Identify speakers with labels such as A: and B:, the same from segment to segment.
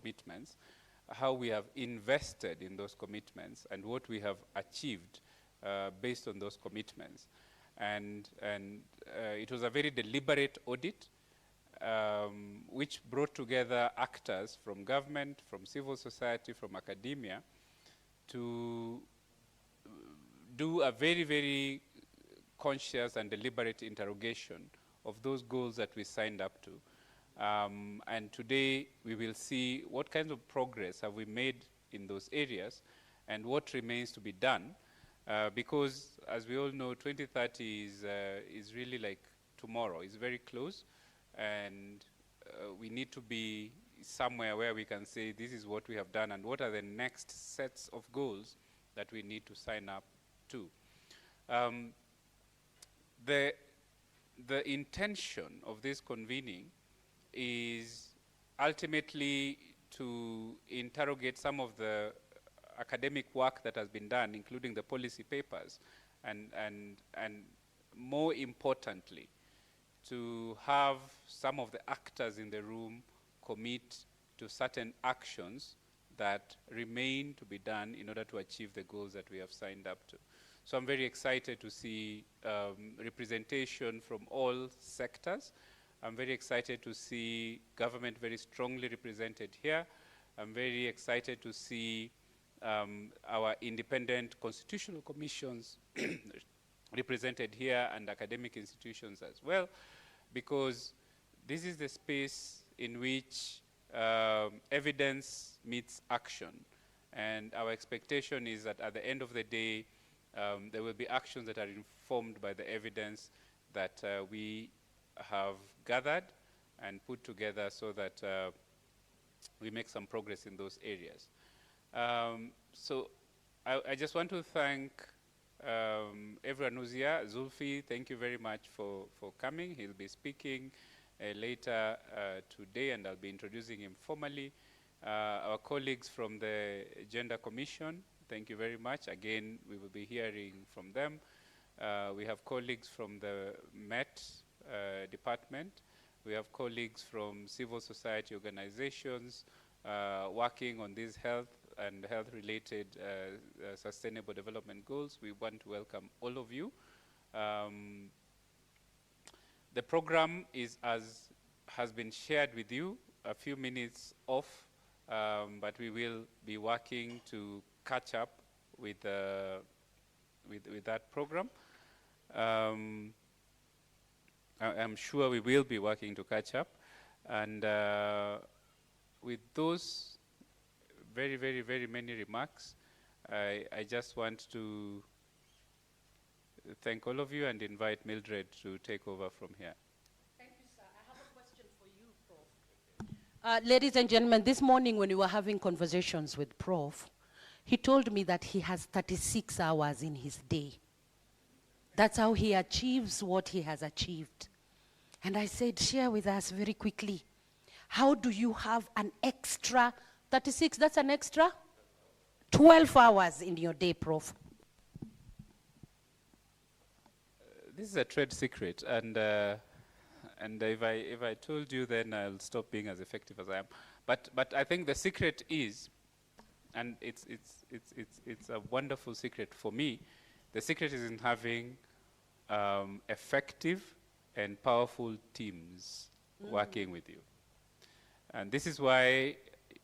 A: commitments, how we have invested in those commitments, and what we have achieved based on those commitments. And it was a very deliberate audit, which brought together actors from government, from civil society, from academia, to do a very, very conscious and deliberate interrogation of those goals that we signed up to. And today we will see what kinds of progress have we made in those areas and what remains to be done. Because as we all know, 2030 is really like tomorrow. It's very close, and we need to be somewhere where we can say this is what we have done and what are the next sets of goals that we need to sign up to. The intention of this convening is ultimately to interrogate some of the academic work that has been done, including the policy papers, and more importantly, to have some of the actors in the room commit to certain actions that remain to be done in order to achieve the goals that we have signed up to. So I'm very excited to see representation from all sectors. I'm very excited to see government very strongly represented here. I'm very excited to see our independent constitutional commissions represented here, and academic institutions as well, because this is the space in which evidence meets action. And our expectation is that at the end of the day, there will be actions that are informed by the evidence that we have gathered and put together, so that we make some progress in those areas. So I just want to thank everyone who's here. Zulfi, thank you very much for coming. He'll be speaking later today, and I'll be introducing him formally. Our colleagues from the Gender Commission, thank you very much. Again, we will be hearing from them. We have colleagues from the Met department. We have colleagues from civil society organizations working on these health and health-related sustainable development goals. We want to welcome all of you. The program is, as has been shared with you, a few minutes off, but we will be working to catch up with that program. I'm sure we will be working to catch up, and with those very, very, very many remarks, I just want to thank all of you and invite Mildred to take over from here.
B: Thank you, sir. I have a question for you, Prof. Ladies and gentlemen, this morning when we were having conversations with Prof, he told me that he has 36 hours in his day. That's how he achieves what he has achieved. And I said, share with us very quickly. How do you have an extra 36, that's an extra 12 hours in your day, Prof?
A: This is a trade secret, and if I told you, then I'll stop being as effective as I am. But I think the secret is, and it's a wonderful secret for me. The secret is in having effective and powerful teams working with you, and this is why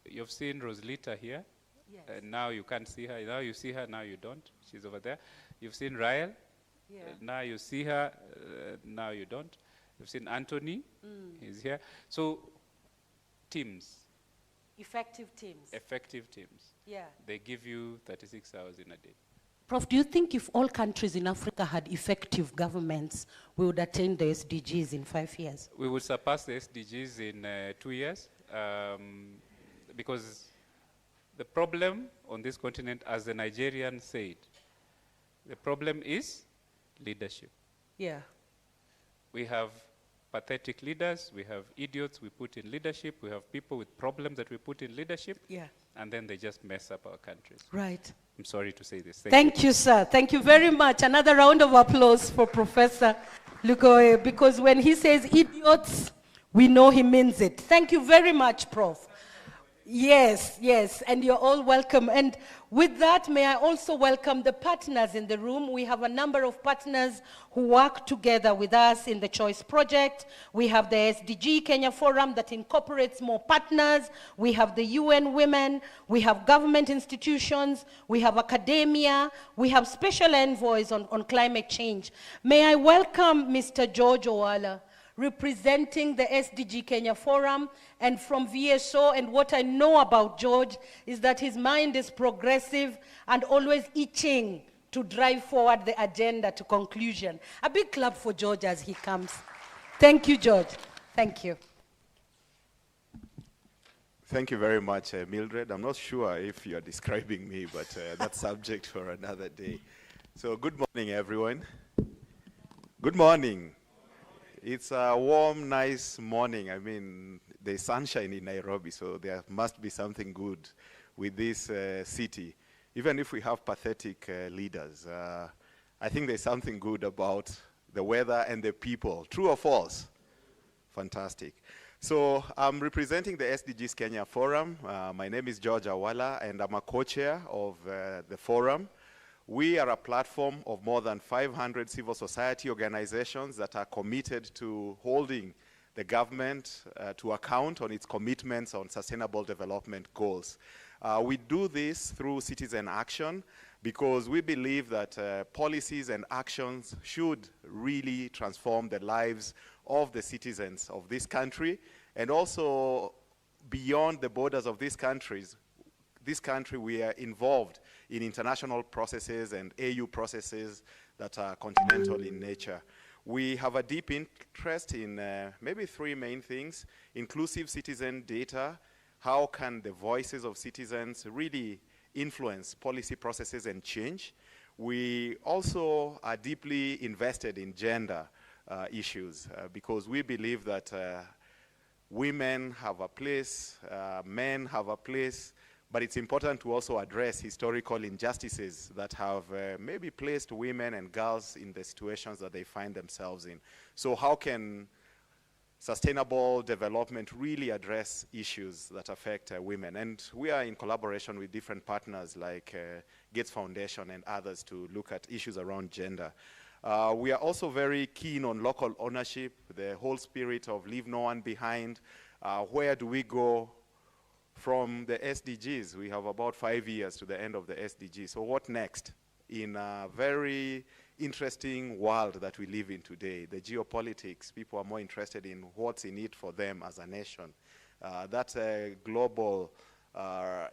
A: you've seen Rosalita here. Yes. And now you can't see her. Now you see her, now you don't. She's over there. You've seen Rael. Yeah. Now you see her, now you don't. You've seen Anthony. He's here. So, teams.
B: Effective teams.
A: Effective teams.
B: Yeah.
A: They give you 36 hours in a day.
B: Prof, do you think if all countries in Africa had effective governments, we would attain the SDGs in 5 years?
A: We would surpass the SDGs in 2 years. Because the problem on this continent, as the Nigerian said, the problem is leadership.
B: Yeah.
A: We have pathetic leaders, we have idiots we put in leadership, we have people with problems that we put in leadership, and then they just mess up our countries.
B: Right.
A: I'm sorry to say this.
B: Thank you, sir. Thank you very much. Another round of applause for Professor Lugoe, because when he says idiots, we know he means it. Thank you very much, Prof. Yes, yes, and you're all welcome. And with that, may I also welcome the partners in the room. We have a number of partners who work together with us in the Choice Project. We have the SDG Kenya Forum that incorporates more partners. We have the UN Women. We have government institutions. We have academia. We have special envoys on climate change. May I welcome Mr. George Owala, representing the SDG Kenya Forum, and from VSO. And what I know about George is that his mind is progressive and always itching to drive forward the agenda to conclusion. A big clap for George as he comes. Thank you, George. Thank you.
C: Thank you very much, Mildred. I'm not sure if you're describing me, but that's subject for another day. So good morning, everyone. Good morning. It's a warm, nice morning. I mean, there's sunshine in Nairobi, so there must be something good with this city. Even if we have pathetic leaders, I think there's something good about the weather and the people. True or false? Fantastic. So I'm representing the SDGs Kenya Forum. My name is George Owala, and I'm a co-chair of the forum. We are a platform of more than 500 civil society organizations that are committed to holding the government to account on its commitments on sustainable development goals. We do this through citizen action because we believe that policies and actions should really transform the lives of the citizens of this country, and also beyond the borders of this country, we are involved in international processes and AU processes that are continental in nature. We have a deep interest in maybe three main things: inclusive citizen data. How can the voices of citizens really influence policy processes and change? We also are deeply invested in gender issues because we believe that women have a place, men have a place, but it's important to also address historical injustices that have maybe placed women and girls in the situations that they find themselves in. So how can sustainable development really address issues that affect women? And we are in collaboration with different partners like Gates Foundation and others to look at issues around gender. We are also very keen on local ownership, the whole spirit of leave no one behind. Where do we go from the SDGs? We have about 5 years to the end of the SDGs. So what next in a very interesting world that we live in today? The geopolitics, people are more interested in what's in it for them as a nation. That global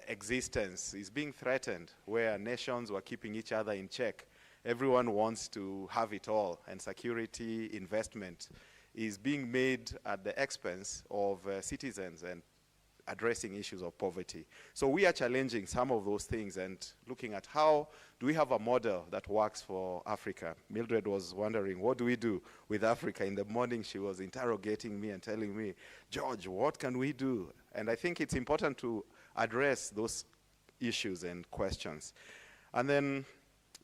C: existence is being threatened, where nations were keeping each other in check. Everyone wants to have it all, and security investment is being made at the expense of citizens and addressing issues of poverty. So we are challenging some of those things and looking at how do we have a model that works for Africa. Mildred was wondering, what do we do with Africa? In the morning, she was interrogating me and telling me, George, what can we do? And I think it's important to address those issues and questions. And then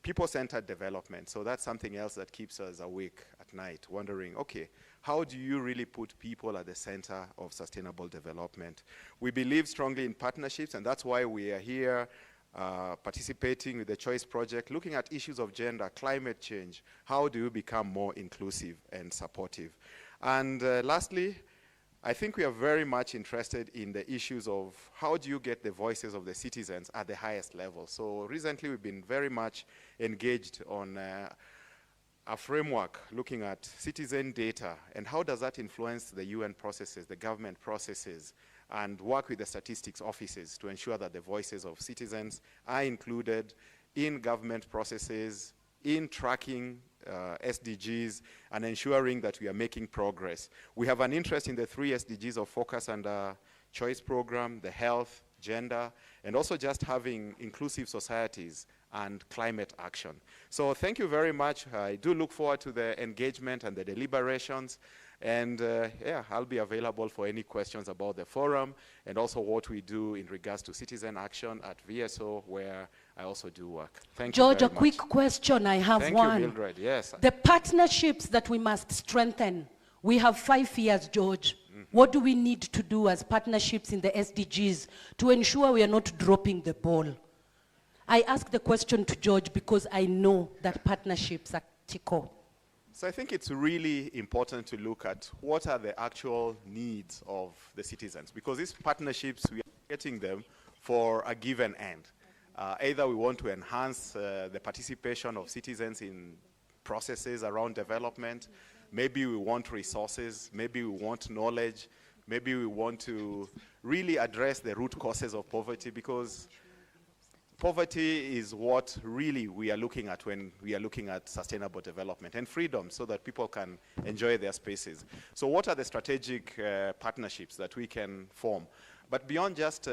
C: people-centered development. So that's something else that keeps us awake at night, wondering, okay, how do you really put people at the center of sustainable development? We believe strongly in partnerships, and that's why we are here participating with the Choice Project, looking at issues of gender, climate change. How do you become more inclusive and supportive? And lastly, I think we are very much interested in the issues of how do you get the voices of the citizens at the highest level. So recently we've been very much engaged on a framework looking at citizen data and how does that influence the UN processes, the government processes, and work with the statistics offices to ensure that the voices of citizens are included in government processes, in tracking SDGs, and ensuring that we are making progress. We have an interest in the 3 SDGs of focus and choice program, the health, gender, and also just having inclusive societies and climate action. So thank you very much. I do look forward to the engagement and the deliberations. And yeah, I'll be available for any questions about the forum and also what we do in regards to citizen action at VSO, where I also do work. Thank you very much.
B: George, a quick question. I have one.
C: Thank you, Mildred. Yes.
B: The partnerships that we must strengthen. We have 5 years, George. What do we need to do as partnerships in the SDGs to ensure we are not dropping the ball? I ask the question to George because I know that partnerships are critical.
C: So I think it's really important to look at what are the actual needs of the citizens, because these partnerships, we are getting them for a given end. Either we want to enhance the participation of citizens in processes around development, maybe we want resources, maybe we want knowledge, maybe we want to really address the root causes of poverty, because poverty is what really we are looking at when we are looking at sustainable development and freedom, so that people can enjoy their spaces. So what are the strategic partnerships that we can form? But beyond just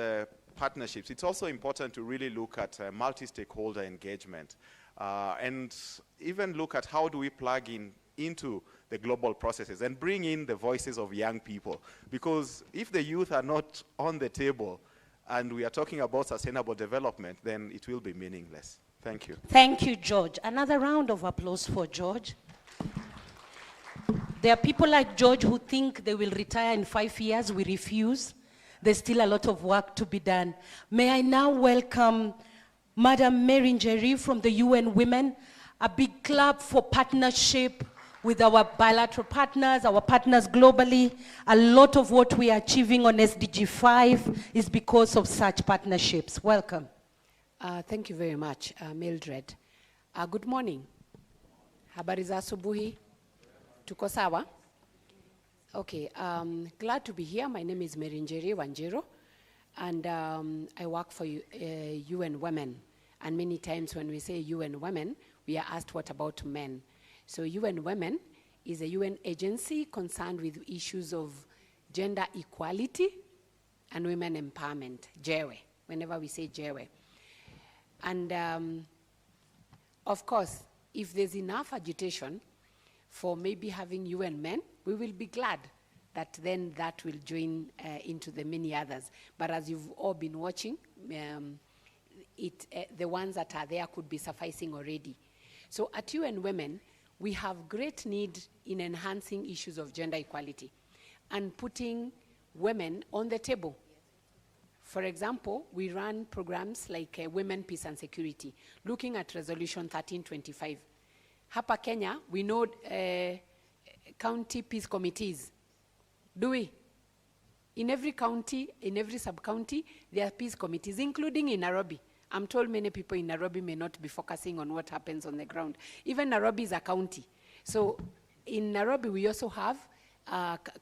C: partnerships, it's also important to really look at multi-stakeholder engagement and even look at how do we plug into the global processes and bring in the voices of young people. Because if the youth are not on the table and we are talking about sustainable development, then it will be meaningless. Thank you.
B: Thank you, George. Another round of applause for George. There are people like George who think they will retire in 5 years. We refuse. There's still a lot of work to be done. May I now welcome Madam Mary Njeri from the UN Women, a big club for partnership with our bilateral partners, our partners globally. A lot of what we are achieving on SDG 5 is because of such partnerships. Welcome.
D: Thank you very much, Mildred. Good morning. Habari za asubuhi. Tuko sawa? Okay, glad to be here. My name is Mary Njeri Wanjiro, and I work for UN Women. And many times when we say UN Women, we are asked what about men? So UN Women is a UN agency concerned with issues of gender equality and women empowerment, JEWE, whenever we say JEWE. And of course, if there's enough agitation for maybe having UN men, we will be glad that then that will join into the many others. But as you've all been watching, the ones that are there could be sufficing already. So at UN Women, we have great need in enhancing issues of gender equality and putting women on the table. For example, we run programs like Women, Peace and Security, looking at Resolution 1325. Hapa Kenya, we know county peace committees. Do we? In every county, in every sub-county, there are peace committees, including in Nairobi. I'm told many people in Nairobi may not be focusing on what happens on the ground. Even Nairobi is a county. So in Nairobi, we also have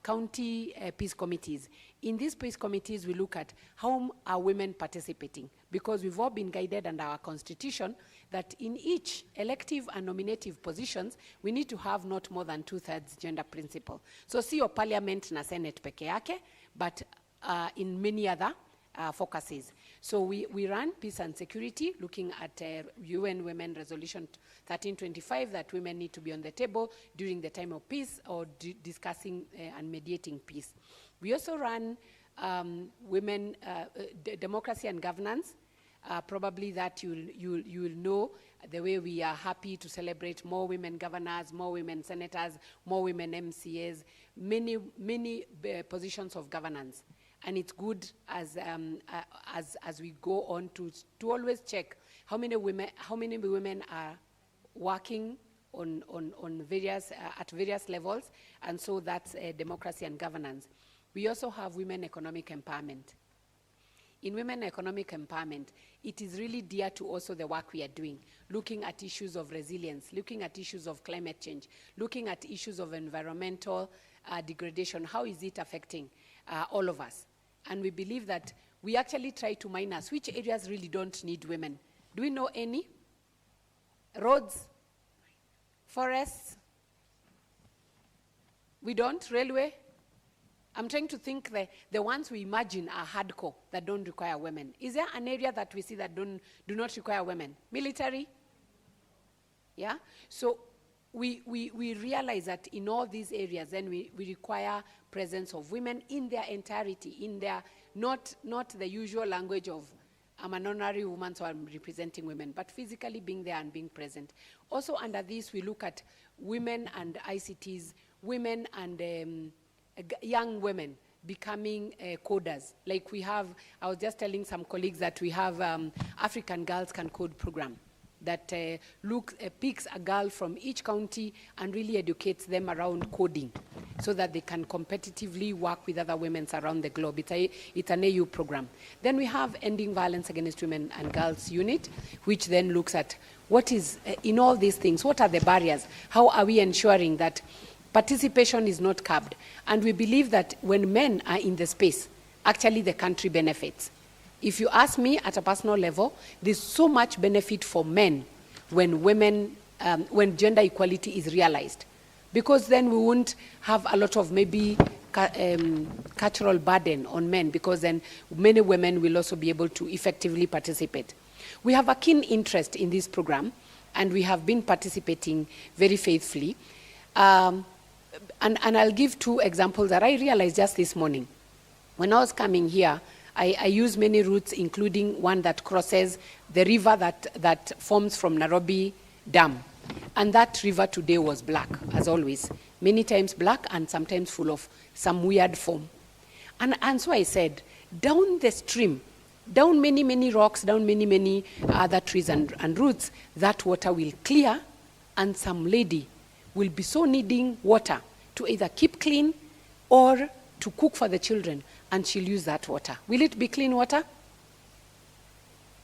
D: county peace committees. In these peace committees, we look at how are women participating, because we've all been guided under our constitution that in each elective and nominative positions, we need to have not more than 2/3 gender principle. So sio parliament na senate peke yake, but in many other focuses. So we run peace and security, looking at UN Women Resolution 1325, that women need to be on the table during the time of peace or discussing and mediating peace. We also run women democracy and governance. Probably that you'll know the way we are happy to celebrate more women governors, more women senators, more women MCAs, many positions of governance. And it's good as we go on to always check how many women are working on various at various levels, and so that's democracy and governance. We also have women economic empowerment. In women economic empowerment, it is really dear to also the work we are doing, looking at issues of resilience, looking at issues of climate change, looking at issues of environmental degradation. How is it affecting all of us? And we believe that we actually try to minus which areas really don't need women. Do we know any? Roads? Forests? We don't? Railway? I'm trying to think the ones we imagine are hardcore, that don't require women. Is there an area that we see that do not require women? Military? Yeah? So we realize that in all these areas, then we require presence of women in their entirety, in their, not the usual language of I'm an honorary woman, so I'm representing women, but physically being there and being present. Also under this, we look at women and ICTs, women and young women becoming coders. Like we have, I was just telling some colleagues that we have African Girls Can Code program that picks a girl from each county and really educates them around coding so that they can competitively work with other women around the globe. It's an AU program. Then we have Ending Violence Against Women and Girls Unit, which then looks at what is, in all these things, what are the barriers? How are we ensuring that participation is not curbed? And we believe that when men are in the space, actually the country benefits. If you ask me at a personal level, there's so much benefit for men when when gender equality is realized. Because then we won't have a lot of maybe cultural burden on men, because then many women will also be able to effectively participate. We have a keen interest in this program, and we have been participating very faithfully. And I'll give 2 examples that I realized just this morning. When I was coming here, I used many routes, including one that crosses the river that forms from Nairobi Dam. And that river today was black, as always. Many times black and sometimes full of some weird foam. And so I said, down the stream, down many, many rocks, down many, many other trees and roots, that water will clear, and some lady will be so needing water to either keep clean or to cook for the children, and she'll use that water. Will it be clean water?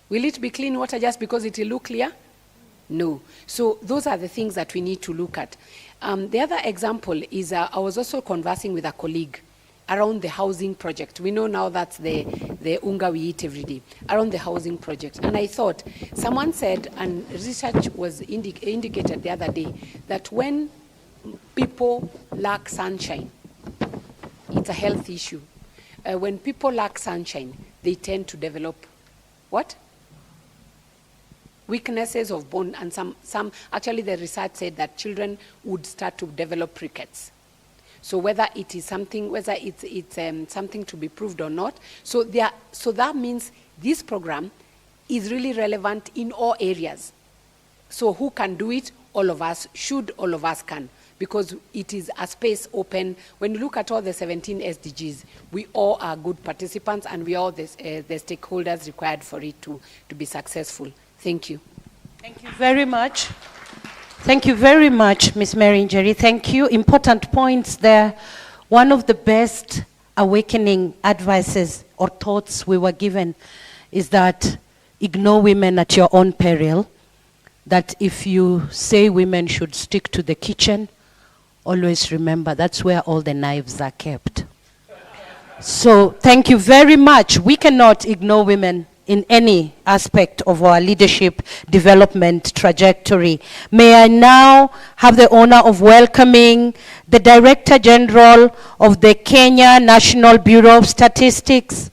D: Will it be clean water just because it will look clear? No. So those are the things that we need to look at. The other example is I was also conversing with a colleague around the housing project. We know now that's the unga we eat every day, around the housing project. And I thought, someone said, and research was indicated the other day, that when people lack sunshine, it's a health issue. When people lack sunshine, they tend to develop what? Weaknesses of bone, and some actually the research said that children would start to develop rickets. So whether it is something, whether it's something to be proved or not, so that means this program is really relevant in all areas. So who can do it? All of us should, all of us can, because it is a space open. When you look at all the 17 SDGs, we all are good participants, and we are all the stakeholders required for it to be successful. Thank you.
B: Thank you very much. Thank you very much, Ms. Mary Njeri. Thank you. Important points there. One of the best awakening advices or thoughts we were given is that ignore women at your own peril. That if you say women should stick to the kitchen, always remember that's where all the knives are kept. So thank you very much. We cannot ignore women in any aspect of our leadership development trajectory. May I now have the honor of welcoming the Director General of the Kenya National Bureau of Statistics,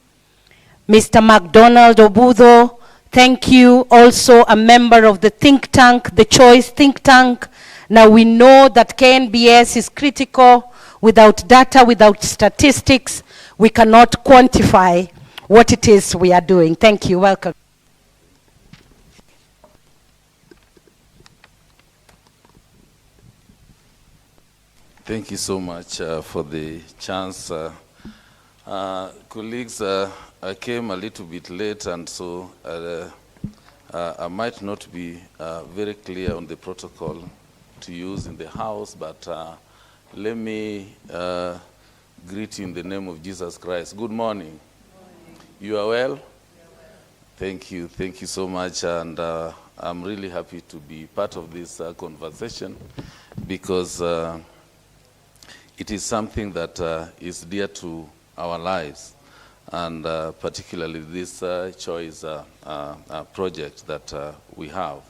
B: Mr. MacDonald Obudho. Thank you. Also a member of the think tank, the Choice think tank. Now we know that KNBS is critical. Without data, without statistics, we cannot quantify what it is we are doing. Thank you. Welcome.
E: Thank you so much for the chance. Colleagues, I came a little bit late, and so I might not be very clear on the protocol to use in the house, but let me greet you in the name of Jesus Christ. Good morning. You are well? Thank you so much, and I'm really happy to be part of this conversation, because it is something that is dear to our lives, and particularly this choice project that we have.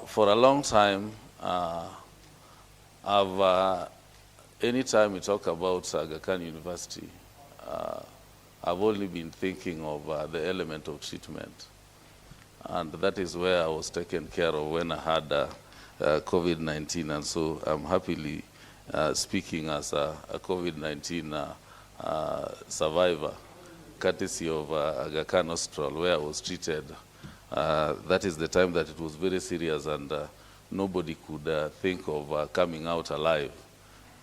E: For a long time, anytime we talk about Aga Khan University, I've only been thinking of the element of treatment. And that is where I was taken care of when I had COVID-19. And so I'm happily speaking as a COVID-19 survivor, courtesy of Aga Khan Hospital, where I was treated. That is the time that it was very serious, and nobody could think of coming out alive.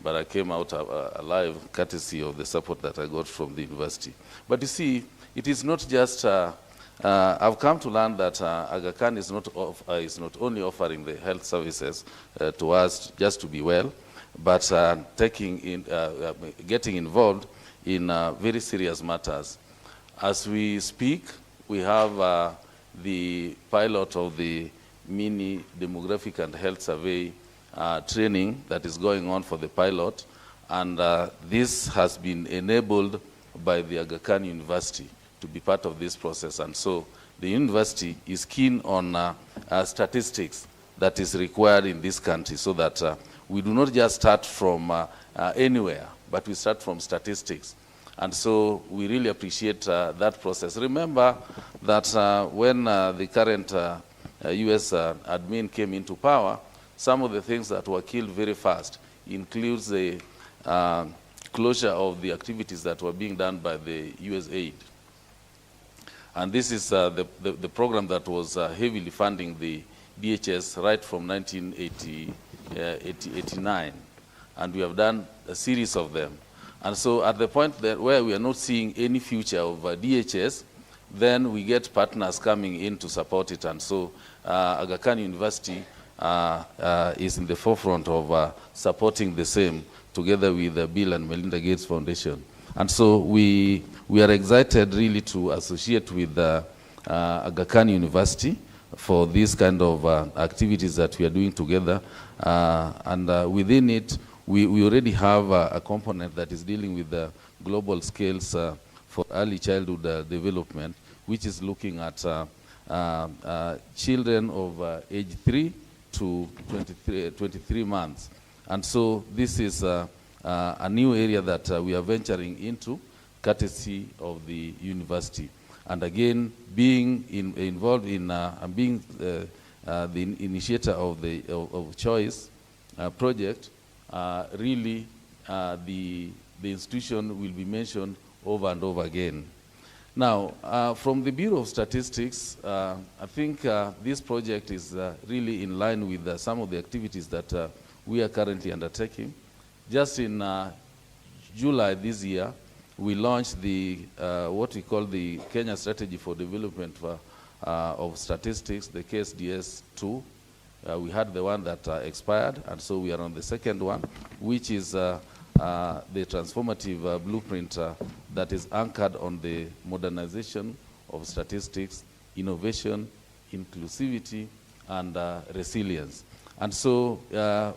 E: but I came out alive courtesy of the support that I got from the university. But you see, it is not just, I've come to learn that Aga Khan is not only offering the health services to us just to be well, but getting involved in very serious matters. As we speak, we have the pilot of the mini demographic and health survey training that is going on for the pilot, and this has been enabled by the Aga Khan University to be part of this process. And so the university is keen on statistics that is required in this country, so that we do not just start from anywhere, but we start from statistics. And so we really appreciate that process. Remember that when the current US admin came into power, some of the things that were killed very fast includes the closure of the activities that were being done by the US aid. And this is the program that was heavily funding the DHS right from 1989. And we have done a series of them. And so at the point that where we are not seeing any future of DHS, then we get partners coming in to support it. And so Aga Khan University is in the forefront of supporting the same together with the Bill and Melinda Gates Foundation. And so we are excited really to associate with Aga Khan University for these kind of activities that we are doing together. And within it, we already have a component that is dealing with the global scales for early childhood development, which is looking at children of age 3 to 23 months. And so this is a new area that we are venturing into, courtesy of the university. And again, being involved in and being the initiator of the Choice project, really the institution will be mentioned over and over again. Now, from the Bureau of Statistics, I think this project is really in line with some of the activities that we are currently undertaking. Just in July this year, we launched the what we call the Kenya Strategy for Development of Statistics, the KSDS 2. We had the one that expired, and so we are on the second one, which is the transformative blueprint that is anchored on the modernization of statistics, innovation, inclusivity, and resilience. And so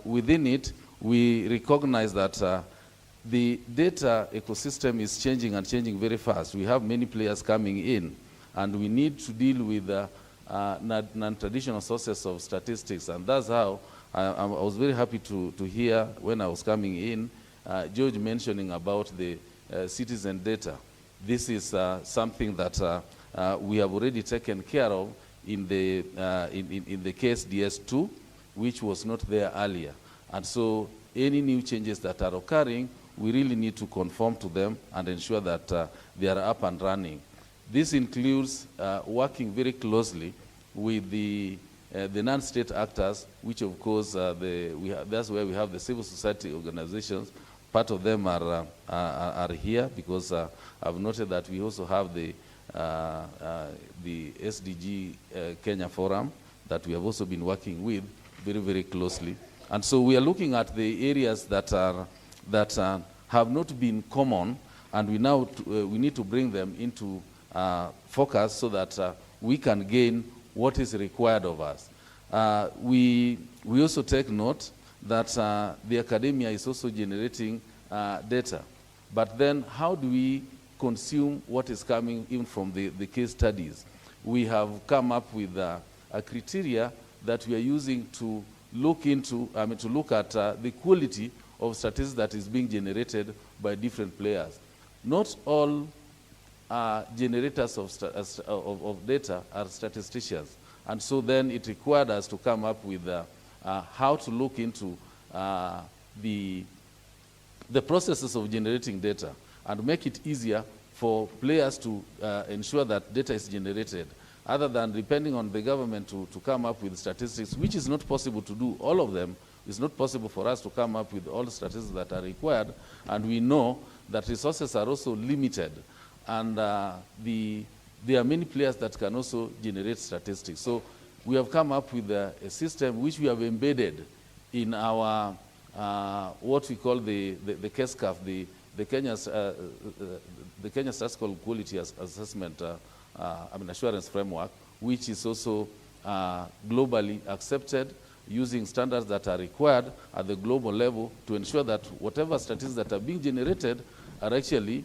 E: within it, we recognize that the data ecosystem is changing and changing very fast. We have many players coming in, and we need to deal with non-traditional sources of statistics. And that's how I was very happy to hear when I was coming in, George mentioning about the citizen data. This is something that we have already taken care of in the KSDS2, which was not there earlier. And so any new changes that are occurring, we really need to conform to them and ensure that they are up and running. This includes working very closely with the non-state actors, which of course that's where we have the civil society organizations. Part of them are here because I've noted that we also have the SDG Kenya Forum that we have also been working with very, very closely. And so we are looking at the areas that have not been common, and we need to bring them into focus so that we can gain what is required of us. We also take note that the academia is also generating data. But then how do we consume what is coming in from the case studies? We have come up with a criteria that we are using to look into, to look at the quality of statistics that is being generated by different players. Not all generators of data are statisticians. And so then it required us to come up with how to look into the processes of generating data and make it easier for players to ensure that data is generated, other than depending on the government to come up with statistics, which is not possible to do all of them it's not possible for us to come up with all the statistics that are required, and we know that resources are also limited, and there are many players that can also generate statistics. So we have come up with a system which we have embedded in our what we call the KESCAF, the Kenya Statistical Quality Assessment Assurance Framework, which is also globally accepted, using standards that are required at the global level to ensure that whatever statistics that are being generated are actually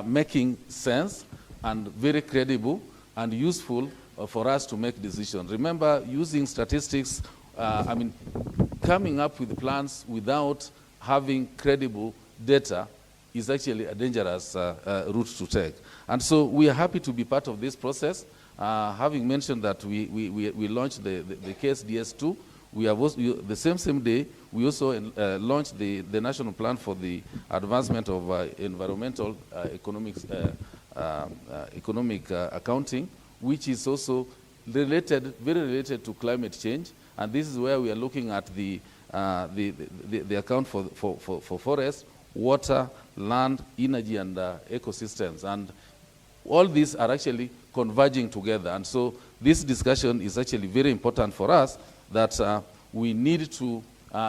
E: making sense and very credible and useful for us to make decisions. Remember, using statistics, coming up with plans without having credible data is actually a dangerous route to take. And so we are happy to be part of this process. Having mentioned that we launched the KSDS2, we have also, the same day, we also launched the National Plan for the Advancement of Environmental Economic Accounting, which is also very related to climate change. And this is where we are looking at the account for forest, water, land, energy, and ecosystems. And all these are actually converging together. And so this discussion is actually very important for us, that we need to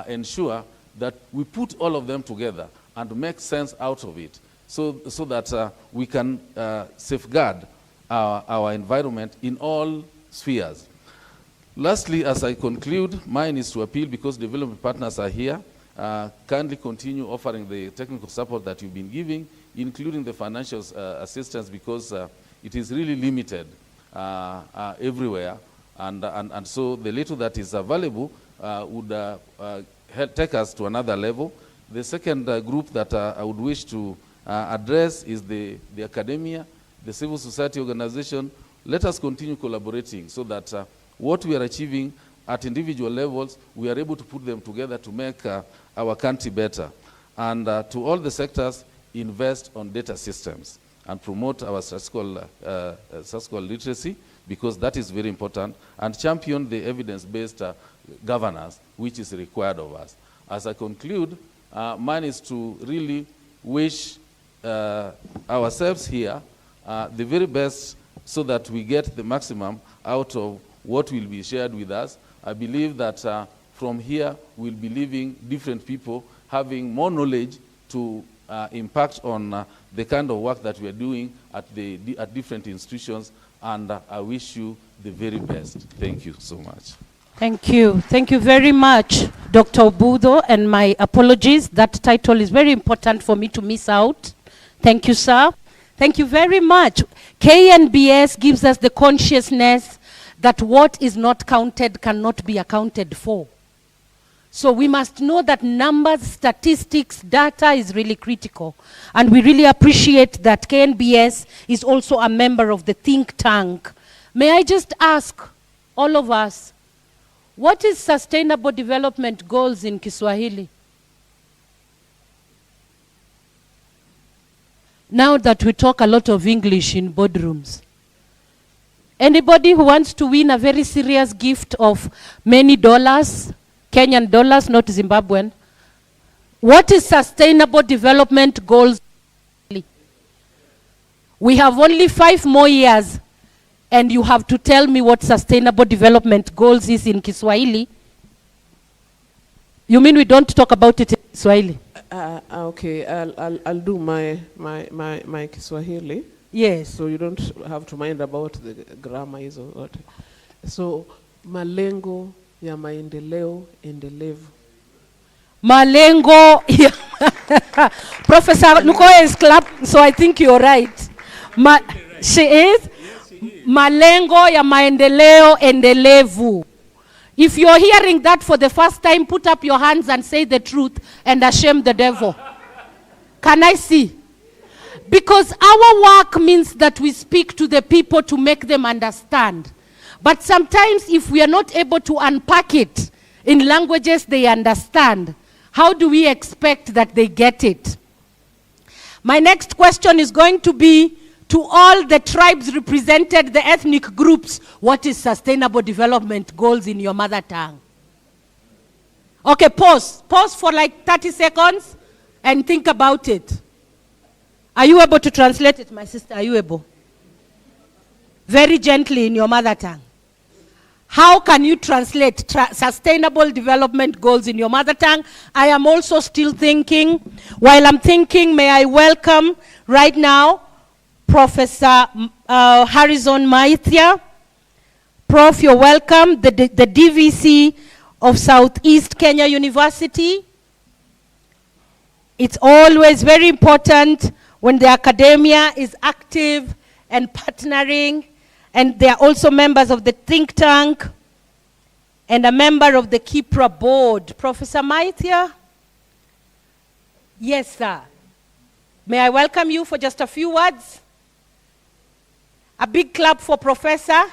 E: ensure that we put all of them together and make sense out of it, so that we can safeguard our environment in all spheres. Lastly, as I conclude, mine is to appeal, because development partners are here, kindly continue offering the technical support that you've been giving, including the financial assistance, because it is really limited everywhere. And so the little that is available would take us to another level. The second group that I would wish to address is the academia, the civil society organization. Let us continue collaborating so that what we are achieving at individual levels, we are able to put them together to make our country better. And to all the sectors, invest on data systems and promote our statistical literacy, because that is very important, and champion the evidence-based governance which is required of us. As I conclude, mine is to really wish ourselves here the very best, so that we get the maximum out of what will be shared with us. I believe that from here we'll be leaving different people having more knowledge to impact on the kind of work that we are doing at different institutions, and I wish you the very best. Thank you so much.
B: Thank you. Thank you very much, Dr. Obudo, and my apologies. That title is very important for me to miss out. Thank you, sir. Thank you very much. KNBS gives us the consciousness that what is not counted cannot be accounted for. So we must know that numbers, statistics, data is really critical. And we really appreciate that KNBS is also a member of the think tank. May I just ask all of us, what is Sustainable Development Goals in Kiswahili? Now that we talk a lot of English in boardrooms. Anybody who wants to win a very serious gift of many dollars, Kenyan dollars, not Zimbabwean. What is Sustainable Development Goals? We have only 5 more years, and you have to tell me what Sustainable Development Goals is in Kiswahili. You mean we don't talk about it in Kiswahili?
F: Okay, I'll do my Kiswahili.
B: Yes.
F: So you don't have to mind about the grammar is or what. So malengo ya maendeleo endelevu.
B: Malengo ya Professor Lukoe is clapping, so I think you're right. She is? Malengo ya maendeleo endelevu. If you're hearing that for the first time, put up your hands and say the truth and shame the devil. Can I see? Because our work means that we speak to the people to make them understand. But sometimes if we are not able to unpack it in languages they understand, how do we expect that they get it? My next question is going to be to all the tribes represented, the ethnic groups, what is Sustainable Development Goals in your mother tongue? Okay, pause. Pause for like 30 seconds and think about it. Are you able to translate it, my sister? Are you able? Very gently in your mother tongue. How can you translate sustainable development goals in your mother tongue? I am also still thinking. While I'm thinking, may I welcome right now Professor Harrison Maithia. Prof, you're welcome. The DVC of Southeast Kenya University. It's always very important when the academia is active and partnering, and they are also members of the think tank and a member of the KIPRA board. Professor Maithia? Yes, sir. May I welcome you for just a few words? A big clap for Professor.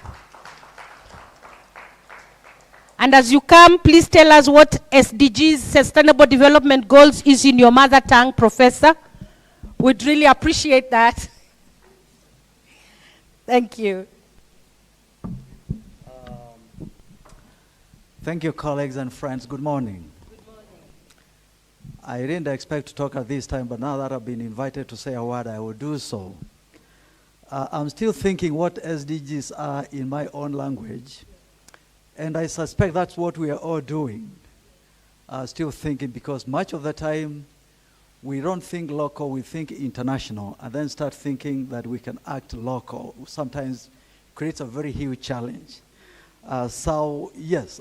B: And as you come, please tell us what SDGs, Sustainable Development Goals, is in your mother tongue, Professor. We'd really appreciate that. Thank you.
G: Thank you, colleagues and friends. Good morning.
B: Good morning.
G: I didn't expect to talk at this time, but now that I've been invited to say a word, I will do so. I'm still thinking what SDGs are in my own language, and I suspect that's what we are all doing. Still thinking, because much of the time, we don't think local, we think international, and then start thinking that we can act local. Sometimes creates a very huge challenge. So yes,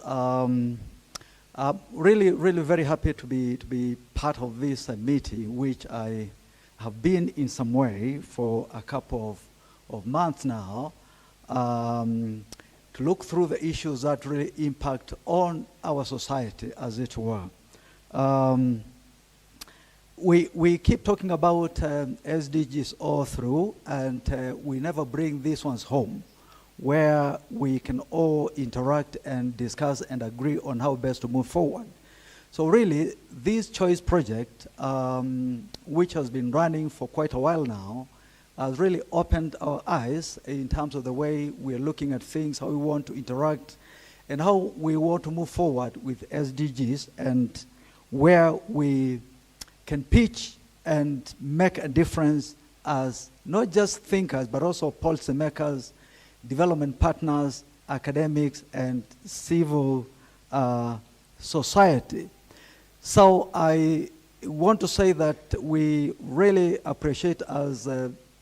G: really very happy to be part of this meeting, which I have been in some way for a couple of months now, to look through the issues that really impact on our society, as it were. We keep talking about SDGs all through, and we never bring these ones home, where we can all interact and discuss and agree on how best to move forward. So really, this choice project, which has been running for quite a while now, has really opened our eyes in terms of the way we're looking at things, how we want to interact, and how we want to move forward with SDGs, and where we can pitch and make a difference as not just thinkers, but also policymakers, development partners, academics, and civil society. So I want to say that we really appreciate, as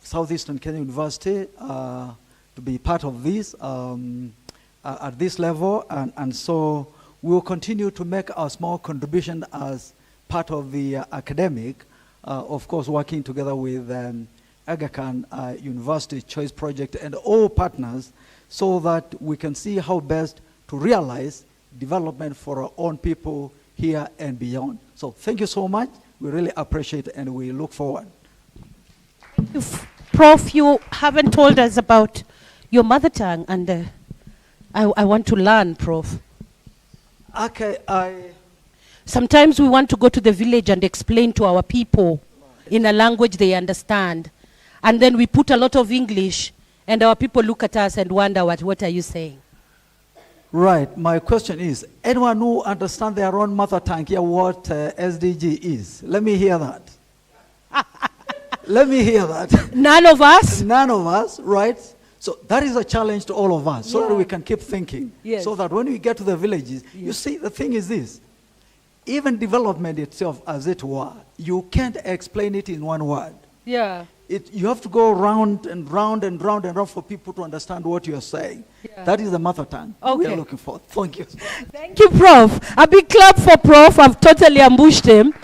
G: Southeastern Kenya University, to be part of this at this level, and so we will continue to make our small contribution as part of the academic, of course working together with Aga Khan University Choice Project and all partners, so that we can see how best to realize development for our own people here and beyond. So thank you so much. We really appreciate it, and we look forward.
B: Thank you. Prof, you haven't told us about your mother tongue, and I want to learn, Prof.
G: Okay,
B: Sometimes we want to go to the village and explain to our people in a language they understand. And then we put a lot of English, and our people look at us and wonder, what are you saying?
G: Right. My question is, anyone who understands their own mother tongue here what SDG is? Let me hear that. Let me hear that.
B: None of us?
G: None of us, right? So that is a challenge to all of us, so
B: Yeah.
G: that we can keep thinking.
B: Yes.
G: So that when we get to the villages, you see, the thing is this. Even development itself, as it were, you can't explain it in one word.
B: Yeah.
G: You have to go round and round and round and round for people to understand what you're saying.
B: Yeah.
G: That is the mother tongue we
B: Okay.
G: are looking for. Thank you.
B: Thank you, Prof. A big clap for Prof. I've totally ambushed him.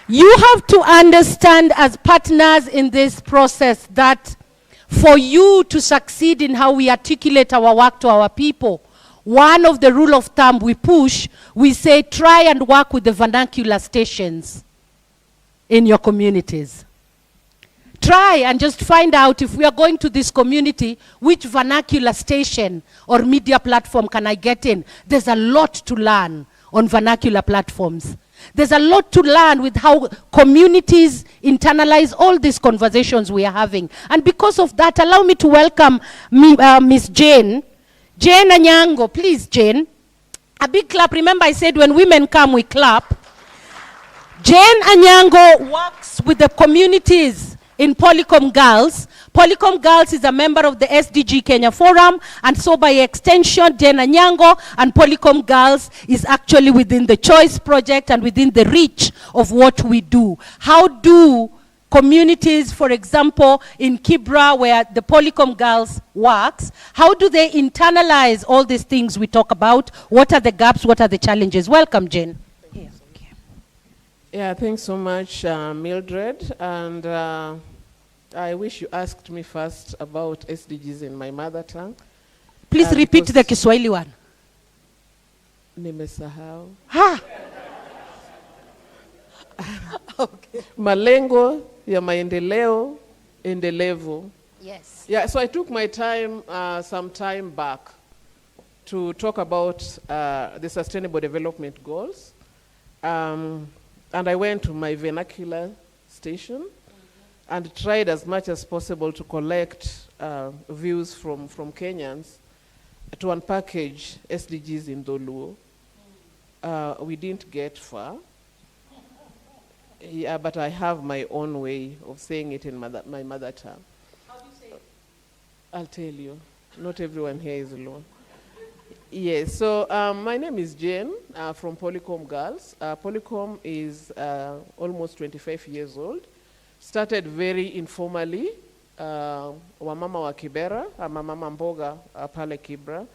B: You have to understand, as partners in this process, that for you to succeed in how we articulate our work to our people, one of the rule of thumb we push, we say try and work with the vernacular stations in your communities. Try and just find out, if we are going to this community, which vernacular station or media platform can I get in? There's a lot to learn on vernacular platforms. There's a lot to learn with how communities internalize all these conversations we are having. And because of that, allow me to welcome Miss Jane. Jane Anyango, please, Jane. A big clap. Remember I said when women come, we clap. Jane Anyango works with the communities in Polycom Girls. Polycom Girls is a member of the SDG Kenya Forum, and so by extension, Jane Anyango and Polycom Girls is actually within the Choice Project and within the reach of what we do. How do communities, for example, in Kibra, where the Polycom Girls works, how do they internalize all these things we talk about? What are the gaps? What are the challenges? Welcome, Jane.
F: Yeah, thanks so much, Mildred. And I wish you asked me first about SDGs in my mother tongue.
B: Please repeat the Kiswahili one.
F: Nimesahau.
B: Ha! Okay.
F: Malengo ya maendeleo endelevu.
B: Yes.
F: Yeah, so I took my time, some time back to talk about the Sustainable Development Goals. And I went to my vernacular station and tried as much as possible to collect views from Kenyans to unpackage SDGs in Dholuo. We didn't get far. Yeah, but I have my own way of saying it in my mother tongue.
B: How do you say it?
F: I'll tell you. Not everyone here is alone. Yes, so my name is Jane from Polycom Girls. Polycom is almost 25 years old. Started very informally. Wamama wa Kibera, mama mboga pale Kibra.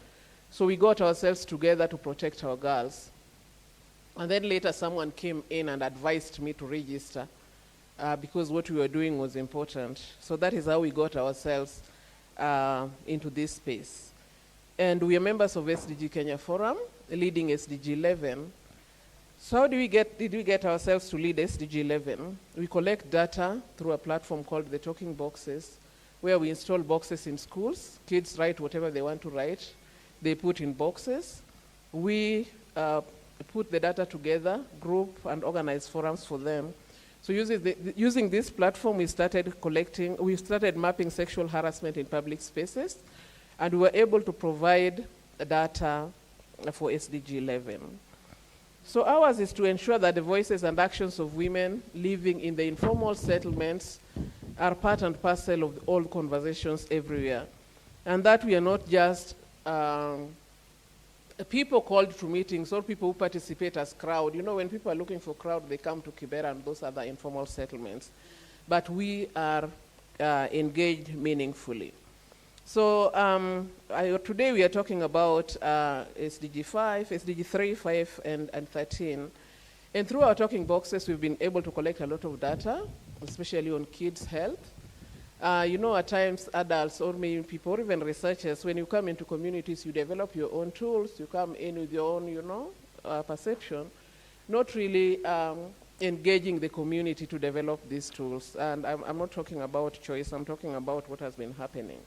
F: So we got ourselves together to protect our girls. And then later someone came in and advised me to register because what we were doing was important. So that is how we got ourselves into this space. And we are members of SDG Kenya Forum, leading SDG 11. So how did we get ourselves to lead SDG 11? We collect data through a platform called the Talking Boxes, where we install boxes in schools. Kids write whatever they want to write. They put in boxes. We put the data together, group and organize forums for them. So using this platform, we started mapping sexual harassment in public spaces, and we were able to provide data for SDG 11. So ours is to ensure that the voices and actions of women living in the informal settlements are part and parcel of all conversations everywhere. And that we are not just people called to meetings or people who participate as crowd. You know, when people are looking for crowd, they come to Kibera and those other informal settlements. But we are engaged meaningfully. So today we are talking about SDG 5, SDG 3, 5, and 13. And through our talking boxes, we've been able to collect a lot of data, especially on kids' health. You know, at times adults or maybe people or even researchers, when you come into communities, you develop your own tools, you come in with your own, you know, perception, not really engaging the community to develop these tools. And I'm not talking about choice, I'm talking about what has been happening.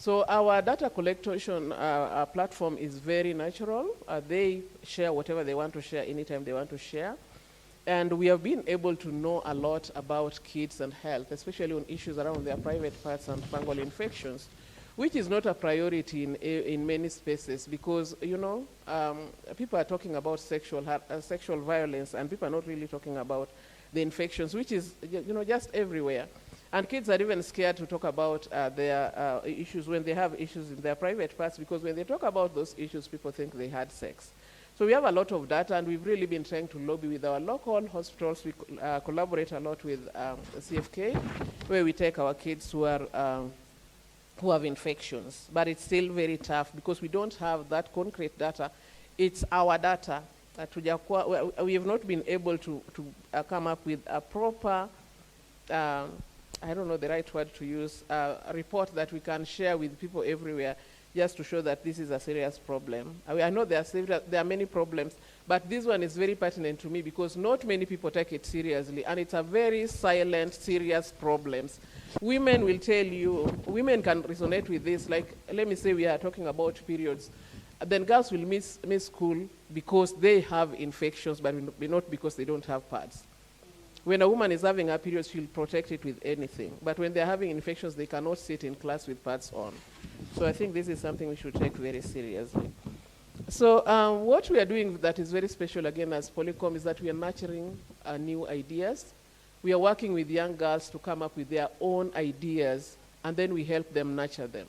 F: So our data collection platform is very natural. They share whatever they want to share anytime they want to share. And we have been able to know a lot about kids and health, especially on issues around their private parts and fungal infections, which is not a priority in many spaces because, you know, people are talking about sexual violence and people are not really talking about the infections, which is, you know, just everywhere. And kids are even scared to talk about their issues when they have issues in their private parts because when they talk about those issues, people think they had sex. So we have a lot of data, and we've really been trying to lobby with our local hospitals. We collaborate a lot with CFK, where we take our kids who have infections. But it's still very tough because we don't have that concrete data. It's our data. We have not been able to come up with a proper, I don't know the right word to use, a report that we can share with people everywhere, just to show that this is a serious problem. I know there are many problems, but this one is very pertinent to me because not many people take it seriously, and it's a very silent, serious problem. Women will tell you, women can resonate with this, like, let me say we are talking about periods. Then girls will miss school because they have infections, but not because they don't have pads. When a woman is having a period, she'll protect it with anything. But when they're having infections, they cannot sit in class with pads on. So I think this is something we should take very seriously. So what we are doing that is very special again as Polycom is that we are nurturing new ideas. We are working with young girls to come up with their own ideas, and then we help them nurture them.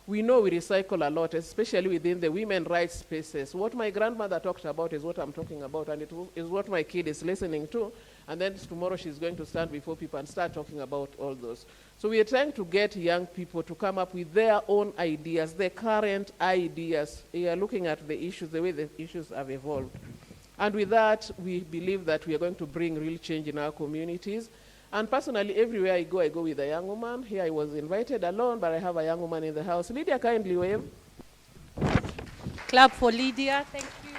F: We know we recycle a lot, especially within the women rights spaces. What my grandmother talked about is what I'm talking about, and it is what my kid is listening to. And then tomorrow she's going to stand before people and start talking about all those. So we are trying to get young people to come up with their own ideas, their current ideas. We are looking at the issues, the way the issues have evolved. And with that, we believe that we are going to bring real change in our communities. And personally, everywhere I go with a young woman. Here I was invited alone, but I have a young woman in the house. Lydia, kindly wave.
B: Clap for Lydia. Thank you.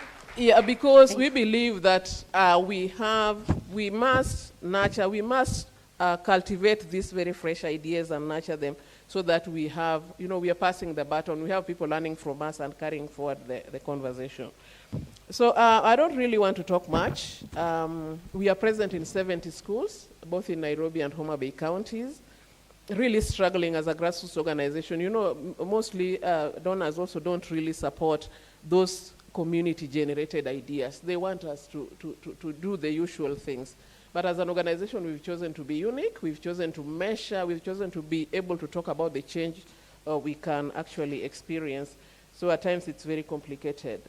F: Yeah, because we believe that we must nurture, we must cultivate these very fresh ideas and nurture them so that we have, we are passing the baton. We have people learning from us and carrying forward the conversation. So I don't really want to talk much. We are present in 70 schools, both in Nairobi and Homa Bay counties, really struggling as a grassroots organization. Mostly donors also don't really support those community-generated ideas. They want us to do the usual things. But as an organization, we've chosen to be unique, we've chosen to measure, we've chosen to be able to talk about the change we can actually experience. So at times it's very complicated.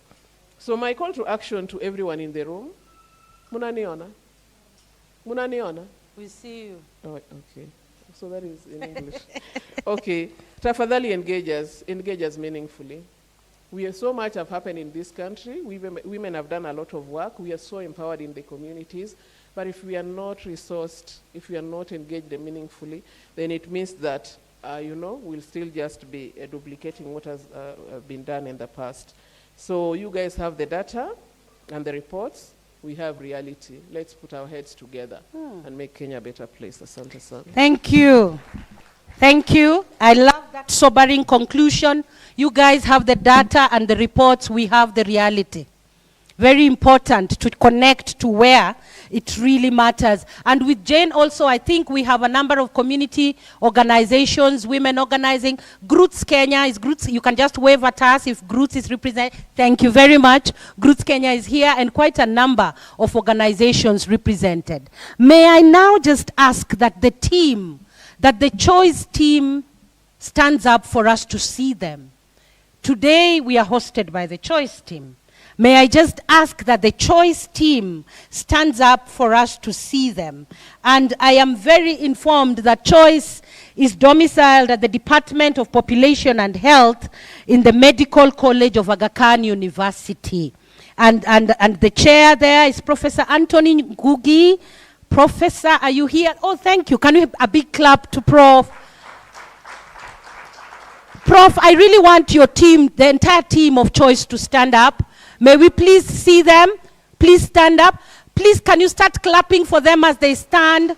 F: So my call to action to everyone in the room, Munaniona? Munaniona?
B: We see you.
F: Oh, okay. So that is in English. Okay. Tafadhali engage us meaningfully. So much have happened in this country. Women have done a lot of work. We are so empowered in the communities. But if we are not resourced, if we are not engaged meaningfully, then it means that, we'll still just be duplicating what has been done in the past. So you guys have the data and the reports. We have reality. Let's put our heads together and make Kenya a better place. Asante sana.
B: Thank you. Thank you. I love that sobering conclusion. You guys have the data and the reports. We have the reality. Very important to connect to where it really matters. And with Jane also, I think we have a number of community organizations, women organizing. Groots Kenya is Groots. You can just wave at us if Groots is represented. Thank you very much. Groots Kenya is here and quite a number of organizations represented. May I now just ask that the choice team stands up for us to see them. Today we are hosted by the choice team. May I just ask that the choice team stands up for us to see them. And I am very informed that choice is domiciled at the Department of Population and Health in the Medical College of Aga Khan University. And the chair there is Professor Anthony Ngugi. Professor, are you here? Oh, thank you. Can we have a big clap to Prof? Prof, I really want your team, the entire team of choice to stand up. May we please see them? Please stand up. Please, can you start clapping for them as they stand?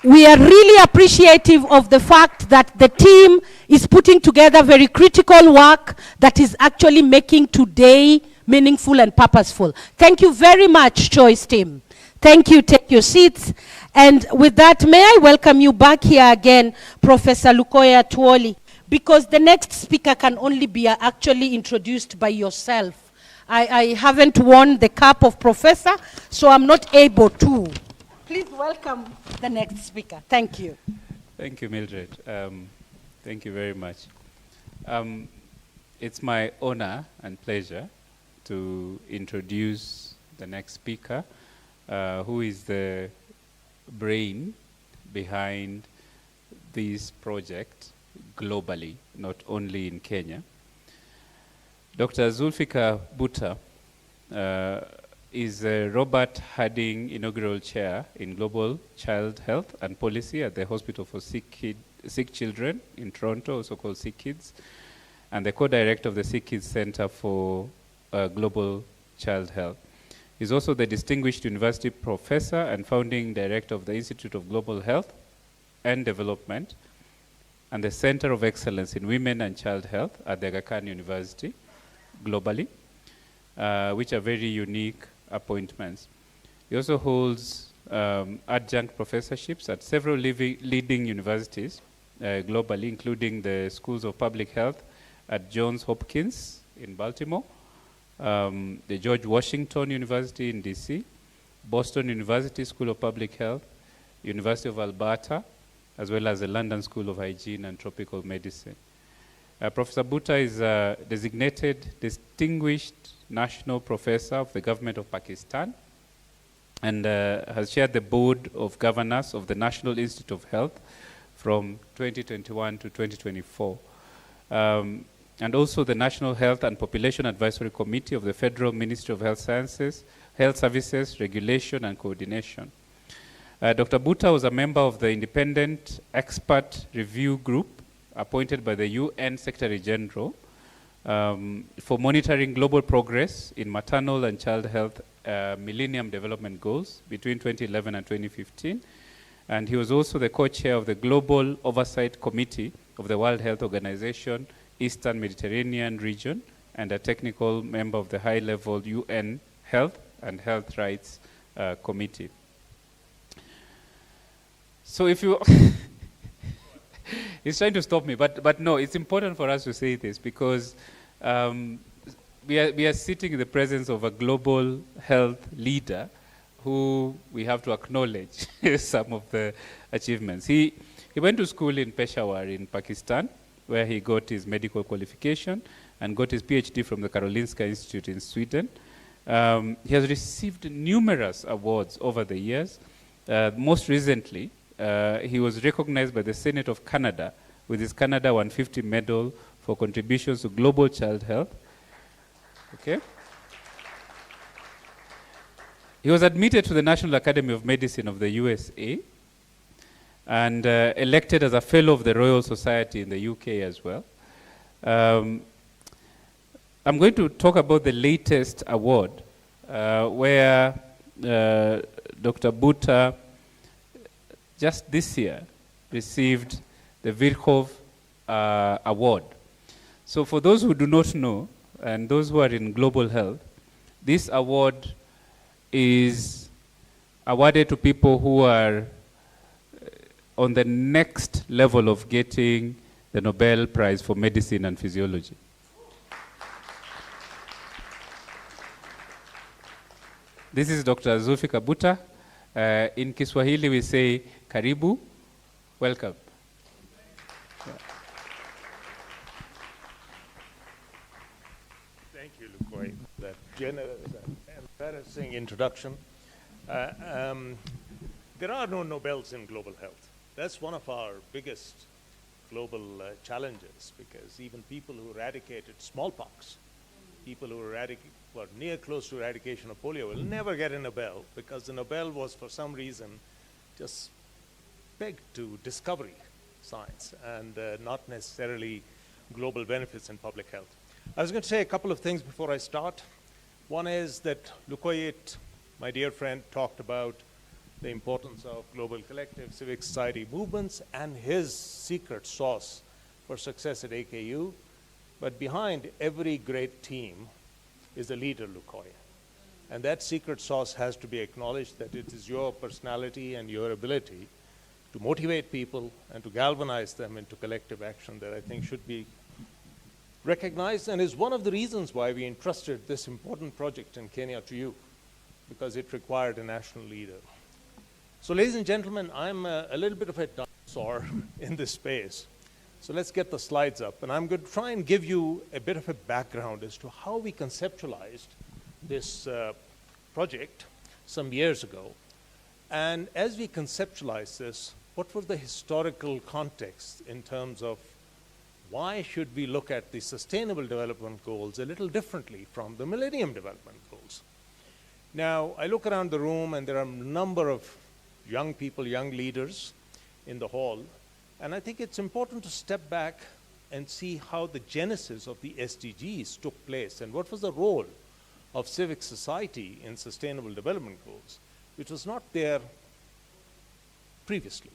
B: We are really appreciative of the fact that the team is putting together very critical work that is actually making today meaningful and purposeful. Thank you very much, Choice team. Thank you. Take your seats. And with that, may I welcome you back here again, Professor Lukoya Tuoli. Because the next speaker can only be actually introduced by yourself. I haven't won the cap of professor, so I'm not able to. Please welcome the next speaker. Thank you.
A: Thank you, Mildred. Thank you very much. It's my honor and pleasure to introduce the next speaker, who is the brain behind this project globally, not only in Kenya. Dr. Zulfikar Bhutta is a Robert Harding Inaugural Chair in Global Child Health and Policy at the Hospital for Sick Children in Toronto, also called Sick Kids, and the co-director of the Sick Kids Center for Global Child Health. He's also the Distinguished University Professor and founding director of the Institute of Global Health and Development and the Center of Excellence in Women and Child Health at the Aga Khan University globally, which are very unique appointments. He also holds adjunct professorships at several leading universities globally, including the Schools of Public Health at Johns Hopkins in Baltimore, the George Washington University in DC, Boston University School of Public Health, University of Alberta, as well as the London School of Hygiene and Tropical Medicine. Professor Bhutta is a designated Distinguished National Professor of the Government of Pakistan and has chaired the Board of Governors of the National Institute of Health from 2021 to 2024. And also the National Health and Population Advisory Committee of the Federal Ministry of Health Sciences, Health Services, Regulation and Coordination. Dr. Bhutta was a member of the Independent Expert Review Group appointed by the UN Secretary General for monitoring global progress in maternal and child health Millennium Development Goals between 2011 and 2015. And he was also the co-chair of the Global Oversight Committee of the World Health Organization, Eastern Mediterranean region, and a technical member of the high-level UN Health and Health Rights Committee. So if you, he's trying to stop me, but no, it's important for us to say this because we are sitting in the presence of a global health leader who we have to acknowledge some of the achievements. He went to school in Peshawar in Pakistan, where he got his medical qualification and got his PhD from the Karolinska Institute in Sweden. He has received numerous awards over the years. Most recently, he was recognized by the Senate of Canada with his Canada 150 medal for contributions to global child health. Okay. He was admitted to the National Academy of Medicine of the USA and elected as a fellow of the Royal Society in the UK as well. I'm going to talk about the latest award where Dr. Bhutta just this year received the Virchow Award. So for those who do not know, and those who are in global health, this award is awarded to people who are on the next level of getting the Nobel Prize for Medicine and Physiology. This is Dr. Zulfikar Bhutta. In Kiswahili we say, karibu, welcome.
H: Thank you, Lukoy, for that generous and embarrassing introduction. There are no Nobels in global health. That's one of our biggest global challenges, because even people who eradicated smallpox, people who were near close to eradication of polio will never get a Nobel, because the Nobel was for some reason just pegged to discovery science and not necessarily global benefits in public health. I was going to say a couple of things before I start. One is that Lukoyet, my dear friend, talked about the importance of global collective civic society movements and his secret sauce for success at AKU. But behind every great team is a leader, Lukoy. And that secret sauce has to be acknowledged, that it is your personality and your ability to motivate people and to galvanize them into collective action that I think should be recognized, and is one of the reasons why we entrusted this important project in Kenya to you, because it required a national leader. So ladies and gentlemen, I'm a little bit of a dinosaur in this space. So let's get the slides up, and I'm going to try and give you a bit of a background as to how we conceptualized this project some years ago. And as we conceptualized this, what was the historical context in terms of why should we look at the Sustainable Development Goals a little differently from the Millennium Development Goals? Now, I look around the room and there are a number of young people, young leaders in the hall, and I think it's important to step back and see how the genesis of the SDGs took place and what was the role of civic society in Sustainable Development Goals, which was not there previously.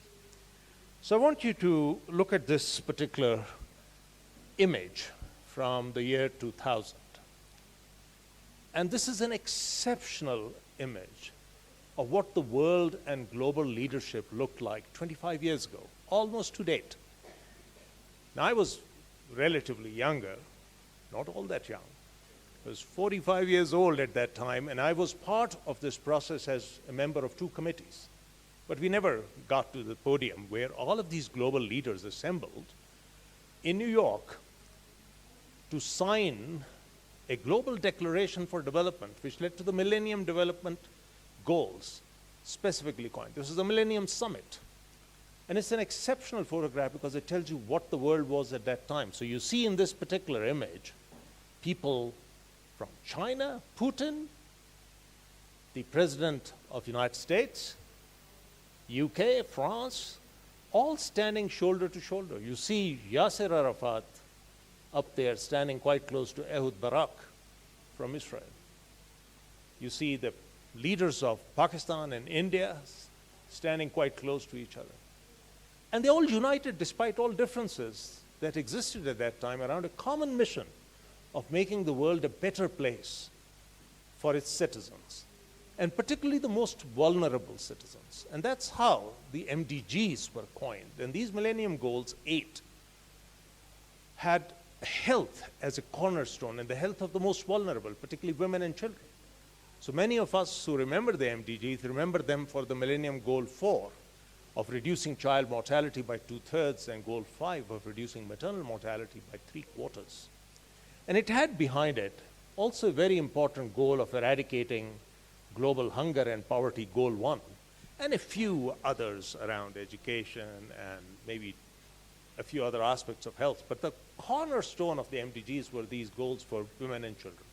H: So I want you to look at this particular image from the year 2000. And this is an exceptional image of what the world and global leadership looked like 25 years ago, almost to date. Now, I was relatively younger, not all that young. I was 45 years old at that time, and I was part of this process as a member of 2 committees. But we never got to the podium where all of these global leaders assembled in New York to sign a global declaration for development, which led to the Millennium Development Goals, specifically coined. This is the Millennium Summit. And it's an exceptional photograph because it tells you what the world was at that time. So you see in this particular image, people from China, Putin, the President of the United States, UK, France, all standing shoulder to shoulder. You see Yasser Arafat up there standing quite close to Ehud Barak from Israel. You see the leaders of Pakistan and India standing quite close to each other. And they all united despite all differences that existed at that time around a common mission of making the world a better place for its citizens, and particularly the most vulnerable citizens. And that's how the MDGs were coined. And these Millennium Goals, 8, had health as a cornerstone, and the health of the most vulnerable, particularly women and children. So many of us who remember the MDGs remember them for the Millennium Goal 4 of reducing child mortality by 2/3 and Goal 5 of reducing maternal mortality by 3/4. And it had behind it also a very important goal of eradicating global hunger and poverty, Goal 1, and a few others around education and maybe a few other aspects of health. But the cornerstone of the MDGs were these goals for women and children.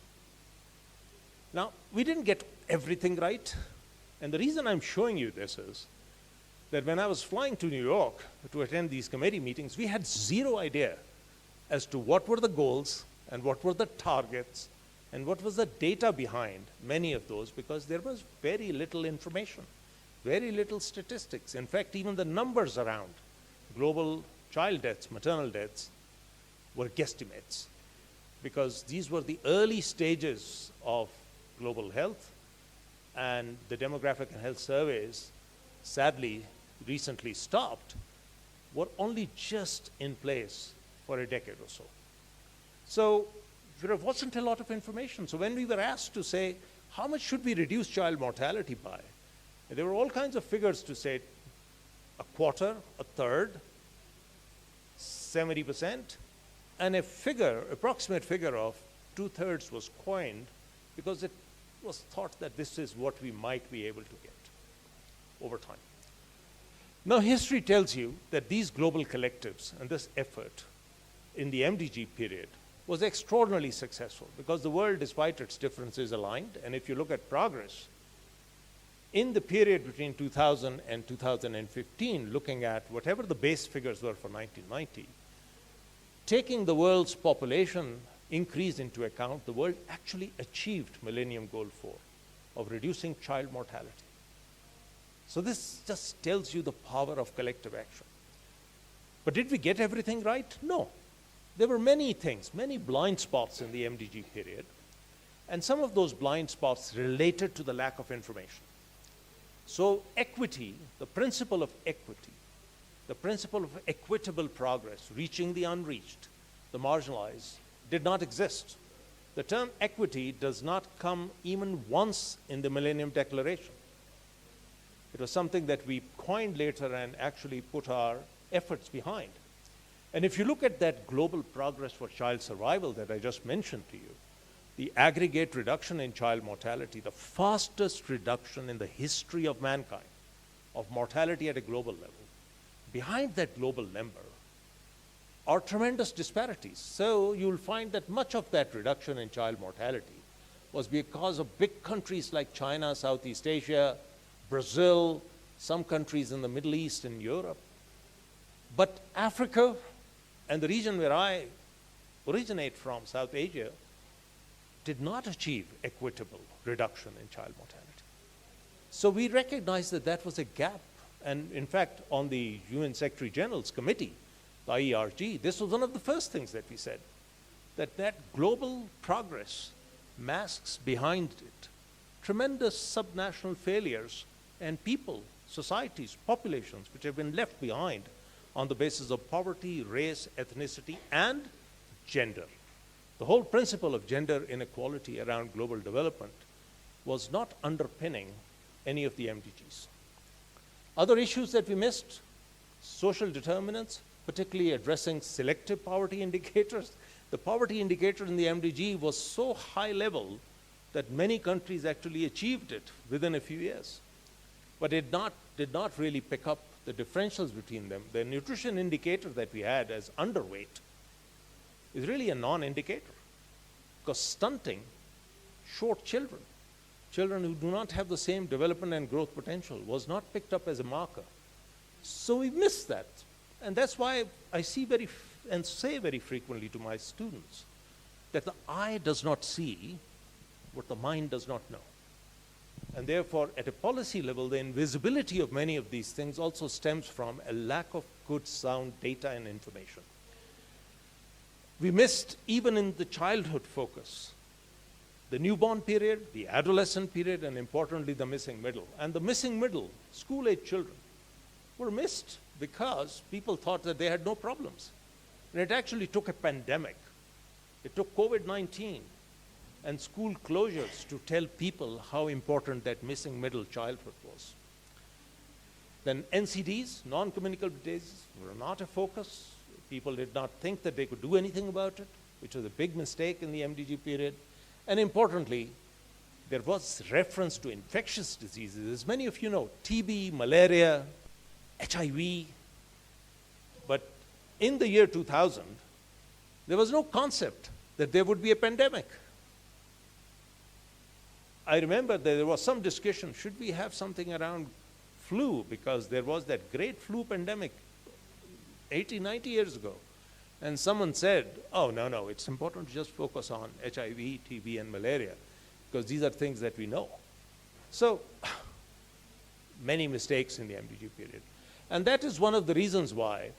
H: Now, we didn't get everything right, and the reason I'm showing you this is that when I was flying to New York to attend these committee meetings, we had zero idea as to what were the goals and what were the targets and what was the data behind many of those, because there was very little information, very little statistics. In fact, even the numbers around global child deaths, maternal deaths, were guesstimates, because these were the early stages of global health, and the demographic and health surveys, sadly, recently stopped, were only just in place for a decade or so. So there wasn't a lot of information. So when we were asked to say, how much should we reduce child mortality by? There were all kinds of figures to say, 1/4, 1/3, 70%, and a figure, approximate figure of 2/3 was coined because it was thought that this is what we might be able to get over time. Now, history tells you that these global collectives and this effort in the MDG period was extraordinarily successful because the world, despite its differences, aligned. And if you look at progress, in the period between 2000 and 2015, looking at whatever the base figures were for 1990, taking the world's population increase into account, the world actually achieved Millennium Goal 4 of reducing child mortality. So this just tells you the power of collective action. But did we get everything right? No. There were many things, many blind spots in the MDG period, and some of those blind spots related to the lack of information. So equity, the principle of equity, the principle of equitable progress, reaching the unreached, the marginalized, did not exist. The term equity does not come even once in the Millennium Declaration. It was something that we coined later and actually put our efforts behind. And if you look at that global progress for child survival that I just mentioned to you, the aggregate reduction in child mortality, the fastest reduction in the history of mankind of mortality at a global level, behind that global number are tremendous disparities. So you'll find that much of that reduction in child mortality was because of big countries like China, Southeast Asia, Brazil, some countries in the Middle East and Europe. But Africa and the region where I originate from, South Asia, did not achieve equitable reduction in child mortality. So we recognized that that was a gap. And in fact, on the UN Secretary General's committee, the IERG, this was one of the first things that we said, that global progress masks behind it tremendous subnational failures and people, societies, populations which have been left behind on the basis of poverty, race, ethnicity, and gender. The whole principle of gender inequality around global development was not underpinning any of the MDGs. Other issues that we missed, social determinants, particularly addressing selective poverty indicators. The poverty indicator in the MDG was so high level that many countries actually achieved it within a few years. But it did not really pick up the differentials between them. The nutrition indicator that we had as underweight is really a non-indicator, because stunting short children, children who do not have the same development and growth potential, was not picked up as a marker. So we missed that. And that's why I see and say very frequently to my students that the eye does not see what the mind does not know. And therefore, at a policy level, the invisibility of many of these things also stems from a lack of good, sound data and information. We missed, even in the childhood focus, the newborn period, the adolescent period, and importantly, the missing middle. And the missing middle, school-age children, were missed because people thought that they had no problems. And it actually took a pandemic. It took COVID-19 and school closures to tell people how important that missing middle childhood was. Then NCDs, non-communicable diseases, were not a focus. People did not think that they could do anything about it, which was a big mistake in the MDG period. And importantly, there was reference to infectious diseases. As many of you know, TB, malaria, HIV. But in the year 2000, there was no concept that there would be a pandemic. I remember that there was some discussion, should we have something around flu? Because there was that great flu pandemic 80, 90 years ago. And someone said, oh, no, it's important to just focus on HIV, TB, and malaria, because these are things that we know. So, many mistakes in the MDG period. And that is one of the reasons why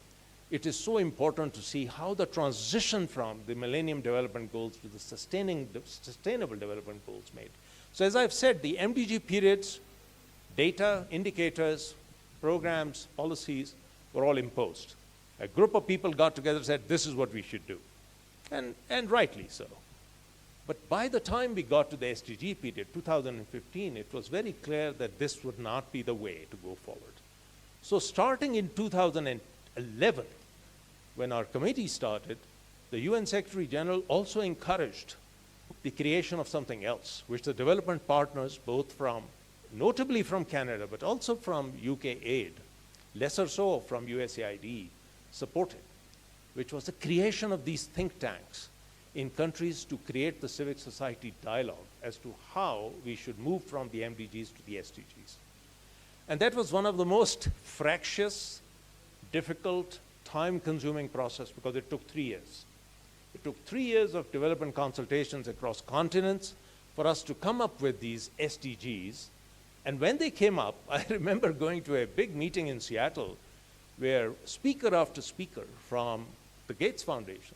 H: it is so important to see how the transition from the Millennium Development Goals to the Sustainable Development Goals made. So as I've said, the MDG periods, data, indicators, programs, policies were all imposed. A group of people got together and said, this is what we should do. And rightly so. But by the time we got to the SDG period, 2015, it was very clear that this would not be the way to go forward. So starting in 2011, when our committee started, the UN Secretary General also encouraged the creation of something else, which the development partners, both from, notably from Canada, but also from UK Aid, lesser so from USAID, supported, which was the creation of these think tanks in countries to create the civic society dialogue as to how we should move from the MDGs to the SDGs. And that was one of the most fractious, difficult, time-consuming process because it took 3 years. It took 3 years of development consultations across continents for us to come up with these SDGs. And when they came up, I remember going to a big meeting in Seattle where speaker after speaker from the Gates Foundation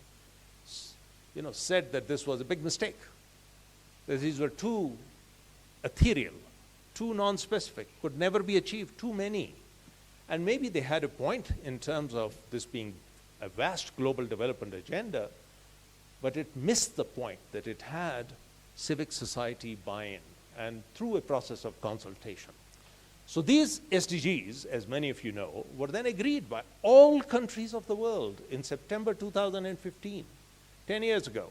H: said that this was a big mistake, that these were too ethereal, too non-specific, could never be achieved, too many. And maybe they had a point in terms of this being a vast global development agenda, but it missed the point that it had civic society buy-in and through a process of consultation. So these SDGs, as many of you know, were then agreed by all countries of the world in September 2015, 10 years ago.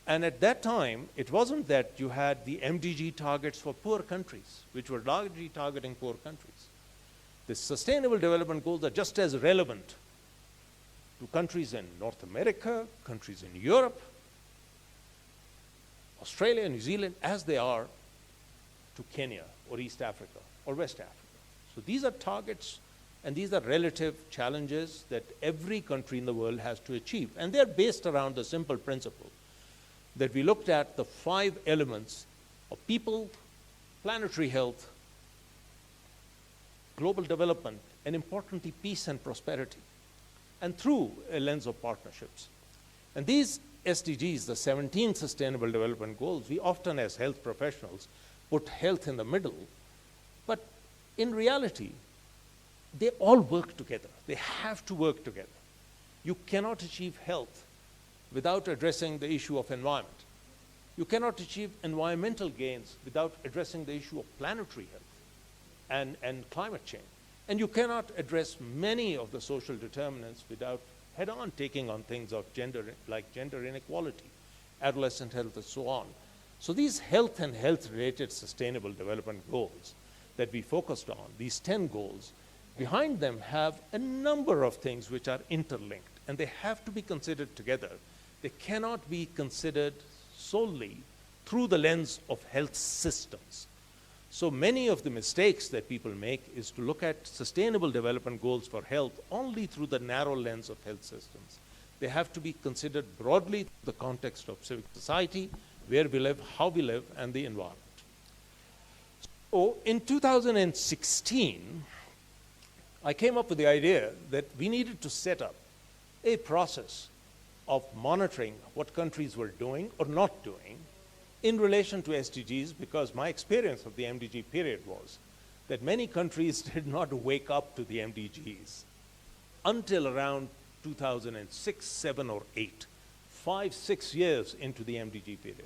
H: And at that time, it wasn't that you had the MDG targets for poor countries, which were largely targeting poor countries. The Sustainable Development Goals are just as relevant to countries in North America, countries in Europe, Australia, New Zealand, as they are to Kenya or East Africa or West Africa. So these are targets and these are relative challenges that every country in the world has to achieve. And they're based around the simple principle that we looked at the 5 elements of people, planetary health, global development, and importantly, peace and prosperity, and through a lens of partnerships. And these SDGs, the 17 Sustainable Development Goals, we often as health professionals put health in the middle, but in reality, they all work together. They have to work together. You cannot achieve health without addressing the issue of environment. You cannot achieve environmental gains without addressing the issue of planetary health and climate change. And you cannot address many of the social determinants without head-on taking on things of gender, like gender inequality, adolescent health, and so on. So these health and health-related sustainable development goals that we focused on, these 10 goals, behind them have a number of things which are interlinked, and they have to be considered together. They cannot be considered solely through the lens of health systems. So many of the mistakes that people make is to look at sustainable development goals for health only through the narrow lens of health systems. They have to be considered broadly in the context of civic society, where we live, how we live, and the environment. So in 2016, I came up with the idea that we needed to set up a process of monitoring what countries were doing or not doing in relation to SDGs, because my experience of the MDG period was that many countries did not wake up to the MDGs until around 2006, 7, or 8, 5, 6 years into the MDG period.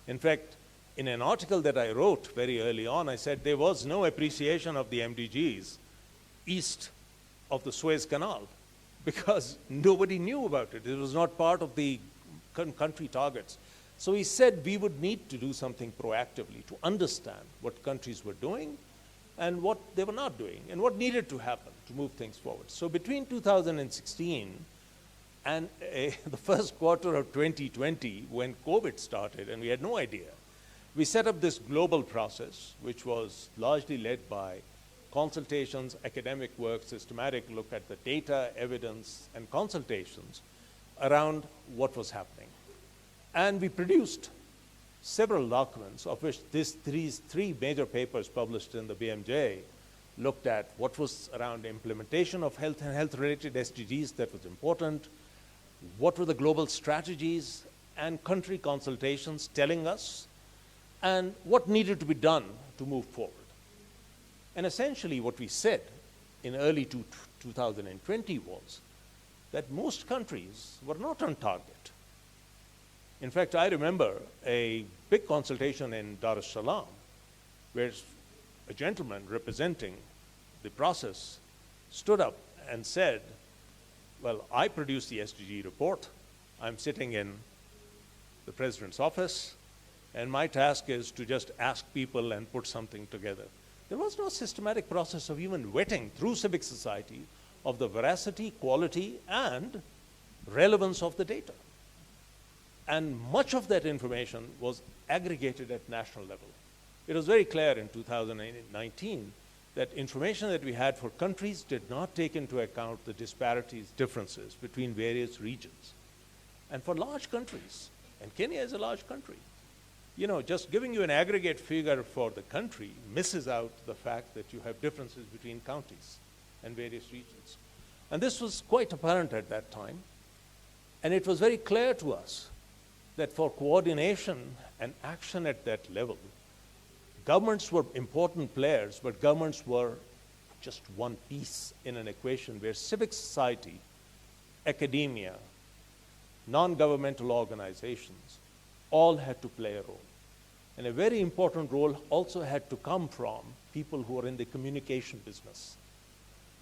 H: In fact, in an article that I wrote very early on, I said there was no appreciation of the MDGs east of the Suez Canal because nobody knew about it. It was not part of the country targets. So he said we would need to do something proactively to understand what countries were doing and what they were not doing and what needed to happen to move things forward. So between 2016 and the first quarter of 2020, when COVID started and we had no idea, we set up this global process, which was largely led by consultations, academic work, systematic look at the data, evidence, and consultations around what was happening. And we produced several documents, of which these three major papers published in the BMJ looked at what was around implementation of health and health-related SDGs that was important, what were the global strategies and country consultations telling us, and what needed to be done to move forward. And essentially what we said in early 2020 was that most countries were not on target. In fact, I remember a big consultation in Dar es Salaam where a gentleman representing the process stood up and said, well, I produced the SDG report. I'm sitting in the president's office, and my task is to just ask people and put something together. There was no systematic process of even vetting through civic society of the veracity, quality, and relevance of the data. And much of that information was aggregated at national level. It was very clear in 2019 that information that we had for countries did not take into account the disparities, differences between various regions. And for large countries, and Kenya is a large country, you know, just giving you an aggregate figure for the country misses out the fact that you have differences between counties and various regions. And this was quite apparent at that time. And it was very clear to us that for coordination and action at that level, governments were important players, but governments were just one piece in an equation where civic society, academia, non-governmental organizations all had to play a role. And a very important role also had to come from people who are in the communication business.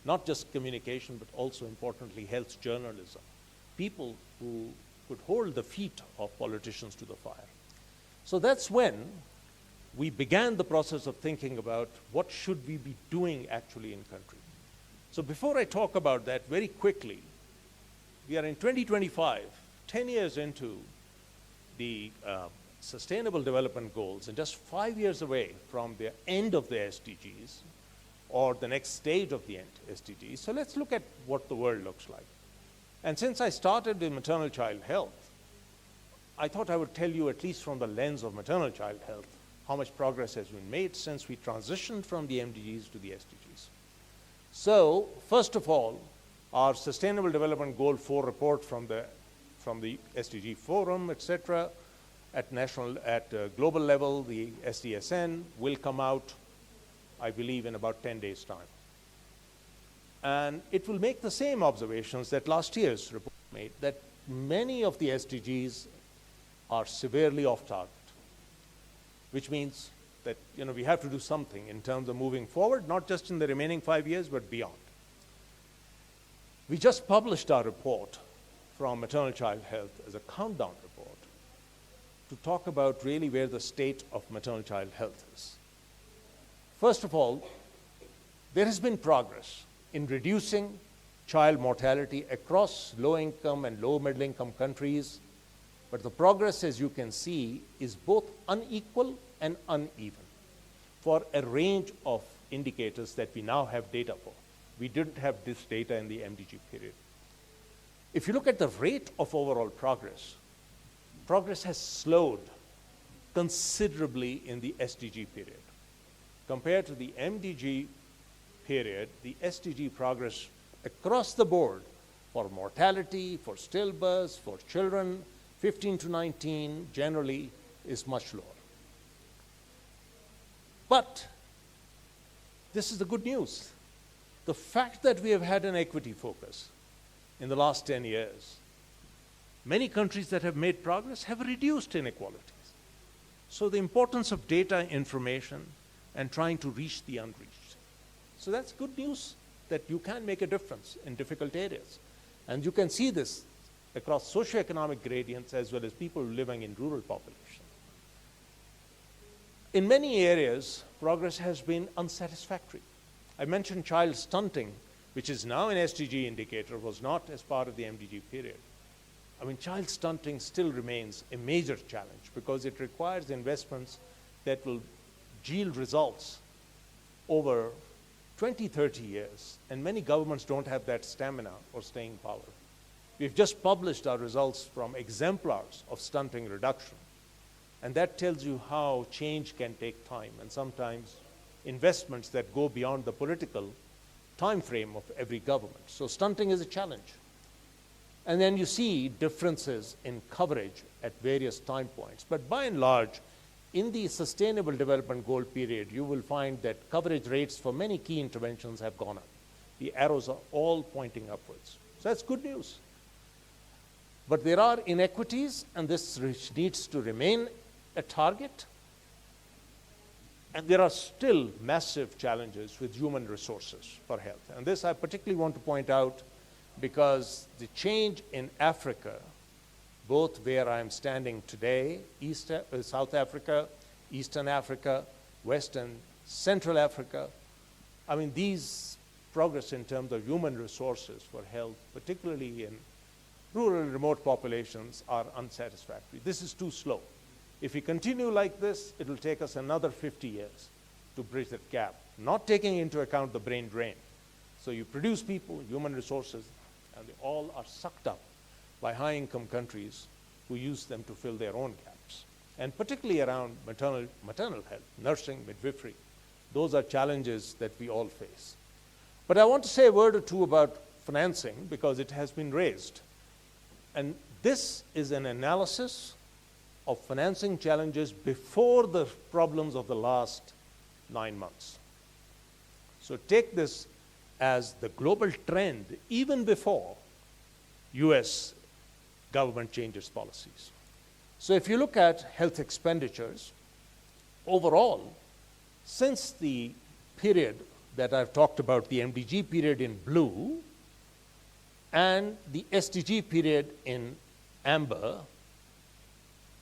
H: Not just communication, but also importantly, health journalism. People who could hold the feet of politicians to the fire. So that's when we began the process of thinking about what should we be doing actually in country. So before I talk about that, very quickly, we are in 2025, 10 years into the Sustainable Development Goals, and just 5 years away from the end of the SDGs, or the next stage of the end SDGs. So let's look at what the world looks like. And since I started with maternal child health, I thought I would tell you, at least from the lens of maternal child health, how much progress has been made since we transitioned from the MDGs to the SDGs. So, first of all, our Sustainable Development Goal 4 report from the SDG Forum, etc., at global level, the SDSN will come out, I believe, in about 10 days' time. And it will make the same observations that last year's report made, that many of the SDGs are severely off target, which means that we have to do something in terms of moving forward, not just in the remaining 5 years, but beyond. We just published our report from Maternal Child Health as a countdown report to talk about really where the state of maternal child health is. First of all, there has been progress in reducing child mortality across low-income and low-middle-income countries, but the progress, as you can see, is both unequal and uneven for a range of indicators that we now have data for. We didn't have this data in the MDG period. If you look at the rate of overall progress, progress has slowed considerably in the SDG period. Compared to the MDG period, the SDG progress across the board for mortality, for stillbirths, for children 15 to 19 generally is much lower. But this is the good news. The fact that we have had an equity focus in the last 10 years, many countries that have made progress have reduced inequalities. So the importance of data information and trying to reach the unreached. So that's good news that you can make a difference in difficult areas. And you can see this across socioeconomic gradients as well as people living in rural populations. In many areas, progress has been unsatisfactory. I mentioned child stunting, which is now an SDG indicator, was not as part of the MDG period. I mean, child stunting still remains a major challenge because it requires investments that will yield results over 20, 30 years, and many governments don't have that stamina or staying power. We've just published our results from exemplars of stunting reduction, and that tells you how change can take time, and sometimes investments that go beyond the political time frame of every government. So stunting is a challenge. And then you see differences in coverage at various time points. But by and large, in the Sustainable Development Goal period, you will find that coverage rates for many key interventions have gone up. The arrows are all pointing upwards. So that's good news. But there are inequities, and this needs to remain a target. And there are still massive challenges with human resources for health. And this I particularly want to point out because the change in Africa, both where I'm standing today, South Africa, Eastern Africa, West and Central Africa, I mean, these progress in terms of human resources for health, particularly in rural and remote populations, are unsatisfactory. This is too slow. If we continue like this, it will take us another 50 years to bridge that gap, not taking into account the brain drain. So you produce people, human resources, and they all are sucked up by high-income countries who use them to fill their own gaps. And particularly around maternal health, nursing, midwifery, those are challenges that we all face. But I want to say a word or two about financing because it has been raised. And this is an analysis of financing challenges before the problems of the last 9 months. So take this as the global trend even before US government changes policies. So if you look at health expenditures, overall, since the period that I've talked about, the MDG period in blue, and the SDG period in amber,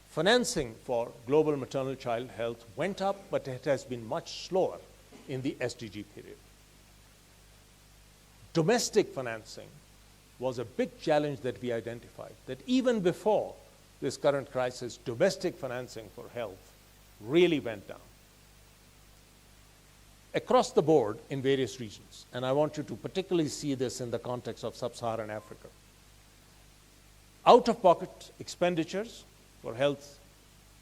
H: financing for global maternal child health went up, but it has been much slower in the SDG period. Domestic financing was a big challenge that we identified, that even before this current crisis, domestic financing for health really went down across the board in various regions. And I want you to particularly see this in the context of sub-Saharan Africa. Out-of-pocket expenditures for health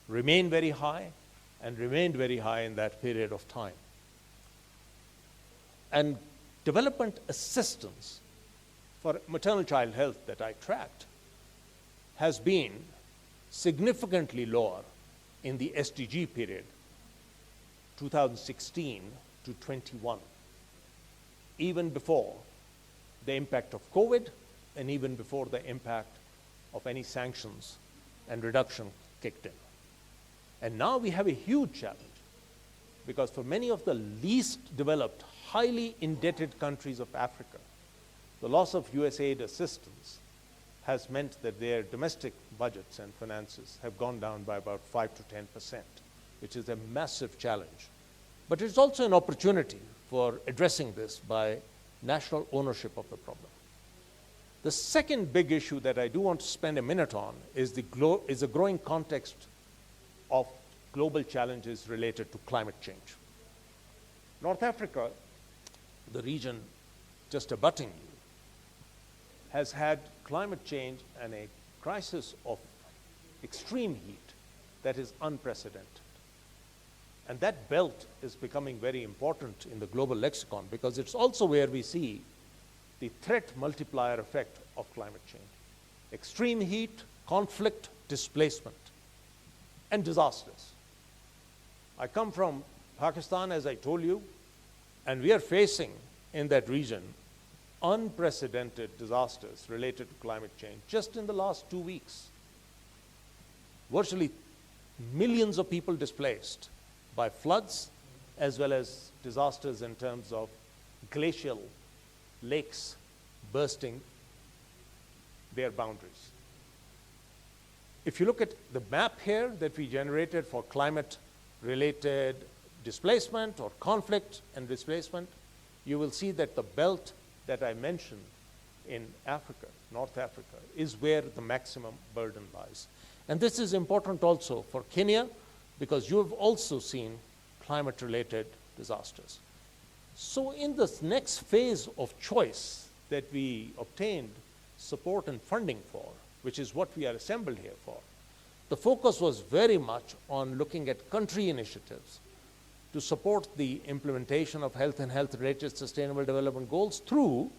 H: remain very high and remained very high in that period of time. And development assistance for maternal child health that I tracked has been significantly lower in the SDG period, 2016 to 21, even before the impact of COVID and even before the impact of any sanctions and reduction kicked in. And now we have a huge challenge, because for many of the least developed, highly indebted countries of Africa, the loss of USAID assistance has meant that their domestic budgets and finances have gone down by about 5 to 10%, which is a massive challenge. But it's also an opportunity for addressing this by national ownership of the problem. The second big issue that I do want to spend a minute on is the growing context of global challenges related to climate change. North Africa, the region just abutting you, has had climate change and a crisis of extreme heat that is unprecedented. And that belt is becoming very important in the global lexicon, because it's also where we see the threat multiplier effect of climate change. Extreme heat, conflict, displacement, and disasters. I come from Pakistan, as I told you, and we are facing in that region unprecedented disasters related to climate change just in the last 2 weeks. Virtually millions of people displaced by floods, as well as disasters in terms of glacial lakes bursting their boundaries. If you look at the map here that we generated for climate-related displacement or conflict and displacement, you will see that the belt that I mentioned in Africa, North Africa, is where the maximum burden lies. And this is important also for Kenya, because you have also seen climate-related disasters. So in this next phase of choice that we obtained support and funding for, which is what we are assembled here for, the focus was very much on looking at country initiatives to support the implementation of health and health-related sustainable development goals through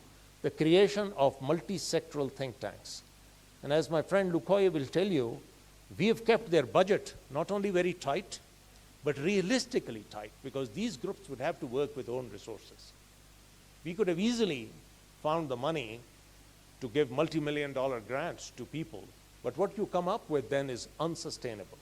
H: the creation of multi-sectoral think tanks. And as my friend Lukoye will tell you, we have kept their budget not only very tight, but realistically tight, because these groups would have to work with own resources. We could have easily found the money to give multi-million-dollar grants to people, but what you come up with then is unsustainable.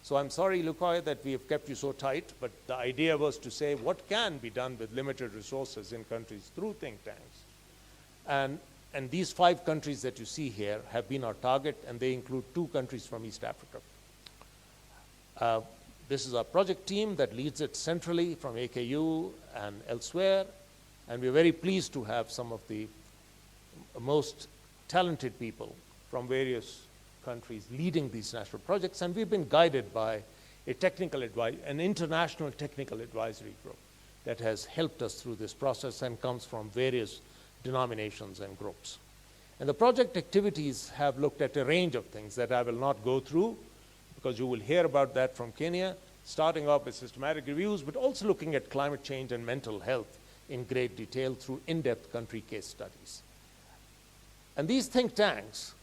H: So I'm sorry, Lukoye, that we have kept you so tight, but the idea was to say what can be done with limited resources in countries through think tanks. And these 5 countries that you see here have been our target, and they include 2 countries from East Africa. This is our project team that leads it centrally from AKU and elsewhere, and we're very pleased to have some of the most talented people from various countries leading these national projects, and we've been guided by an international technical advisory group that has helped us through this process and comes from various denominations and groups. And the project activities have looked at a range of things that I will not go through, because you will hear about that from Kenya, starting off with systematic reviews, but also looking at climate change and mental health in great detail through in-depth country case studies. And these think tanks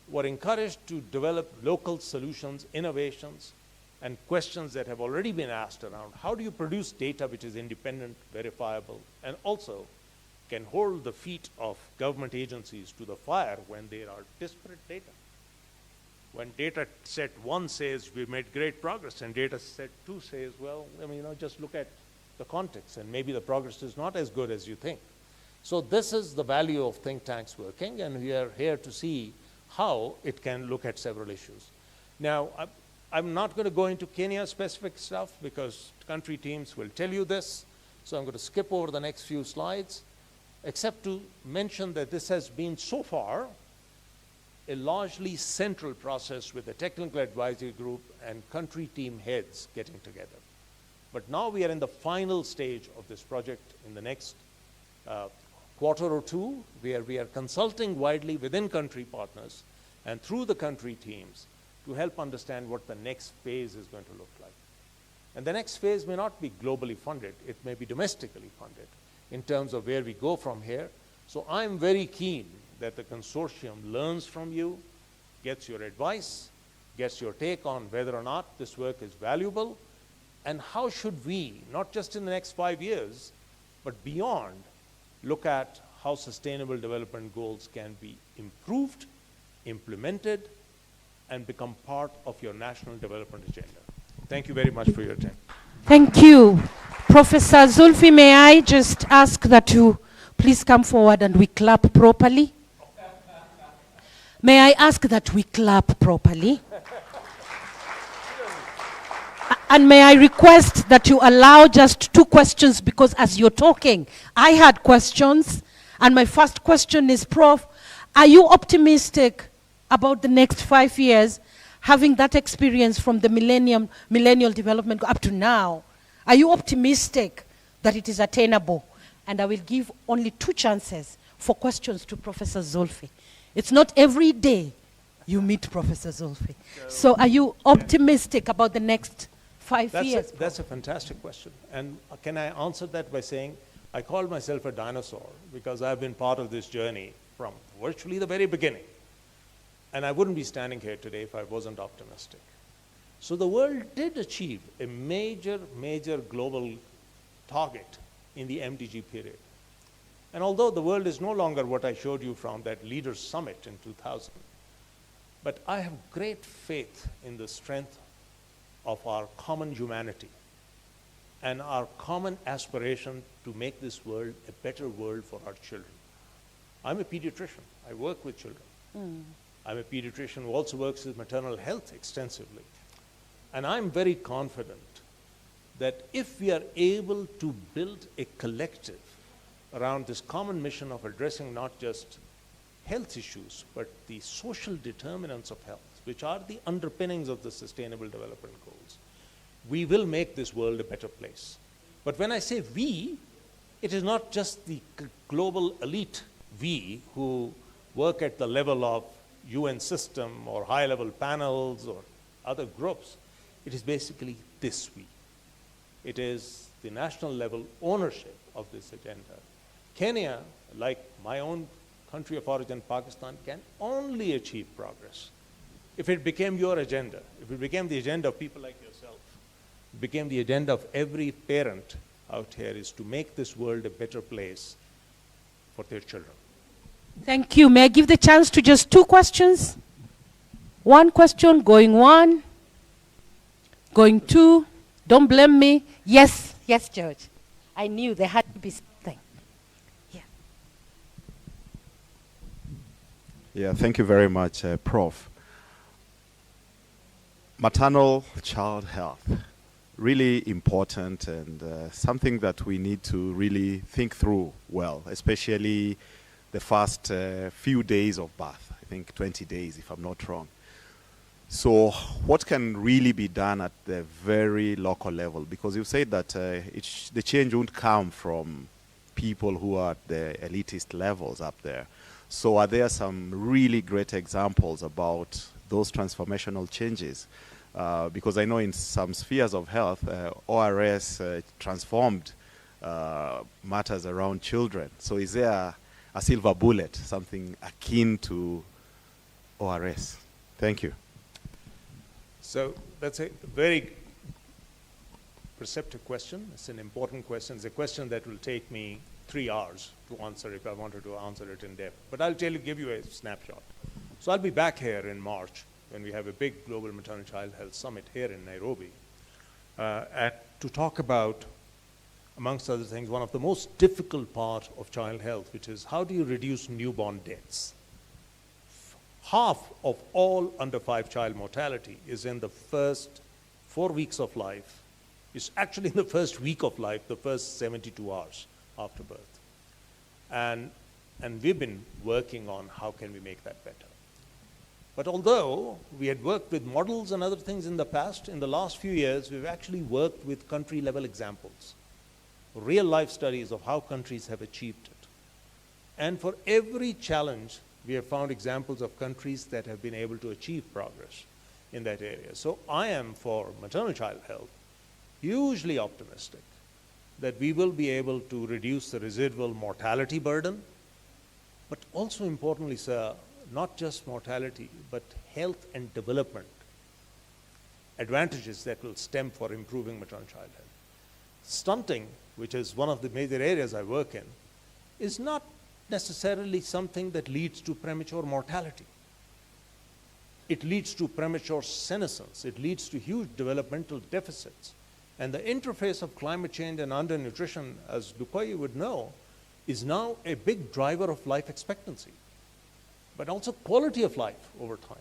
H: were encouraged to develop local solutions, innovations, and questions that have already been asked around how do you produce data which is independent, verifiable, and also can hold the feet of government agencies to the fire when there are disparate data. When data set 1 says we made great progress and data set 2 says, well, just look at the context and maybe the progress is not as good as you think. So this is the value of think tanks working, and we are here to see how it can look at several issues. Now, I'm not going to go into Kenya-specific stuff because country teams will tell you this, so I'm going to skip over the next few slides, except to mention that this has been so far a largely central process with the technical advisory group and country team heads getting together. But now we are in the final stage of this project in the next quarter or 2, where we are consulting widely within country partners and through the country teams to help understand what the next phase is going to look like. And the next phase may not be globally funded, it may be domestically funded in terms of where we go from here. So I'm very keen that the consortium learns from you, gets your advice, gets your take on whether or not this work is valuable, and how should we, not just in the next 5 years, but beyond, look at how sustainable development goals can be improved, implemented, and become part of your national development agenda. Thank you very much for your attention.
B: Thank you. Professor Zulfi, may I just ask that you please come forward and we clap properly? May I ask that we clap properly? And may I request that you allow just 2 questions, because as you're talking, I had questions. And my first question is, Prof, are you optimistic about the next 5 years, having that experience from the millennial development up to now? Are you optimistic that it is attainable? And I will give only 2 chances for questions to Professor Zulfi. It's not every day you meet Professor Zulfi. So are you optimistic about the next 5 years?
H: That's a fantastic question. And can I answer that by saying, I call myself a dinosaur because I've been part of this journey from virtually the very beginning. And I wouldn't be standing here today if I wasn't optimistic. So the world did achieve a major, major global target in the MDG period. And although the world is no longer what I showed you from that Leaders Summit in 2000, but I have great faith in the strength of our common humanity and our common aspiration to make this world a better world for our children. I'm a pediatrician. I work with children. I'm a pediatrician who also works with maternal health extensively. And I'm very confident that if we are able to build a collective around this common mission of addressing not just health issues, but the social determinants of health, which are the underpinnings of the Sustainable Development Goals, we will make this world a better place. But when I say we, it is not just the global elite we who work at the level of UN system or high-level panels or other groups. It is basically this we. It is the national level ownership of this agenda. Kenya, like my own country of origin, Pakistan, can only achieve progress if it became your agenda, if it became the agenda of people like yourself, it became the agenda of every parent out here, is to make this world a better place for their children.
B: Thank you. May I give the chance to just 2 questions? 1 question, going 1, going 2. Don't blame me. Yes, yes, George. I knew there had to be something. Yeah.
C: Yeah, thank you very much, Prof. Maternal child health, really important and something that we need to really think through well, especially the first few days of birth, I think 20 days if I'm not wrong. So what can really be done at the very local level? Because you said that the change won't come from people who are at the elitist levels up there. So are there some really great examples about those transformational changes? Because I know in some spheres of health, ORS transformed matters around children. So is there a silver bullet, something akin to ORS? Thank you.
H: So that's a very perceptive question. It's an important question. It's a question that will take me 3 hours to answer if I wanted to answer it in depth. But I'll give you a snapshot. So I'll be back here in March when we have a big global maternal child health summit here in Nairobi to talk about, amongst other things, one of the most difficult parts of child health, which is how do you reduce newborn deaths? Half of all under 5 child mortality is in the first 4 weeks of life. It's actually in the first week of life, the first 72 hours after birth. And we've been working on how can we make that better. But although we had worked with models and other things in the past, in the last few years, we've actually worked with country-level examples, real-life studies of how countries have achieved it. And for every challenge, we have found examples of countries that have been able to achieve progress in that area. So I am, for maternal child health, hugely optimistic that we will be able to reduce the residual mortality burden, but also importantly, sir, not just mortality, but health and development advantages that will stem for improving maternal child health. Stunting, which is one of the major areas I work in, is not necessarily something that leads to premature mortality. it leads to premature senescence. It leads to huge developmental deficits. And the interface of climate change and undernutrition, as Dukoye would know, is now a big driver of life expectancy, but also quality of life over time.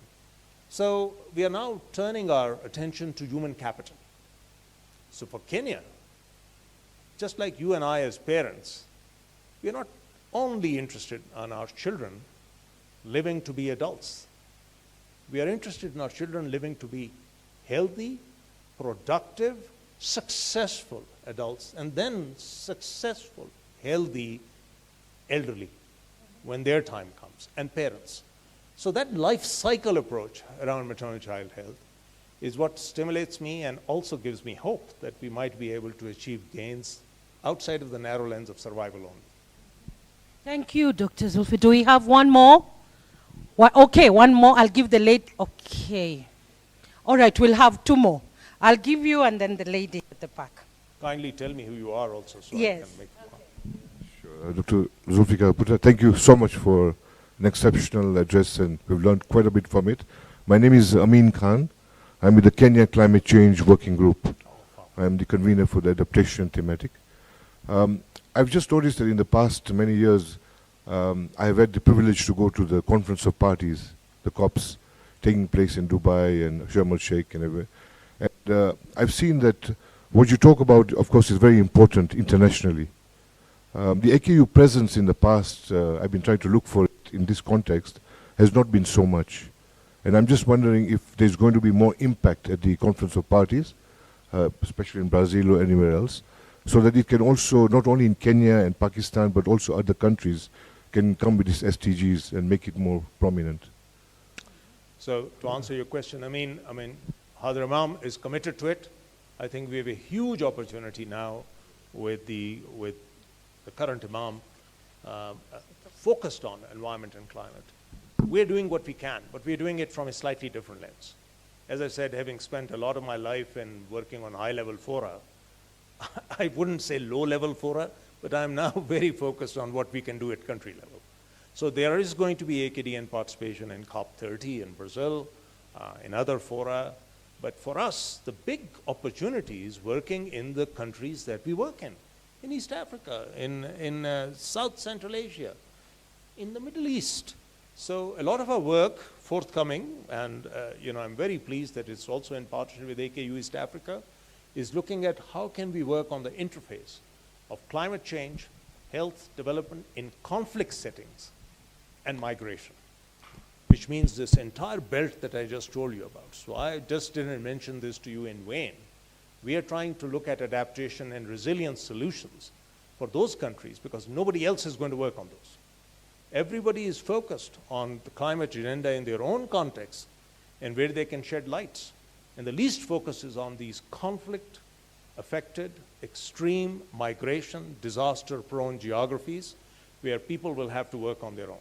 H: So we are now turning our attention to human capital. So for Kenya, just like you and I as parents, we are not only interested in our children living to be adults. We are interested in our children living to be healthy, productive, successful adults, and then successful, healthy, elderly when their time comes, and parents. So that life cycle approach around maternal child health is what stimulates me and also gives me hope that we might be able to achieve gains outside of the narrow lens of survival only.
B: Thank you, Dr. Zulfi. Do we have one more? Okay, one more. I'll give the lady. Okay. All right, we'll have two more. I'll give you and then the lady at the back.
H: Kindly tell me who you are also so
B: Yes.
H: I can make
I: Dr. Zulfikar Bhutta, thank you so much for an exceptional address, and we've learned quite a bit from it. My name is Amin Khan. I'm with the Kenya Climate Change Working Group. I'm the convener for the adaptation thematic. I've just noticed that in the past many years, I have had the privilege to go to the Conference of Parties, the COPs, taking place in Dubai and Sharm el-Sheikh and everywhere. And I've seen that what you talk about, of course, is very important internationally. The AKU presence in the past, I've been trying to look for it in this context, has not been so much. And I'm just wondering if there's going to be more impact at the Conference of Parties, especially in Brazil or anywhere else, so that it can also, not only in Kenya and Pakistan, but also other countries, can come with these SDGs and make it more prominent.
H: So to answer your question, I mean, Hadhr Imam is committed to it. I think we have a huge opportunity now with the current Imam focused on environment and climate. We're doing what we can, but we're doing it from a slightly different lens. As I said, having spent a lot of my life in working on high-level fora, I wouldn't say low-level fora, but I'm now very focused on what we can do at country level. So there is going to be AKDN participation in COP30 in Brazil, in other fora, but for us, the big opportunity is working in the countries that we work in East Africa, in South Central Asia, in the Middle East. So a lot of our work forthcoming, and I'm very pleased that it's also in partnership with AKU East Africa, is looking at how can we work on the interface of climate change, health, development in conflict settings, and migration, which means this entire belt that I just told you about. So I just didn't mention this to you in vain. We are trying to look at adaptation and resilience solutions for those countries because nobody else is going to work on those. Everybody is focused on the climate agenda in their own context and where they can shed lights. And the least focus is on these conflict-affected, extreme migration, disaster-prone geographies where people will have to work on their own.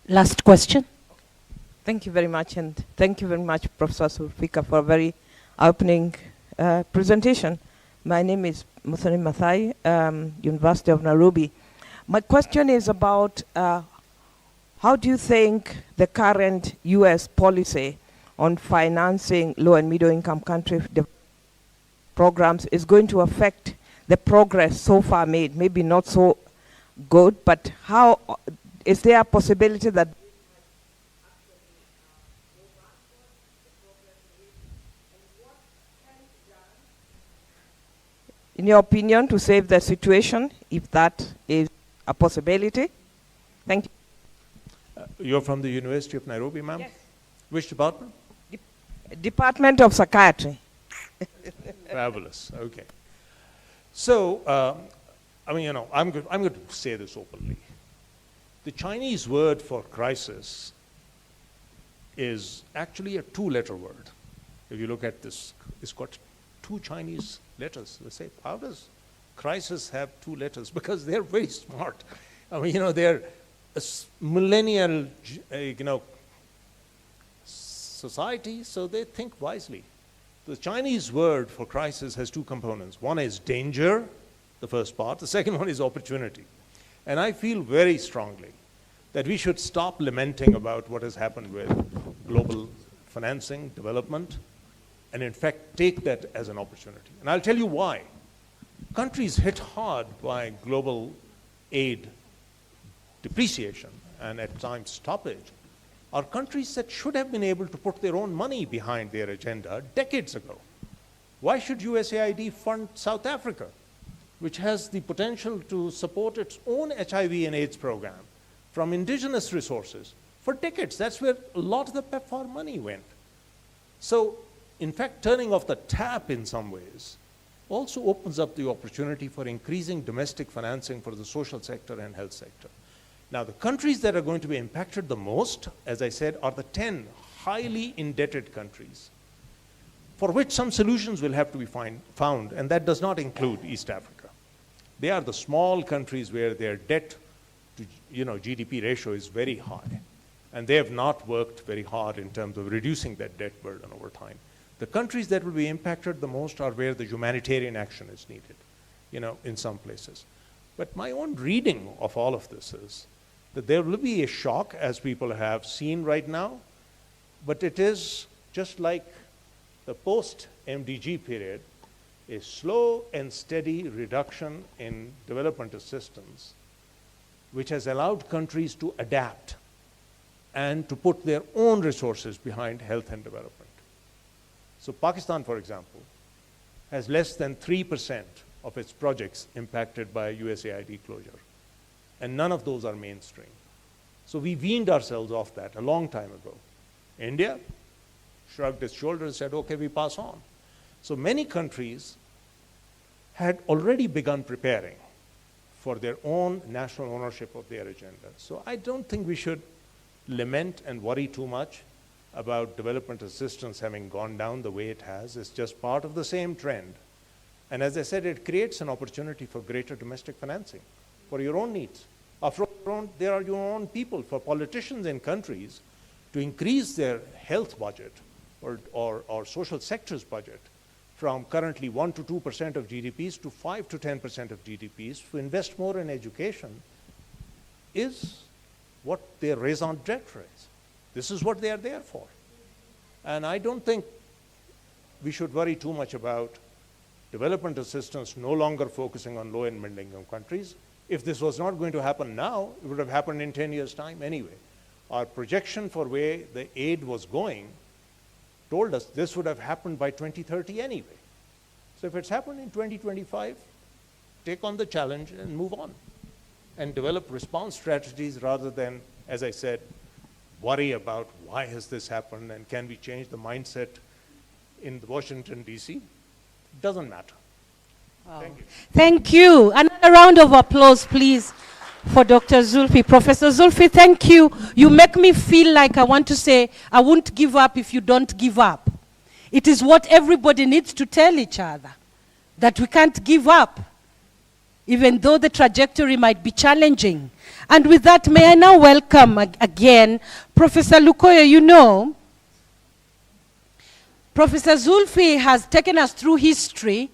B: Last question.
J: Thank you very much, and thank you very much, Professor Zulfikar, for a very opening presentation. My name is Muthoni Mathai, University of Nairobi. My question is about how do you think the current US policy on financing low and middle income country programs is going to affect the progress so far made? Maybe not so good, but how is there a possibility that in your opinion, to save the situation, if that is a possibility? Thank you.
H: You're from the University of Nairobi, ma'am?
J: Yes.
H: Which department?
J: Department of Psychiatry.
H: Fabulous. Okay. So, I'm going to say this openly. The Chinese word for crisis is actually a two-letter word. If you look at this, it's got two Chinese letters. They say, how does crisis have two letters? Because they're very smart. They're a millennial, society, so they think wisely. The Chinese word for crisis has two components. One is danger, the first part. The second one is opportunity. And I feel very strongly that we should stop lamenting about what has happened with global financing, development, and in fact take that as an opportunity. And I'll tell you why. Countries hit hard by global aid depreciation and at times stoppage are countries that should have been able to put their own money behind their agenda decades ago. Why should USAID fund South Africa, which has the potential to support its own HIV and AIDS program from indigenous resources for decades? That's where a lot of the PEPFAR money went. So, in fact, turning off the tap in some ways also opens up the opportunity for increasing domestic financing for the social sector and health sector. Now, the countries that are going to be impacted the most, as I said, are the 10 highly indebted countries, for which some solutions will have to be found, and that does not include East Africa. They are the small countries where their debt to GDP ratio is very high, and they have not worked very hard in terms of reducing that debt burden over time. The countries that will be impacted the most are where the humanitarian action is needed, in some places. But my own reading of all of this is that there will be a shock, as people have seen right now, but it is just like the post-MDG period, a slow and steady reduction in development assistance, which has allowed countries to adapt and to put their own resources behind health and development. So Pakistan, for example, has less than 3% of its projects impacted by USAID closure. And none of those are mainstream. So we weaned ourselves off that a long time ago. India shrugged its shoulders and said, okay, we pass on. So many countries had already begun preparing for their own national ownership of their agenda. So I don't think we should lament and worry too much about development assistance having gone down the way it has. It's just part of the same trend. And as I said, it creates an opportunity for greater domestic financing for your own needs. After all, there are your own people, for politicians in countries to increase their health budget or social sector's budget from currently 1 to 2% of GDPs to 5 to 10% of GDPs, to invest more in education is what their raison d'etre is. This is what they are there for. And I don't think we should worry too much about development assistance no longer focusing on low and middle-income countries. If this was not going to happen now, it would have happened in 10 years' time anyway. Our projection for where the aid was going told us this would have happened by 2030 anyway. So if it's happened in 2025, take on the challenge and move on and develop response strategies rather than, as I said, worry about why has this happened and can we change the mindset in Washington, D.C. It doesn't matter.
B: Wow.
H: Thank you.
B: Thank you. Another round of applause, please, for Dr. Zulfi. Professor Zulfi, thank you. You make me feel like I want to say, I won't give up if you don't give up. It is what everybody needs to tell each other, that we can't give up, even though the trajectory might be challenging. And with that, may I now welcome again Professor Lukoye. Professor Zulfi has taken us through history,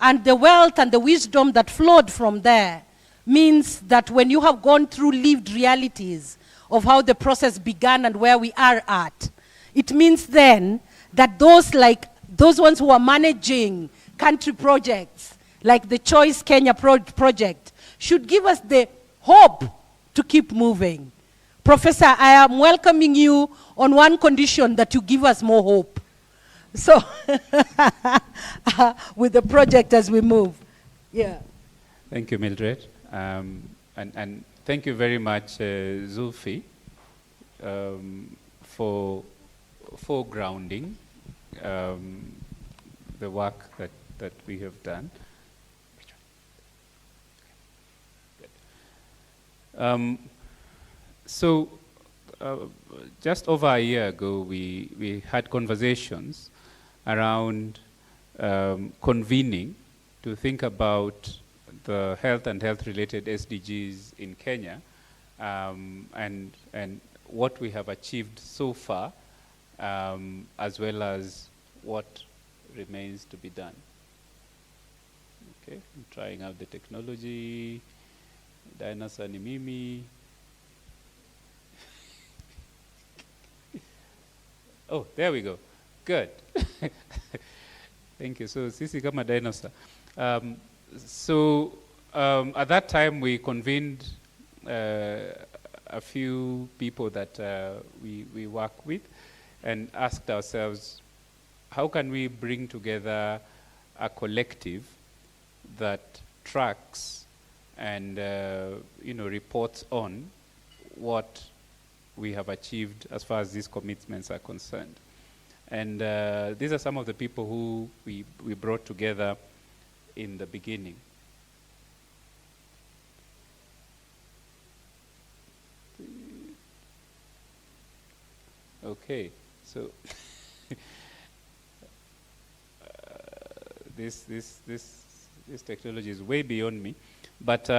B: and the wealth and the wisdom that flowed from there means that when you have gone through lived realities of how the process began and where we are at, it means then that those ones who are managing country projects, like the Choice Kenya project, should give us the hope to keep moving. Professor, I am welcoming you on one condition, that you give us more hope. So, with the project as we move. Yeah.
A: Thank you, Mildred. And thank you very much, Zulfi, for foregrounding the work that we have done. Just over a year ago, we had conversations around convening to think about the health and health-related SDGs in Kenya, and what we have achieved so far, as well as what remains to be done. Okay, I'm trying out the technology. Dinosaur ni mimi. Oh, there we go. Good. Thank you. So, sisi kama dinosaur. At that time, we convened a few people that we work with and asked ourselves, how can we bring together a collective that tracks and reports on what we have achieved as far as these commitments are concerned. And these are some of the people who we brought together in the beginning. Okay, so this technology is way beyond me, but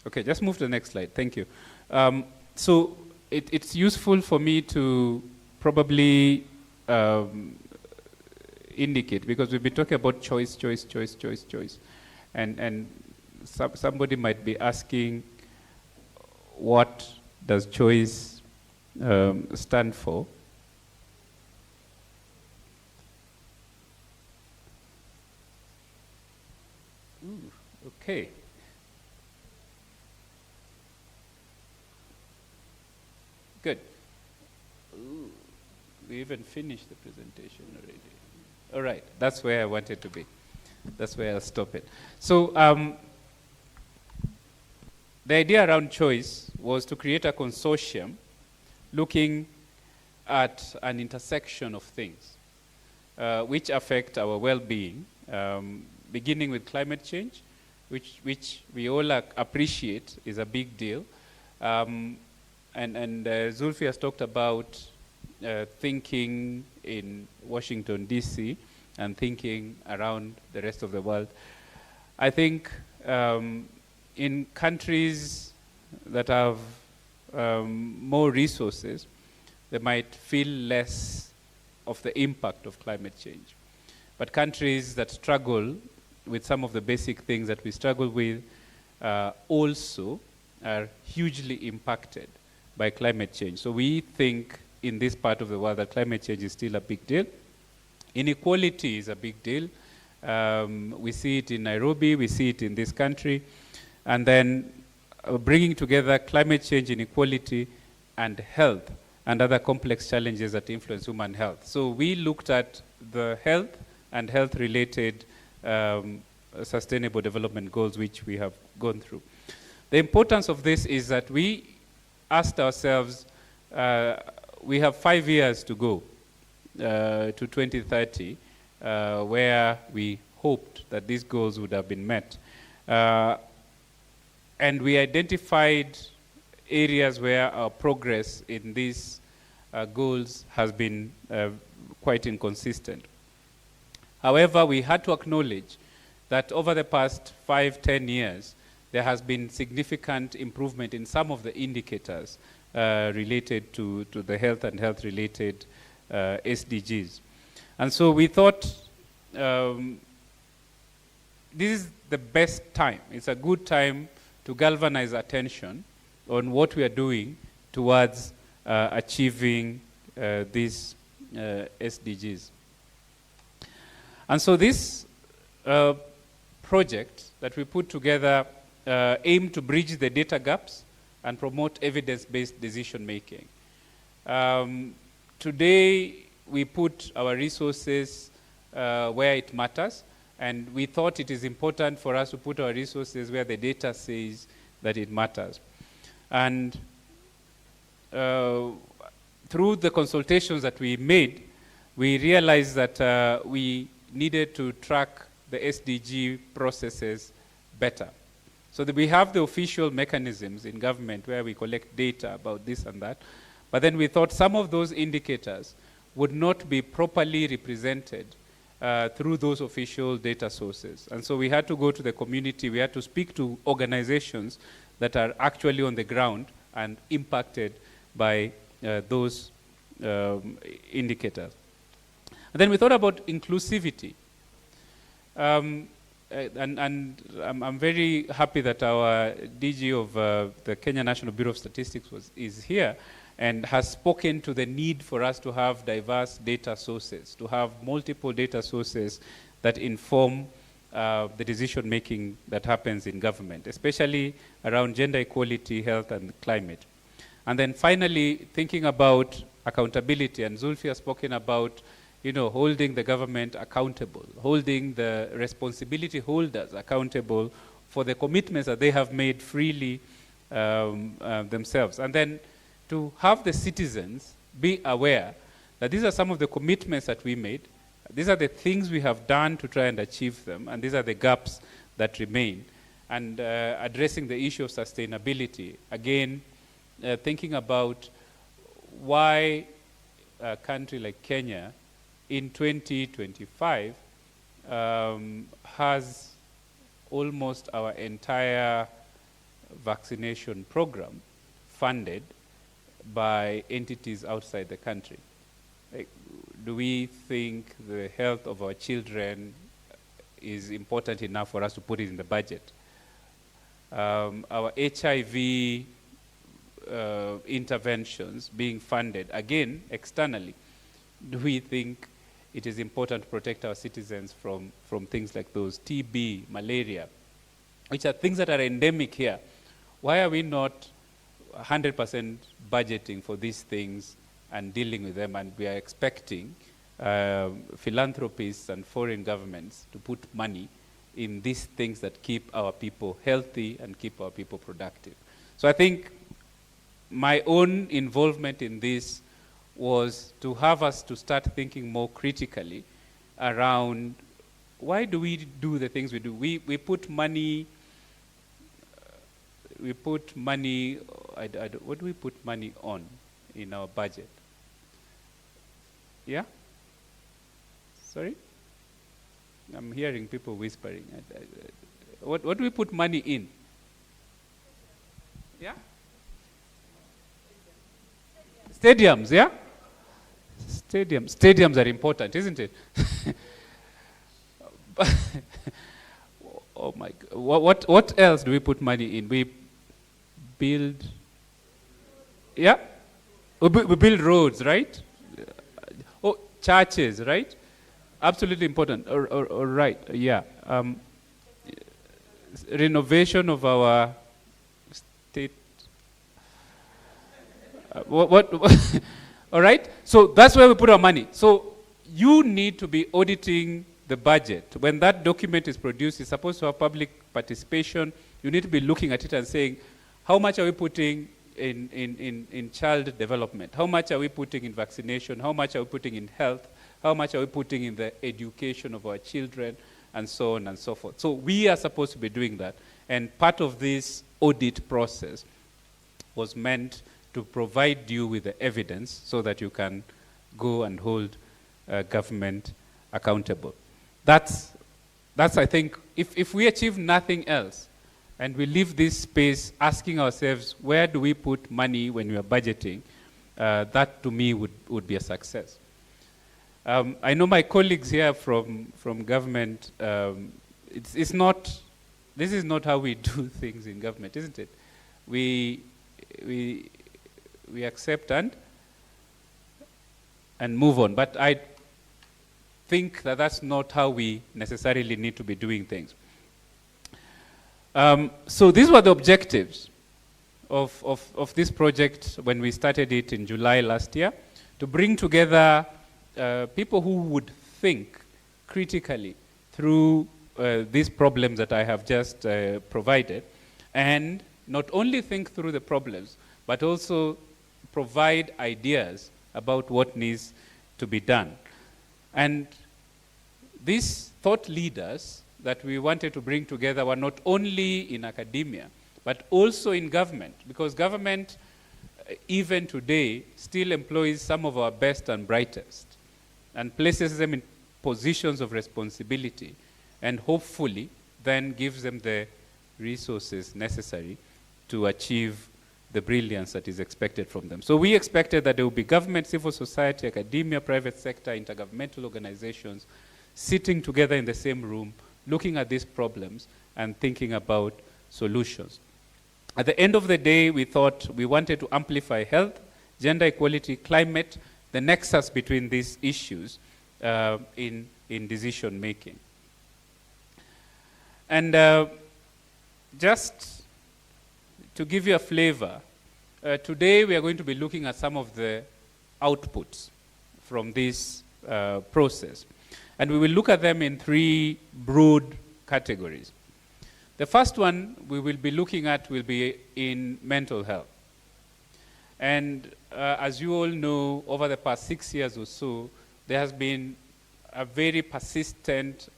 A: okay, just move to the next slide. Thank you. So it's useful for me to probably indicate, because we've been talking about choice. And somebody might be asking, what does choice stand for? Ooh, okay. Good. Ooh, we even finished the presentation already. All right, that's where I wanted to be. That's where I'll stop it. So the idea around choice was to create a consortium looking at an intersection of things which affect our well-being, beginning with climate change, which we all appreciate is a big deal. And Zulfi has talked about thinking in Washington, D.C., and thinking around the rest of the world. I think in countries that have more resources, they might feel less of the impact of climate change. But countries that struggle with some of the basic things that we struggle with also are hugely impacted by climate change. So we think in this part of the world that climate change is still a big deal. Inequality is a big deal. We see it in Nairobi, we see it in this country. And then bringing together climate change, inequality, and health, and other complex challenges that influence human health. So we looked at the health and health-related sustainable development goals, which we have gone through. The importance of this is that we asked ourselves, we have 5 years to go to 2030, where we hoped that these goals would have been met. And we identified areas where our progress in these goals has been quite inconsistent. However, we had to acknowledge that over the past 5-10 years, there has been significant improvement in some of the indicators related to the health and health-related SDGs. And so we thought this is the best time. It's a good time to galvanize attention on what we are doing towards achieving these SDGs. And so this project that we put together aimed to bridge the data gaps and promote evidence-based decision-making. Today, we put our resources where it matters, and we thought it is important for us to put our resources where the data says that it matters. And through the consultations that we made, we realized that we needed to track the SDG processes better. So that we have the official mechanisms in government where we collect data about this and that, but then we thought some of those indicators would not be properly represented through those official data sources. And so we had to go to the community, we had to speak to organizations that are actually on the ground and impacted by those indicators. And then we thought about inclusivity. And I'm very happy that our DG of the Kenya National Bureau of Statistics is here and has spoken to the need for us to have diverse data sources, to have multiple data sources that inform the decision-making that happens in government, especially around gender equality, health, and climate. And then finally, thinking about accountability, and Zulfi has spoken about holding the government accountable, holding the responsibility holders accountable for the commitments that they have made freely themselves. And then to have the citizens be aware that these are some of the commitments that we made, these are the things we have done to try and achieve them, and these are the gaps that remain. And addressing the issue of sustainability, again, thinking about why a country like Kenya in 2025 has almost our entire vaccination program funded by entities outside the country. Like, do we think the health of our children is important enough for us to put it in the budget? Our HIV interventions being funded, again, externally, do we think it is important to protect our citizens from things like those, TB, malaria, which are things that are endemic here? Why are we not 100% budgeting for these things and dealing with them, and we are expecting philanthropists and foreign governments to put money in these things that keep our people healthy and keep our people productive? So I think my own involvement in this was to have us to start thinking more critically around why do we do the things we do. We put money, what do we put money on in our budget? Yeah? Sorry? I'm hearing people whispering. What do we put money in? Yeah? Stadiums, yeah? Stadiums are important, isn't it? Oh my God. What else do we put money in? We build, yeah? We build roads, right? Oh, churches, right? Absolutely important. All right, yeah. Renovation of our state. All right? So that's where we put our money. So you need to be auditing the budget. When that document is produced, it's supposed to have public participation. You need to be looking at it and saying, how much are we putting in child development? How much are we putting in vaccination? How much are we putting in health? How much are we putting in the education of our children? And so on and so forth. So we are supposed to be doing that. And part of this audit process was meant to provide you with the evidence so that you can go and hold government accountable. That's I think, if we achieve nothing else, and we leave this space asking ourselves, where do we put money when we are budgeting, that to me would be a success. I know my colleagues here from government, this is not how we do things in government, isn't it? We accept and move on. But I think that that's not how we necessarily need to be doing things. So these were the objectives of this project when we started it in July last year, to bring together people who would think critically through these problems that I have just provided, and not only think through the problems, but also provide ideas about what needs to be done. And these thought leaders that we wanted to bring together were not only in academia, but also in government, because government, even today, still employs some of our best and brightest and places them in positions of responsibility, and hopefully then gives them the resources necessary to achieve the brilliance that is expected from them. So we expected that there would be government, civil society, academia, private sector, intergovernmental organizations sitting together in the same room, looking at these problems and thinking about solutions. At the end of the day, we thought we wanted to amplify health, gender equality, climate, the nexus between these issues in decision making. And just to give you a flavor, today we are going to be looking at some of the outputs from this process. And we will look at them in three broad categories. The first one we will be looking at will be in mental health. And as you all know, over the past 6 years or so, there has been a very persistent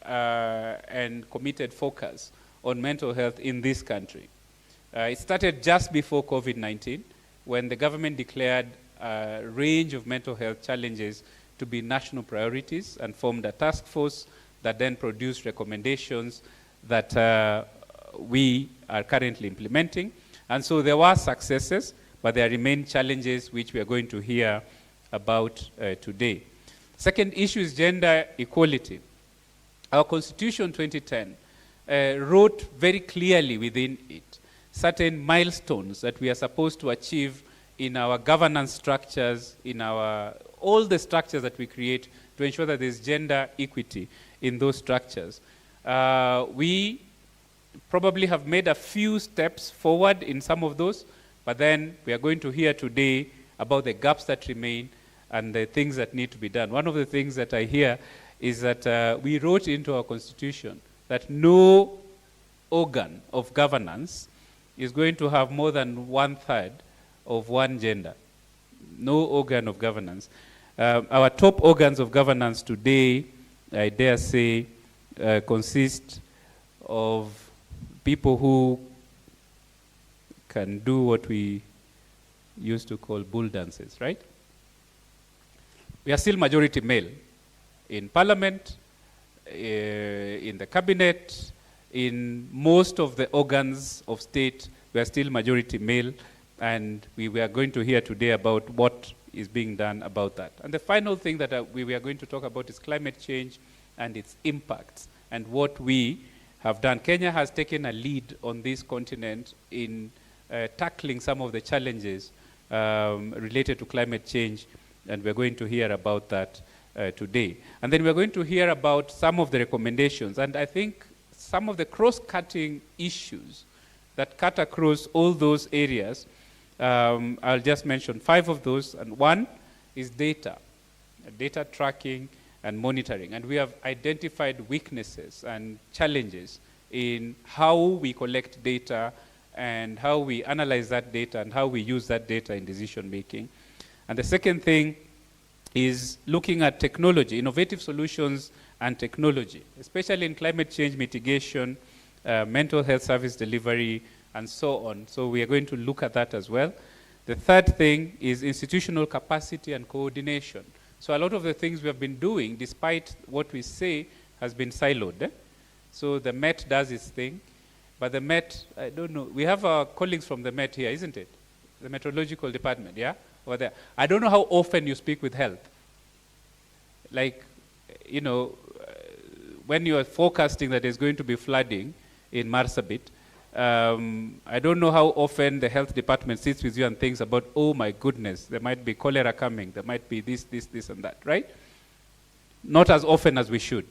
A: and committed focus on mental health in this country. It started just before COVID-19, when the government declared a range of mental health challenges to be national priorities and formed a task force that then produced recommendations that we are currently implementing. And so there were successes, but there remain challenges which we are going to hear about today. Second issue is gender equality. Our Constitution 2010 wrote very clearly within it certain milestones that we are supposed to achieve in our governance structures, in all the structures that we create to ensure that there's gender equity in those structures. We probably have made a few steps forward in some of those, but then we are going to hear today about the gaps that remain and the things that need to be done. One of the things that I hear is that we wrote into our Constitution that no organ of governance is going to have more than 1/3 of one gender. No organ of governance. Our top organs of governance today, I dare say, consist of people who can do what we used to call bull dances, right? We are still majority male in parliament, in the cabinet, in most of the organs of state. We are still majority male, and we are going to hear today about what is being done about that. And the final thing that we are going to talk about is climate change and its impacts and what we have done. Kenya has taken a lead on this continent in tackling some of the challenges related to climate change, and we're going to hear about that today. And then we're going to hear about some of the recommendations, and I think some of the cross-cutting issues that cut across all those areas. I'll just mention 5 of those, and one is data tracking and monitoring. And we have identified weaknesses and challenges in how we collect data and how we analyze that data and how we use that data in decision making. And the second thing is looking at technology, innovative solutions and technology, especially in climate change mitigation, mental health service delivery, and so on. So we are going to look at that as well. The third thing is institutional capacity and coordination. So a lot of the things we have been doing, despite what we say, has been siloed. So the Met does its thing, but the Met, I don't know, we have our colleagues from the Met here, isn't it? The Meteorological Department, yeah? Over there. I don't know how often you speak with health. Like, you know, when you are forecasting that there's going to be flooding in Marsabit, I don't know how often the health department sits with you and thinks about, oh my goodness, there might be cholera coming, there might be this, and that, right? Not as often as we should.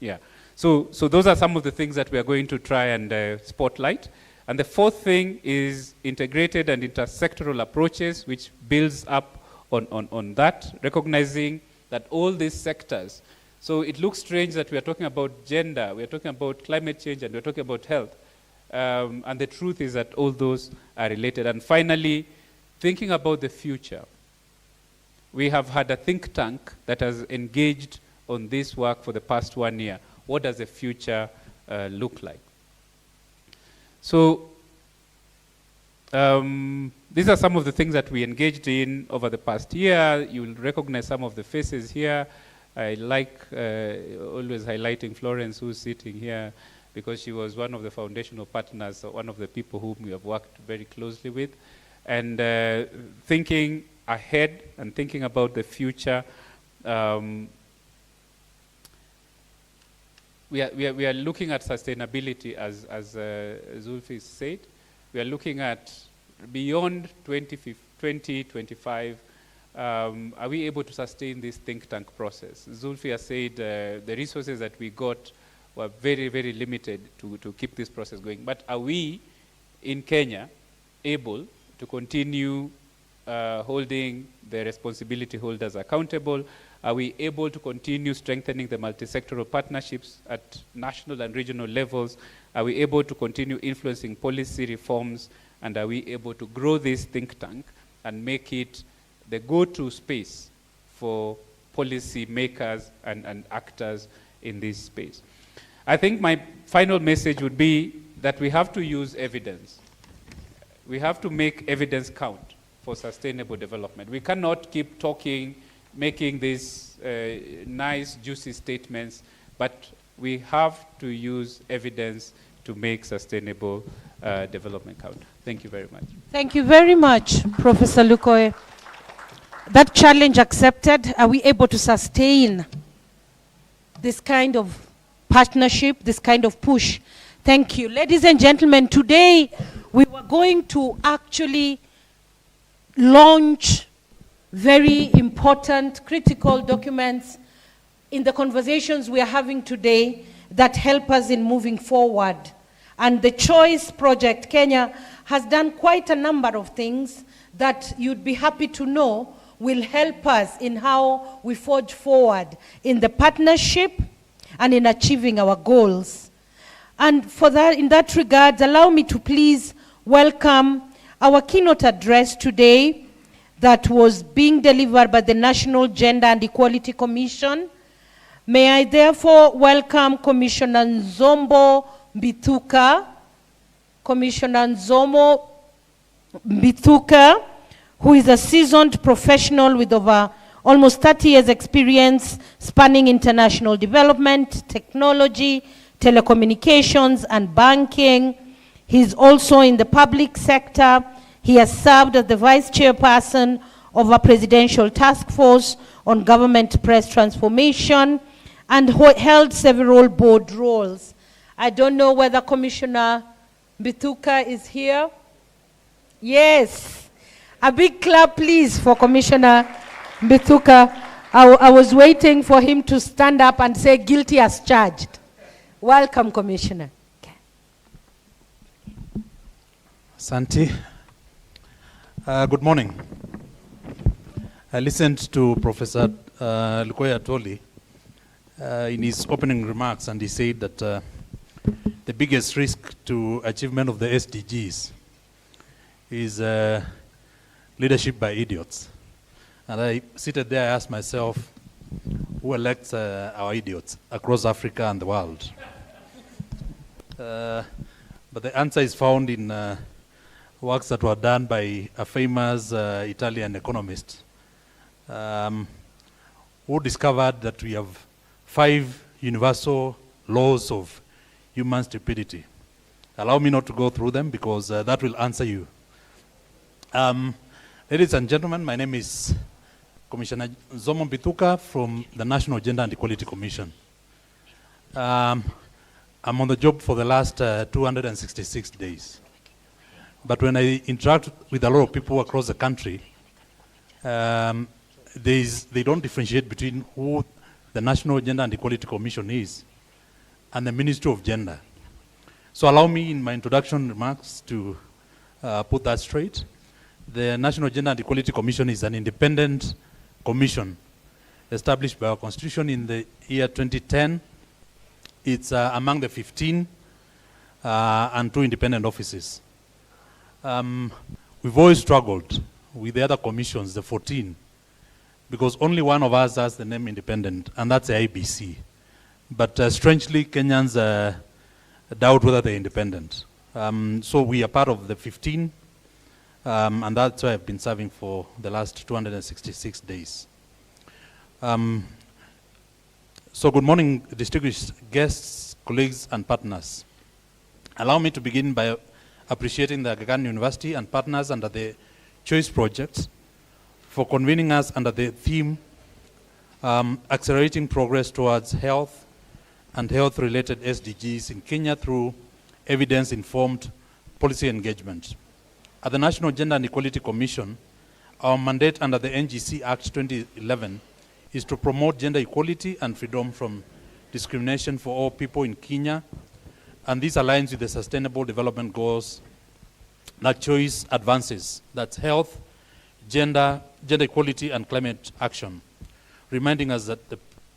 A: Yeah. So those are some of the things that we are going to try and spotlight. And the fourth thing is integrated and intersectoral approaches, which builds up on that, recognizing that all these sectors. So it looks strange that we are talking about gender, we are talking about climate change, and we are talking about health. And the truth is that all those are related. And finally, thinking about the future. We have had a think tank that has engaged on this work for the past 1 year. What does the future look like? So these are some of the things that we engaged in over the past year. You will recognize some of the faces here. I like always highlighting Florence, who's sitting here, because she was one of the foundational partners, so one of the people whom we have worked very closely with. And thinking ahead and thinking about the future, we are looking at sustainability, as Zulfi said. We are looking at beyond 2025. Are we able to sustain this think tank process? Zulfi has said the resources that we got were very, very limited to keep this process going. But are we in Kenya able to continue holding the responsibility holders accountable? Are we able to continue strengthening the multi-sectoral partnerships at national and regional levels? Are we able to continue influencing policy reforms? And are we able to grow this think tank and make it the go-to space for policy makers and actors in this space? I think my final message would be that we have to use evidence. We have to make evidence count for sustainable development. We cannot keep talking, making these nice, juicy statements, but we have to use evidence to make sustainable development count. Thank you very much.
B: Thank you very much, Professor Lukoe. That challenge accepted. Are we able to sustain this kind of partnership, this kind of push? Thank you. Ladies and gentlemen, today we were going to actually launch very important, critical documents in the conversations we are having today that help us in moving forward. And the Choice Project Kenya has done quite a number of things that you'd be happy to know will help us in how we forge forward in the partnership and in achieving our goals. And for that, in that regard, allow me to please welcome our keynote address today that was being delivered by the National Gender and Equality Commission. May I therefore welcome Commissioner Nzombo Mbithuka. Commissioner Nzombo Mbithuka, who is a seasoned professional with over almost 30 years experience spanning international development, technology, telecommunications, and banking. He's also in the public sector. He has served as the vice chairperson of a presidential task force on government press transformation and held several board roles. I don't know whether Commissioner Mbithuka is here. Yes. A big clap, please, for Commissioner Mbithuka. I was waiting for him to stand up and say guilty as charged. Welcome, Commissioner.
K: Santi. Good morning. I listened to Professor Lukoe Atwoli in his opening remarks, and he said that the biggest risk to achievement of the SDGs is leadership by idiots. And I seated there, I asked myself, who elects our idiots across Africa and the world? But the answer is found in works that were done by a famous Italian economist who discovered that we have 5 universal laws of human stupidity. Allow me not to go through them because that will answer you. Ladies and gentlemen, my name is Commissioner Nzombo Mbithuka from the National Gender and Equality Commission. I'm on the job for the last 266 days. But when I interact with a lot of people across the country, they don't differentiate between who the National Gender and Equality Commission is and the Ministry of Gender. So allow me in my introduction remarks to put that straight. The National Gender and Equality Commission is an independent commission established by our Constitution in the year 2010. It's among the 15 and 2 independent offices. We've always struggled with the other commissions, the 14, because only one of us has the name independent, and that's the IBC. But strangely, Kenyans doubt whether they're independent. So we are part of the 15, and that's why I've been serving for the last 266 days. So good morning, distinguished guests, colleagues, and partners. Allow me to begin by appreciating the Aga Khan University and partners under the Choice Project for convening us under the theme Accelerating Progress Towards Health and Health-Related SDGs in Kenya through Evidence-Informed Policy Engagement. At the National Gender and Equality Commission, our mandate under the NGC Act 2011 is to promote gender equality and freedom from discrimination for all people in Kenya, and this aligns with the Sustainable Development Goals that Choice advances. That's health, gender equality, and climate action, reminding us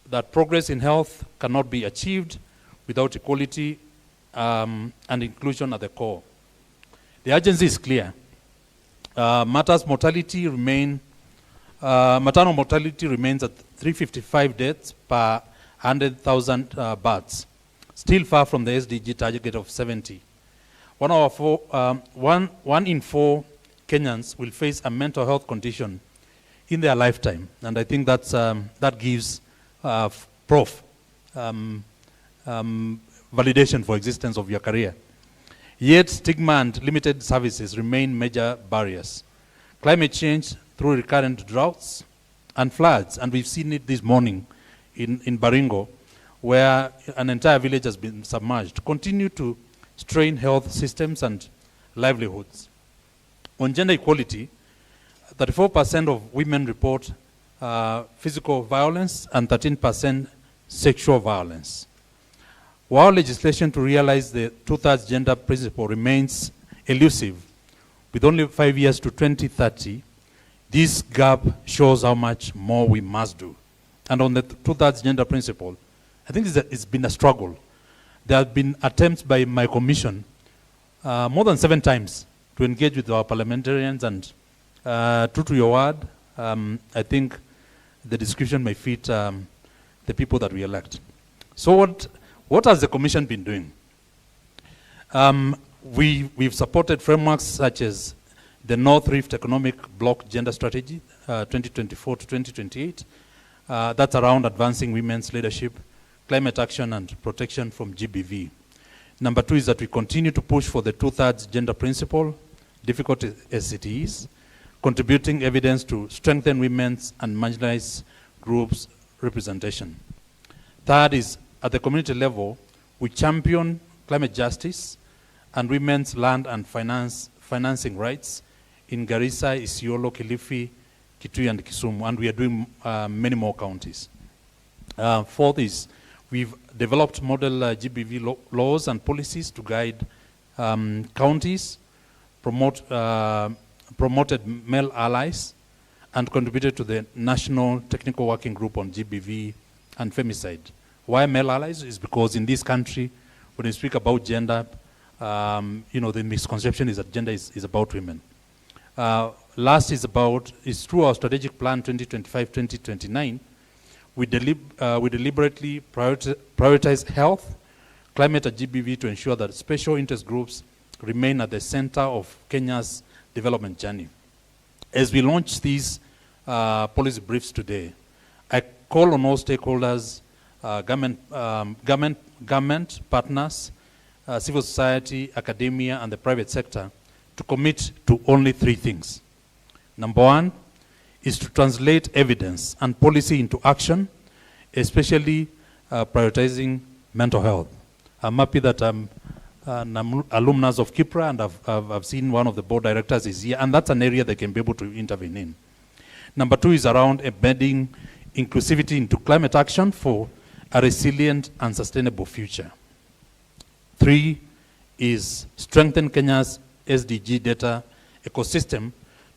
K: that progress in health cannot be achieved without equality and inclusion at the core. The urgency is clear. Maternal mortality remains at 355 deaths per 100,000 births, still far from the SDG target of 70. One in four Kenyans will face a mental health condition in their lifetime, and I think that gives Prof validation for existence of your career. Yet stigma and limited services remain major barriers. Climate change through recurrent droughts and floods, and we've seen it this morning in Baringo, where an entire village has been submerged, continue to strain health systems and livelihoods. On gender equality, 34% of women report physical violence and 13% sexual violence. While legislation to realize the two-thirds gender principle remains elusive, with only 5 years to 2030, this gap shows how much more we must do. And on the two-thirds gender principle, I think it's been a struggle. There have been attempts by my commission more than 7 times to engage with our parliamentarians, and true to your word, I think the discussion may fit the people that we elect. So what has the commission been doing? We've supported frameworks such as the North Rift Economic Bloc Gender Strategy, 2024 to 2028. That's around advancing women's leadership, climate action, and protection from GBV. Number 2 is that we continue to push for the two-thirds gender principle, difficult as it is, contributing evidence to strengthen women's and marginalized groups' representation. Third is, at the community level, we champion climate justice and women's land and financing rights in Garissa, Isiolo, Kilifi, Kitui, and Kisumu, and we are doing many more counties. Fourth is, we've developed model GBV laws and policies to guide counties, promoted male allies, and contributed to the National Technical Working Group on GBV and femicide. Why male allies? Is because in this country, when we speak about gender, the misconception is that gender is about women. Last is through our strategic plan 2025-2029, we deliberately prioritize health, climate, and GBV to ensure that special interest groups remain at the center of Kenya's development journey. As we launch these policy briefs today, I call on all stakeholders, government partners, civil society, academia, and the private sector to commit to only 3 things. Number 1 is to translate evidence and policy into action, especially prioritizing mental health. I'm happy that I'm an alumnus of KIPRA, and I've seen one of the board directors is here, and that's an area they can be able to intervene in. Number 2 is around embedding inclusivity into climate action for a resilient and sustainable future. 3 is strengthen Kenya's SDG data ecosystem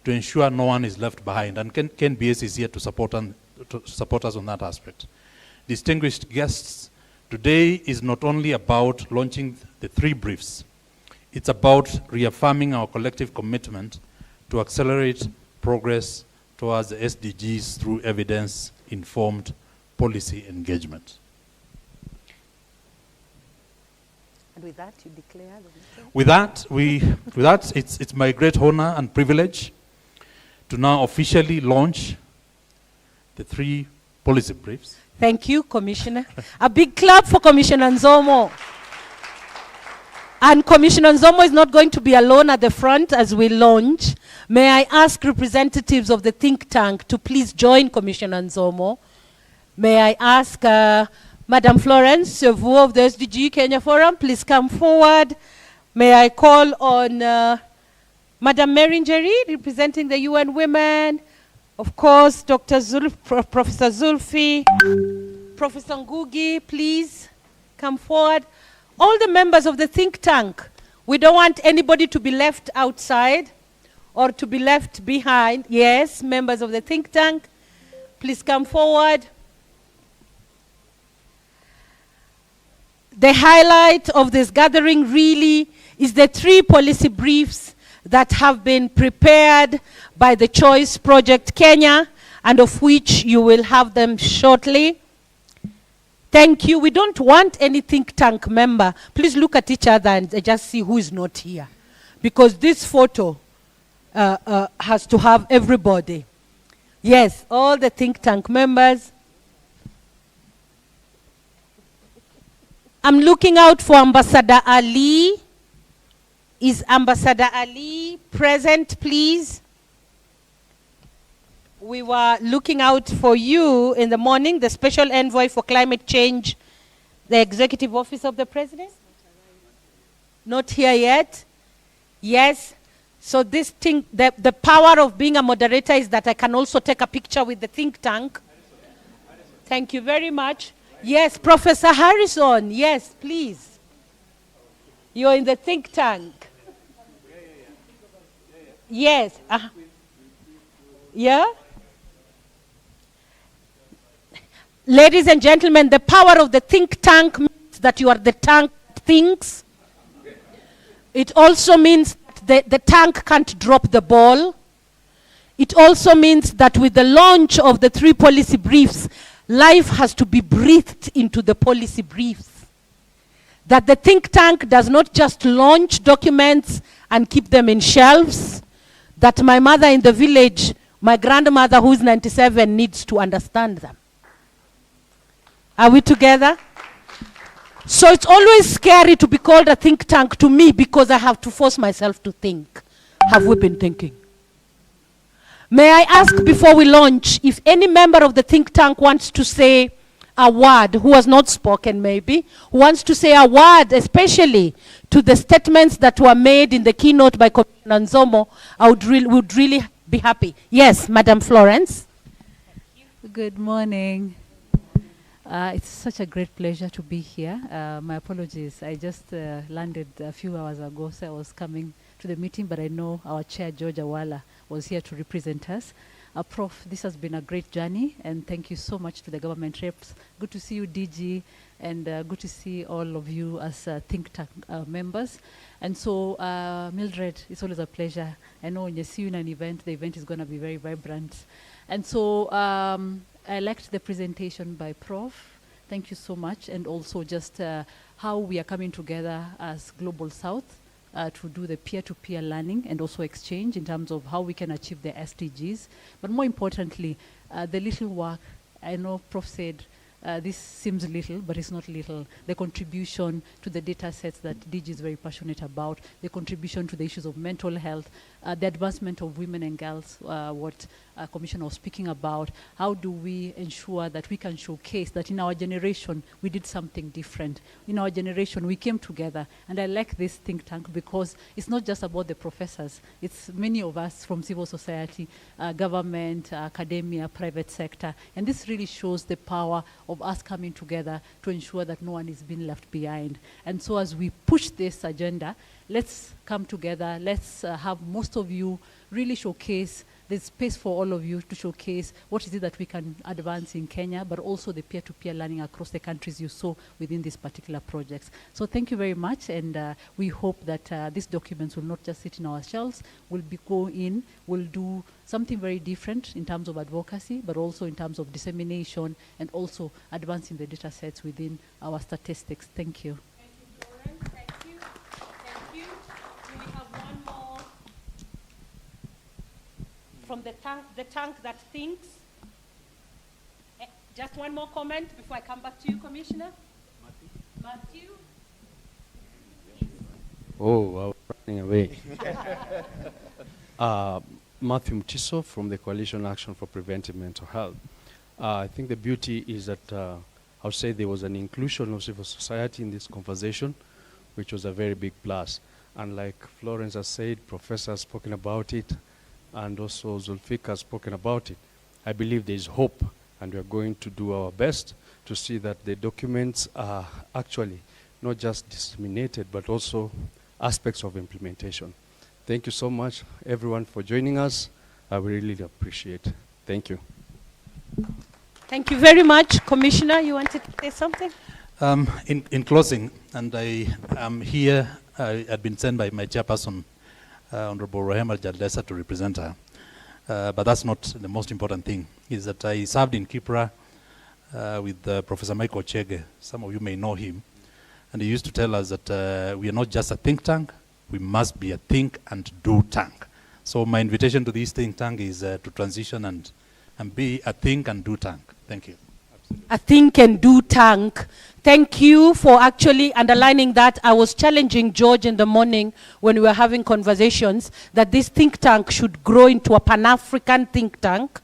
K: to ensure no one is left behind. And Ken BS is here to support us on that aspect. Distinguished guests, today is not only about launching the 3 briefs, it's about reaffirming our collective commitment to accelerate progress towards the SDGs through evidence-informed policy engagement.
B: And with that, you declare the meeting?
K: With that, it's my great honor and privilege to now officially launch the 3 policy briefs.
B: Thank you, Commissioner. A big clap for Commissioner Nzomo. And Commissioner Nzomo is not going to be alone at the front as we launch. May I ask representatives of the think tank to please join Commissioner Nzomo. May I ask Madam Florence, vous of the SDG Kenya Forum, please come forward. May I call on Madam Merinjeri, representing the UN Women. Of course, Professor Zulfi, Professor Ngugi, please come forward. All the members of the think tank, we don't want anybody to be left outside or to be left behind. Yes, members of the think tank, please come forward. The highlight of this gathering really is the 3 policy briefs that have been prepared by the Choice Project Kenya, and of which you will have them shortly. Thank you. We don't want any think tank member. Please look at each other and just see who is not here. Because this photo has to have everybody. Yes, all the think tank members. I'm looking out for Ambassador Ali. Is Ambassador Ali present, please? We were looking out for you in the morning, the Special Envoy for Climate Change, the Executive Office of the President. Not here yet. Yes. So this thing, the power of being a moderator is that I can also take a picture with the think tank. Thank you very much. Yes, Professor Harrison. Yes, please. You're in the think tank. Yes. Yeah? Ladies and gentlemen, the power of the think tank means that you are the tank that thinks. It also means that the tank can't drop the ball. It also means that with the launch of the 3 policy briefs, life has to be breathed into the policy briefs. That the think tank does not just launch documents and keep them in shelves. That my mother in the village, my grandmother who's 97, needs to understand them. Are we together? So it's always scary to be called a think tank to me because I have to force myself to think. Have we been thinking? May I ask before we launch, if any member of the think tank wants to say a word, who has not spoken maybe, who wants to say a word especially to the statements that were made in the keynote by Commissioner Nzomo, I would really be happy. Yes, Madam Florence.
L: Good morning. It's such a great pleasure to be here. My apologies. I just landed a few hours ago, so I was coming to the meeting, but I know our chair, George Awala, was here to represent us. Prof, this has been a great journey, and thank you so much to the government reps. Good to see you, DG, and good to see all of you as think tank members. And so, Mildred, it's always a pleasure. I know when you see you in an event, the event is going to be very vibrant. And so, I liked the presentation by Prof. Thank you so much, and also just how we are coming together as Global South to do the peer-to-peer learning and also exchange in terms of how we can achieve the SDGs. But more importantly, the little work, I know Prof said this seems little, but it's not little. The contribution to the data sets that DG is very passionate about, the contribution to the issues of mental health, the advancement of women and girls, what Commissioner was speaking about. How do we ensure that we can showcase that in our generation we did something different? In our generation we came together, and I like this think tank because it's not just about the professors. It's many of us from civil society, government, academia, private sector, and this really shows the power of us coming together to ensure that no one is being left behind. And so as we push this agenda, let's come together, let's have most of you really showcase. There's space for all of you to showcase what is it that we can advance in Kenya, but also the peer-to-peer learning across the countries you saw within these particular projects. So thank you very much, and we hope that these documents will not just sit in our shelves, we'll do something very different in terms of advocacy, but also in terms of dissemination, and also advancing the data sets within our statistics. Thank you.
B: Thank you, Florence. Thank you. Thank you. We have one more from the tank that thinks. Just one more comment before I come back to you, Commissioner. Matthew?
M: Oh, I was running away. Matthew Mutiso from the Coalition Action for Preventive Mental Health. I think the beauty is that I would say there was an inclusion of civil society in this conversation, which was a very big plus. And like Florence has said, Professor has spoken about it, and also Zulfikar has spoken about it. I believe there is hope, and we are going to do our best to see that the documents are actually not just disseminated, but also aspects of implementation. Thank you so much, everyone, for joining us. I really appreciate it. Thank you.
B: Thank you very much. Commissioner, you wanted to say something?
K: In closing, and I am here, I had been sent by my chairperson, Honorable Rahema Jaldesa, to represent her. But that's not the most important thing, is that I served in Kipra with Professor Michael Chege. Some of you may know him. And he used to tell us that we are not just a think tank, we must be a think and do tank. So my invitation to this think tank is to transition and be a think and do tank. Thank you.
B: A think and do tank. Thank you for actually underlining that. I was challenging George in the morning when we were having conversations that this think tank should grow into a Pan-African think tank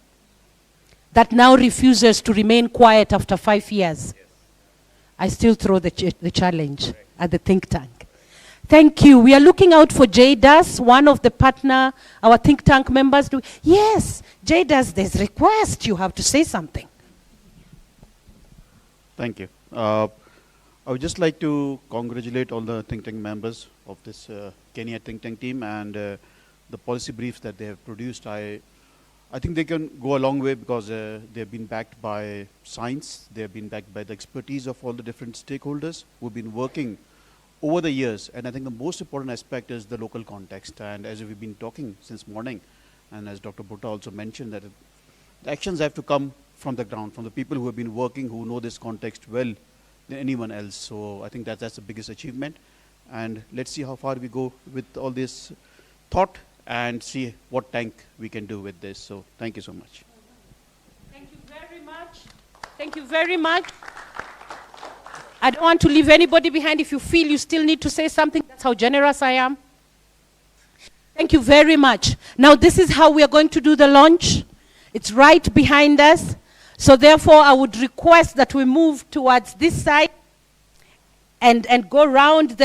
B: that now refuses to remain quiet after 5 years. Yes. I still throw the challenge at the think tank. Thank you. We are looking out for JDAS, one of the partner, our think tank members. Yes, JDAS, there's request. You have to say something.
N: Thank you. I would just like to congratulate all the think tank members of this Kenya think tank team and the policy briefs that they have produced. I think they can go a long way because they've been backed by science. They've been backed by the expertise of all the different stakeholders who've been working over the years. And I think the most important aspect is the local context. And as we've been talking since morning, and as Dr. Bhutta also mentioned, that the actions have to come from the ground, from the people who have been working, who know this context well than anyone else. So I think that's the biggest achievement. And let's see how far we go with all this thought and see what tank we can do with this. So thank you so much.
B: Thank you very much. Thank you very much. I don't want to leave anybody behind. If you feel you still need to say something, that's how generous I am. Thank you very much. Now this is how we are going to do the launch. It's right behind us. So therefore, I would request that we move towards this side and go around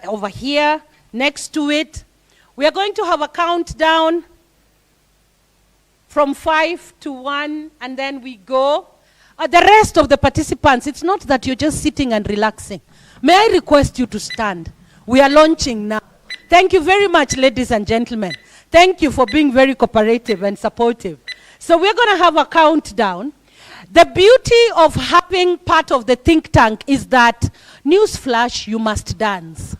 B: over here, next to it. We are going to have a countdown from 5 to 1, and then we go. The rest of the participants, it's not that you're just sitting and relaxing. May I request you to stand? We are launching now. Thank you very much, ladies and gentlemen. Thank you for being very cooperative and supportive. So we're going to have a countdown. The beauty of having part of the think tank is that, newsflash, you must dance.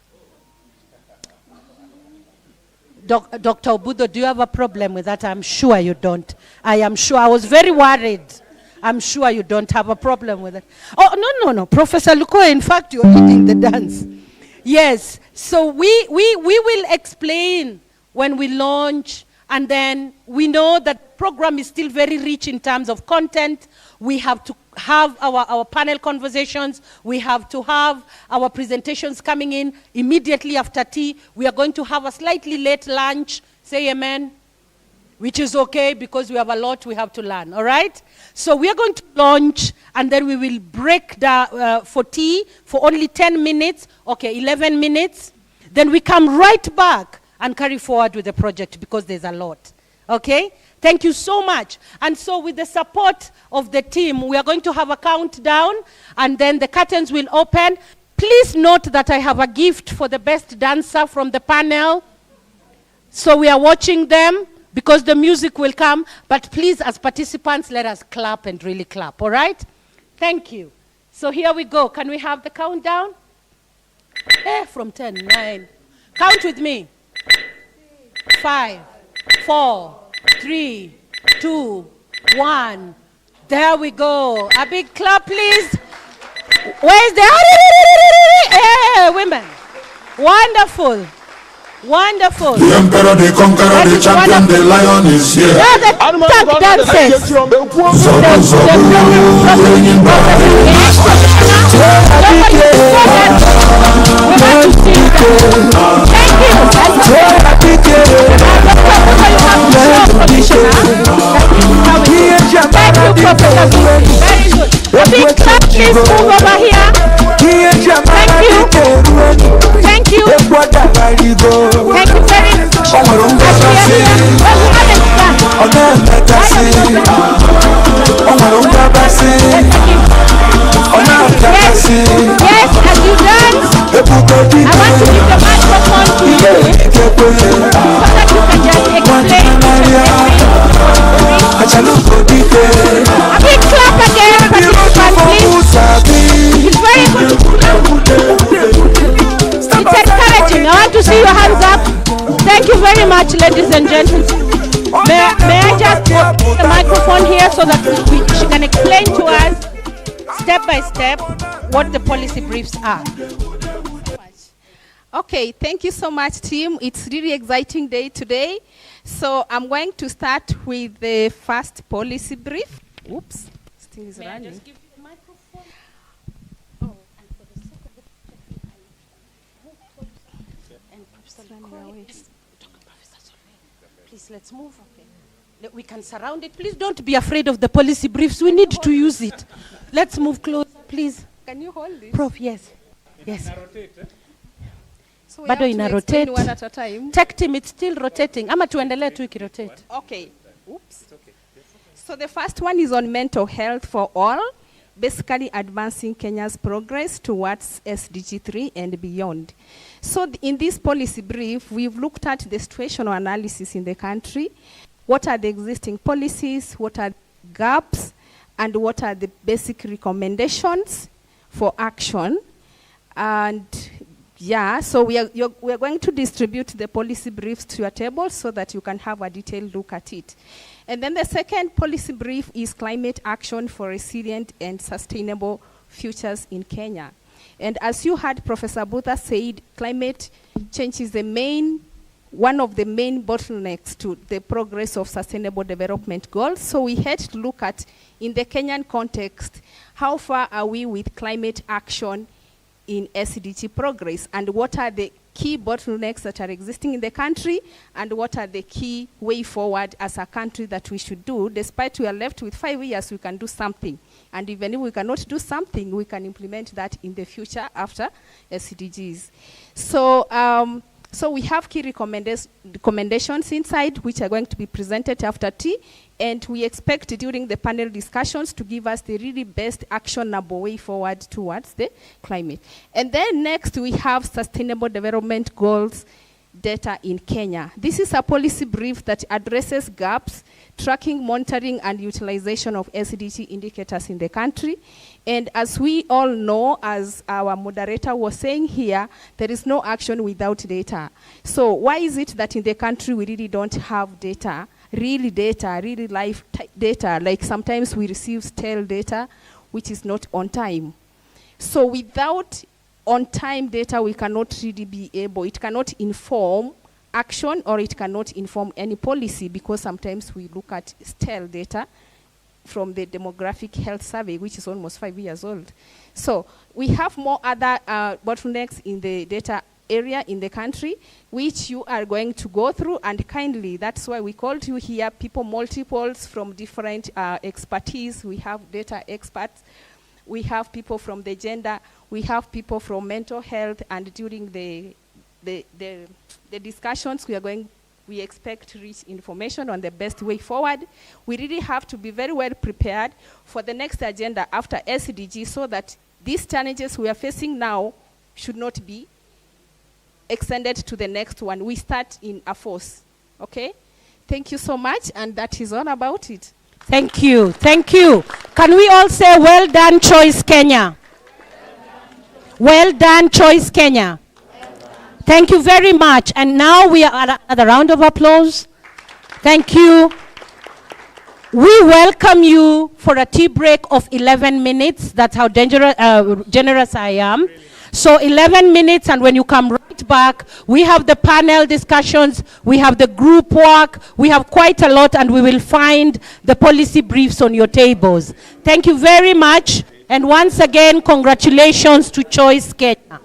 B: Dr. Obudo, do you have a problem with that? I'm sure you don't. I am sure. I was very worried. I'm sure you don't have a problem with it. Oh, no. Professor Lukoya, in fact, you're leading the dance. Yes. So we will explain when we launch, and then we know that the program is still very rich in terms of content. We have to have our panel conversations. We have to have our presentations coming in immediately after tea. We are going to have a slightly late lunch. Say amen. Which is okay because we have a lot we have to learn, all right? So we are going to launch, and then we will break for tea for only 10 minutes, okay, 11 minutes. Then we come right back and carry forward with the project because there's a lot, okay? Thank you so much. And so with the support of the team, we are going to have a countdown, and then the curtains will open. Please note that I have a gift for the best dancer from the panel. So we are watching them, because the music will come, but please, as participants, let us clap and really clap, all right? Thank you. So here we go. Can we have the countdown? From 10, 9. Count with me. 5, 4, 3, 2, 1. There we go. A big clap, please. Where's the... Hey, women. Wonderful. Wonderful.
O: The emperor, the conqueror, the champion, the lion is here.
B: The advances, please move over here. Thank you. Thank you. Thank you very much. Yes, as you dance, I want to give the microphone to you so that you can just explain a big clap again, participants, please. It's very good. It's encouraging. I want to see your hands up. Thank you very much, ladies and gentlemen. May I just put the microphone here so that she can explain to us step by step what the policy briefs are.
O: Okay, thank you so much, team. It's really exciting day today. So I'm going to start with the first policy brief. Oops, this thing is running.
B: Just give you the microphone? Oh, and for the sake of the please, let's move. Okay. We can surround it. Please don't be afraid of the policy briefs. We need to use it. Let's move closer, please.
O: Can you hold this?
B: Prof, yes. Yes.
O: So we have to explain one at a time.
B: Tech team, it's still rotating. Ama tuendelee tu ikirotate.
O: Okay. Oops. So the first one is on mental health for all, basically advancing Kenya's progress towards SDG 3 and beyond. So in this policy brief, we've looked at the situational analysis in the country. What are the existing policies? What are gaps? And what are the basic recommendations for action? And yeah, so we are going to distribute the policy briefs to your table so that you can have a detailed look at it. And then the second policy brief is climate action for resilient and sustainable futures in Kenya. And as you heard Professor Butha said, climate change is one of the main bottlenecks to the progress of sustainable development goals. So we had to look at, in the Kenyan context, how far are we with climate action in SDG progress, and what are the key bottlenecks that are existing in the country, and what are the key way forward as a country that we should do. Despite we are left with 5 years, we can do something. And even if we cannot do something, we can implement that in the future after SDGs. So we have key recommendations inside, which are going to be presented after tea, and we expect during the panel discussions to give us the really best actionable way forward towards the climate. And then next we have sustainable development goals data in Kenya. This is a policy brief that addresses gaps, tracking, monitoring, and utilization of SDG indicators in the country. And as we all know, as our moderator was saying here, there is no action without data. So why is it that in the country we really don't have data, really live data? Like sometimes we receive stale data, which is not on time. So without on-time data, we cannot really be able, it cannot inform action, or it cannot inform any policy, because sometimes we look at stale data from the demographic health survey, which is almost 5 years old. So we have more other bottlenecks in the data area in the country, which you are going to go through, and kindly, that's why we called you here, people multiples from different expertise. We have data experts, we have people from the gender, we have people from mental health, and during the discussions we expect to reach information on the best way forward. We really have to be very well prepared for the next agenda after SDG, so that these challenges we are facing now should not be extended to the next one. We start in a force, okay? Thank you so much, and that is all about it.
B: Thank you, thank you. Can we all say, well done, Choice Kenya? Well done, Choice Kenya. Thank you very much. And now we are at another round of applause. Thank you. We welcome you for a tea break of 11 minutes. That's how generous I am. So 11 minutes, and when you come right back. We have the panel discussions, we have the group work, we have quite a lot, and we will find the policy briefs on your tables. Thank you very much, and once again, congratulations to Choice Kenya.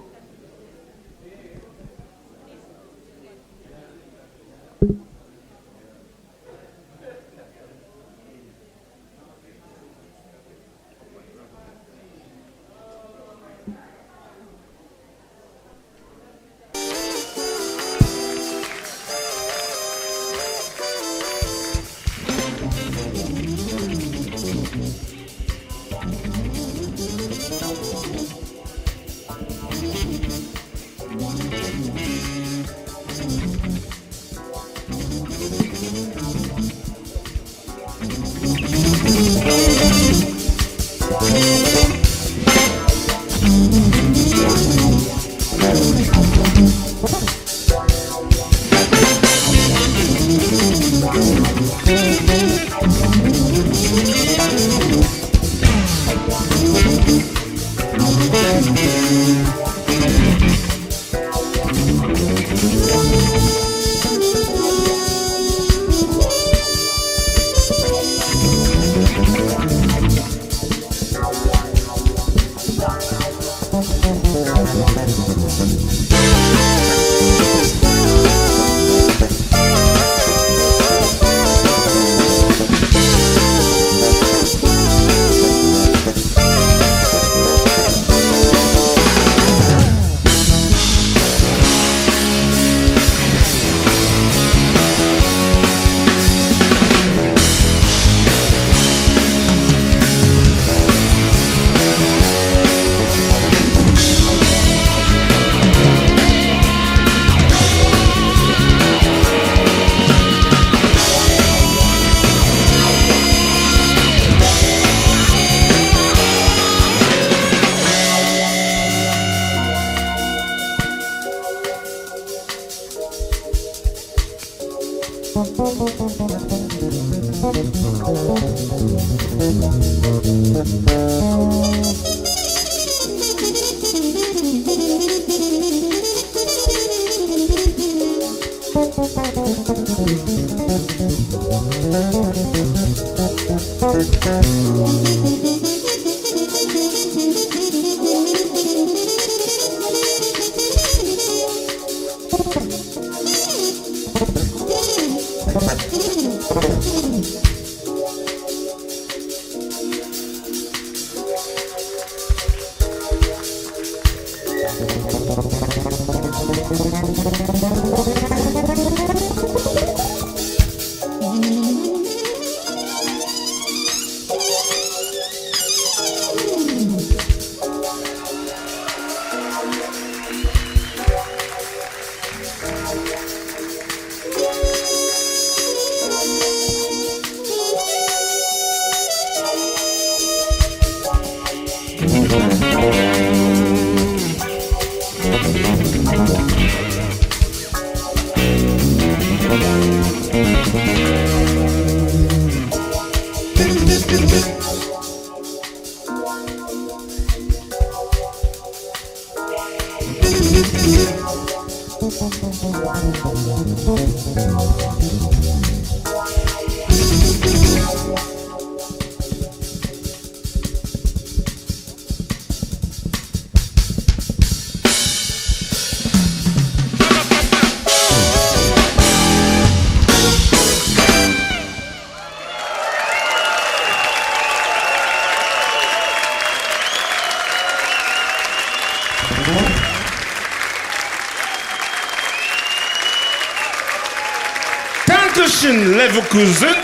P: Dankeschön, Leverkusen.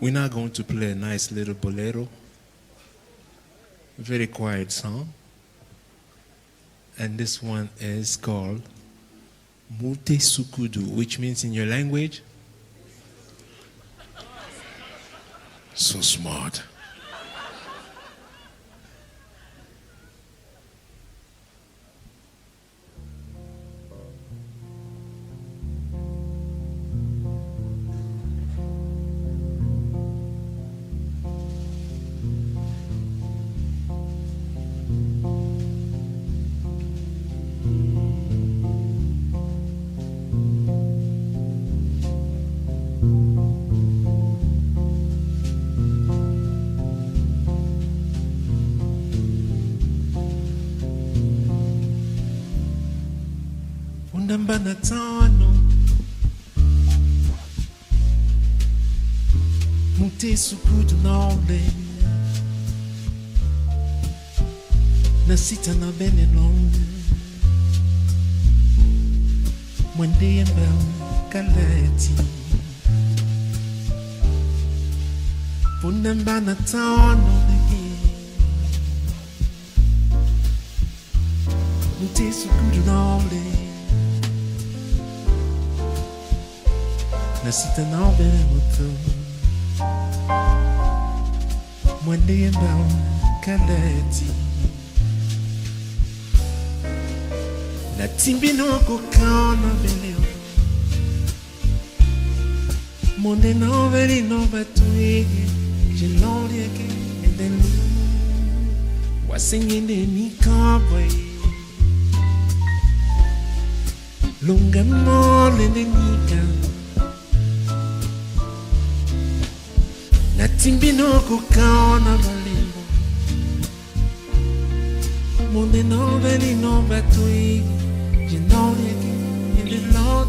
P: We're now going to play a nice little bolero, a very quiet song. And this one is called Mute Sukudu, which means in your language, so smart. namba na tano Mutesu kudu nole Na sita na bene nole Mwende mbao kaleti Punamba na tano Mutesu kudu nole Na sita na bene moto Mwende mbao kaleti Na timbi no kukana beleo Monde no veri no batuege Jelori eke endelu Wasingende ni kabwe Lunga mole de nika Na timbi no kukana beleo Monde no veri no batuege Jelori eke endelu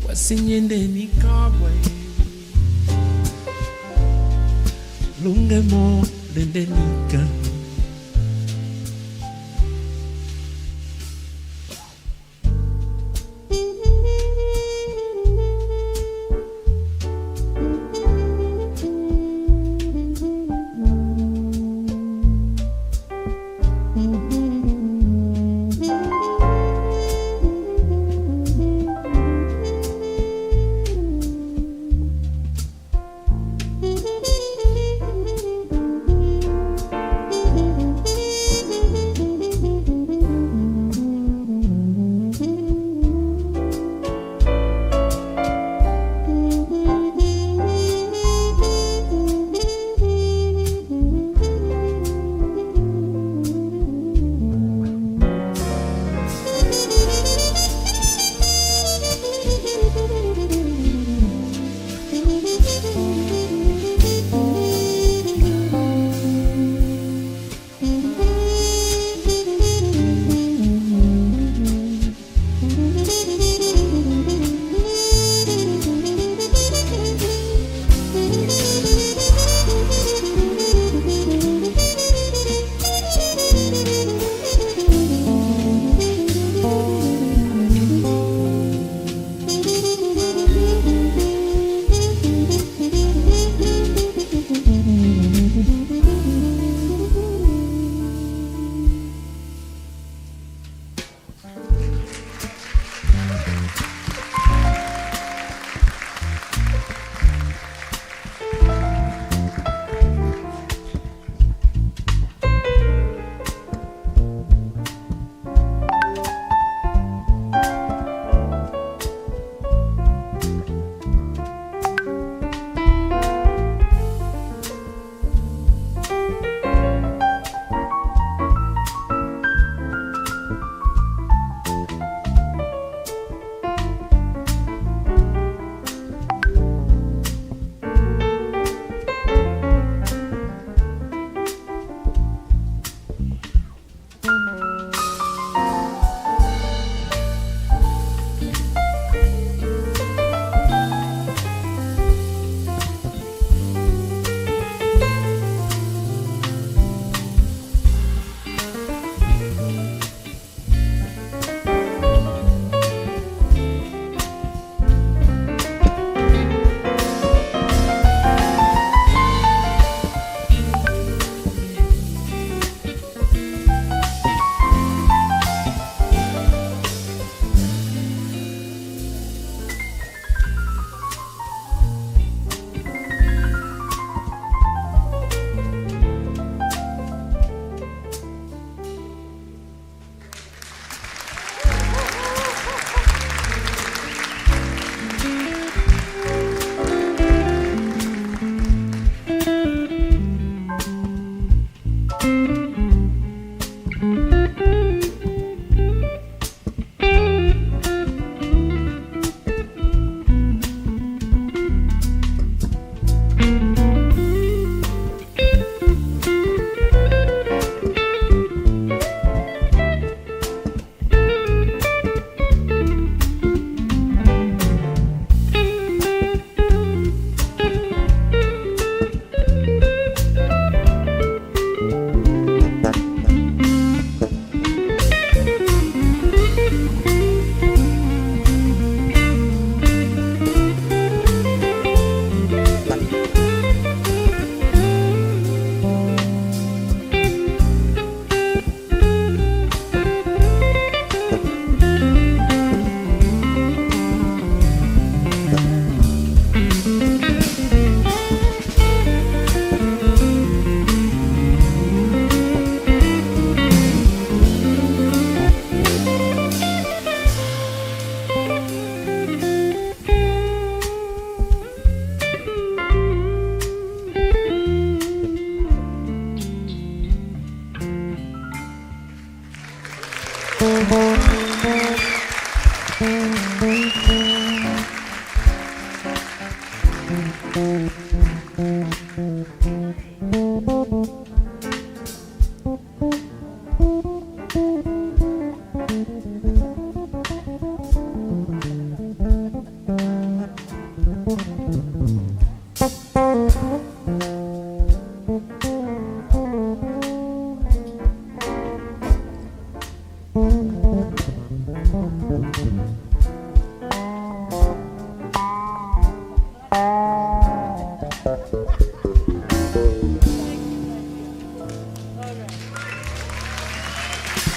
P: Wasinyende ni kabwe Lunga mo lende nika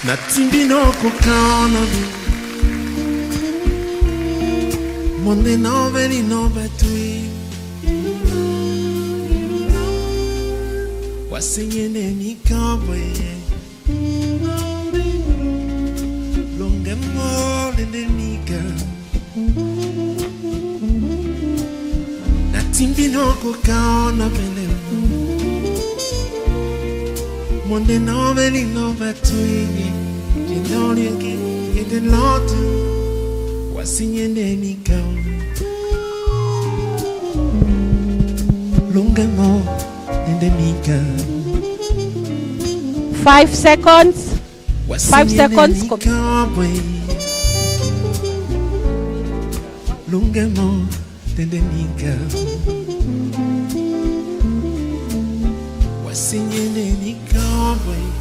P: Natimbi no kukana Monde no veni no betui Wasenyene ni kabwe Longe mole de nika Natimbi no kukana bele Monde no veni no betui Get the Lord was singing any count. Longer more in the Nika.
B: 5 seconds. 5 seconds.
P: Longer more than the Nika. Was singing any cowboy.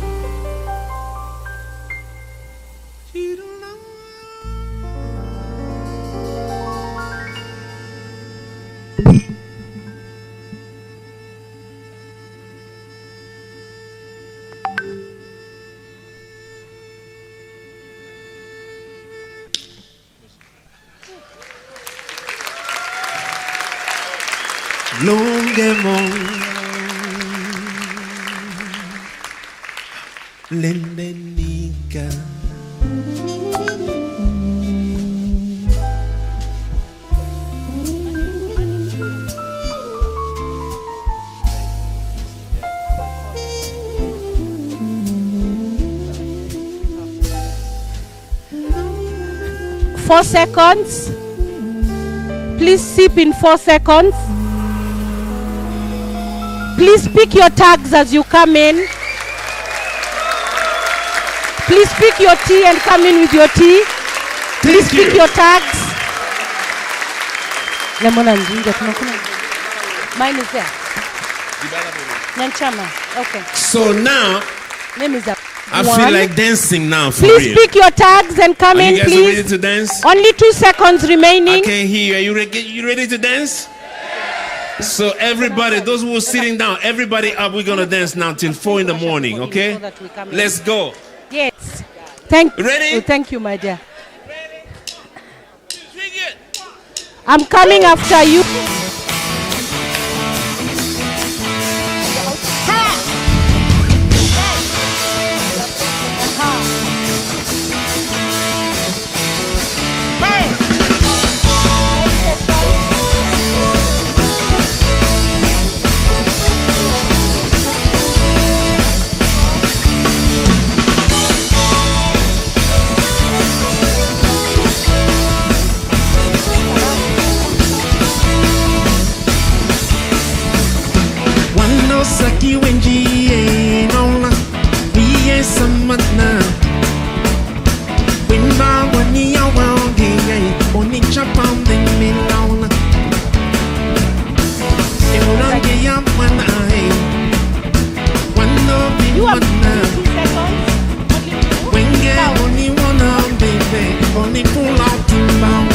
P: Longemon Lendenika
B: 4 seconds. Please sip in 4 seconds. Please pick your tags as you come in. Please pick your tea and come in with your tea. Please pick your tags. Lemon and ginger. Mine is there. Nyanchama. Okay.
P: So now,
B: Name is
P: I feel like dancing now for
B: Please
P: real.
B: pick your tags and come
P: Are
B: in,
P: you guys
B: please.
P: ready to dance?
B: Only 2 seconds remaining.
P: I can't hear you. Are you ready to dance? So everybody, those who are sitting down, everybody up. We're gonna dance now till 4 in the morning. Okay? Let's go.
B: Yes. Thank you.
P: Ready?
B: Thank you, my dear. I'm coming after you.
P: Saki wenji nona wiye samatna winba wani ya wangi oni chapam de milona emurange ya mana wano bimana wenge oni wana baby oni pull out timba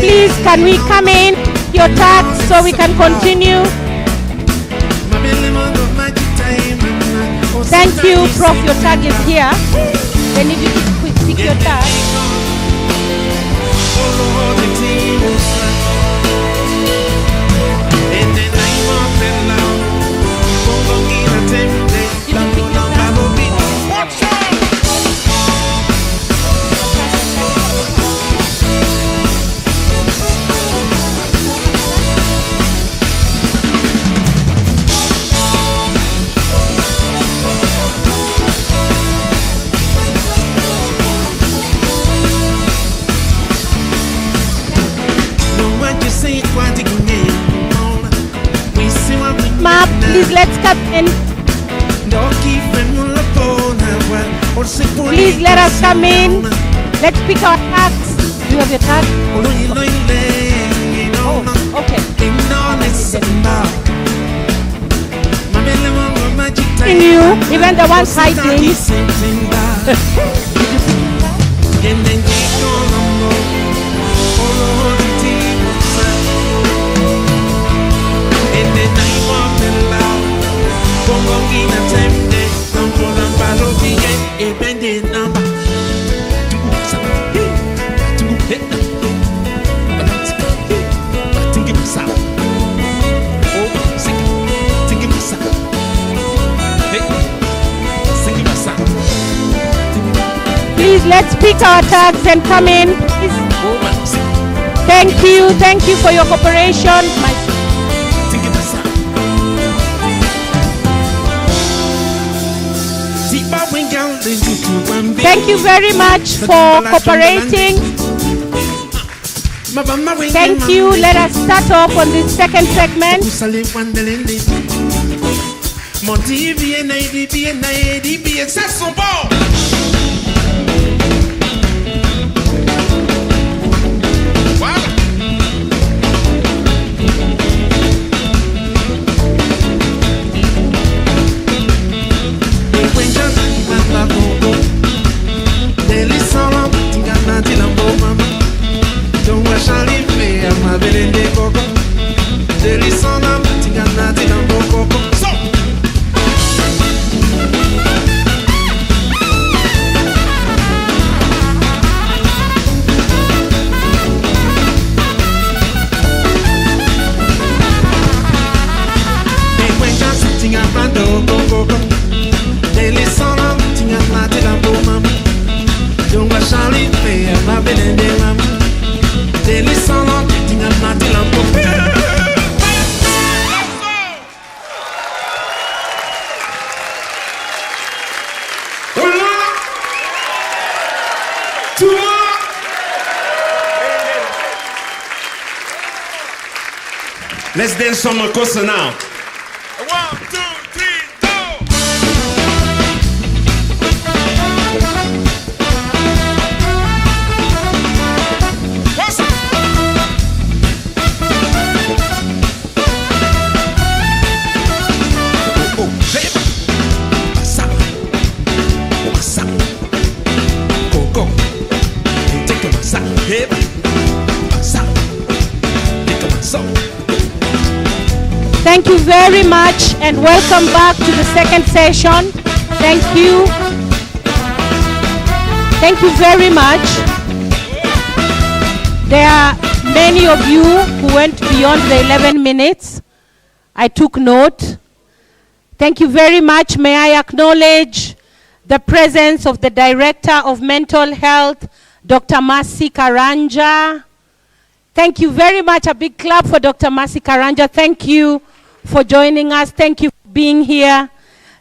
B: Please, can we come in? Your tags so we can continue. Thank you, Prof. Your tag is here. They need you to pick your tag. Did you pick Please let us come in. Let's pick our tags. Do you have your tag? Oh, okay. Continue. Even the ones hiding. Please, let's pick our tags and come in. Thank you for your cooperation. Thank you very much for cooperating. Thank you. Let us start off on this second segment.
P: Let's dance some makossa now. 1, 2, 3, go! What's up? Oh, hey. What's up? What's up? Go, go. Take a what's up? Hey. What's up? Take a what's up?
B: Thank you very much and welcome back to the second session. Thank you. Thank you very much. There are many of you who went beyond the 11 minutes. I took note. Thank you very much. May I acknowledge the presence of the Director of Mental Health, Dr. Mercy Karanja. Thank you very much. A big clap for Dr. Mercy Karanja. Thank you for joining us. Thank you for being here.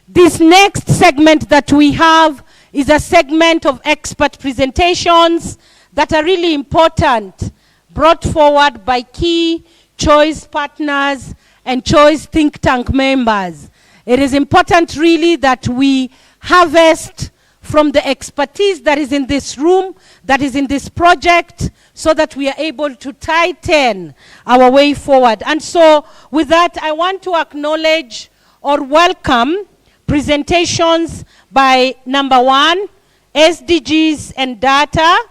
B: This next segment that we have is a segment of expert presentations that are really important, brought forward by key choice partners and choice think tank members. It is important really that we harvest from the expertise that is in this room, that is in this project, so that we are able to tighten our way forward. And so with that, I want to acknowledge or welcome presentations by number 1, SDGs and data,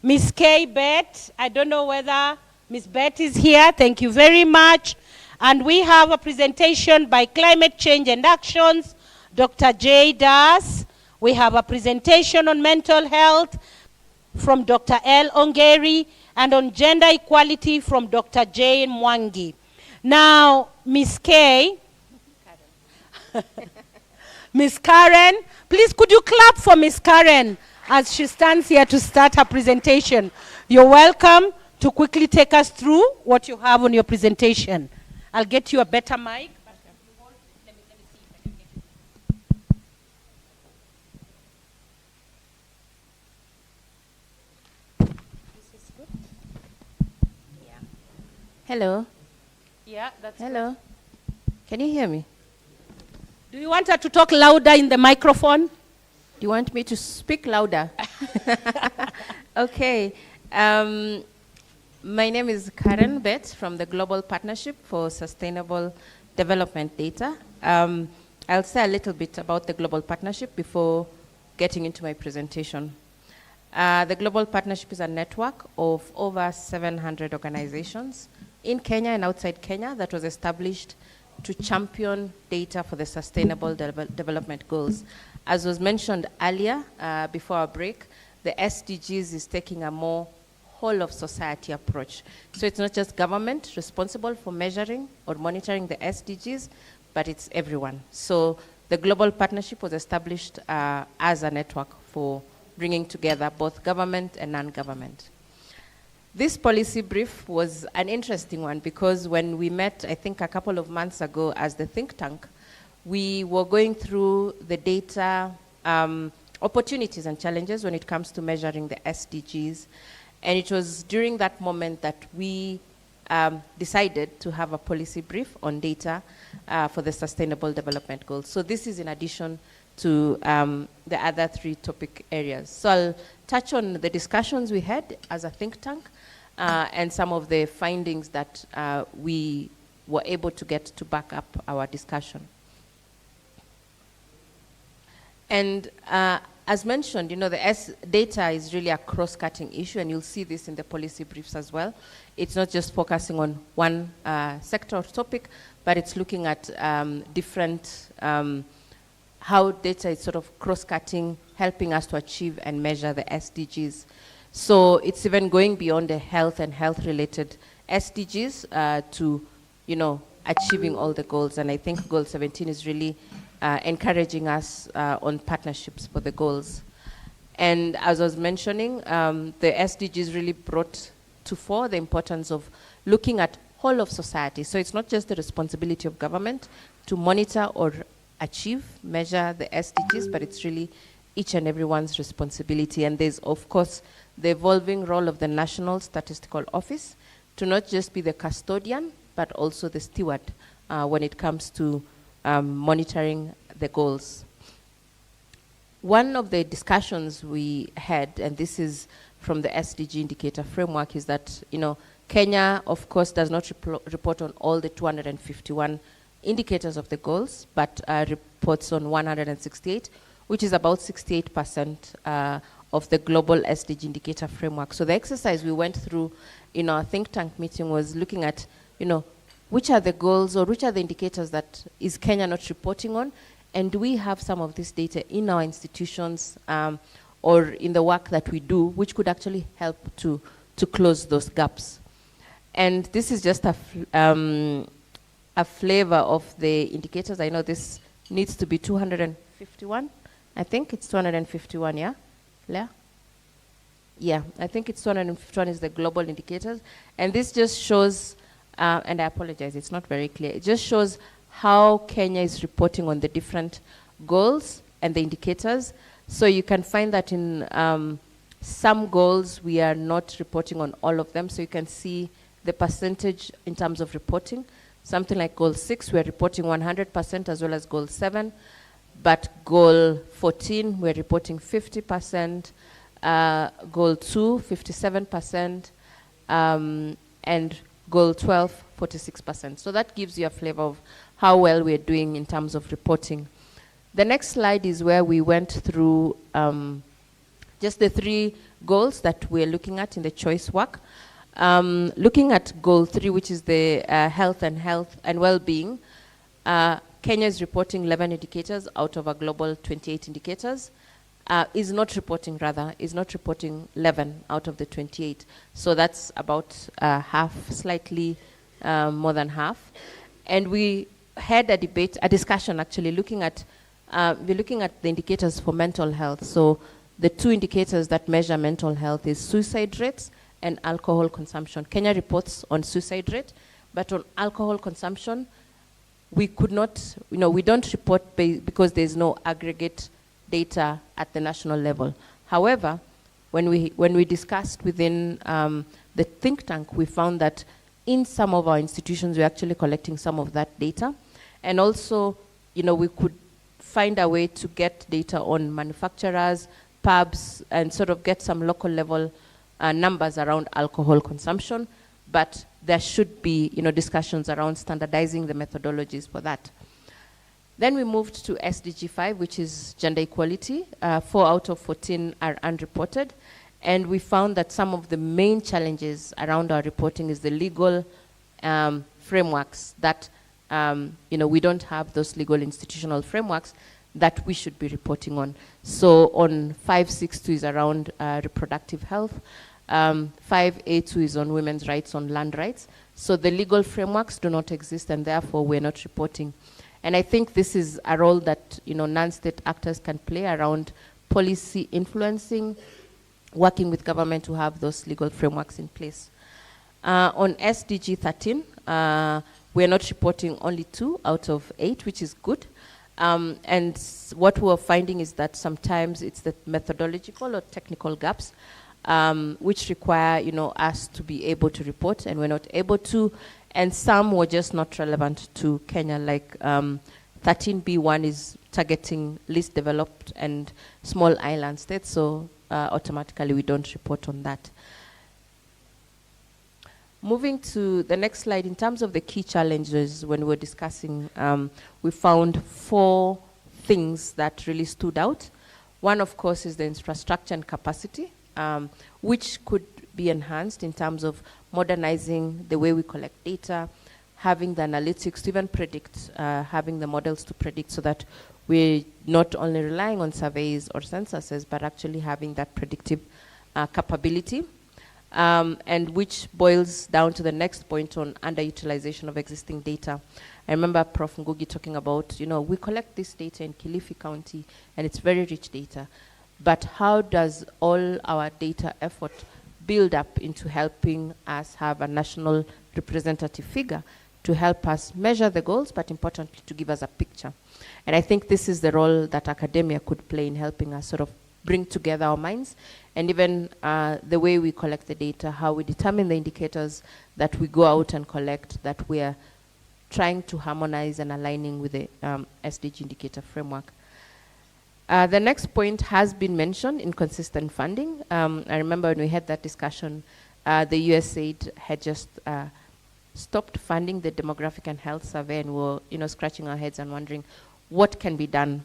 B: Ms. Kay Bett. I don't know whether Ms. Bett is here. Thank you very much. And we have a presentation by Climate Change and Actions, Dr. J. Das. We have a presentation on mental health from Dr. L. Ongeri, and on gender equality from Dr. Jane Mwangi. Now, Ms. Kay, Ms. Karen, please could you clap for Ms. Karen as she stands here to start her presentation. You're welcome to quickly take us through what you have on your presentation. I'll get you a better mic.
Q: Hello.
B: Yeah, that's
Q: Hello. Can you hear me?
B: Do you want her to talk louder in the microphone?
Q: Do you want me to speak louder? Okay. My name is Karen Betts from the Global Partnership for Sustainable Development Data. I'll say a little bit about the Global Partnership before getting into my presentation. The Global Partnership is a network of over 700 organizations in Kenya and outside Kenya that was established to champion data for the Sustainable Development Goals. As was mentioned earlier, before our break, the SDGs is taking a more whole of society approach. So it's not just government responsible for measuring or monitoring the SDGs, but it's everyone. So the Global Partnership was established as a network for bringing together both government and non-government. This policy brief was an interesting one because when we met, I think a couple of months ago as the think tank, we were going through the data opportunities and challenges when it comes to measuring the SDGs. And it was during that moment that we decided to have a policy brief on data for the Sustainable Development Goals. So this is in addition to the other three topic areas. So I'll touch on the discussions we had as a think tank and some of the findings that we were able to get to back up our discussion. And as mentioned, you know, the data is really a cross-cutting issue, and you'll see this in the policy briefs as well. It's not just focusing on one sector or topic, but it's looking at different, how data is sort of cross-cutting, helping us to achieve and measure the SDGs. So it's even going beyond the health and health-related SDGs to, you know, achieving all the goals. And I think Goal 17 is really encouraging us on partnerships for the goals. And as I was mentioning, the SDGs really brought to fore the importance of looking at whole of society. So it's not just the responsibility of government to monitor or achieve, measure the SDGs, but it's really each and everyone's responsibility. And there's, of course, the evolving role of the National Statistical Office to not just be the custodian, but also the steward when it comes to monitoring the goals. One of the discussions we had, and this is from the SDG indicator framework, is that, you know, Kenya, of course, does not report on all the 251 indicators of the goals, but reports on 168, which is about 68% of the global SDG indicator framework. So the exercise we went through in our think tank meeting was looking at, you know, which are the goals or which are the indicators that is Kenya not reporting on, and do we have some of this data in our institutions or in the work that we do, which could actually help to close those gaps. And this is just a flavor of the indicators. I know this needs to be 251. I think it's 251, yeah? Leah? Yeah, I think it's 251 is the global indicators. And this just shows, and I apologize, it's not very clear. It just shows how Kenya is reporting on the different goals and the indicators. So you can find that in some goals, we are not reporting on all of them. So you can see the percentage in terms of reporting. Something like goal 6, we're reporting 100% as well as goal 7. But goal 14, we're reporting 50%. Goal 2, 57%. And goal 12, 46%. So that gives you a flavor of how well we're doing in terms of reporting. The next slide is where we went through just the 3 goals that we're looking at in the choice work. Looking at goal 3, which is the health and well-being, Kenya is reporting 11 indicators out of a global 28 indicators. Is not reporting 11 out of the 28. So that's about half, slightly more than half. And we had a discussion actually looking at, we're looking at the indicators for mental health. So the 2 indicators that measure mental health is suicide rates and alcohol consumption. Kenya reports on suicide rate, but on alcohol consumption, we could not, you know, we don't report because there's no aggregate data at the national level. However, when we discussed within the think tank, we found that in some of our institutions, we're actually collecting some of that data. And also, you know, we could find a way to get data on manufacturers, pubs, and sort of get some local level numbers around alcohol consumption. But there should be, discussions around standardizing the methodologies for that. Then we moved to SDG 5, which is gender equality. 4 out of 14 are unreported. And we found that some of the main challenges around our reporting is the legal frameworks that, we don't have those legal institutional frameworks that we should be reporting on. So on 562 is around reproductive health. 5A2 is on women's rights, on land rights. So the legal frameworks do not exist, and therefore we're not reporting. And I think this is a role that, non-state actors can play around policy influencing, working with government to have those legal frameworks in place. On SDG 13, we're not reporting only 2 out of 8, which is good. And what we're finding is that sometimes it's the methodological or technical gaps which require, us to be able to report, and we're not able to. And some were just not relevant to Kenya, like 13B1 is targeting least developed and small island states, so automatically we don't report on that. Moving to the next slide, in terms of the key challenges when we're discussing, we found 4 things that really stood out. One, of course, is the infrastructure and capacity, which could be enhanced in terms of modernizing the way we collect data, having the analytics to even predict, having the models to predict, so that we're not only relying on surveys or censuses, but actually having that predictive capability. And which boils down to the next point on underutilization of existing data. I remember Prof. Ngugi talking about, we collect this data in Kilifi County, and it's very rich data. But how does all our data effort build up into helping us have a national representative figure to help us measure the goals, but importantly to give us a picture? And I think this is the role that academia could play in helping us sort of bring together our minds, and even the way we collect the data, how we determine the indicators that we go out and collect, that we are trying to harmonize and aligning with the SDG indicator framework. The next point has been mentioned, inconsistent funding. I remember when we had that discussion, the USAID had just stopped funding the demographic and health survey, and we're scratching our heads and wondering what can be done.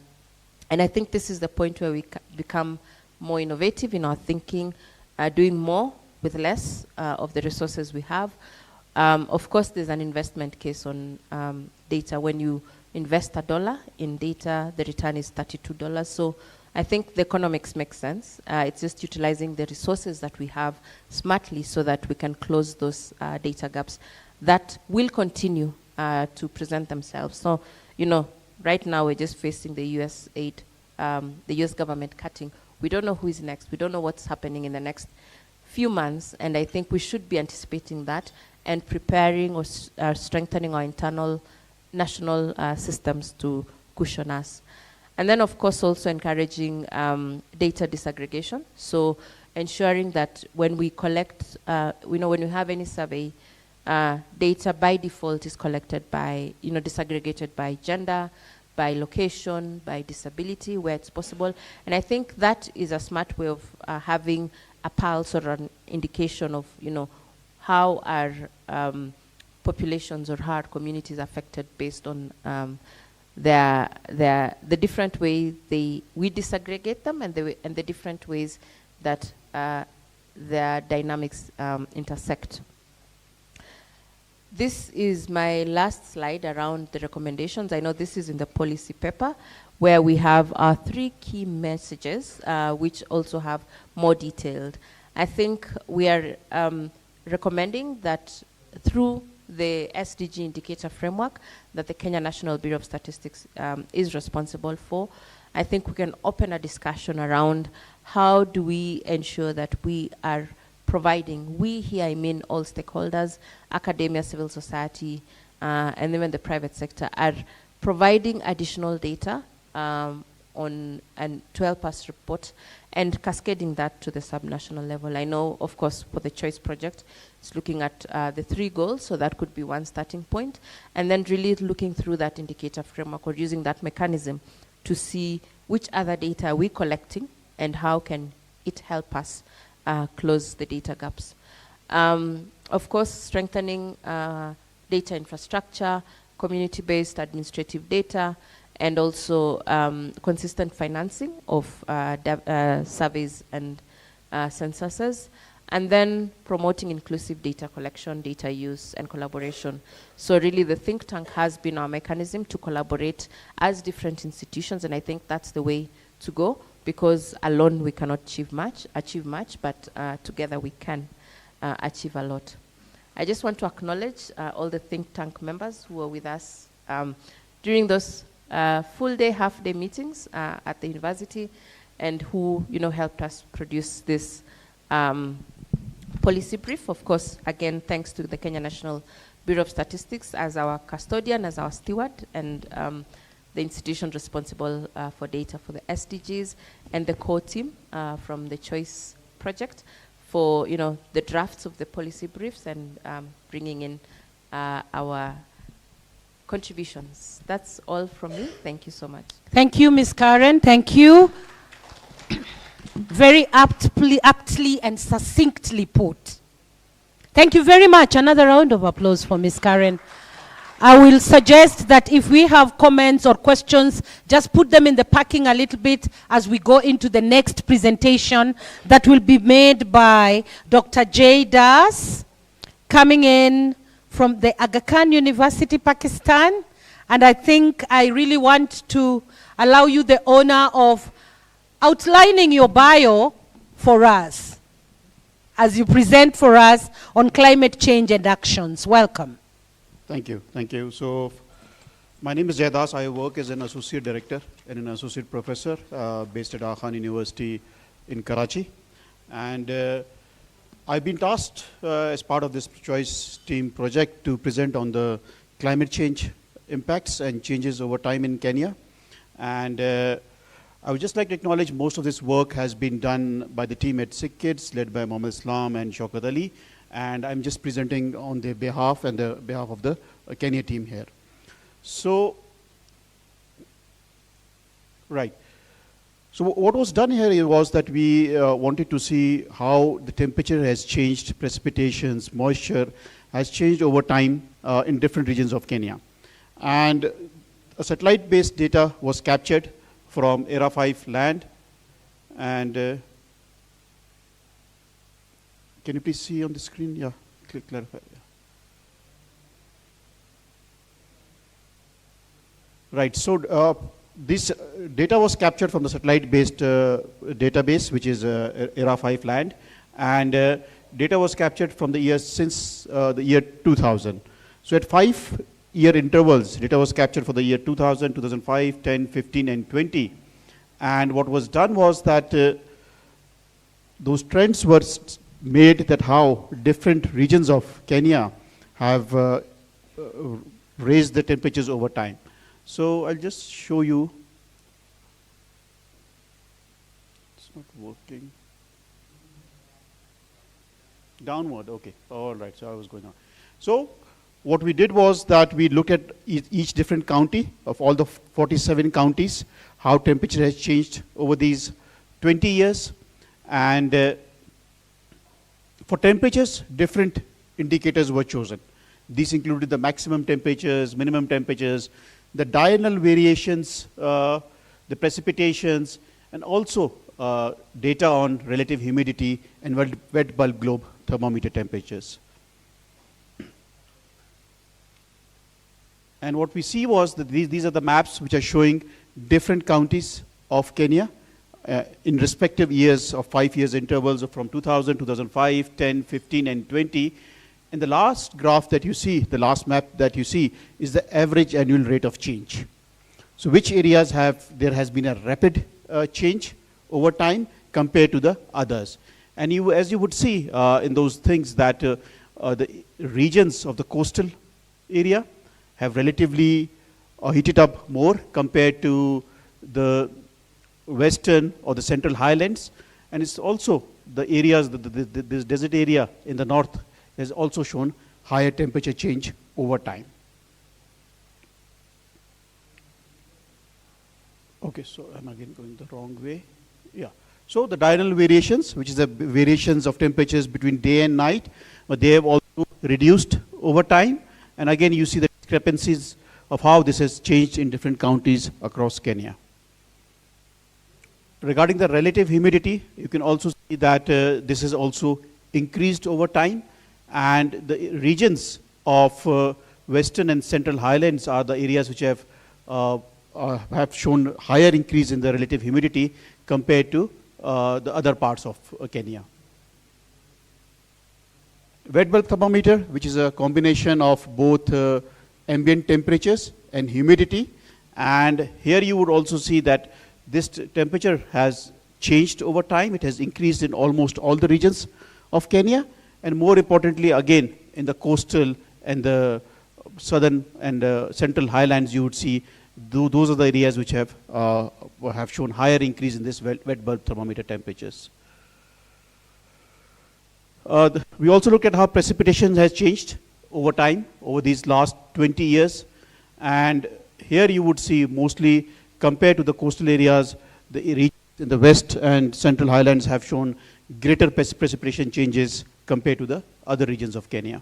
Q: And I think this is the point where we become more innovative in our thinking, doing more with less of the resources we have. Of course, there's an investment case on data. When you invest $1 in data, the return is $32. So I think the economics make sense. It's just utilizing the resources that we have smartly so that we can close those data gaps that will continue to present themselves. So, right now we're just facing the US aid, the US government cutting. We don't know who is next. We don't know what's happening in the next few months, and I think we should be anticipating that and preparing or strengthening our internal national systems to cushion us. And then, of course, also encouraging data disaggregation. So ensuring that when we collect, when we have any survey, data by default is collected by, disaggregated by gender, by location, by disability, where it's possible. And I think that is a smart way of having a pulse or an indication of, how our populations or how our communities are affected based on the different way we disaggregate them, and the different ways that their dynamics intersect. This is my last slide around the recommendations. I know this is in the policy paper, where we have our 3 key messages, which also have more detailed. I think we are recommending that through the SDG indicator framework that the Kenya National Bureau of Statistics is responsible for, I think we can open a discussion around how do we ensure that we are providing, we here I mean all stakeholders, academia, civil society, and even the private sector, are providing additional data on and to help us report, and cascading that to the subnational level. I know, of course, for the Choice Project, it's looking at the 3 goals, so that could be one starting point, and then really looking through that indicator framework or using that mechanism to see which other data are we collecting and how can it help us close the data gaps. Of course, strengthening data infrastructure, community-based administrative data, and also consistent financing of surveys and censuses, and then promoting inclusive data collection, data use, and collaboration. So really the think tank has been our mechanism to collaborate as different institutions, and I think that's the way to go, because alone we cannot achieve much, but together we can achieve a lot. I just want to acknowledge all the think tank members who were with us during those full day, half day meetings at the university, and who helped us produce this policy brief. Of course, again, thanks to the Kenya National Bureau of Statistics as our custodian, as our steward, and the institution responsible for data for the SDGs, and the core team from the Choice Project for the drafts of the policy briefs and bringing in our contributions. That's all from me. Thank you so much.
B: Thank you, Ms. Karen. Thank you. Very aptly and succinctly put. Thank you very much. Another round of applause for Ms. Karen. I will suggest that if we have comments or questions, just put them in the packing a little bit as we go into the next presentation that will be made by Dr. Jay Das, coming in from the Aga Khan University, Pakistan. And I think I really want to allow you the honor of outlining your bio for us as you present for us on climate change and actions. Welcome.
N: Thank you. Thank you. So, my name is Jay Das. I work as an associate director and an associate professor based at Aga Khan University in Karachi. And I've been tasked as part of this Choice Team project to present on the climate change impacts and changes over time in Kenya. And I would just like to acknowledge most of this work has been done by the team at Sikh Kids, led by Mohammed Islam and Shaukat Ali. And I'm just presenting on their behalf and the behalf of the Kenya team here. So, right. So what was done here was that we wanted to see how the temperature has changed, precipitations, moisture has changed over time in different regions of Kenya. And a satellite-based data was captured from Era 5 land. And can you please see on the screen? Yeah, clarify. Yeah. Right, so this data was captured from the satellite-based database, which is Era 5 land, and data was captured from the years since the year 2000. So at 5-year intervals, data was captured for the year 2000, 2005, 10, 15, and 20. And what was done was that those trends were made that how different regions of Kenya have raised the temperatures over time. So I'll just show you. It's not working. Downward, okay. All right, so I was going on. So what we did was that we looked at each different county of all the 47 counties, how temperature has changed over these 20 years. And for temperatures, different indicators were chosen. These included the maximum temperatures, minimum temperatures, the diurnal variations, the precipitations, and also data on relative humidity and wet bulb globe thermometer temperatures. And what we see was that these are the maps which are showing different counties of Kenya in respective years of 5 years intervals of from 2000, 2005, 10, 15, and 20. And the last graph that you see, the last map that you see, is the average annual rate of change. So which areas there has been a rapid change over time compared to the others. And as you would see in those things that the regions of the coastal area have relatively heated up more compared to the western or the central highlands. And it's also the areas, this desert area in the north has also shown higher temperature change over time. Okay, so I'm again going the wrong way. Yeah. So the diurnal variations, which is the variations of temperatures between day and night, but they have also reduced over time. And again, you see the discrepancies of how this has changed in different counties across Kenya. Regarding the relative humidity, you can also see that this has also increased over time. And the regions of Western and Central Highlands are the areas which have shown higher increase in the relative humidity compared to the other parts of Kenya. Wet bulb thermometer, which is a combination of both ambient temperatures and humidity. And here you would also see that this temperature has changed over time. It has increased in almost all the regions of Kenya. And more importantly, again, in the coastal and the southern and central highlands, you would see those are the areas which have shown higher increase in this wet bulb thermometer temperatures. We also look at how precipitation has changed over time, over these last 20 years. And here you would see mostly compared to the coastal areas, the regions in the west and central highlands have shown greater precipitation changes compared to the other regions of Kenya.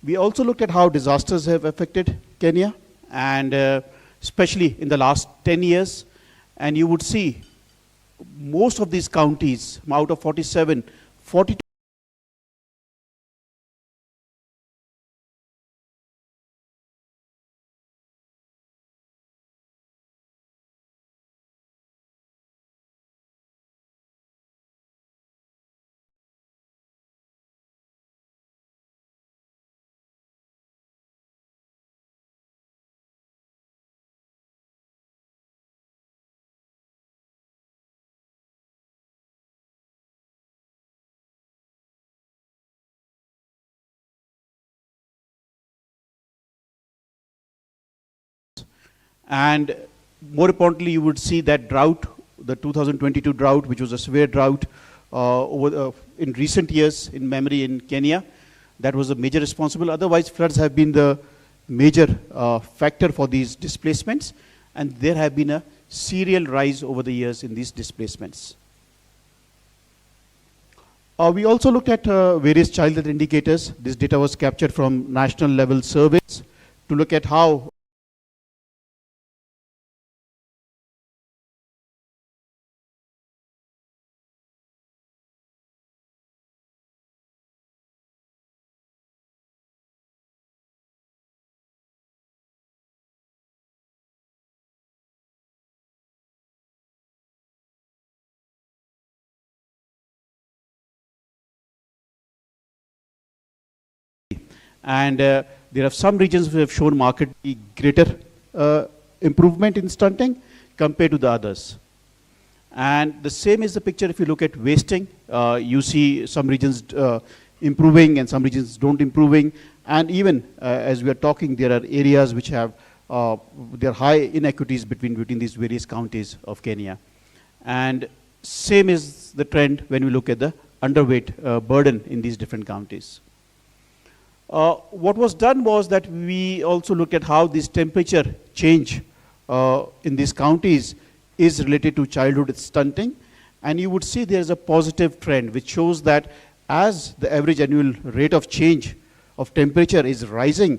N: We also looked at how disasters have affected Kenya, and especially in the last 10 years. And you would see most of these counties, out of 47, 42 And more importantly, you would see that drought, the 2022 drought, which was a severe drought in recent years in memory in Kenya. That was a major responsible. Otherwise, floods have been the major factor for these displacements. And there have been a serial rise over the years in these displacements. We also looked at various child health indicators. This data was captured from national level surveys to look at how and there are some regions which have shown markedly greater improvement in stunting compared to the others. And the same is the picture if you look at wasting. You see some regions improving and some regions don't improving. And even as we are talking, there are areas which have there are high inequities between these various counties of Kenya. And same is the trend when we look at the underweight burden in these different counties. What was done was that we also looked at how this temperature change in these counties is related to childhood stunting. And you would see there is a positive trend which shows that as the average annual rate of change of temperature is rising,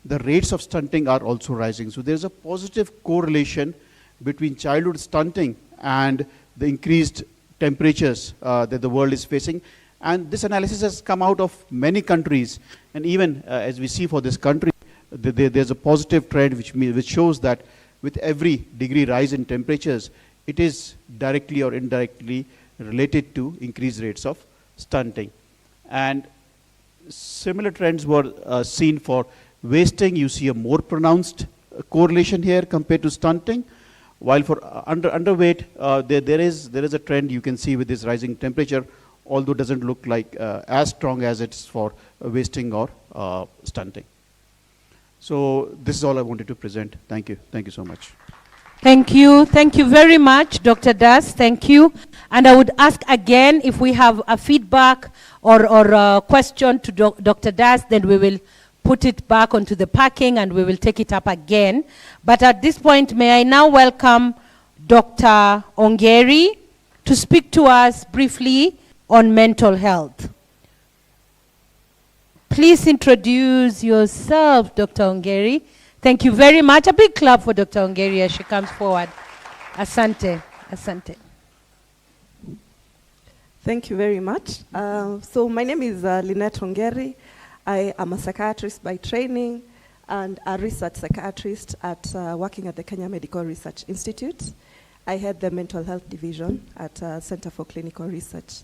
N: the rates of stunting are also rising. So there's a positive correlation between childhood stunting and the increased temperatures that the world is facing. And this analysis has come out of many countries. And even as we see for this country, there's a positive trend which shows that with every degree rise in temperatures, it is directly or indirectly related to increased rates of stunting. And similar trends were seen for wasting. You see a more pronounced correlation here compared to stunting. While for underweight, there is a trend you can see with this rising temperature, although it doesn't look like as strong as it's for wasting or stunting. So this is all I wanted to present. Thank you. Thank you so much.
B: Thank you. Thank you very much, Dr. Das. Thank you. And I would ask again if we have a feedback or a question to Dr. Das, then we will put it back onto the parking and we will take it up again. But at this point, may I now welcome Dr. Ongeri to speak to us briefly on mental health. Please introduce yourself, Dr. Ongeri. Thank you very much. A big clap for Dr. Ongeri as she comes forward. Asante, asante.
R: Thank you very much. So my name is Lynette Ongeri. I am a psychiatrist by training and a research psychiatrist working at the Kenya Medical Research Institute. I head the mental health division at Center for Clinical Research.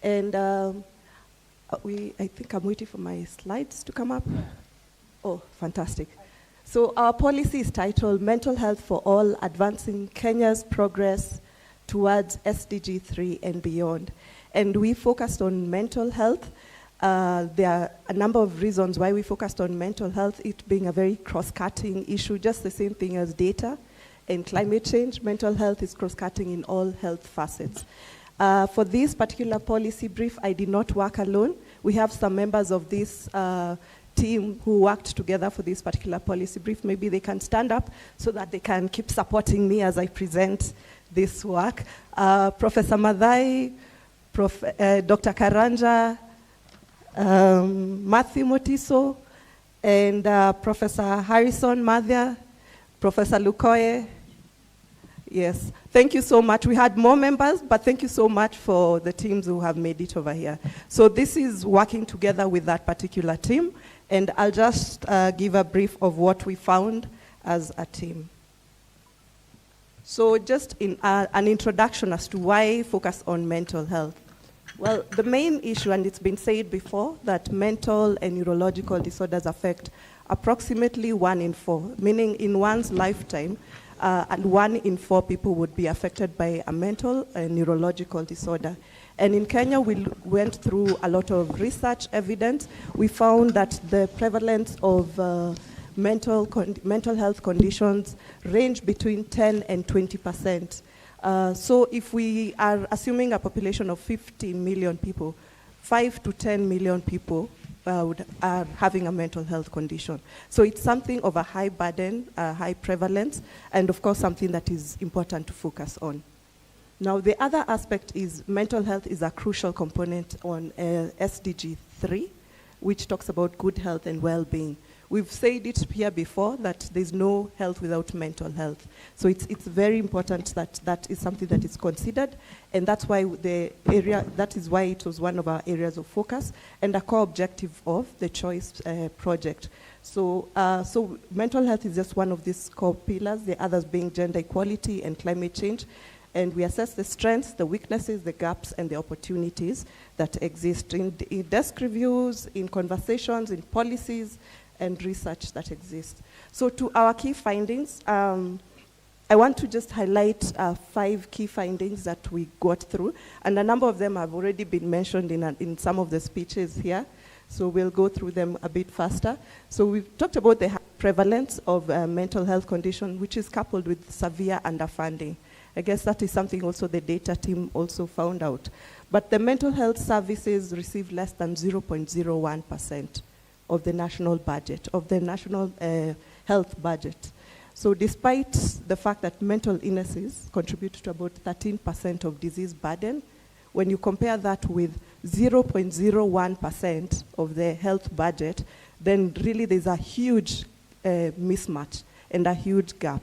R: And I think I'm waiting for my slides to come up. Oh, fantastic. So our policy is titled Mental Health for All, Advancing Kenya's Progress Towards SDG 3 and Beyond. And we focused on mental health. There are a number of reasons why we focused on mental health, it being a very cross-cutting issue, just the same thing as data and climate change. Mental health is cross-cutting in all health facets. For this particular policy brief, I did not work alone. We have some members of this team who worked together for this particular policy brief. Maybe they can stand up so that they can keep supporting me as I present this work. Professor Madhai, Dr. Karanja, Matthew Motiso, and Professor Harrison Madhya, Professor Lukoye. Yes, thank you so much. We had more members, but thank you so much for the teams who have made it over here. So this is working together with that particular team, and I'll just give a brief of what we found as a team. So just in an introduction as to why focus on mental health. Well, the main issue, and it's been said before, that mental and neurological disorders affect approximately 1 in 4, meaning in one's lifetime, and 1 in 4 people would be affected by a mental and neurological disorder. And in Kenya, we went through a lot of research evidence. We found that the prevalence of mental health conditions range between 10 and 20%. So if we are assuming a population of 15 million people, 5 to 10 million people are having a mental health condition. So it's something of a high burden, high prevalence, and of course something that is important to focus on. Now the other aspect is mental health is a crucial component on SDG 3, which talks about good health and well-being. We've said it here before that there's no health without mental health. So it's very important that that is something that is considered, and that's why that is why it was one of our areas of focus and a core objective of the Choice project. So mental health is just one of these core pillars, the others being gender equality and climate change. And we assess the strengths, the weaknesses, the gaps, and the opportunities that exist in desk reviews, in conversations, in policies, and research that exists. So to our key findings, I want to just highlight 5 key findings that we got through, and a number of them have already been mentioned in some of the speeches here, so we'll go through them a bit faster. So we've talked about the prevalence of mental health condition, which is coupled with severe underfunding. I guess that is something also the data team also found out. But the mental health services receive less than 0.01% of the national budget, of the national health budget. So despite the fact that mental illnesses contribute to about 13% of disease burden, when you compare that with 0.01% of the health budget, then really there's a huge mismatch and a huge gap.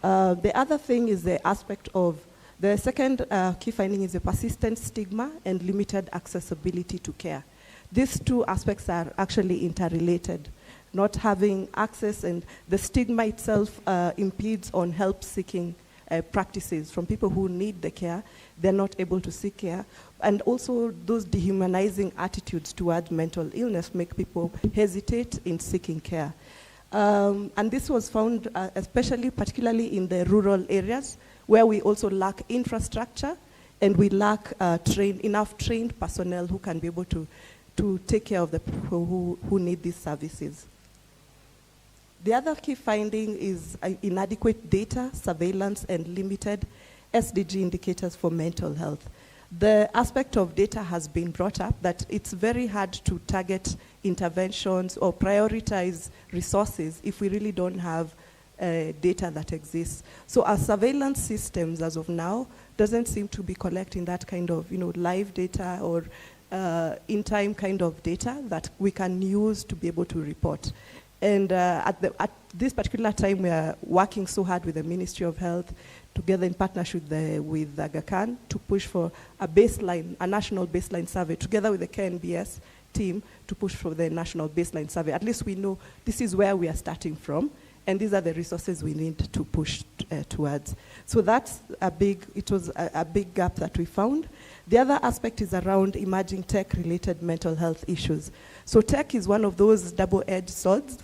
R: The other thing is the aspect of, the second key finding is the persistent stigma and limited accessibility to care. These two aspects are actually interrelated. Not having access and the stigma itself impedes on help-seeking practices from people who need the care. They're not able to seek care. And also those dehumanizing attitudes towards mental illness make people hesitate in seeking care. And this was found particularly in the rural areas where we also lack infrastructure and we lack enough trained personnel who can be able to take care of the people who need these services. The other key finding is inadequate data, surveillance, and limited SDG indicators for mental health. The aspect of data has been brought up that it's very hard to target interventions or prioritize resources if we really don't have data that exists. So our surveillance systems as of now doesn't seem to be collecting that kind of live data or in-time kind of data that we can use to be able to report. And at this particular time, we are working so hard with the Ministry of Health, together in partnership with Aga Khan, to push for a national baseline survey, together with the KNBS team, to push for the national baseline survey. At least we know this is where we are starting from, and these are the resources we need to push towards. So that's it was a big gap that we found. The other aspect is around emerging tech-related mental health issues. So tech is one of those double-edged swords.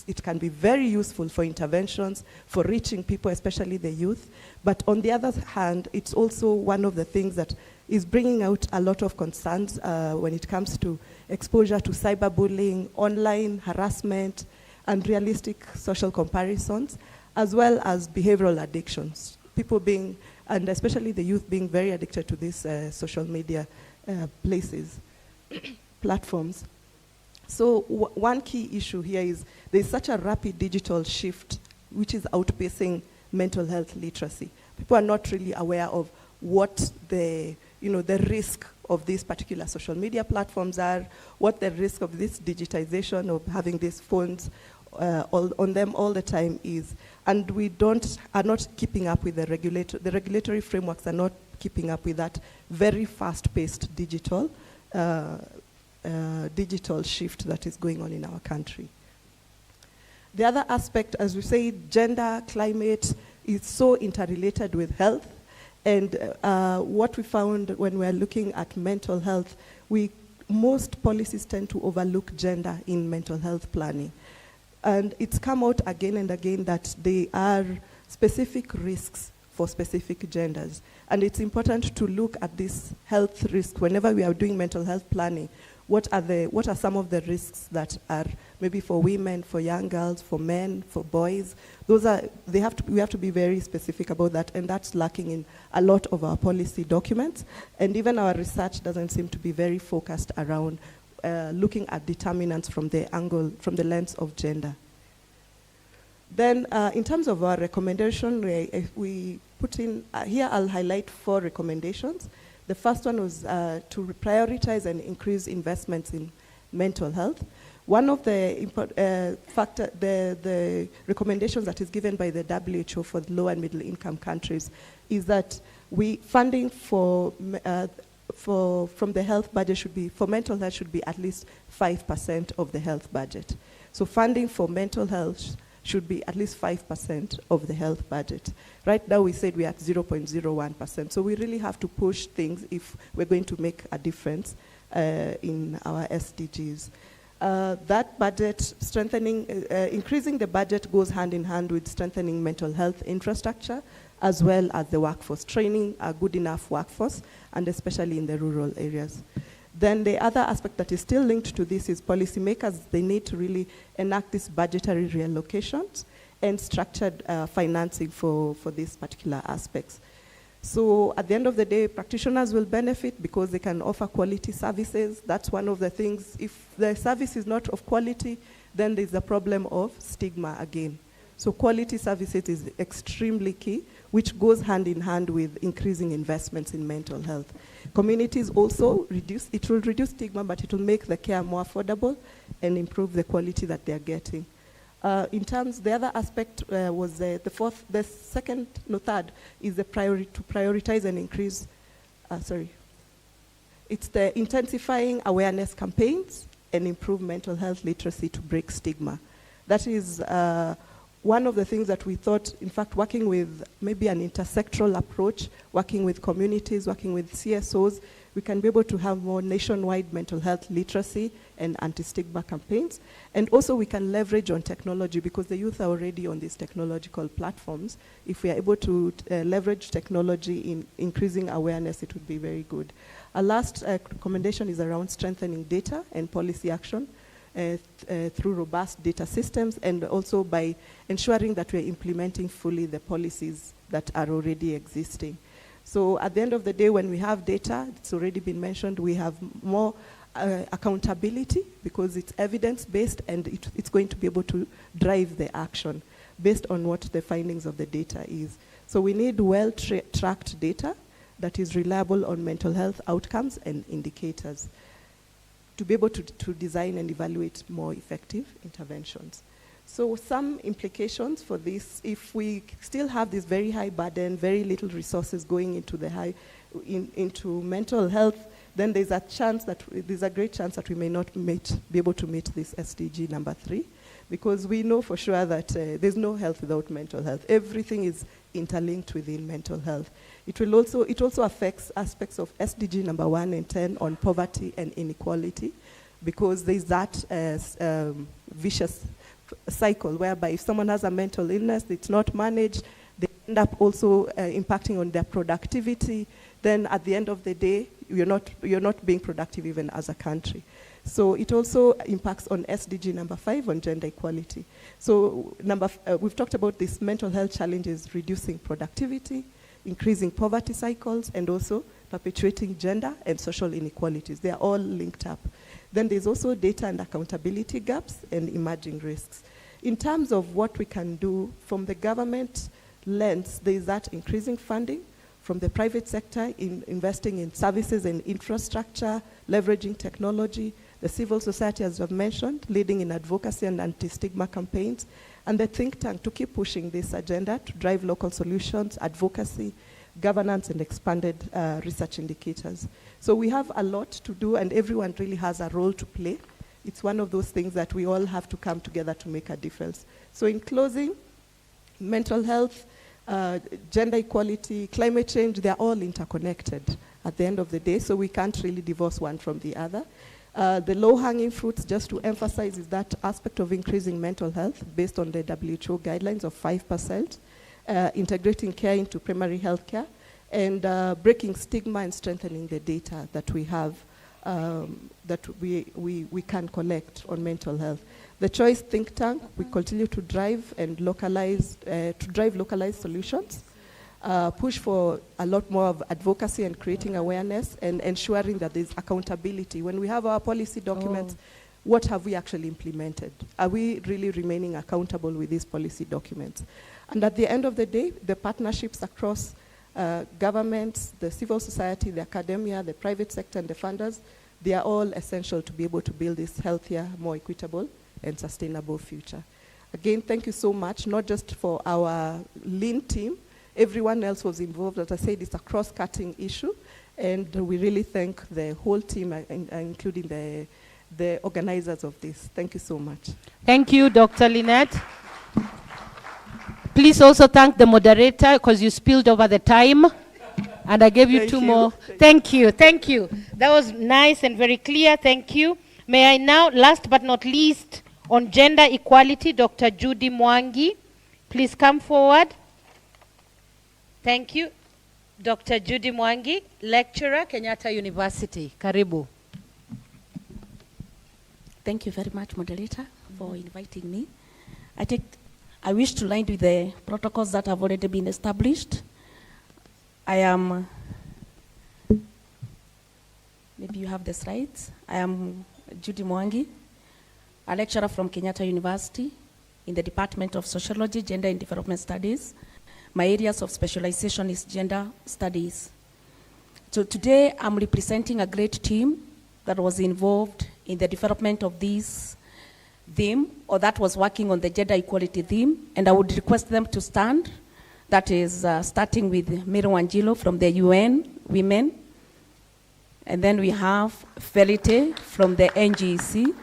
R: It can be very useful for interventions, for reaching people, especially the youth. But on the other hand, it's also one of the things that is bringing out a lot of concerns when it comes to exposure to cyberbullying, online harassment, unrealistic social comparisons, as well as behavioral addictions. People being, and especially the youth, being very addicted to these social media platforms. So one key issue here is there's such a rapid digital shift which is outpacing mental health literacy. People are not really aware of what the risk of these particular social media platforms are, what the risk of this digitization of having these phones on them all the time is. And we are not keeping up with the regulatory frameworks are not keeping up with that very fast-paced digital shift that is going on in our country. The other aspect, as we say, gender, climate is so interrelated with health. And what we found when we're looking at mental health, most policies tend to overlook gender in mental health planning. And it's come out again and again that there are specific risks for specific genders. And it's important to look at this health risk whenever we are doing mental health planning. What are some of the risks that are maybe for women, for young girls, for men, for boys? We have to be very specific about that, and that's lacking in a lot of our policy documents. And even our research doesn't seem to be very focused around looking at determinants from the lens of gender. Then in terms of our recommendation, we put in, here I'll highlight 4 recommendations. The first one was to prioritize and increase investments in mental health. One of the the recommendations that is given by the WHO for the low and middle income countries is that funding from the health budget for mental health should be at least 5% of the health budget. So funding for mental health should be at least 5% of the health budget. Right now we said we're at 0.01%. So we really have to push things if we're going to make a difference in our SDGs. That budget increasing the budget goes hand in hand with strengthening mental health infrastructure, as well as the workforce, training a good enough workforce, and especially in the rural areas. Then the other aspect that is still linked to this is policymakers, they need to really enact these budgetary reallocations and structured financing for these particular aspects. So at the end of the day, practitioners will benefit because they can offer quality services. That's one of the things. If the service is not of quality, then there's a problem of stigma again. So quality services is extremely key, which goes hand in hand with increasing investments in mental health. Communities also it will reduce stigma, but it will make the care more affordable and improve the quality that they're getting. The other aspect was third is the to prioritize and increase, it's the intensifying awareness campaigns and improve mental health literacy to break stigma. That is one of the things that we thought, in fact, working with maybe an intersectoral approach, working with communities, working with CSOs, we can be able to have more nationwide mental health literacy and anti-stigma campaigns. And also we can leverage on technology because the youth are already on these technological platforms. If we are able to leverage technology in increasing awareness, it would be very good. Our last recommendation is around strengthening data and policy action through robust data systems, and also by ensuring that we're implementing fully the policies that are already existing. So at the end of the day, when we have data, it's already been mentioned, we have more accountability because it's evidence-based and it's going to be able to drive the action based on what the findings of the data is. So we need well-tracked data that is reliable on mental health outcomes and indicators to be able to design and evaluate more effective interventions. So some implications for this, if we still have this very high burden, very little resources going into into mental health, then there's a great chance that we may not be able to meet this SDG number 3, because we know for sure that there's no health without mental health. Everything is interlinked within mental health. It also affects aspects of SDG number 1 and 10 on poverty and inequality, because there's that vicious cycle whereby if someone has a mental illness, it's not managed, they end up also impacting on their productivity. Then at the end of the day, you're not being productive even as a country. So it also impacts on SDG number 5 on gender equality. So we've talked about this mental health challenges, reducing productivity, increasing poverty cycles, and also perpetuating gender and social inequalities. They are all linked up. Then there's also data and accountability gaps and emerging risks. In terms of what we can do from the government lens, there's that increasing funding, from the private sector in investing in services and infrastructure, leveraging technology, the civil society, as I've mentioned, leading in advocacy and anti-stigma campaigns, and the think tank to keep pushing this agenda to drive local solutions, advocacy, governance, and expanded research indicators. So we have a lot to do, and everyone really has a role to play. It's one of those things that we all have to come together to make a difference. So in closing, mental health, gender equality, climate change, they're all interconnected at the end of the day, so we can't really divorce one from the other. The low-hanging fruits, just to emphasize, is that aspect of increasing mental health based on the WHO guidelines of 5%, integrating care into primary health care, and breaking stigma and strengthening the data that we have, that we can collect on mental health. The Choice think tank, we continue to drive and localize solutions, push for a lot more of advocacy and creating awareness and ensuring that there's accountability. When we have our policy documents, what have we actually implemented? Are we really remaining accountable with these policy documents? And at the end of the day, the partnerships across governments, the civil society, the academia, the private sector, and the funders, they are all essential to be able to build this healthier, more equitable, and sustainable future. Again, thank you so much, not just for our lean team, everyone else was involved. As I said, it's a cross-cutting issue, and we really thank the whole team, including the organizers of this. Thank you so much.
B: Thank you, Dr. Lynette. Please also thank the moderator, because you spilled over the time, and I gave you two more. Thank you, thank you. That was nice and very clear, thank you. May I now, last but not least, on gender equality, Dr. Judy Mwangi, please come forward. Thank you. Dr. Judy Mwangi, lecturer, Kenyatta University. Karibu.
S: Thank you very much, moderator, for inviting me. I wish to line with the protocols that have already been established. I am, maybe you have the slides. I am Judy Mwangi, a lecturer from Kenyatta University in the Department of Sociology, Gender and Development Studies. My areas of specialization is gender studies. So today I'm representing a great team that was involved in the development of this theme, or that was working on the gender equality theme, and I would request them to stand. That is starting with Miro Wanjilo from the UN Women, and then we have Felite from the NGEC.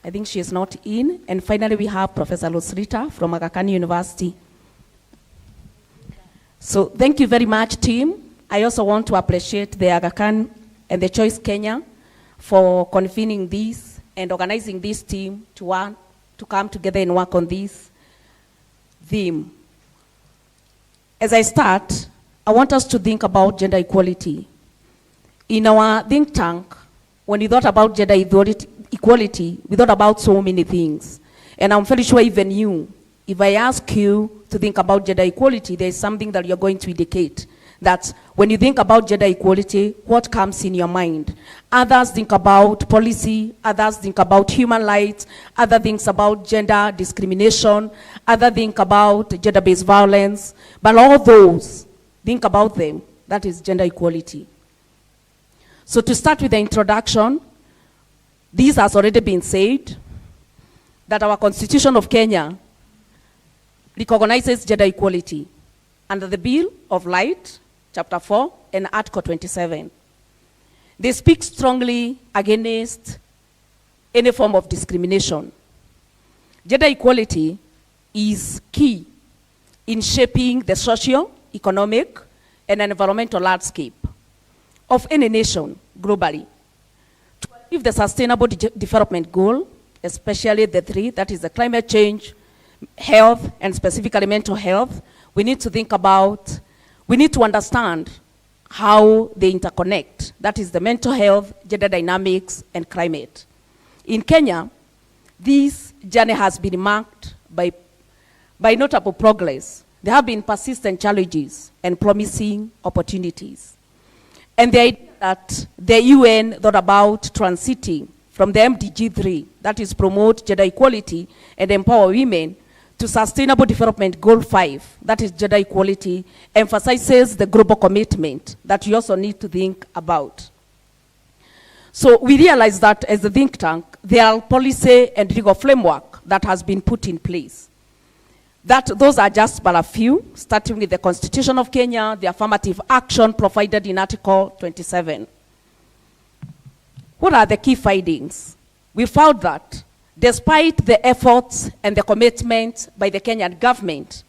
S: I think she is not in. And finally, we have Professor Losrita from Aga Khan University. So thank you very much, team. I also want to appreciate the Aga Khan and the Choice Kenya for convening this and organizing this team to come together and work on this theme. As I start, I want us to think about gender equality. In our think tank, when we thought about gender equality, we thought about so many things. And I'm fairly sure even you, if I ask you to think about gender equality, there's something that you're going to indicate. that when you think about gender equality, what comes in your mind? Others think about policy, others think about human rights, others think about gender discrimination, others think about gender-based violence, but all those, think about them, that is gender equality. So to start with the introduction, this has already been said, that our Constitution of Kenya recognizes gender equality under the Bill of Rights, Chapter 4, and Article 27. They speak strongly against any form of discrimination. Gender equality is key in shaping the social, economic, and environmental landscape of any nation globally. To achieve the Sustainable Development Goal, especially the three, that is the climate change, health, and specifically mental health, we need to think about, we need to understand how they interconnect. That is the mental health, gender dynamics, and climate. In Kenya, this journey has been marked by notable progress. There have been persistent challenges and promising opportunities. And the idea that the UN thought about transiting from the MDG 3, that is promote gender equality and empower women, to Sustainable Development Goal 5, that is gender equality, emphasizes the global commitment that we also need to think about. So we realize that as a think tank, there are policy and legal framework that has been put in place. Those are just but a few, starting with the Constitution of Kenya, the affirmative action provided in Article 27. What are the key findings? We found that despite the efforts and the commitment by the Kenyan government,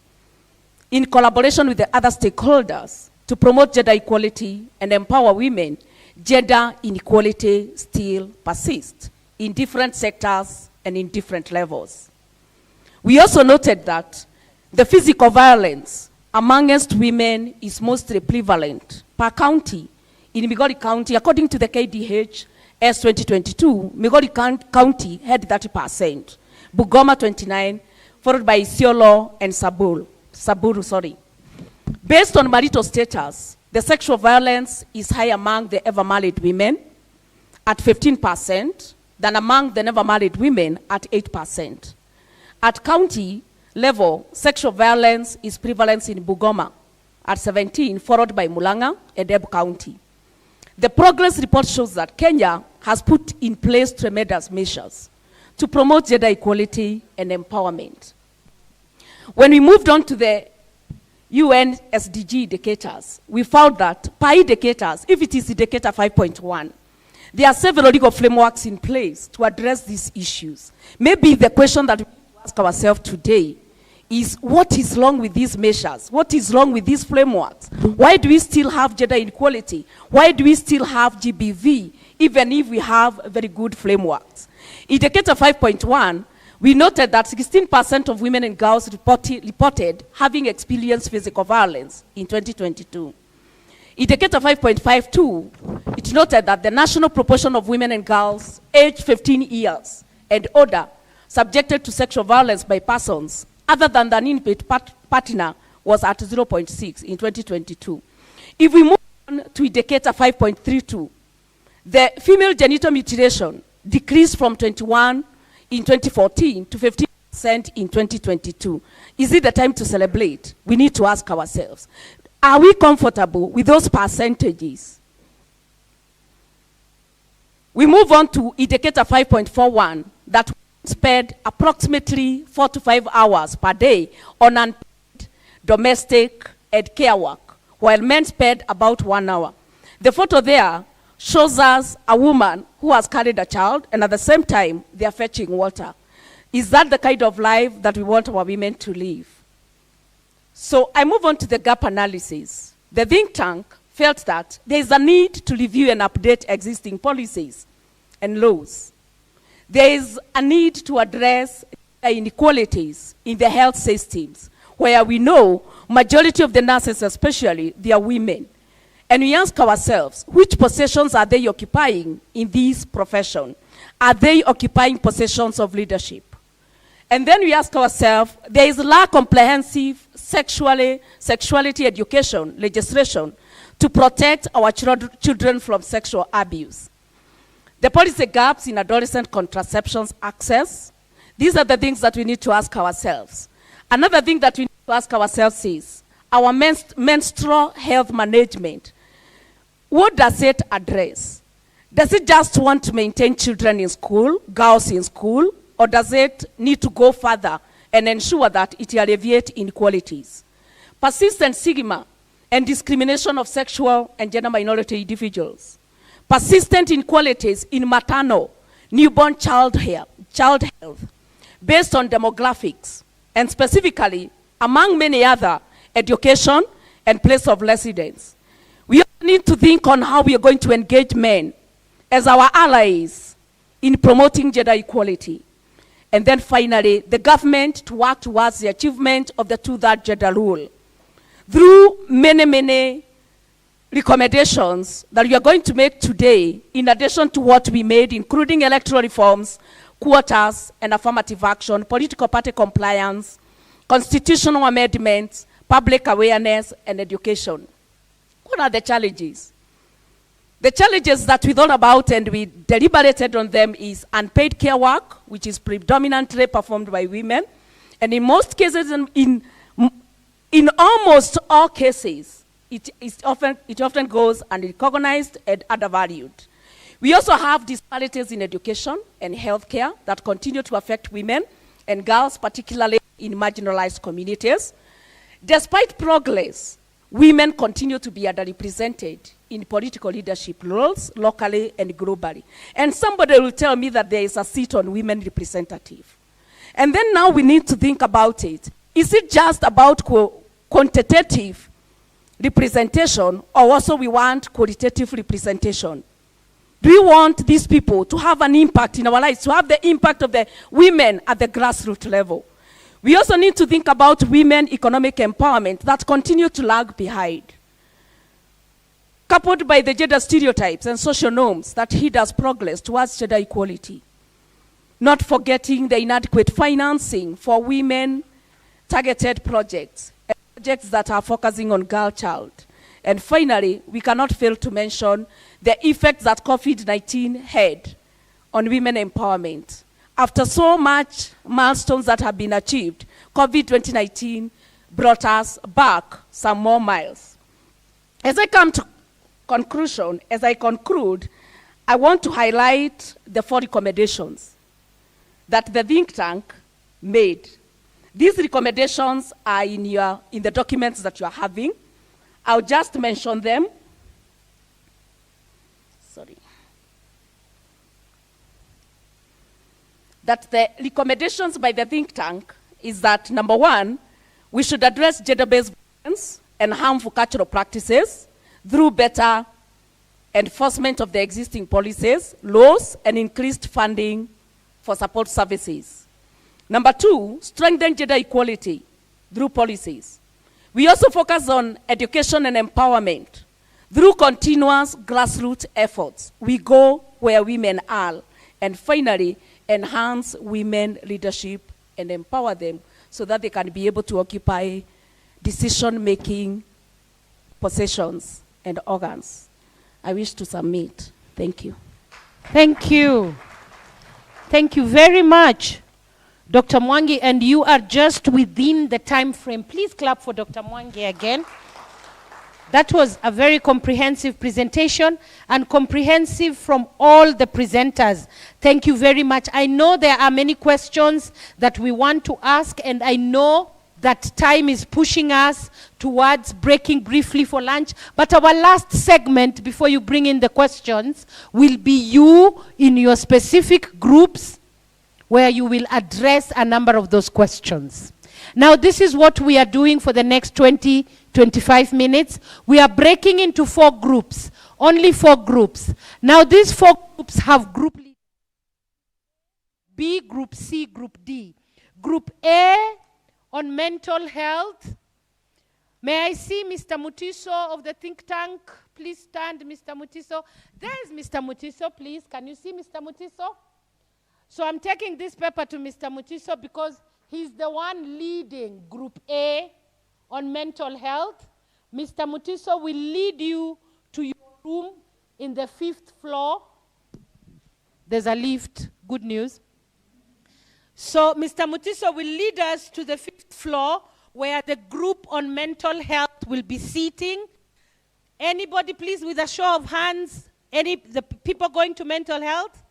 S: in collaboration with the other stakeholders to promote gender equality and empower women, gender inequality still persists in different sectors and in different levels. We also noted that the physical violence amongst women is mostly prevalent per county. In Migori County, according to the KDH, as 2022, Migori County had 30%, Bungoma 29%, followed by Isiolo and Samburu. Based on marital status, the sexual violence is high among the ever-married women at 15% than among the never-married women at 8%. At county level, sexual violence is prevalent in Bungoma at 17%, followed by Mulanga and Embu County. The progress report shows that Kenya has put in place tremendous measures to promote gender equality and empowerment. When we moved on to the UN SDG indicators, we found that per indicators, if it is indicator 5.1, there are several legal frameworks in place to address these issues. Maybe the question that we ask ourselves today is, what is wrong with these measures? What is wrong with these frameworks? Why do we still have gender inequality? Why do we still have GBV, even if we have very good frameworks? Indicator 5.1, we noted that 16% of women and girls reported having experienced physical violence in 2022. Indicator 5.52, it noted that the national proportion of women and girls aged 15 years and older subjected to sexual violence by persons other than an intimate partner was at 0.6 in 2022. If we move on to indicator 5.32, the female genital mutilation decreased from 21 in 2014 to 15% in 2022. Is it the time to celebrate? We need to ask ourselves, are we comfortable with those percentages? We move on to indicator 5.41, that spend approximately 4 to 5 hours per day on unpaid domestic and care work, while men spend about 1 hour. The photo there shows us a woman who has carried a child, and at the same time, they are fetching water. Is that the kind of life that we want our women to live? So I move on to the gap analysis. The think tank felt that there is a need to review and update existing policies and laws. There is a need to address inequalities in the health systems, where we know majority of the nurses especially, they are women. And we ask ourselves, which positions are they occupying in this profession? Are they occupying positions of leadership? And then we ask ourselves, there is lack of comprehensive sexuality education legislation to protect our children from sexual abuse. The policy gaps in adolescent contraception access, these are the things that we need to ask ourselves. Another thing that we need to ask ourselves is our menstrual health management. What does it address? Does it just want to maintain children in school, girls in school, or does it need to go further and ensure that it alleviates inequalities? Persistent stigma and discrimination of sexual and gender minority individuals. Persistent inequalities in maternal, newborn child health, based on demographics, and specifically, among many other, education and place of residence. We need to think on how we are going to engage men as our allies in promoting gender equality. And then finally, the government to work towards the achievement of the 2/3 gender rule through many recommendations that we are going to make today, in addition to what we made, including electoral reforms, quotas and affirmative action, political party compliance, constitutional amendments, public awareness, and education. What are the challenges? The challenges that we thought about and we deliberated on them is unpaid care work, which is predominantly performed by women. And in most cases, in almost all cases, it often goes unrecognized and undervalued. We also have disparities in education and healthcare that continue to affect women and girls, particularly in marginalized communities. Despite progress, women continue to be underrepresented in political leadership roles, locally and globally. And somebody will tell me that there is a seat on women representative. And then now we need to think about it. Is it just about quantitative representation, or also we want qualitative representation? Do we want these people to have an impact in our lives, to have the impact of the women at the grassroots level? We also need to think about women economic empowerment that continue to lag behind, coupled by the gender stereotypes and social norms that hinder progress towards gender equality. Not forgetting the inadequate financing for women-targeted projects, and projects that are focusing on girl child. And finally, we cannot fail to mention the effects that COVID-19 had on women empowerment. After so much milestones that have been achieved, COVID-2019 brought us back some more miles. As I come to conclusion, as I conclude, I want to highlight the 4 recommendations that the think tank made. These recommendations are in the documents that you are having. I'll just mention them. Sorry. That the recommendations by the think tank is that, number 1, we should address gender-based violence and harmful cultural practices through better enforcement of the existing policies, laws, and increased funding for support services. Number 2, strengthen gender equality through policies. We also focus on education and empowerment through continuous grassroots efforts. We go where women are. And finally, enhance women leadership and empower them so that they can be able to occupy decision-making positions and organs. I wish to submit. Thank you.
B: Thank you. Thank you very much, Dr. Mwangi, and you are just within the time frame. Please clap for Dr. Mwangi again. That was a very comprehensive presentation, and comprehensive from all the presenters. Thank you very much. I know there are many questions that we want to ask, and I know that time is pushing us towards breaking briefly for lunch. But our last segment, before you bring in the questions, will be you in your specific groups, where you will address a number of those questions. Now, this is what we are doing for the next 25 minutes. We are breaking into 4 groups, only 4 groups. Now, these 4 groups have group leaders. B, Group C, Group D. Group A on mental health. May I see Mr. Mutiso of the think tank? Please stand, Mr. Mutiso. There is Mr. Mutiso, please. Can you see Mr. Mutiso? So I'm taking this paper to Mr. Mutiso because he's the one leading Group A on mental health. Mr. Mutiso will lead you to your room in the 5th floor. There's a lift, good news. So Mr. Mutiso will lead us to the 5th floor where the group on mental health will be sitting. Anybody please with a show of hands, the people going to mental health?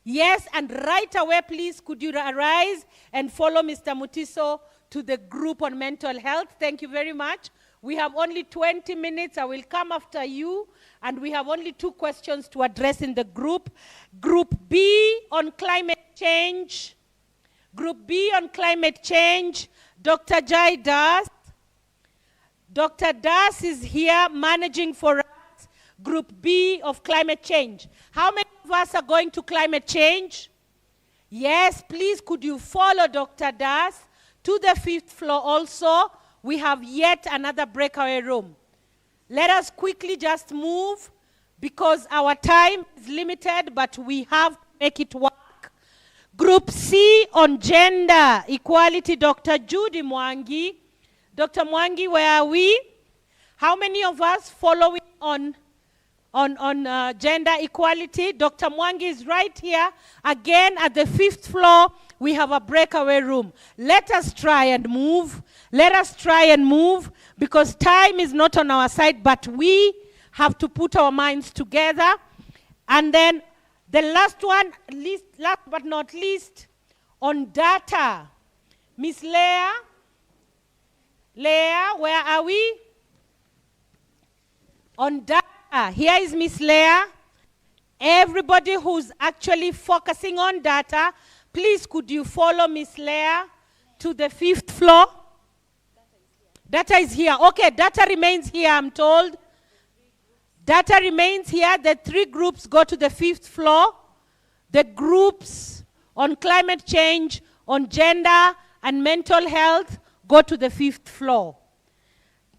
B: Yes, and right away please could you arise and follow Mr. Mutiso to the group on mental health. Thank you very much. We have only 20 minutes. I will come after you. And we have only 2 questions to address in the group. Group B on climate change. Group B on climate change. Dr. Jai Das. Dr. Das is here managing for us. Group B of climate change. How many of us are going to climate change? Yes, please could you follow Dr. Das to the 5th floor also. We have yet another breakaway room. Let us quickly just move because our time is limited, but we have to make it work. Group C on gender equality, Dr. Judy Mwangi. Dr. Mwangi, where are we? How many of us following on gender equality? Dr. Mwangi is right here. Again, at the 5th floor, we have a breakaway room. Let us try and move. Let us try and move because time is not on our side, but we have to put our minds together. And then the last one, last but not least, on data. Miss Leah? Leah, where are we? On data. Here is Miss Leah. Everybody who's actually focusing on data, please could you follow Miss Leah to the 5th floor? Data is here. Okay, data remains here, I'm told. Data remains here. The 3 groups go to the 5th floor. The groups on climate change, on gender, and mental health go to the 5th floor.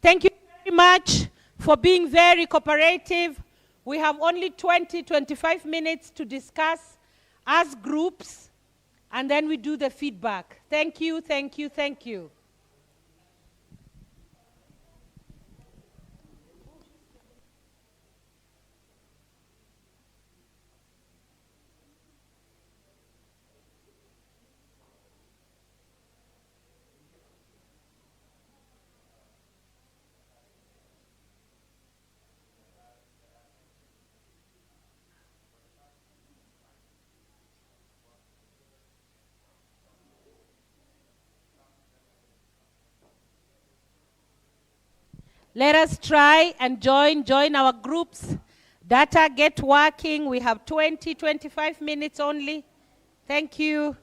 B: Thank you very much for being very cooperative. We have only 25 minutes to discuss as groups, and then we do the feedback. Thank you, thank you, thank you. Let us try and join our groups. Data, get working. We have 25 minutes only. Thank you.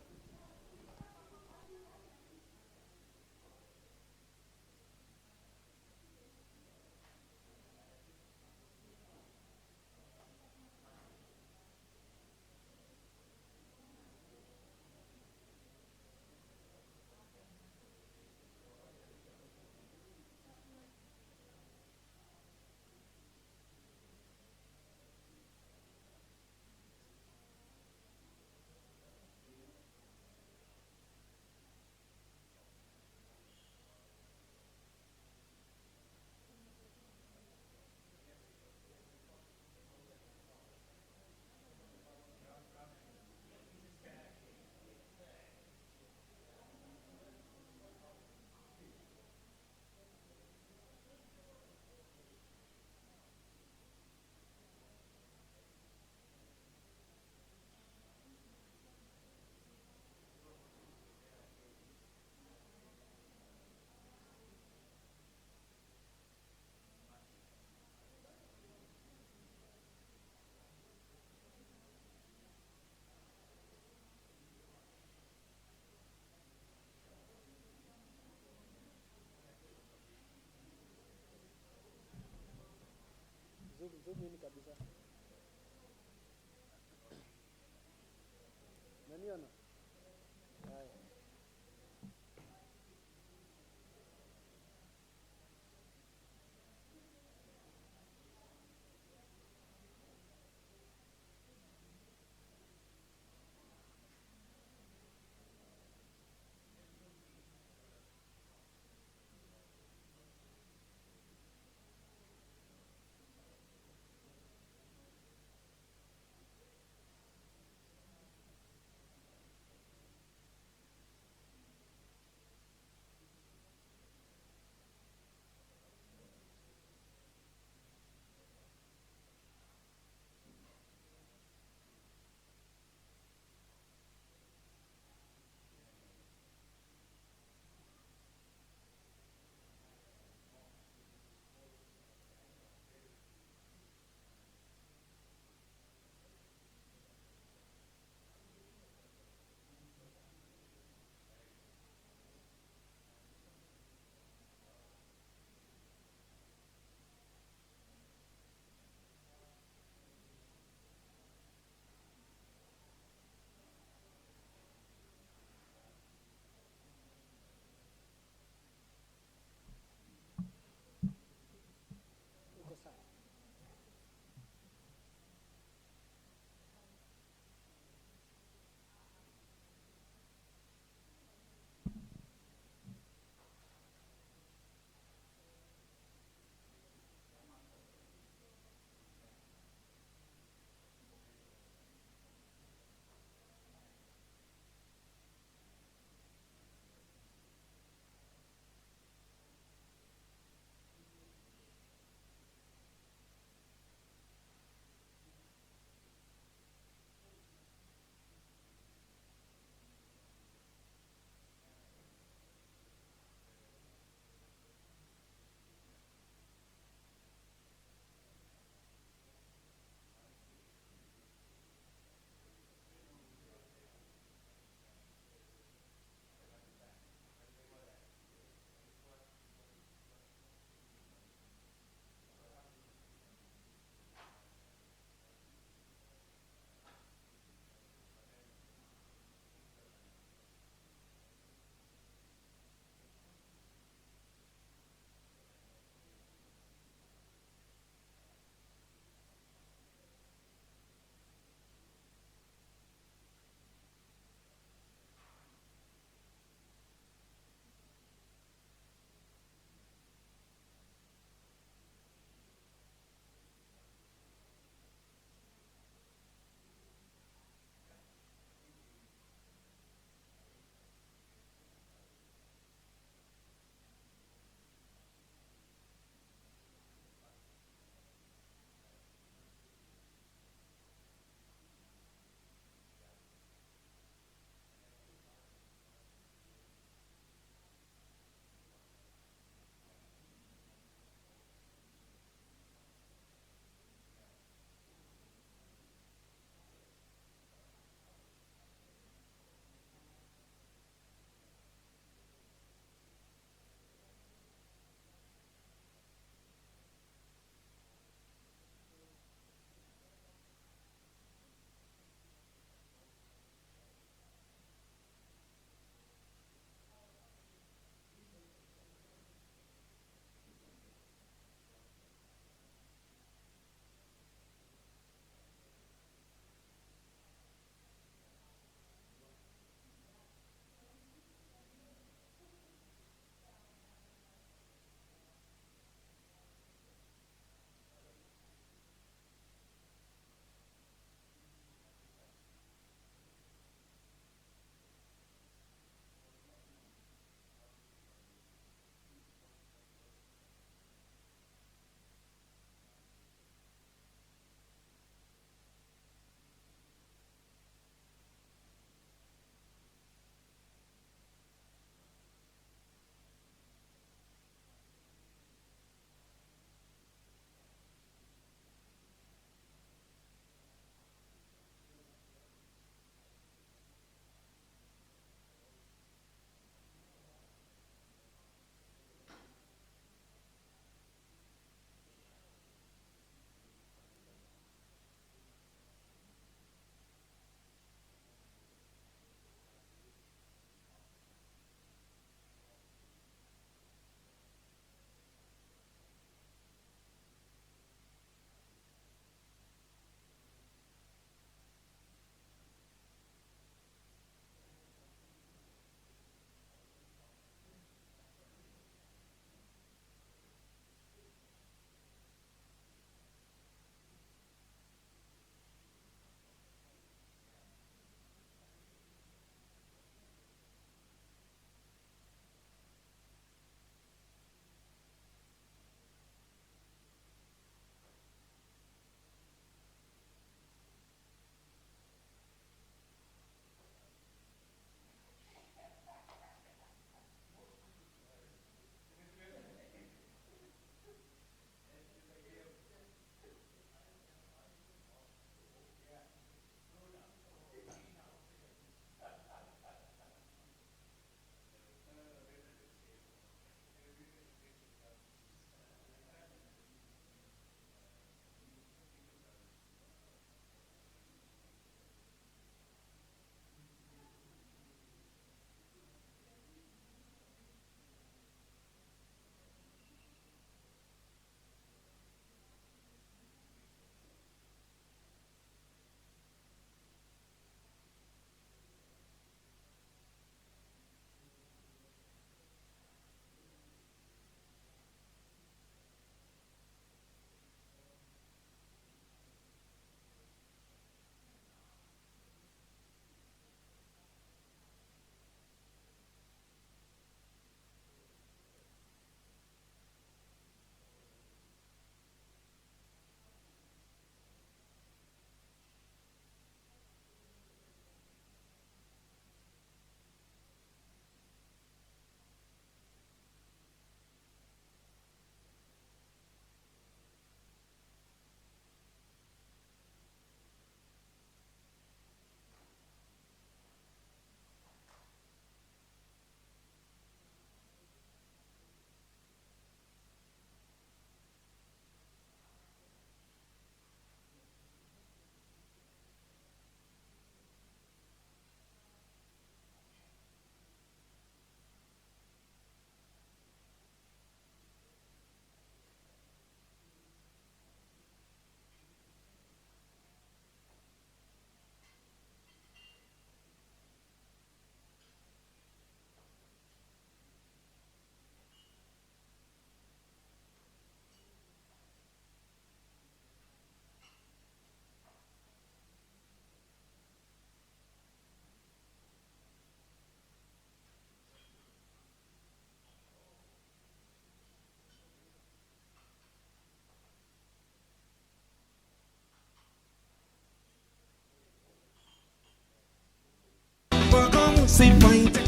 P: você vai ter.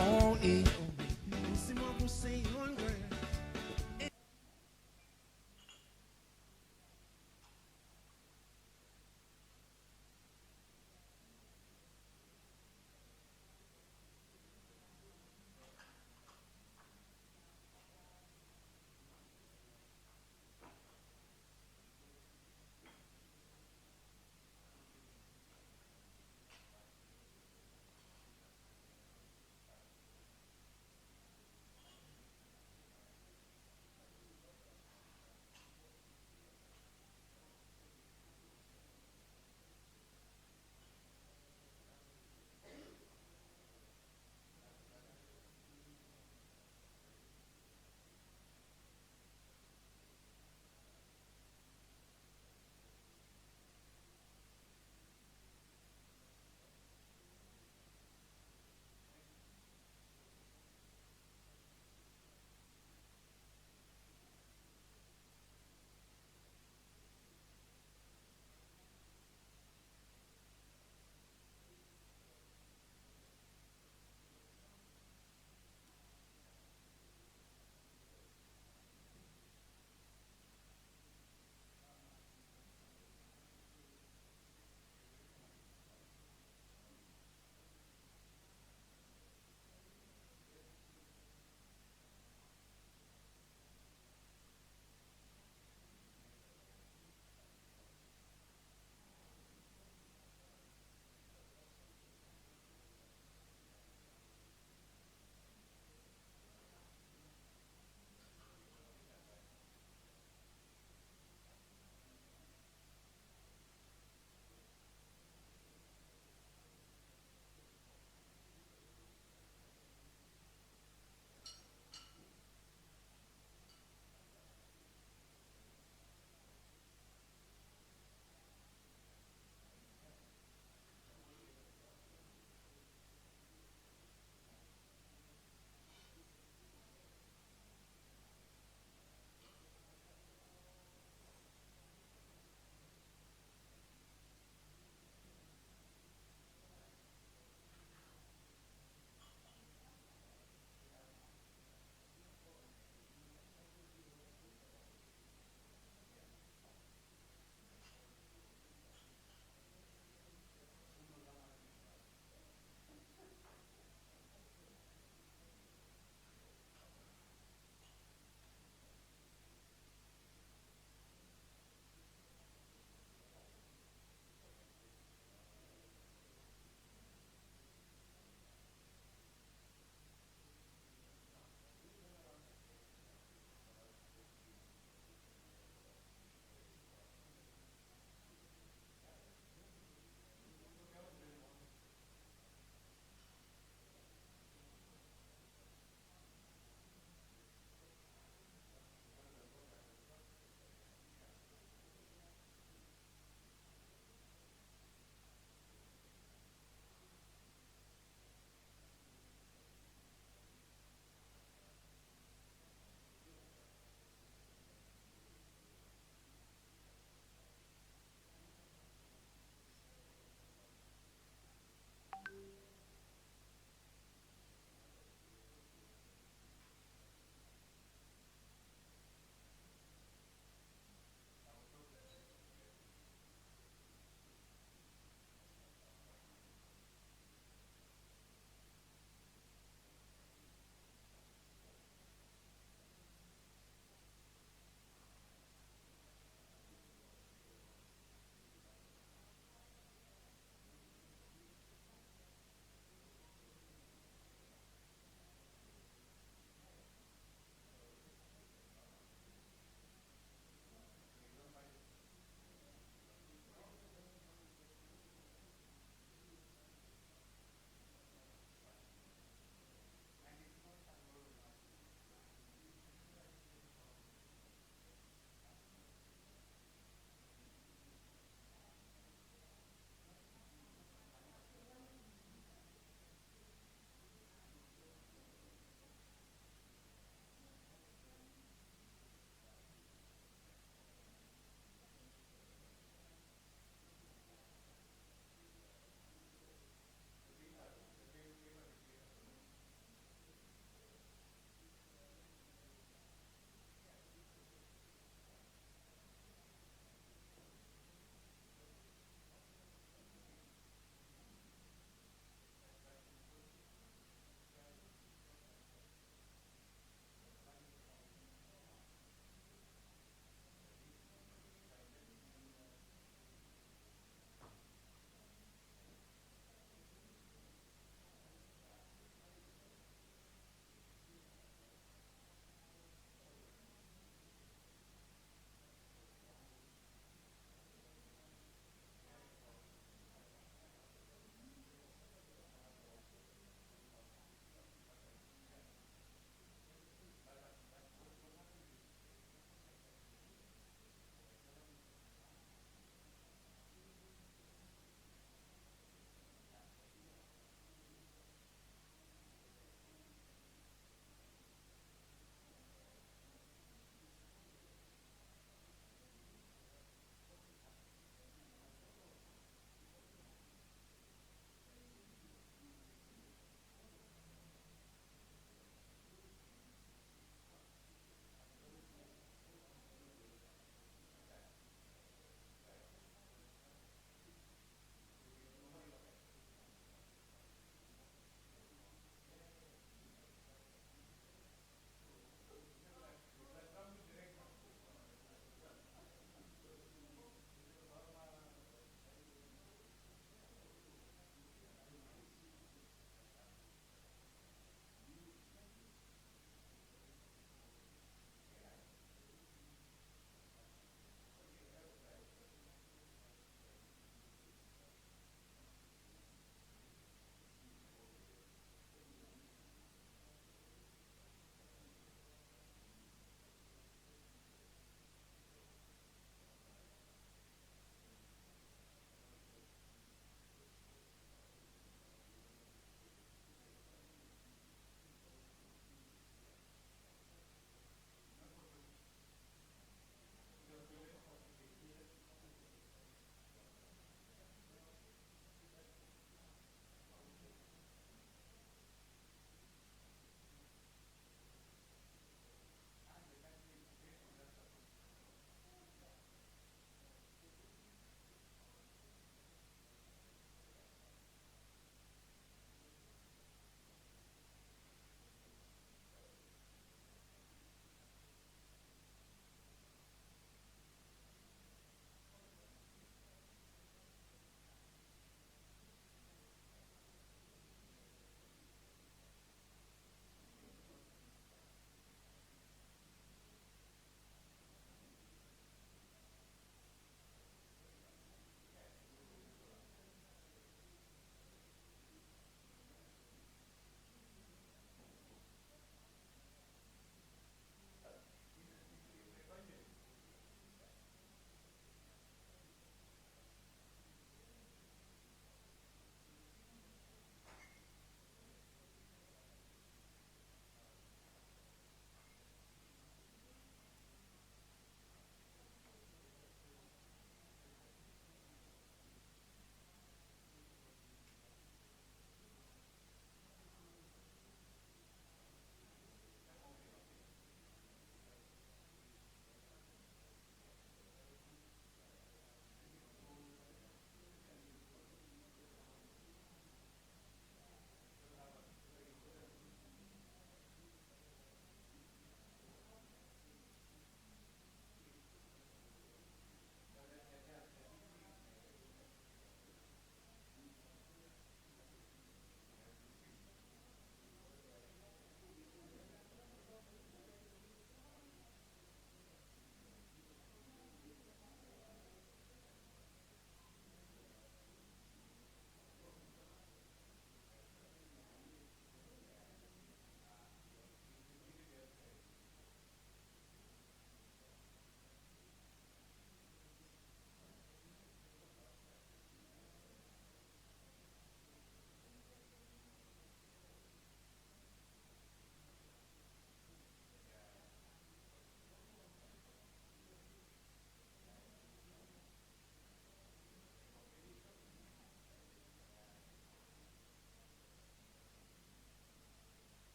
P: Oh, eh, oh. Em cima você não ganha.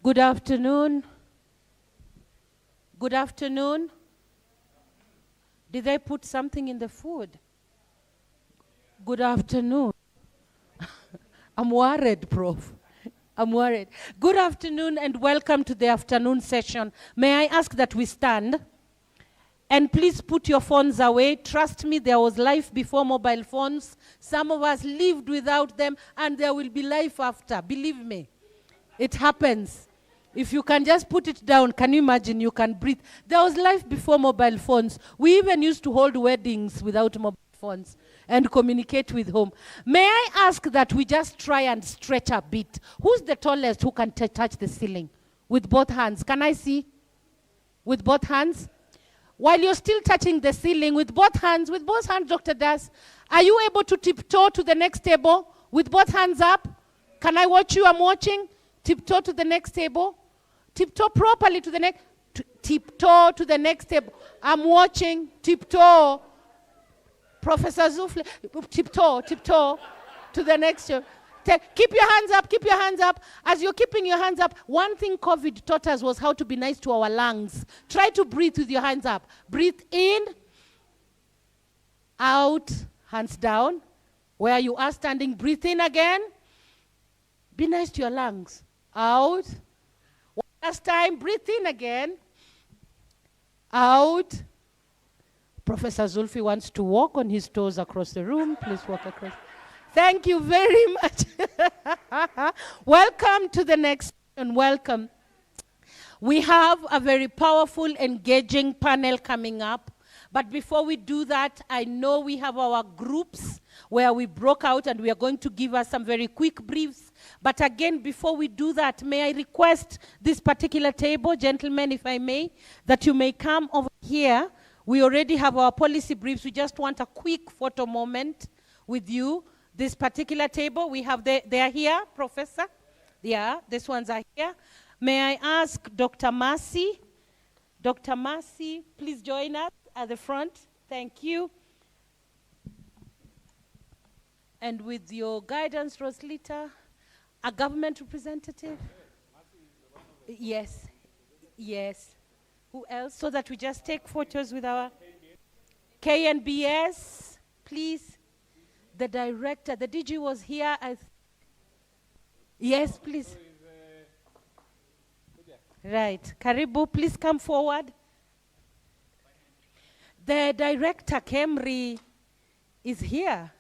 B: Good afternoon. Good afternoon. Did they put something in the food? Good afternoon. I'm worried, Prof. I'm worried. Good afternoon and welcome to the afternoon session. May I ask that we stand? And please put your phones away. Trust me, there was life before mobile phones. Some of us lived without them, and there will be life after. Believe me. It happens. If you can just put it down, can you imagine you can breathe? There was life before mobile phones. We even used to hold weddings without mobile phones and communicate with home. May I ask that we just try and stretch a bit? Who's the tallest who can touch the ceiling? With both hands. Can I see? With both hands? While you're still touching the ceiling, with both hands, Dr. Das, are you able to tiptoe to the next table? With both hands up? Can I watch you? I'm watching. Tiptoe to the next table. Tiptoe properly to the next. Tiptoe to the next table. I'm watching. Tiptoe. Professor Zufle. Tiptoe to the next table. Keep your hands up, keep your hands up. As you're keeping your hands up, one thing COVID taught us was how to be nice to our lungs. Try to breathe with your hands up. Breathe in, out, hands down. Where you are standing, breathe in again. Be nice to your lungs. Out. One last time, breathe in again. Out. Professor Zulfi wants to walk on his toes across the room. Please walk across. Thank you very much. Welcome to the next and welcome. We have a very powerful, engaging panel coming up. But before we do that, I know we have our groups where we broke out and we are going to give us some very quick briefs. But again, before we do that, may I request this particular table, gentlemen, if I may, that you may come over here. We already have our policy briefs. We just want a quick photo moment with you. This particular table, we have, they are here, Professor. Yeah, these ones are here. May I ask Dr. Mercy? Dr. Mercy, please join us at the front. Thank you. And with your guidance, Roslita, a government representative? Yes, yes. Who else? So that we just take photos with our KNBS, please. The director, the DG was here. Yes, please. Right. Karibu, please come forward. The director, Kemri, is here.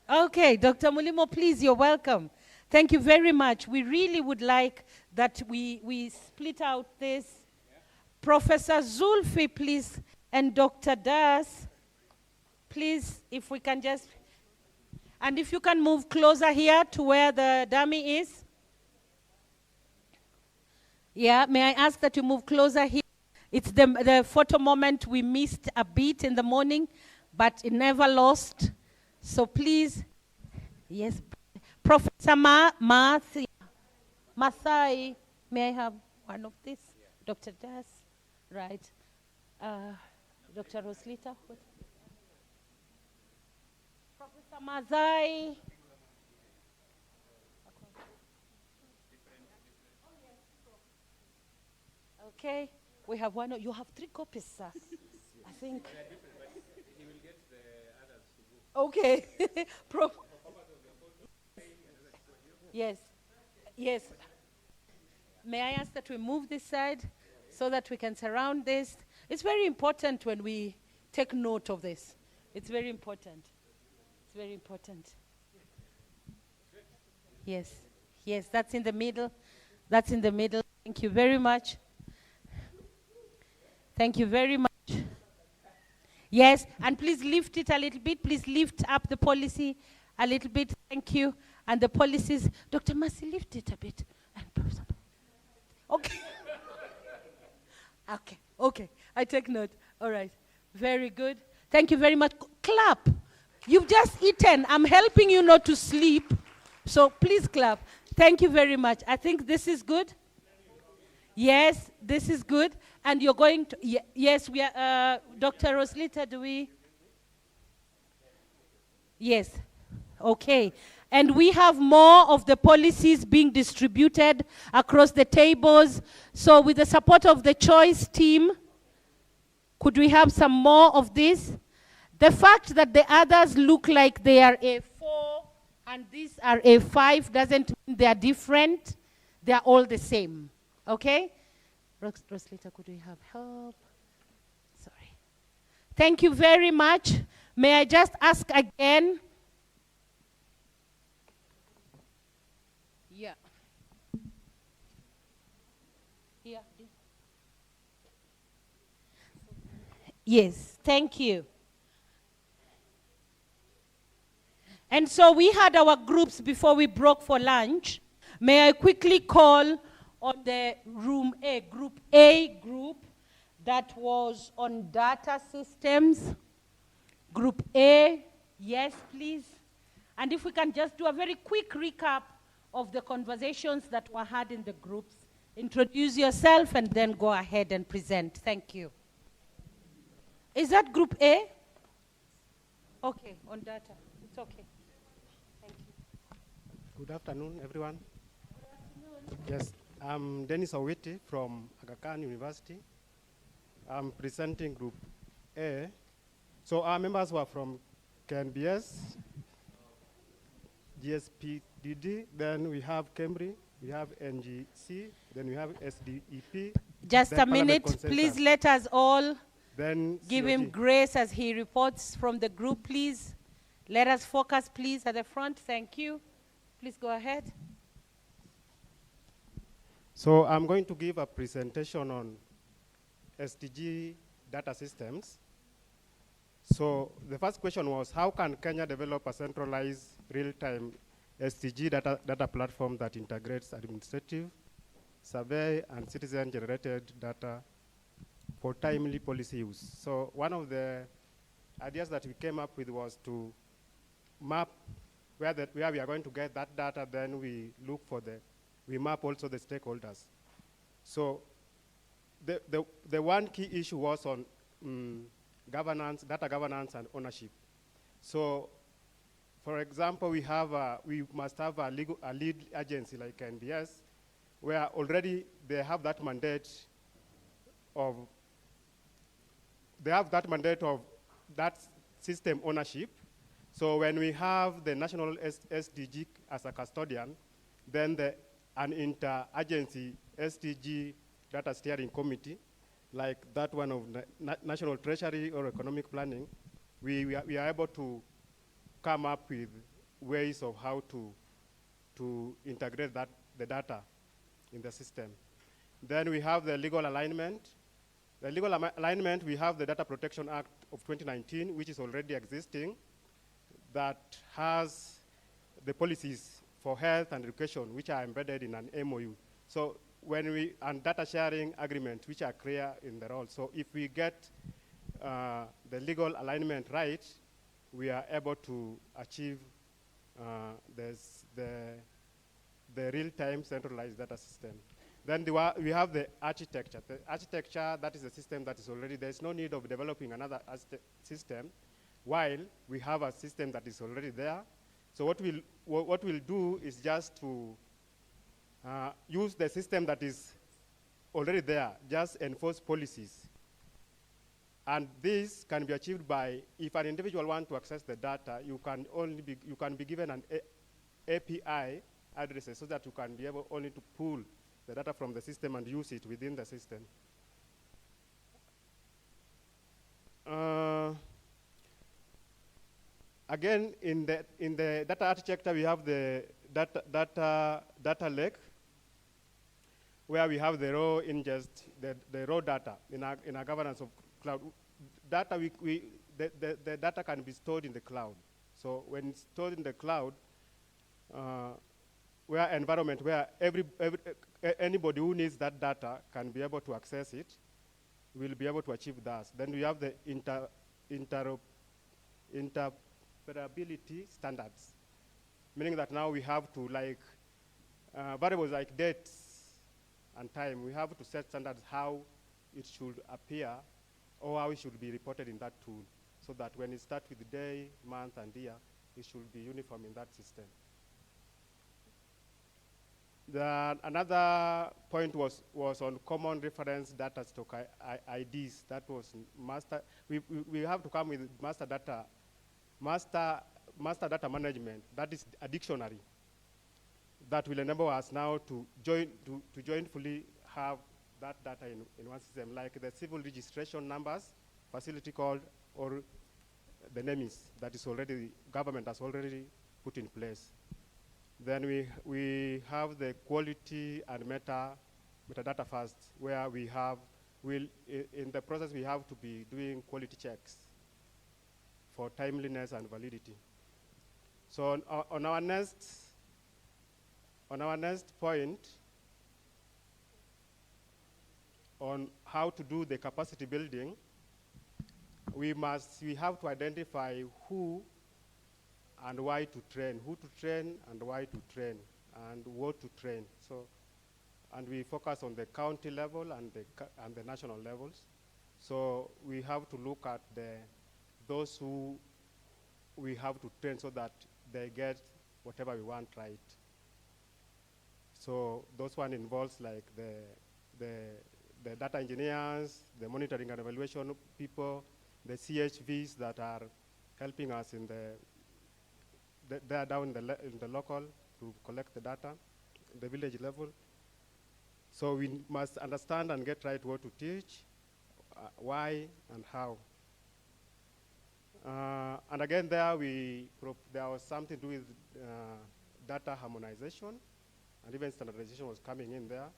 B: Okay, Dr. Mulimo, please, you're welcome. Thank you very much. We really would like that we split out this. Yeah. Professor Zulfi, please, and Dr. Das. Please, if we can just, and if you can move closer here to where the dummy is. Yeah, may I ask that you move closer here? It's the photo moment we missed a bit in the morning, but it never lost. So please, yes, Professor Mathai, may I have one of these? Yeah. Dr. Das, right. Dr. Roslita. Professor Mazai. Okay, we have one. You have 3 copies, sir. I think. He will get the others to go. Okay. Yes. Yes. May I ask that we move this side so that we can surround this? It's very important when we take note of this. It's very important. It's very important. Yes. Yes, that's in the middle. That's in the middle. Thank you very much. Thank you very much. Yes, and please lift it a little bit. Please lift up the policy a little bit. Thank you. And the policies, Dr. Mercy, lift it a bit. Okay. Okay, okay. I take note. All right. Very good. Thank you very much. Clap. You've just eaten. I'm helping you not to sleep. So please clap. Thank you very much. I think this is good. Yes, this is good. And you're going to, yes, we are, Dr. Roslita, do we? Yes. Okay. And we have more of the policies being distributed across the tables. So with the support of the choice team, could we have some more of this? The fact that the others look like they are A4 and these are A5 doesn't mean they are different. They are all the same. Okay? Roslita, could we have help? Sorry. Thank you very much. May I just ask again? Yeah. Yeah. Yes, thank you. And so we had our groups before we broke for lunch. May I quickly call on the room A, group that was on data systems. Group A, yes, please. And if we can just do a very quick recap of the conversations that were had in the groups. Introduce yourself and then go ahead and present. Thank you. Is that group A? Okay, on data. It's okay. Thank you.
T: Good afternoon, everyone. Yes, I'm Dennis Owiti from Aga Khan University. I'm presenting Group A. So our members were from KNBS, GSPDD, then we have Cambridge, we have NGC, then we have SDEP.
B: Just a minute, please let us all
T: then
B: give him
T: COG.
B: grace as he reports from the group, please. Let us focus, please, at the front. Thank you. Please go ahead.
T: So I'm going to give a presentation on SDG data systems. So the first question was, how can Kenya develop a centralized real-time SDG data platform that integrates administrative, survey, and citizen-generated data for timely policy use? So one of the ideas that we came up with was to map where we are going to get that data, then we map also the stakeholders. So the one key issue was on governance, data governance and ownership. So for example, we must have a lead agency like NBS, where already they have that mandate of that system ownership. So when we have the national SDG as a custodian, then an inter-agency SDG data steering committee, like that one of National Treasury or Economic Planning, we are able to come up with ways of how to integrate the data in the system. Then we have the legal alignment. The legal alignment, we have the Data Protection Act of 2019, which is already existing, that has the policies for health and education, which are embedded in an MOU. So and data sharing agreements, which are clear in the role. So if we get the legal alignment right, we are able to achieve the real-time centralized data system. Then we have the architecture. The architecture, that is a system that is already, there's no need of developing another system, while we have a system that is already there. So what we'll do is just to use the system that is already there, just enforce policies. And this can be achieved by, if an individual wants to access the data, you can be given an API addresses so that you can be able only to pull the data from the system and use it within the system. Again, in the data architecture, we have the data lake, where we have the raw ingest, the raw data in our governance of cloud. Data, the data can be stored in the cloud. So when it's stored in the cloud, where environment where anybody who needs that data can be able to access it, will be able to achieve that. Then we have the interoperability standards, meaning that now we have to, like, variables like dates and time, we have to set standards how it should appear or how it should be reported in that tool, so that when it starts with the day, month, and year, it should be uniform in that system. Another point was on common reference data stock IDs. That was master. We have to come with master data management. That is a dictionary that will enable us now to jointfully have that data in one system, like the civil registration numbers, facility code, or the NEMIS that is already, government has already put in place. Then we have the quality and metadata first, where we have, in the process we have to be doing quality checks for timeliness and validity. So on our next point, on how to do the capacity building, we have to identify who and why to train, who to train and why to train, and what to train. So, and we focus on the county level and the national levels. So we have to look at those who we have to train so that they get whatever we want right. So those one involves like the data engineers, the monitoring and evaluation people, the CHVs that are helping us in they are down in the local to collect the data, the village level. So we must understand and get right what to teach, why and how. And again, there was something to do with data harmonization, and even standardization was coming in there,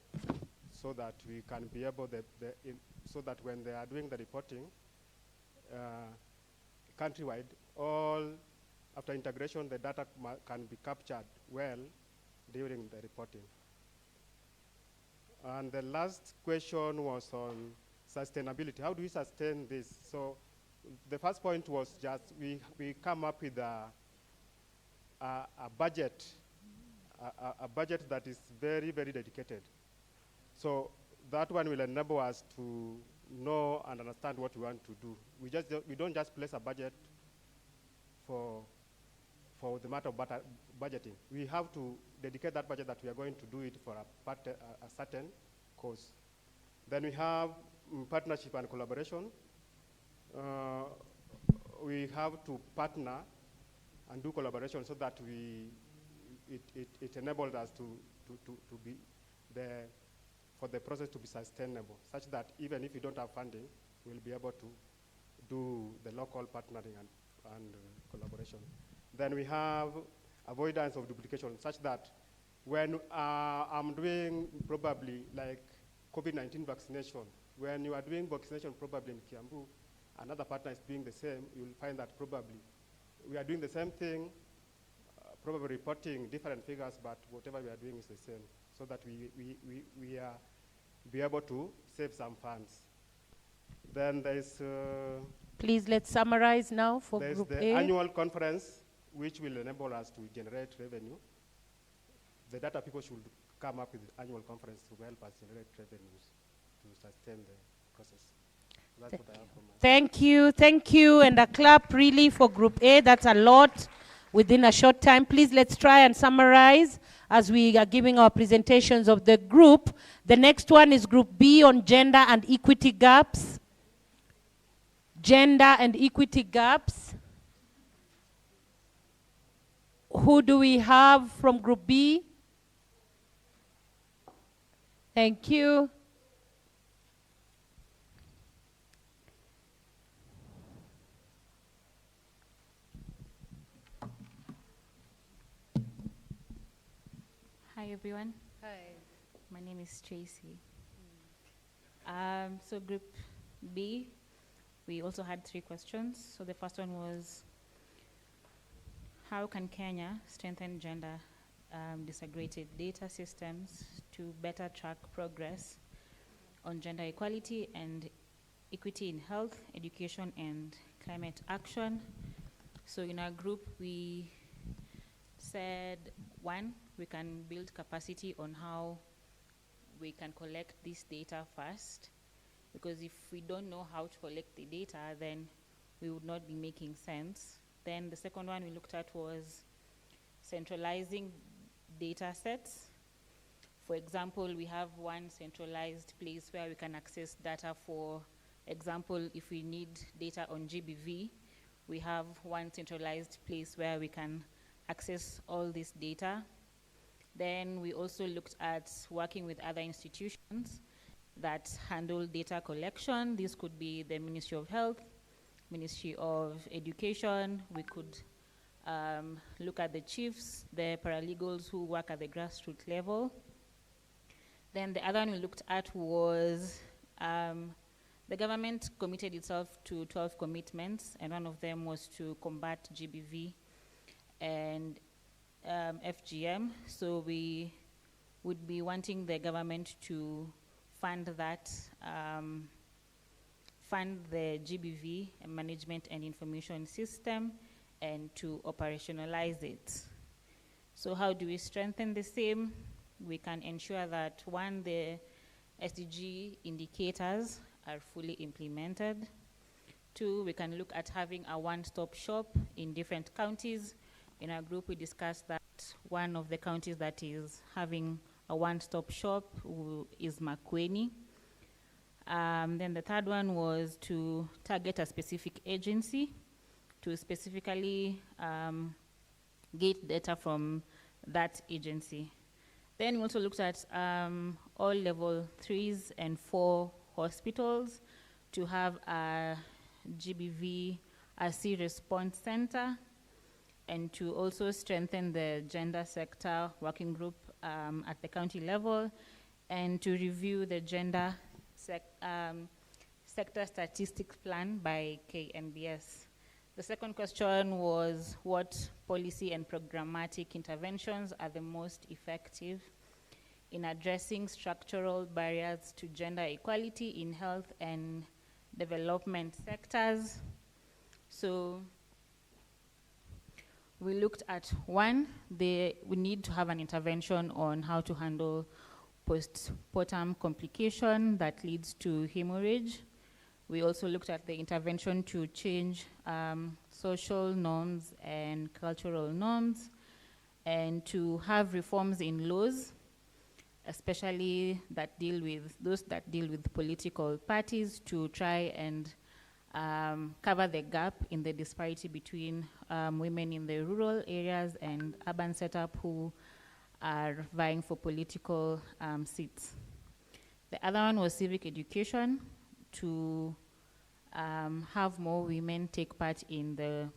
T: so that we can be able so that when they are doing the reporting countrywide, after integration, the data can be captured well during the reporting. And the last question was on sustainability. How do we sustain this? So the first point was just we come up with a budget, a budget that is very, very dedicated. So that one will enable us to know and understand what we want to do. We don't just place a budget for the matter of budgeting. We have to dedicate that budget that we are going to do it for a certain cause. Then we have partnership and collaboration. We have to partner and do collaboration so that it enables us to be there for the process to be sustainable, such that even if you don't have funding, we'll be able to do the local partnering and collaboration. Then we have avoidance of duplication, such that when I'm doing probably like COVID-19 vaccination, when you are doing vaccination probably in Kiambu, another partner is doing the same, you'll find that probably we are doing the same thing, probably reporting different figures, but whatever we are doing is the same, so that we are be able to save some funds. Then there's
B: Please, let's summarize now for Group
T: the
B: A.
T: annual conference, which will enable us to generate revenue. The data people should come up with the annual conference to help us generate revenues to sustain the process. That's what I have for myself.
B: Thank you, and a clap really for Group A. That's a lot within a short time. Please, let's try and summarize as we are giving our presentations of the group. The next one is Group B on gender and equity gaps. Gender and equity gaps. Who do we have from Group B? Thank you.
U: Hi, everyone.
B: Hi.
U: My name is Tracy. So Group B, we also had 3 questions. So the first one was, how can Kenya strengthen gender disaggregated data systems to better track progress on gender equality and equity in health, education, and climate action? So in our group, we said, 1, we can build capacity on how we can collect this data first, because if we don't know how to collect the data, then we would not be making sense. Then the second one we looked at was centralizing data sets. For example, we have one centralized place where we can access data. For example, if we need data on GBV, we have one centralized place where we can access all this data. Then we also looked at working with other institutions that handle data collection. This could be the Ministry of Health, Ministry of Education. We could look at the chiefs, the paralegals who work at the grassroots level. Then the other one we looked at was the government committed itself to 12 commitments, and one of them was to combat GBV and FGM. So we would be wanting the government to fund that, fund the GBV management and information system, and to operationalize it. So how do we strengthen the same? We can ensure that, one, the SDG indicators are fully implemented. Two, we can look at having a one-stop shop in different counties. In our group, we discussed that one of the counties that is having a one-stop shop is Makueni. Then the third one was to target a specific agency to specifically get data from that agency. Then we also looked at all level 3s and 4 hospitals to have a GBV RC response center, and to also strengthen the gender sector working group at the county level, and to review the gender sector statistics plan by KNBS. The second question was, what policy and programmatic interventions are the most effective in addressing structural barriers to gender equality in health and development sectors? So we looked at, one, we need to have an intervention on how to handle postpartum complication that leads to hemorrhage. We also looked at the intervention to change social norms and cultural norms, and to have reforms in laws, especially that deal with those that deal with political parties, to try and cover the gap in the disparity between women in the rural areas and urban setup who are vying for political seats. The other one was civic education, to have more women take part in the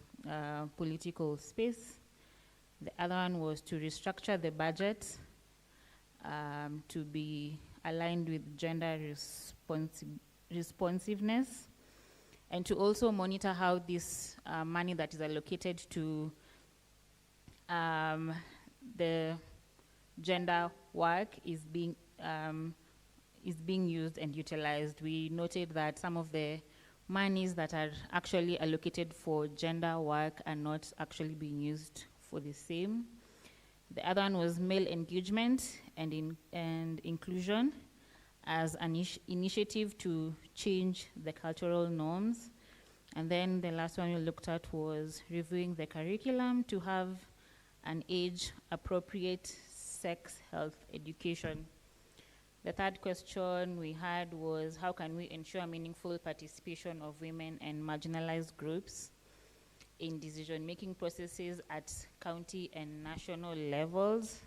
U: political space. The other one was to restructure the budget to be aligned with gender responsiveness, and to also monitor how this money that is allocated to the gender work is being used and utilized. We noted that some of the monies that are actually allocated for gender work are not actually being used for the same. The other one was male engagement and inclusion as an initiative to change the cultural norms. And then the last one we looked at was reviewing the curriculum to have an age-appropriate sex health education. The third question we had was, how can we ensure meaningful participation of women and marginalized groups in decision-making processes at county and national levels?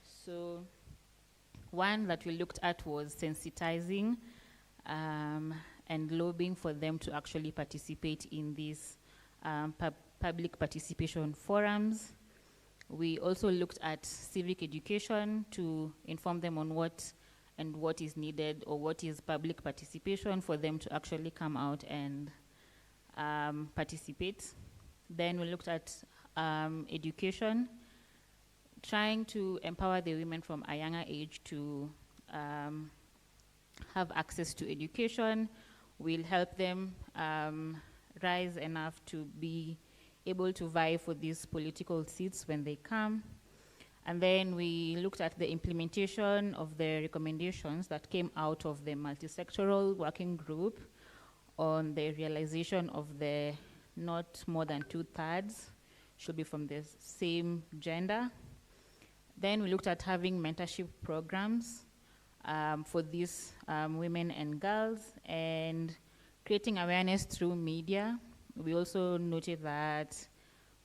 U: So one that we looked at was sensitizing and lobbying for them to actually participate in these public participation forums. We also looked at civic education to inform them on what is needed, or what is public participation, for them to actually come out and participate. Then we looked at education, trying to empower the women from a younger age to have access to education. Will help them rise enough to be able to vie for these political seats when they come. And then we looked at the implementation of the recommendations that came out of the multi-sectoral working group on the realization of the not more than 2/3 should be from the same gender. Then we looked at having mentorship programs for these women and girls, and creating awareness through media. We also noted that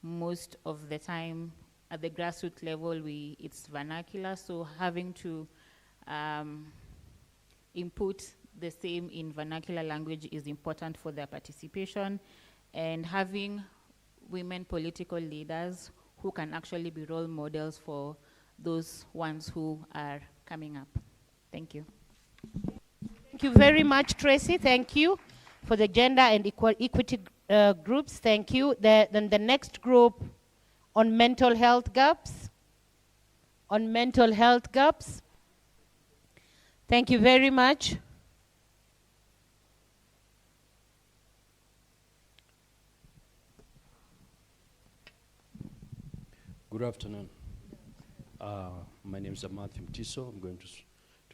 U: most of the time at the grassroots level, it's vernacular, so having to input the same in vernacular language is important for their participation, and having women political leaders who can actually be role models for those ones who are coming up. Thank you.
D: Thank you very much, Tracy. Thank you for the gender and equity groups. Thank you. Then the next group on mental health gaps. On mental health gaps. Thank you very much.
M: Good afternoon. My name is Matthew Mtiso. I'm going to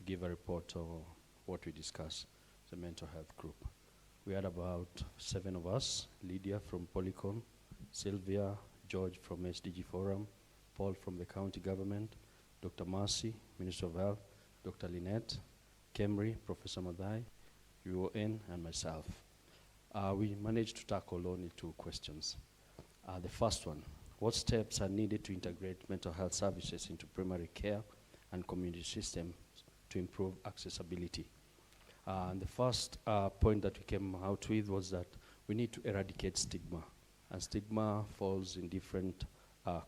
M: give a report of what we discussed, the mental health group. We had about 7 of us: Lydia from Polycom, Sylvia, George from SDG Forum, Paul from the county government, Dr. Mercy, Minister of Health, Dr. Lynette, Kemri, Professor Madai, UON, and myself. We managed to tackle only 2 questions. The first one: what steps are needed to integrate mental health services into primary care and community systems to improve accessibility? And the first point that we came out with was that we need to eradicate stigma. And stigma falls in different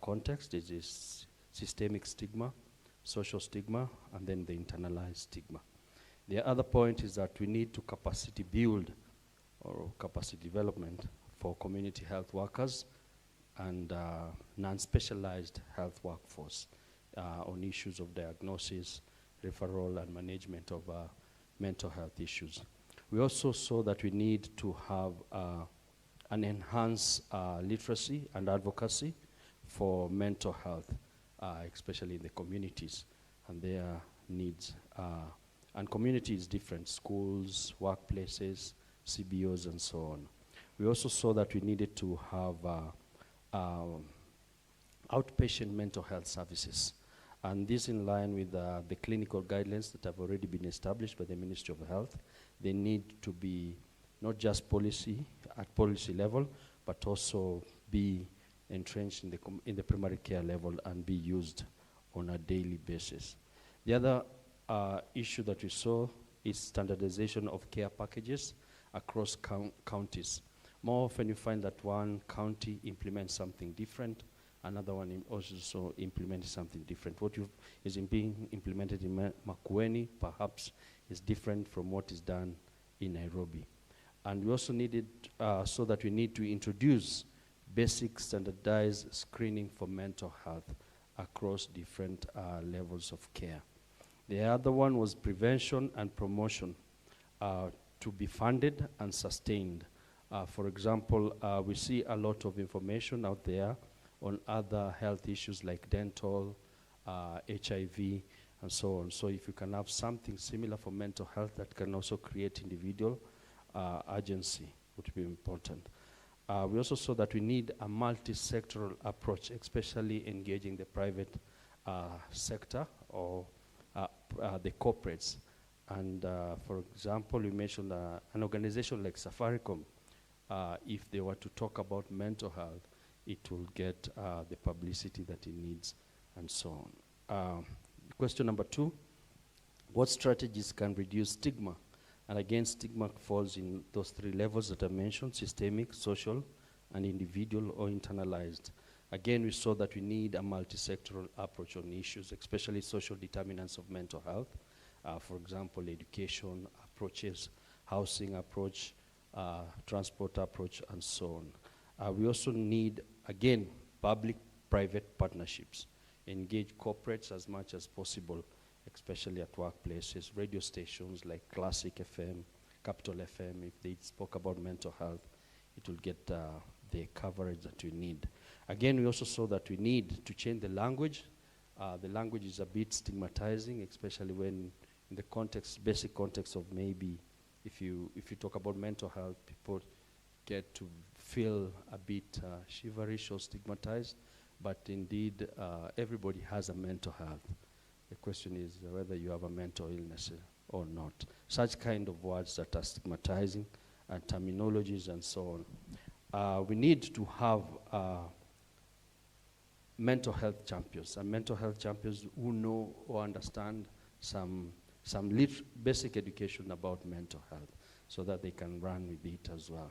M: contexts. There is systemic stigma, social stigma, and then the internalized stigma. The other point is that we need to capacity build or capacity development for community health workers and non-specialized health workforce on issues of diagnosis, referral, and management of mental health issues. We also saw that we need to have an enhanced literacy and advocacy for mental health, especially in the communities and their needs. And community is different: schools, workplaces, CBOs, and so on. We also saw that we needed to have outpatient mental health services. And this in line with the clinical guidelines that have already been established by the Ministry of Health. They need to be not just policy at policy level, but also be entrenched in the primary care level and be used on a daily basis. The other issue that we saw is standardization of care packages across counties. More often you find that one county implements something different, another one also implements something different. What is being implemented in Makueni perhaps is different from what is done in Nairobi. And we also needed, so that we need to introduce basic standardized screening for mental health across different levels of care. The other one was prevention and promotion to be funded and sustained. For example, we see a lot of information out there on other health issues like dental, HIV, and so on. So if you can have something similar for mental health that can also create individual urgency would be important. We also saw that we need a multi-sectoral approach, especially engaging the private sector or the corporates. And for example, we mentioned an organization like Safaricom. If they were to talk about mental health, it will get the publicity that it needs, and so on. Question number 2, what strategies can reduce stigma? And again, stigma falls in those 3 levels that I mentioned: systemic, social, and individual or internalized. Again, we saw that we need a multi-sectoral approach on issues, especially social determinants of mental health. For example, education approaches, housing approach, transport approach, and so on. We also need, again, public-private partnerships. Engage corporates as much as possible, especially at workplaces, radio stations like Classic FM, Capital FM. If they spoke about mental health, it will get the coverage that we need. Again, we also saw that we need to change the language. The language is a bit stigmatizing, especially when in the context, basic context of maybe if you talk about mental health, people get to feel a bit shiverish or stigmatized. but indeed everybody has a mental health. The question is whether you have a mental illness or not. Such kind of words that are stigmatizing and terminologies and so on. We need to have mental health champions, and mental health champions who know or understand some basic education about mental health so that they can run with it as well.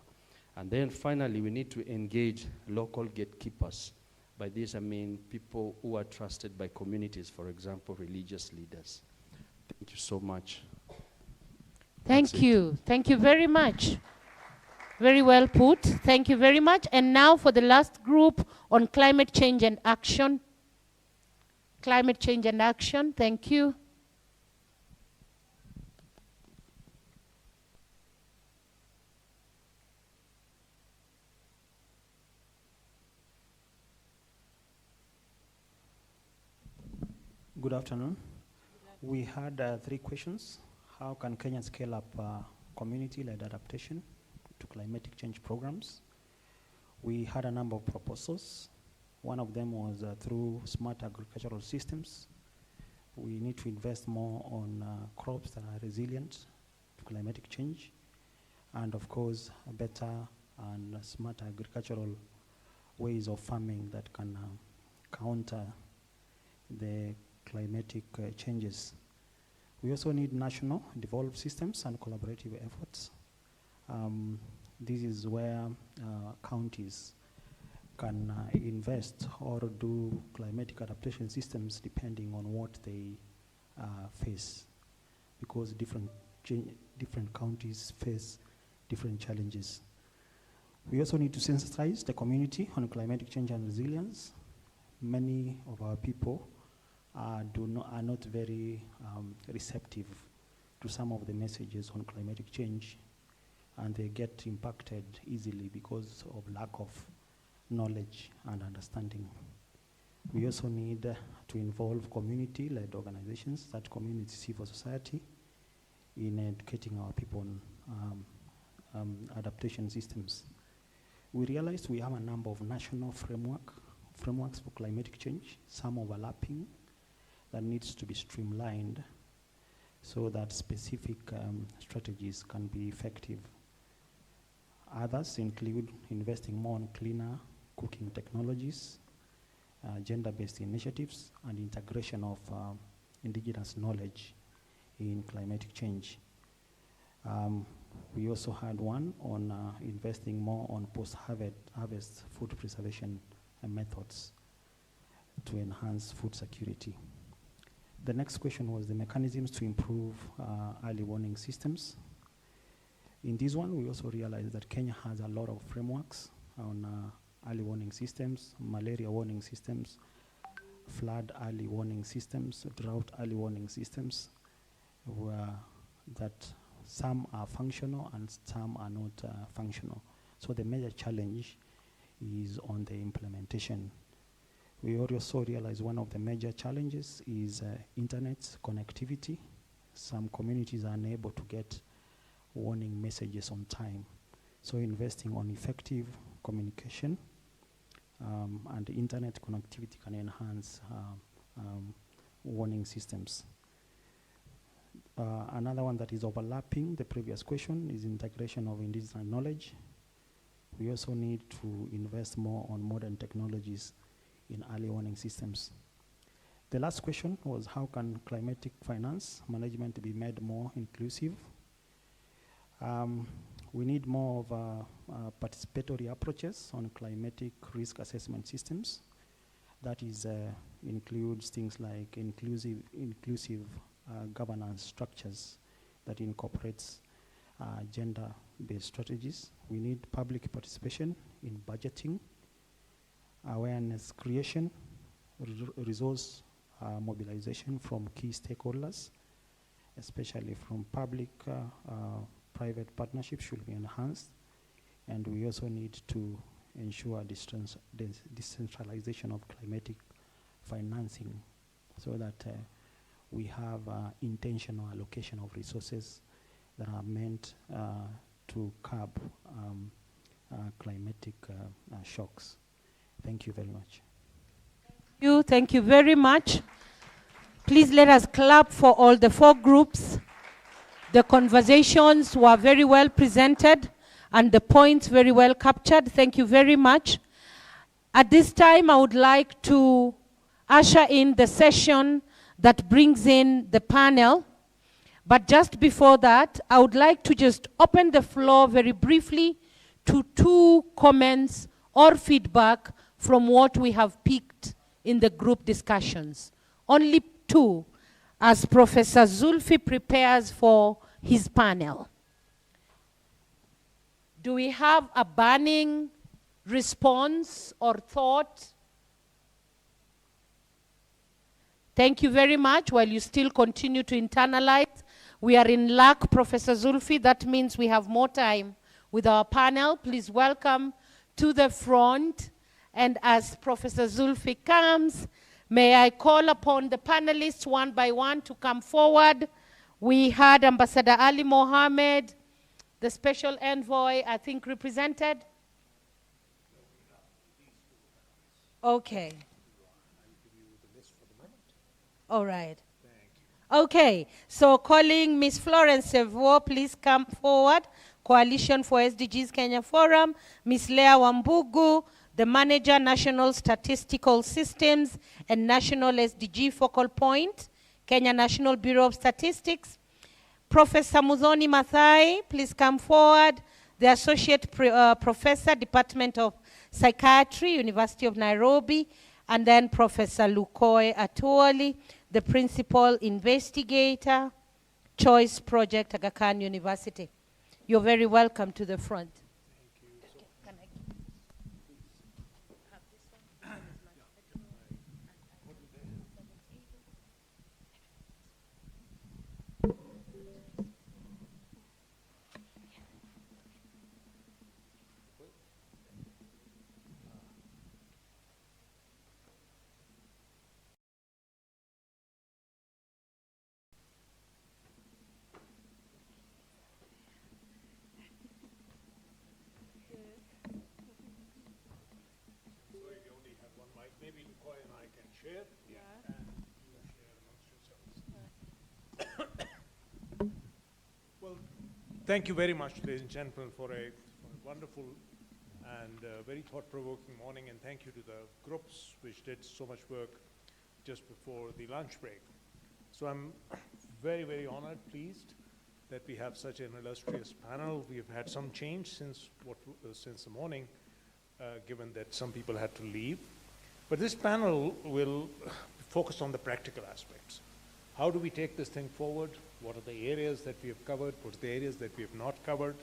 M: And then finally, we need to engage local gatekeepers. By this, I mean people who are trusted by communities, for example, religious leaders. Thank you so much.
D: Thank you. Thank you very much. Very well put. Thank you very much. And now for the last group on climate change and action. Climate change and action. Thank you.
E: Good afternoon. We had 3 questions. How can Kenya scale up community-led adaptation to climatic change programs? We had a number of proposals. One of them was through smart agricultural systems. We need to invest more on crops that are resilient to climatic change, and of course, better and smart agricultural ways of farming that can counter the climatic changes. We also need national devolved systems and collaborative efforts. This is where counties can invest or do climatic adaptation systems depending on what they face, because different counties face different challenges. We also need to sensitize the community on climatic change and resilience. Many of our people are not very receptive to some of the messages on climatic change, and they get impacted easily because of lack of knowledge and understanding. We also need to involve community-led organizations, that community civil society, in educating our people on adaptation systems. We realized we have a number of national frameworks for climatic change, some overlapping, that needs to be streamlined so that specific strategies can be effective. Others include investing more in cleaner cooking technologies, gender-based initiatives, and integration of indigenous knowledge in climatic change. We also had one on investing more on post-harvest food preservation methods to enhance food security. The next question was the mechanisms to improve early warning systems. In this one, we also realized that Kenya has a lot of frameworks on early warning systems, malaria warning systems, flood early warning systems, drought early warning systems, where that some are functional and some are not functional. So the major challenge is on the implementation. We also realize one of the major challenges is internet connectivity. Some communities are unable to get warning messages on time. So investing on effective communication and internet connectivity can enhance warning systems. Another one that is overlapping the previous question is integration of indigenous knowledge. We also need to invest more on modern technologies in early warning systems. The last question was how can climatic finance management be made more inclusive? We need more of participatory approaches on climatic risk assessment systems. That is includes things like inclusive governance structures that incorporates gender-based strategies. We need public participation in budgeting, awareness creation, resource mobilization from key stakeholders, especially from public-private partnerships should be enhanced. And we also need to ensure decentralization of climatic financing so that we have intentional allocation of resources that are meant to curb climatic shocks. Thank you very much.
D: Thank you very much. Please let us clap for all the 4 groups. The conversations were very well presented and the points very well captured. Thank you very much. At this time, I would like to usher in the session that brings in the panel. But just before that, I would like to just open the floor very briefly to 2 comments or feedback from what we have picked in the group discussions. Only 2, as Professor Zulfi prepares for his panel. Do we have a burning response or thought? Thank you very much. While you still continue to internalize, we are in luck, Professor Zulfi. That means we have more time with our panel. Please welcome to the front. And as Professor Zulfi comes, may I call upon the panelists one by one to come forward. We had Ambassador Ali Mohammed, the special envoy, I think, represented. Okay. All right. Okay, so calling Ms. Florence Sevuo, please come forward. Coalition for SDGs Kenya Forum. Ms. Leah Wambugu, the Manager, National Statistical Systems and National SDG Focal Point, Kenya National Bureau of Statistics. Professor Muthoni Mathai, please come forward. The Associate Professor, Department of Psychiatry, University of Nairobi. And then Professor Lukoe Atwoli, the Principal Investigator, Choice Project, Aga Khan University. You're very welcome to the front.
H: Thank you very much, ladies and gentlemen, for a wonderful and very thought-provoking morning, and thank you to the groups which did so much work just before the lunch break. So I'm very, very honored, pleased that we have such an illustrious panel. We've had some change since the morning, given that some people had to leave. But this panel will focus on the practical aspects. How do we take this thing forward? What are the areas that we have covered? What are the areas that we have not covered?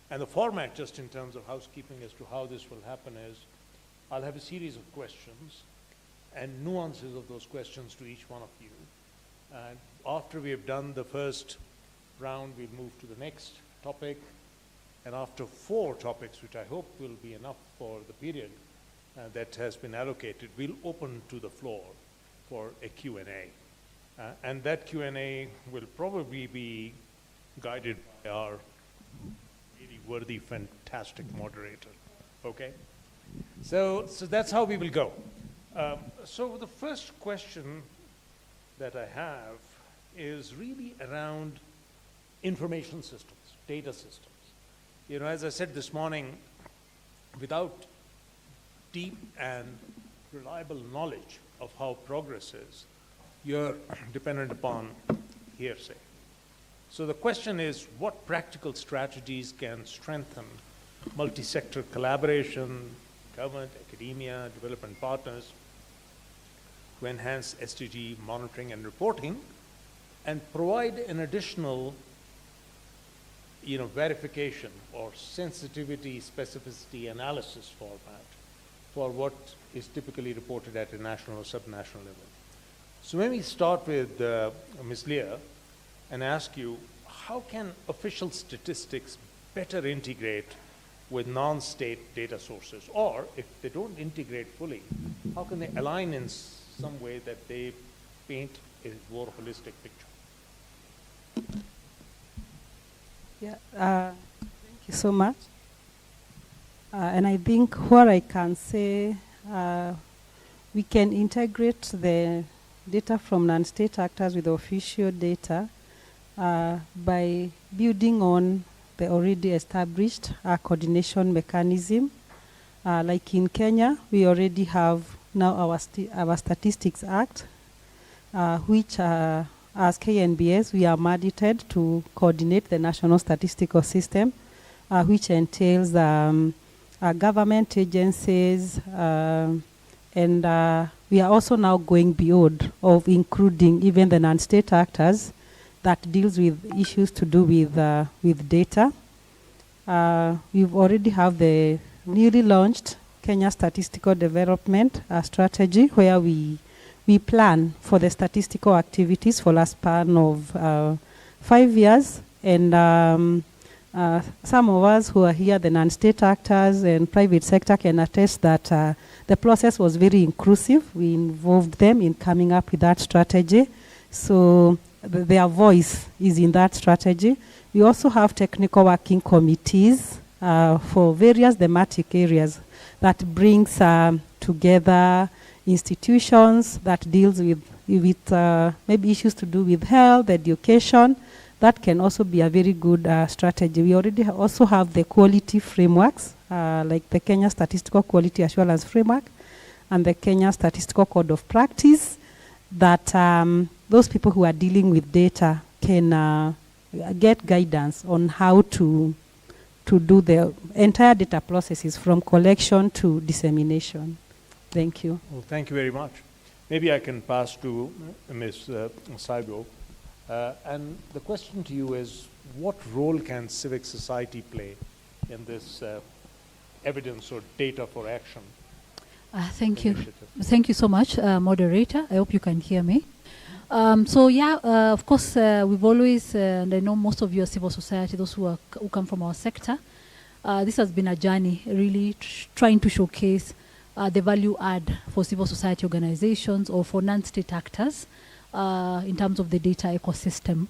H: And the format, just in terms of housekeeping as to how this will happen, is I'll have a series of questions and nuances of those questions to each one of you. And after we have done the first round, we'll move to the next topic. And after 4 topics, which I hope will be enough for the period that has been allocated, we'll open to the floor for a Q&A. And that Q&A will probably be guided by our really worthy, fantastic moderator. Okay? So that's how we will go. So the first question that I have is really around information systems, data systems. You know, as I said this morning, without deep and reliable knowledge of how progress is, you're dependent upon hearsay. So the question is, what practical strategies can strengthen multi-sector collaboration, government, academia, development partners, to enhance SDG monitoring and reporting, and provide an additional verification or sensitivity, specificity analysis format for what is typically reported at a national or subnational level. So let me start with Ms. Leah and ask you, how can official statistics better integrate with non-state data sources? Or if they don't integrate fully, how can they align in some way that they paint a more holistic picture?
G: Yeah, thank you so much. And I think what I can say we can integrate the data from non-state actors with official data by building on the already established coordination mechanism. Like in Kenya, we already have now our Statistics Act, which as KNBS, we are mandated to coordinate the national statistical system, which entails government agencies, and we are also now going beyond of including even the non-state actors that deals with issues to do with data. We've already have the newly launched Kenya Statistical Development Strategy, where we plan for the statistical activities for a span of 5 years. And some of us who are here, the non-state actors and private sector, can attest that the process was very inclusive. We involved them in coming up with that strategy. So their voice is in that strategy. We also have technical working committees for various thematic areas that brings together institutions that deals with maybe issues to do with health, education. That can also be a very good strategy. We already also have the quality frameworks, like the Kenya Statistical Quality Assurance Framework and the Kenya Statistical Code of Practice, that those people who are dealing with data can get guidance on how to do the entire data processes from collection to dissemination. Thank you.
H: Well, thank you very much. Maybe I can pass to Ms. Saibo. And the question to you is, what role can civic society play in this evidence or data for action?
L: Thank you. Thank you so much, moderator. I hope you can hear me. Of course, we've always, and I know most of you are civil society, those who come from our sector. This has been a journey, really trying to showcase the value add for civil society organizations or for non-state actors in terms of the data ecosystem.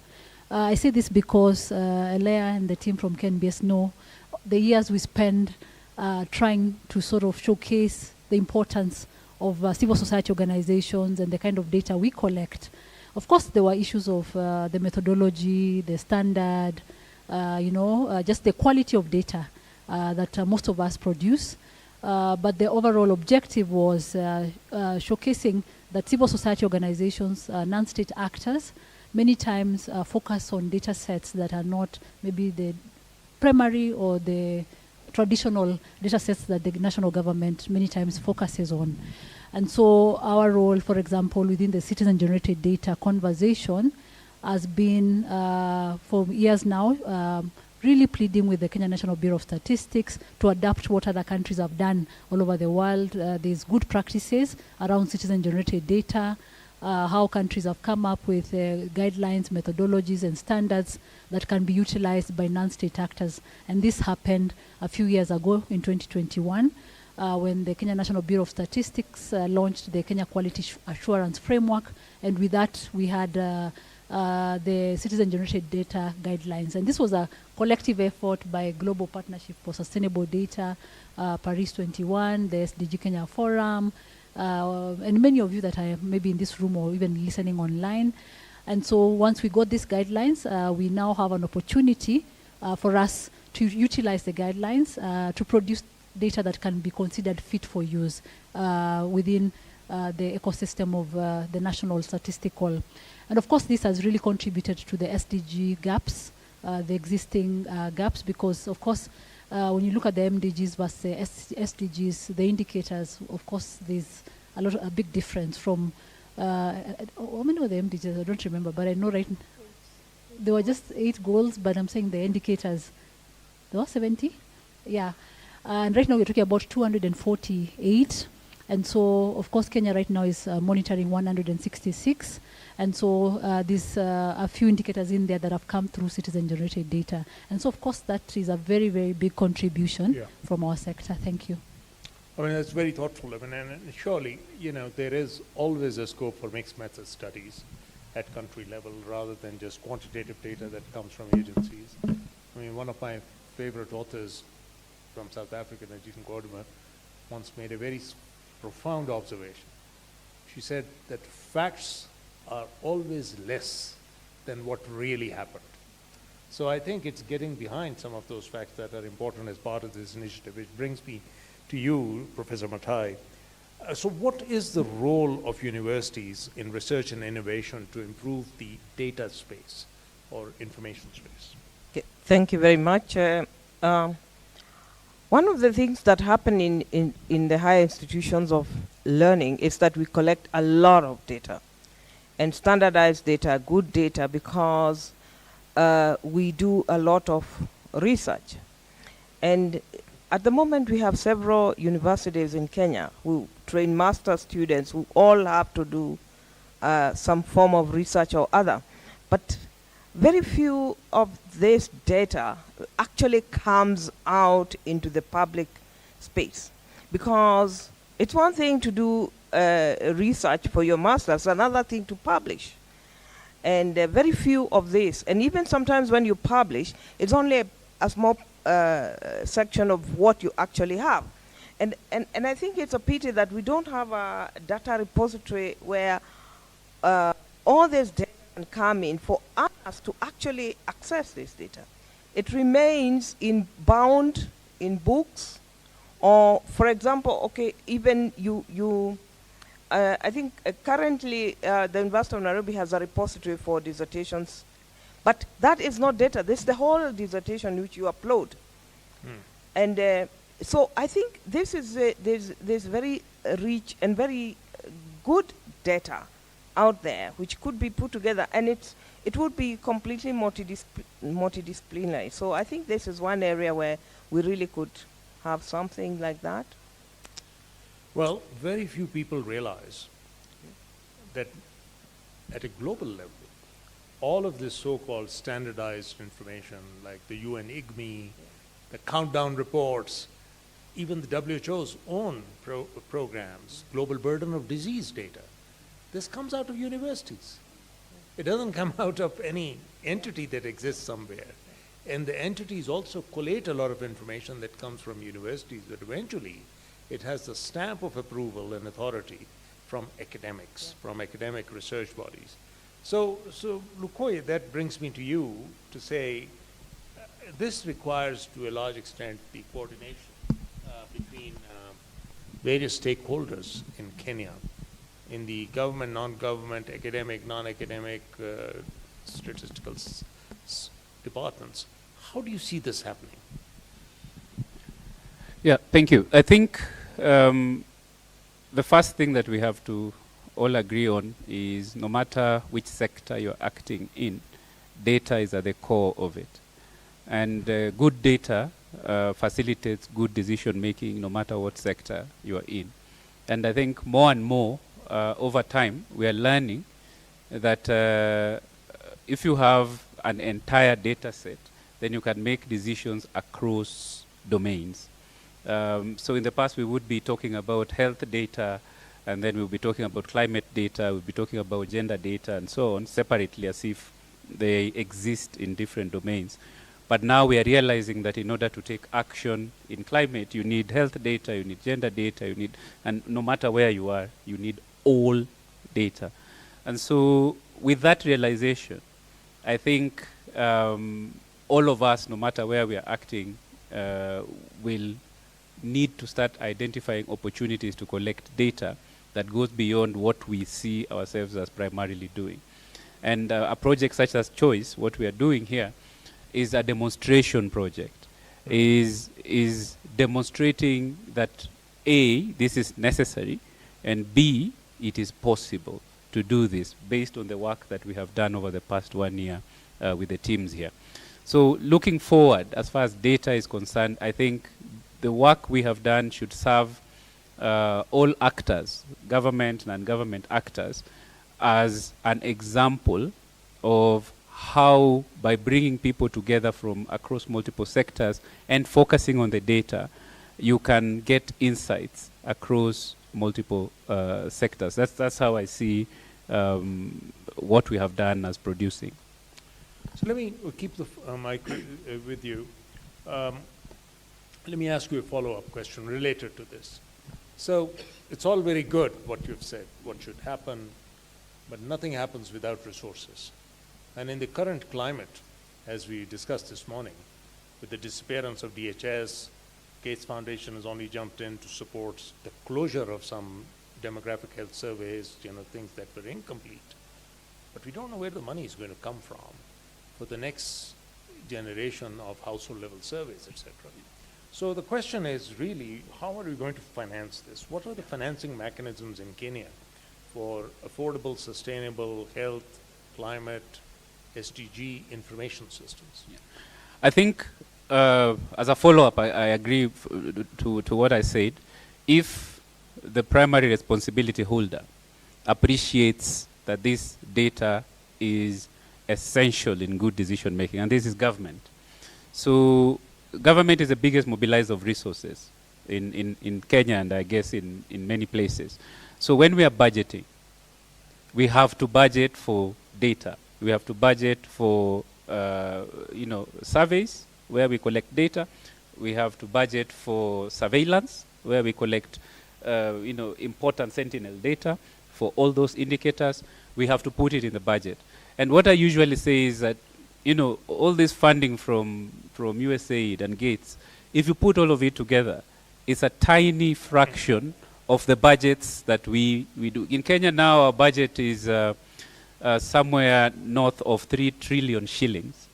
L: I say this because Alea and the team from KNBS know the years we spend trying to sort of showcase the importance of civil society organizations and the kind of data we collect. Of course, there were issues of the methodology, the standard, just the quality of data that most of us produce. But the overall objective was showcasing that civil society organizations, non-state actors, many times focus on data sets that are not maybe the primary or the traditional data sets that the national government many times focuses on. And so our role, for example, within the citizen-generated data conversation has been for years now, really pleading with the Kenya National Bureau of Statistics to adapt what other countries have done all over the world. There's good practices around citizen-generated data, how countries have come up with guidelines, methodologies, and standards that can be utilized by non-state actors. And this happened a few years ago in 2021 when the Kenya National Bureau of Statistics launched the Kenya Quality Assurance Framework. And with that, we had the citizen-generated data guidelines. And this was a collective effort by Global Partnership for Sustainable Data, Paris 21, the SDG Kenya Forum, and many of you that are maybe in this room or even listening online. And so once we got these guidelines, we now have an opportunity for us to utilize the guidelines to produce data that can be considered fit for use within the ecosystem of the national statistical. And of course, this has really contributed to the SDG gaps, the existing gaps, because of course, when you look at the MDGs versus the SDGs, the indicators, of course, there's a big difference from, how many were the MDGs? I don't remember, but I know there were just 8 goals, but I'm saying the indicators, there were 70? Yeah. And right now we're talking about 248. And so, of course, Kenya right now is monitoring 166. And so there's a few indicators in there that have come through citizen-generated data. And so, of course, that is a very, very big contribution from our sector. Thank you.
H: I mean, that's very thoughtful. I mean, and surely, there is always a scope for mixed method studies at country level rather than just quantitative data that comes from agencies. I mean, one of my favorite authors from South Africa, Najib Gordima, once made a very profound observation. she said that facts are always less than what really happened. So I think it's getting behind some of those facts that are important as part of this initiative, which brings me to you, Professor Mathai. So what is the role of universities in research and innovation to improve the data space or information space?
J: Okay, thank you very much. One of the things that happen in the higher institutions of learning is that we collect a lot of data, and standardized data, good data, because we do a lot of research. And at the moment we have several universities in Kenya who train master students who all have to do some form of research or other. But very few of this data actually comes out into the public space, because it's one thing to do research for your master's, another thing to publish. And very few of this, and even sometimes when you publish, it's only a small section of what you actually have. And I think it's a pity that we don't have a data repository where all this data can come in for us to actually access this data. It remains bound in books, or, for example, okay, even I think currently the University of Nairobi has a repository for dissertations, but that is not data. This is the whole dissertation which you upload. And so I think this is there's very rich and very good data out there which could be put together, and it would be completely multidisciplinary. So I think this is one area where we really could have something like that.
H: Well, very few people realize that at a global level, all of this so-called standardized information, like the UN IGMI, the countdown reports, even the WHO's own programs, global burden of disease data, this comes out of universities. It doesn't come out of any entity that exists somewhere. And the entities also collate a lot of information that comes from universities, but eventually it has the stamp of approval and authority from academics, from academic research bodies. So Lukoye, that brings me to you to say, this requires to a large extent the coordination between various stakeholders in Kenya, in the government, non-government, academic, non-academic, statistical departments. How do you see this happening?
A: Yeah, thank you. I think the first thing that we have to all agree on is no matter which sector you're acting in, data is at the core of it. And good data facilitates good decision making no matter what sector you are in. And I think more and more over time we are learning that if you have an entire data set, then you can make decisions across domains. So in the past we would be talking about health data, and then we'll be talking about climate data, we'll be talking about gender data and so on separately as if they exist in different domains. But now we are realizing that in order to take action in climate, you need health data, you need gender data, you need, and no matter where you are, you need all data. And so with that realization, I think all of us, no matter where we are acting, will need to start identifying opportunities to collect data that goes beyond what we see ourselves as primarily doing. And a project such as Choice, what we are doing here, is a demonstration project, is demonstrating that A, this is necessary, and B, it is possible to do this based on the work that we have done over the past 1 year with the teams here. So looking forward, as far as data is concerned, I think the work we have done should serve all actors, government, non-government actors, as an example of how, by bringing people together from across multiple sectors and focusing on the data, you can get insights across multiple sectors. That's how I see what we have done as producing.
H: So let me keep the mic with you. Let me ask you a follow-up question related to this. So it's all very good what you've said, what should happen, but nothing happens without resources. And in the current climate, as we discussed this morning, with the disappearance of DHS, Gates Foundation has only jumped in to support the closure of some demographic health surveys, things that were incomplete. But we don't know where the money is going to come from for the next generation of household level surveys, etc. So the question is really, how are we going to finance this? What are the financing mechanisms in Kenya for affordable, sustainable health, climate, SDG information systems?
A: Yeah. I think as a follow-up, I agree to what I said. If the primary responsibility holder appreciates that this data is essential in good decision making, and this is government. So government is the biggest mobilizer of resources in Kenya, and I guess in many places. So when we are budgeting, we have to budget for data. We have to budget for surveys where we collect data. We have to budget for surveillance where we collect important sentinel data for all those indicators. We have to put it in the budget. And what I usually say is that all this funding from USAID and Gates, if you put all of it together, it's a tiny fraction of the budgets that we do. In Kenya now, our budget is somewhere north of 3 trillion shillings.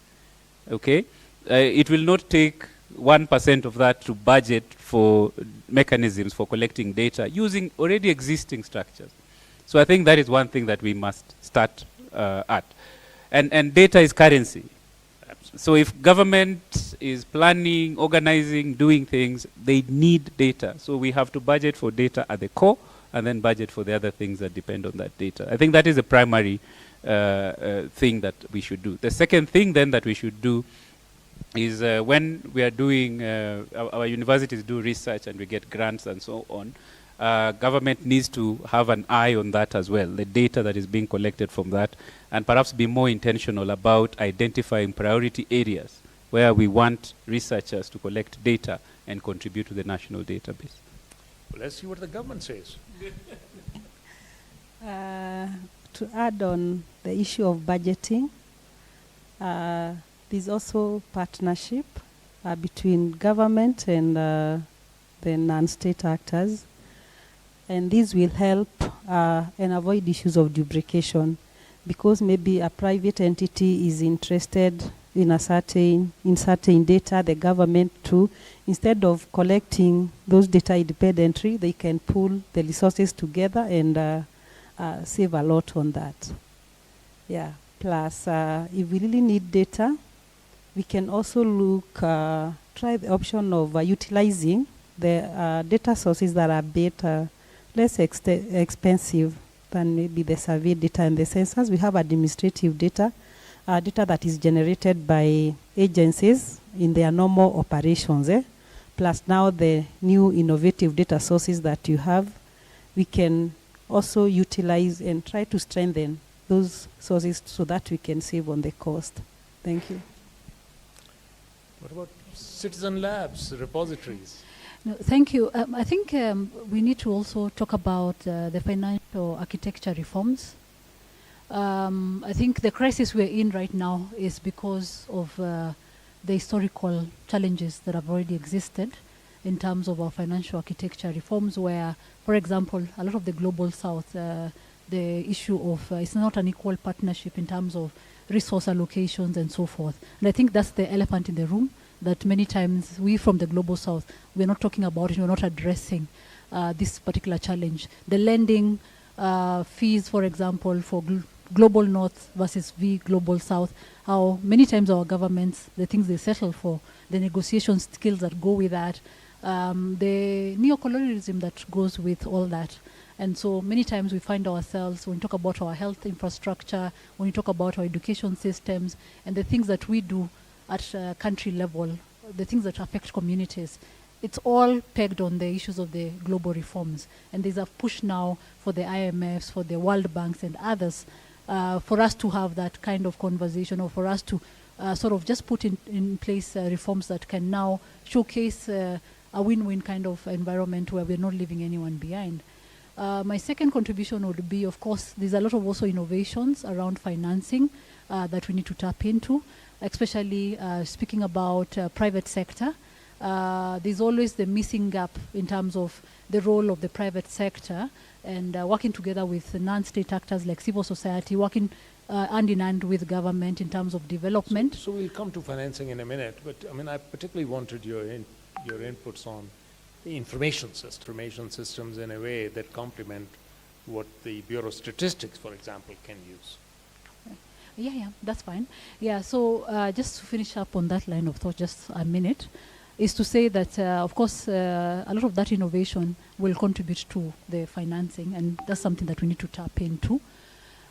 A: Okay? It will not take 1% of that to budget for mechanisms for collecting data using already existing structures. So I think that is one thing that we must start at. And data is currency. So if government is planning, organizing, doing things, they need data. So we have to budget for data at the core and then budget for the other things that depend on that data. I think that is the primary thing that we should do. The second thing then that we should do is when we are doing, our universities do research and we get grants and so on, government needs to have an eye on that as well, the data that is being collected from that, and perhaps be more intentional about identifying priority areas where we want researchers to collect data and contribute to the national database.
H: Well, let's see what the government says.
G: To add on the issue of budgeting, there's also partnership between government and the non-state actors. And this will help and avoid issues of duplication, because maybe a private entity is interested in certain data, the government too. Instead of collecting those data independently, they can pool the resources together and save a lot on that. Yeah. Plus, if we really need data, we can also try the option of utilizing the data sources that are better, less expensive than maybe the survey data and the census. We have administrative data, data that is generated by agencies in their normal operations. Plus now the new innovative data sources that you have, we can also utilize and try to strengthen those sources so that we can save on the cost. Thank you.
H: What about citizen labs, repositories?
L: No, thank you. I think we need to also talk about the financial architecture reforms. I think the crisis we're in right now is because of the historical challenges that have already existed in terms of our financial architecture reforms, where, for example, a lot of the global south, the issue of it's not an equal partnership in terms of resource allocations and so forth. And I think that's the elephant in the room, that many times we from the global south, we're not talking about it, we're not addressing this particular challenge. The lending fees, for example, for global north versus global south, how many times our governments, the things they settle for, the negotiation skills that go with that, the neocolonialism that goes with all that. And so many times we find ourselves, when we talk about our health infrastructure, when we talk about our education systems, and the things that we do at country level, the things that affect communities, it's all pegged on the issues of the global reforms. And there's a push now for the IMFs, for the World Banks and others, for us to have that kind of conversation, or for us to sort of just put in place reforms that can now showcase a win-win kind of environment where we're not leaving anyone behind. My second contribution would be, of course, there's a lot of also innovations around financing that we need to tap into, especially speaking about private sector. There's always the missing gap in terms of the role of the private sector and working together with non-state actors like civil society, working hand in hand with government in terms of development.
H: So we'll come to financing in a minute, but I mean, I particularly wanted your inputs on the information systems in a way that complement what the Bureau of Statistics, for example, can use.
L: Yeah, that's fine. Yeah, so just to finish up on that line of thought, just a minute, is to say that, of course, a lot of that innovation will contribute to the financing, and that's something that we need to tap into.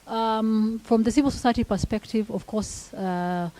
L: From the civil society perspective, of course, a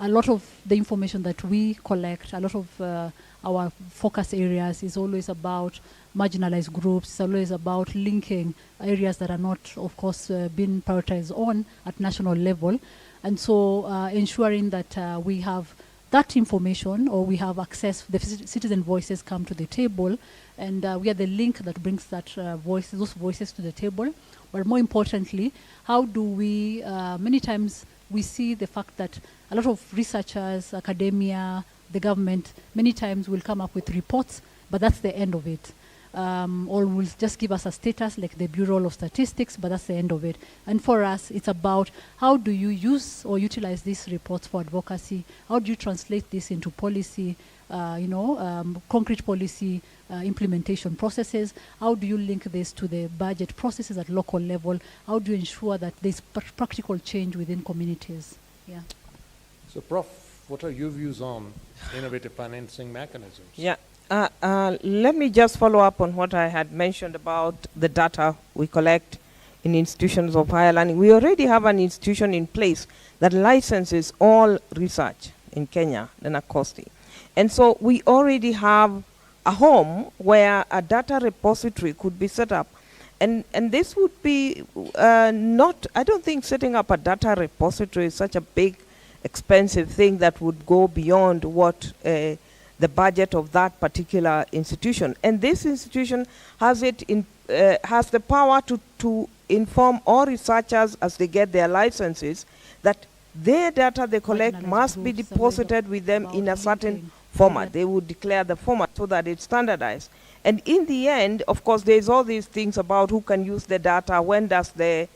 L: lot of the information that we collect, a lot of our focus areas is always about marginalized groups, it's always about linking areas that are not, of course, being prioritized on at national level. And so ensuring that we have that information, or we have access, the citizen voices come to the table, and we are the link that brings that those voices to the table. But more importantly, how do we, many times we see the fact that a lot of researchers, academia, the government, many times will come up with reports, but that's the end of it. Or will just give us a status like the Bureau of Statistics, but that's the end of it. And for us, it's about how do you use or utilize these reports for advocacy? How do you translate this into policy, concrete policy implementation processes? How do you link this to the budget processes at local level? How do you ensure that there's practical change within communities? Yeah.
H: So, Prof, what are your views on innovative financing mechanisms?
J: Yeah. Let me just follow up on what I had mentioned about the data we collect in institutions of higher learning. We already have an institution in place that licenses all research in Kenya, the NACOSTI. And so we already have a home where a data repository could be set up. And this would be I don't think setting up a data repository is such a big, expensive thing that would go beyond what the budget of that particular institution. And this institution has the power to inform all researchers as they get their licenses that their data they collect must be deposited with them in a certain format. They would declare the format so that it's standardized. And in the end, of course, there's all these things about who can use the data, when does the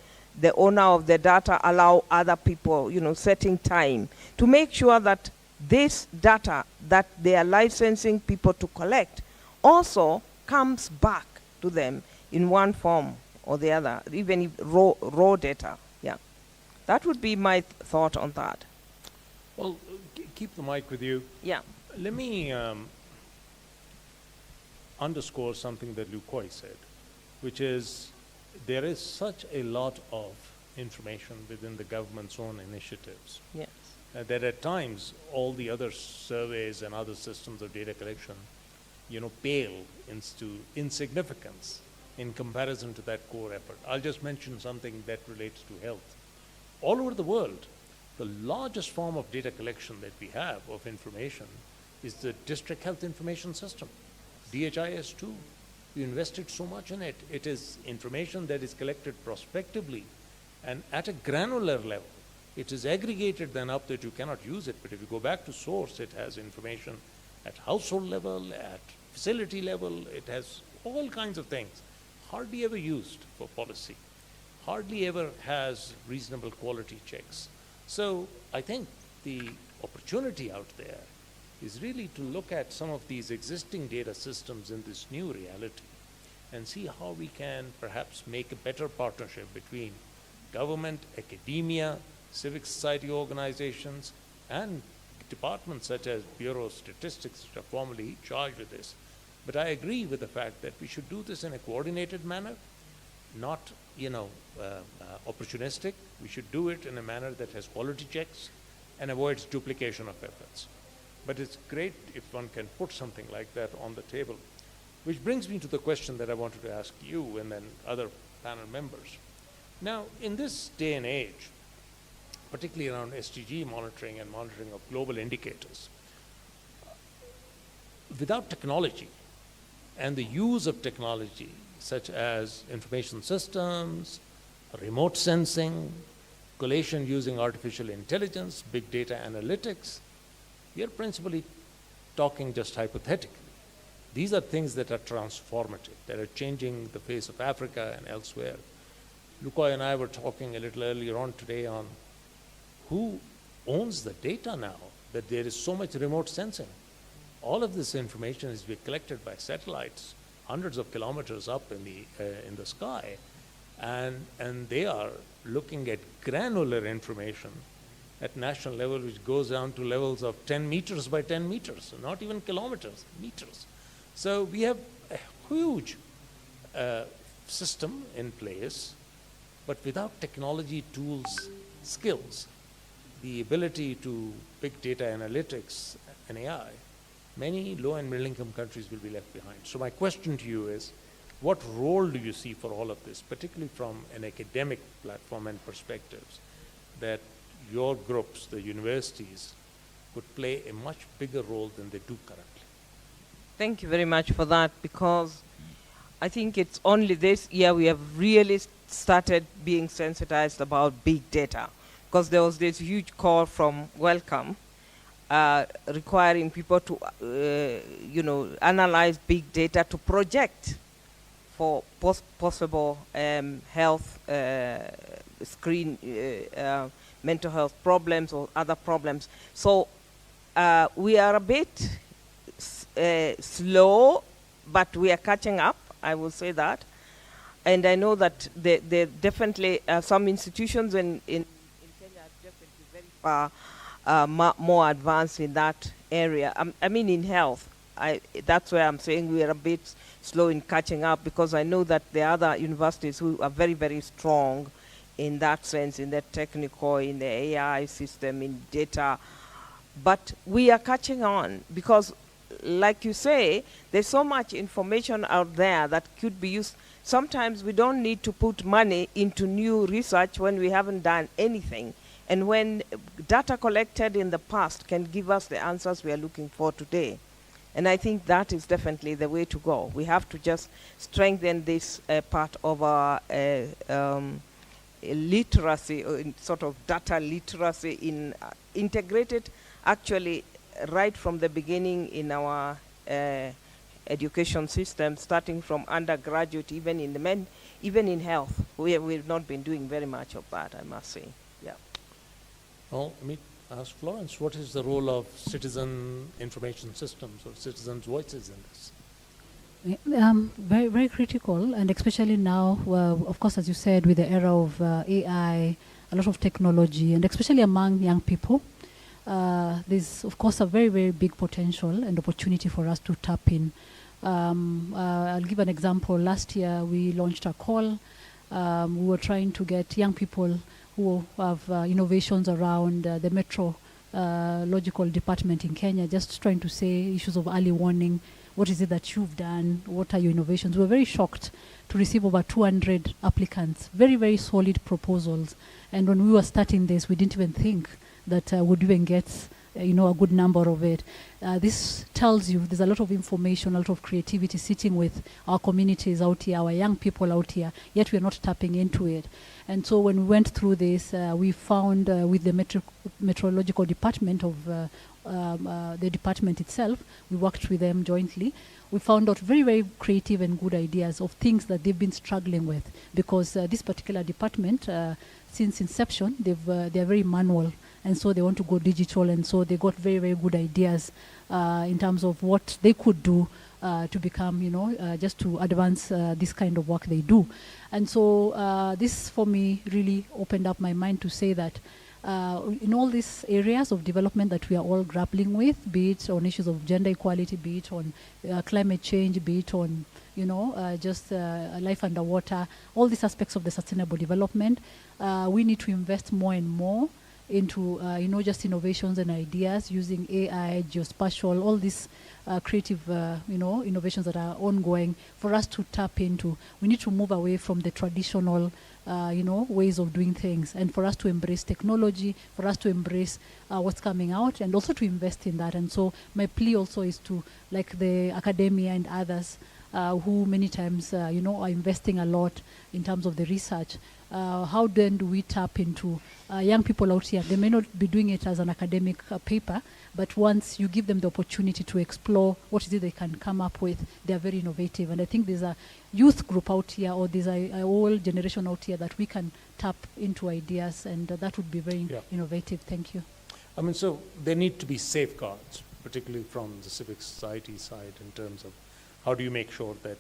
J: owner of the data allow other people, setting time to make sure that this data that they are licensing people to collect also comes back to them in one form or the other, even if raw data. Yeah, that would be my thought on that.
H: Well, keep the mic with you.
J: Yeah.
H: Let me underscore something that Lukoy said, which is there is such a lot of information within the government's own initiatives.
J: Yes.
H: That at times all the other surveys and other systems of data collection, pale into insignificance in comparison to that core effort. I'll just mention something that relates to health. All over the world, the largest form of data collection that we have of information is the District Health Information System, DHIS2. We invested so much in it. It is information that is collected prospectively and at a granular level. It is aggregated then up that you cannot use it, but if you go back to source, it has information at household level, at facility level, it has all kinds of things, hardly ever used for policy, hardly ever has reasonable quality checks. So I think the opportunity out there is really to look at some of these existing data systems in this new reality and see how we can perhaps make a better partnership between government, academia, civic society organizations, and departments such as Bureau of Statistics, which are formally charged with this. But I agree with the fact that we should do this in a coordinated manner, not, opportunistic. We should do it in a manner that has quality checks and avoids duplication of efforts. But it's great if one can put something like that on the table, which brings me to the question that I wanted to ask you and then other panel members. Now, in this day and age, particularly around SDG monitoring and monitoring of global indicators, without technology and the use of technology, such as information systems, remote sensing, collation using artificial intelligence, big data analytics, we are principally talking just hypothetically. These are things that are transformative, that are changing the face of Africa and elsewhere. Lukoy and I were talking a little earlier on today on who owns the data now, that there is so much remote sensing. All of this information is being collected by satellites, hundreds of kilometers up in the sky, and they are looking at granular information at national level, which goes down to levels of 10 meters by 10 meters, not even kilometers, meters. So we have a huge system in place, but without technology tools, skills, the ability to big data analytics and AI, many low and middle income countries will be left behind. So my question to you is, what role do you see for all of this, particularly from an academic platform and perspectives, that your groups, the universities, could play a much bigger role than they do currently?
J: Thank you very much for that, because I think it's only this year we have really started being sensitized about big data, because there was this huge call from Welcome requiring people to, analyze big data to project for possible health mental health problems or other problems. So we are a bit slow, but we are catching up, I will say that. And I know that there definitely some institutions in Kenya are definitely very far more advanced in that area. I mean in health. That's where I'm saying we are a bit slow in catching up, because I know that there are other universities who are very, very strong in that sense, in the technical, in the AI system, in data. But we are catching on, because like you say, there's so much information out there that could be used. Sometimes we don't need to put money into new research when we haven't done anything. And when data collected in the past can give us the answers we are looking for today. And I think that is definitely the way to go. We have to just strengthen this part of our literacy, or sort of data literacy, in integrated actually right from the beginning in our education system, starting from undergraduate, even in health. We've not been doing very much of that, I must say. Yeah.
H: Well, let me ask Florence, what is the role of citizen information systems or citizens' voices in this?
L: Very, very critical, and especially now, of course, as you said, with the era of AI, a lot of technology, and especially among young people, there's, of course, a very, very big potential and opportunity for us to tap in. I'll give an example. Last year, we launched a call. We were trying to get young people who have innovations around the meteorological department in Kenya, just trying to say issues of early warning. What is it that you've done? What are your innovations? We were very shocked to receive over 200 applicants, very, very solid proposals. And when we were starting this, we didn't even think that would even get a good number of it. This tells you there's a lot of information, a lot of creativity sitting with our communities out here, our young people out here, yet we're not tapping into it. And so when we went through this, we found with the meteorological department of the department itself, we worked with them jointly. We found out very, very creative and good ideas of things that they've been struggling with, because this particular department, since inception, they're very manual, and so they want to go digital, and so they got very, very good ideas in terms of what they could do to become, just to advance this kind of work they do. And so this, for me, really opened up my mind to say that in all these areas of development that we are all grappling with, be it on issues of gender equality, be it on climate change, be it on, just life underwater, all these aspects of the sustainable development, we need to invest more and more into, just innovations and ideas using AI, geospatial, all these creative, innovations that are ongoing for us to tap into. We need to move away from the traditional ways of doing things, and for us to embrace technology, for us to embrace what's coming out, and also to invest in that. And so my plea also is to, like the academia and others, who many times, are investing a lot in terms of the research. How then do we tap into young people out here? They may not be doing it as an academic paper, but once you give them the opportunity to explore what is it they can come up with, they are very innovative. And I think there's a youth group out here, or there's a whole generation out here that we can tap into ideas, and that would be very innovative. Thank you.
H: I mean, so there need to be safeguards, particularly from the civic society side, in terms of how do you make sure that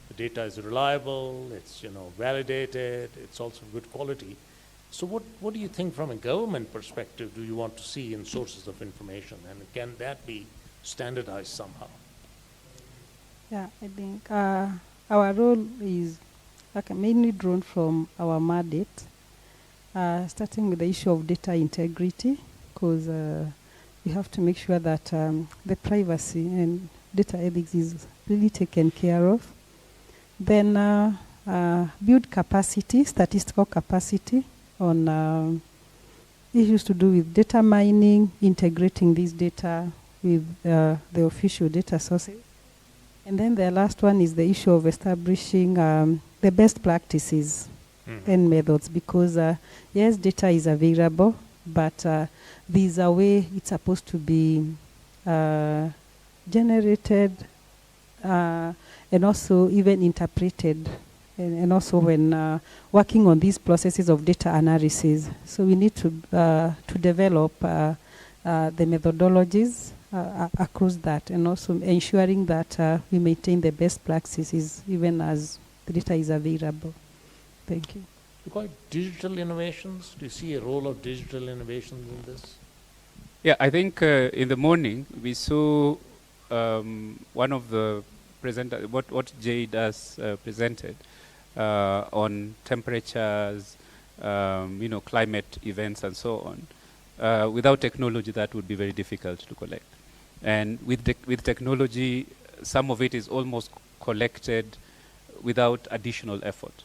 H: the data is reliable, it's validated, it's also good quality. So what do you think from a government perspective do you want to see in sources of information, and can that be standardized somehow?
G: Yeah, I think our role is mainly drawn from our mandate, starting with the issue of data integrity, because we have to make sure that the privacy and data ethics is really taken care of. Then build capacity, statistical capacity on issues to do with data mining, integrating this data with the official data sources. And then the last one is the issue of establishing the best practices and methods, because yes, data is available, but there's a way it's supposed to be generated and also even interpreted, and also when working on these processes of data analysis. So we need to develop the methodologies across that, and also ensuring that we maintain the best practices even as the data is available. Thank you.
H: You call it digital innovations? Do you see a role of digital innovations in this?
A: Yeah, I think in the morning we saw one of the what Jade has presented on temperatures, climate events and so on. Without technology, that would be very difficult to collect. And with technology, some of it is almost collected without additional effort.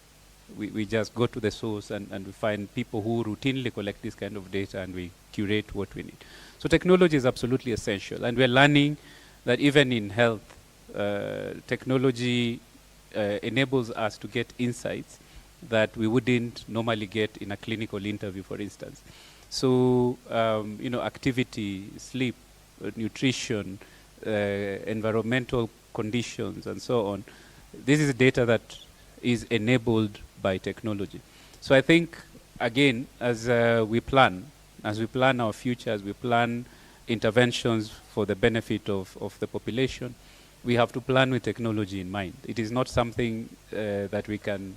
A: We just go to the source and we find people who routinely collect this kind of data, and we curate what we need. So technology is absolutely essential, and we're learning that even in health, technology enables us to get insights that we wouldn't normally get in a clinical interview, for instance. So, activity, sleep, nutrition, environmental conditions, and so on. This is data that is enabled by technology. So I think, again, as we plan our future, as we plan interventions for the benefit of the population, we have to plan with technology in mind. It is not something that we can,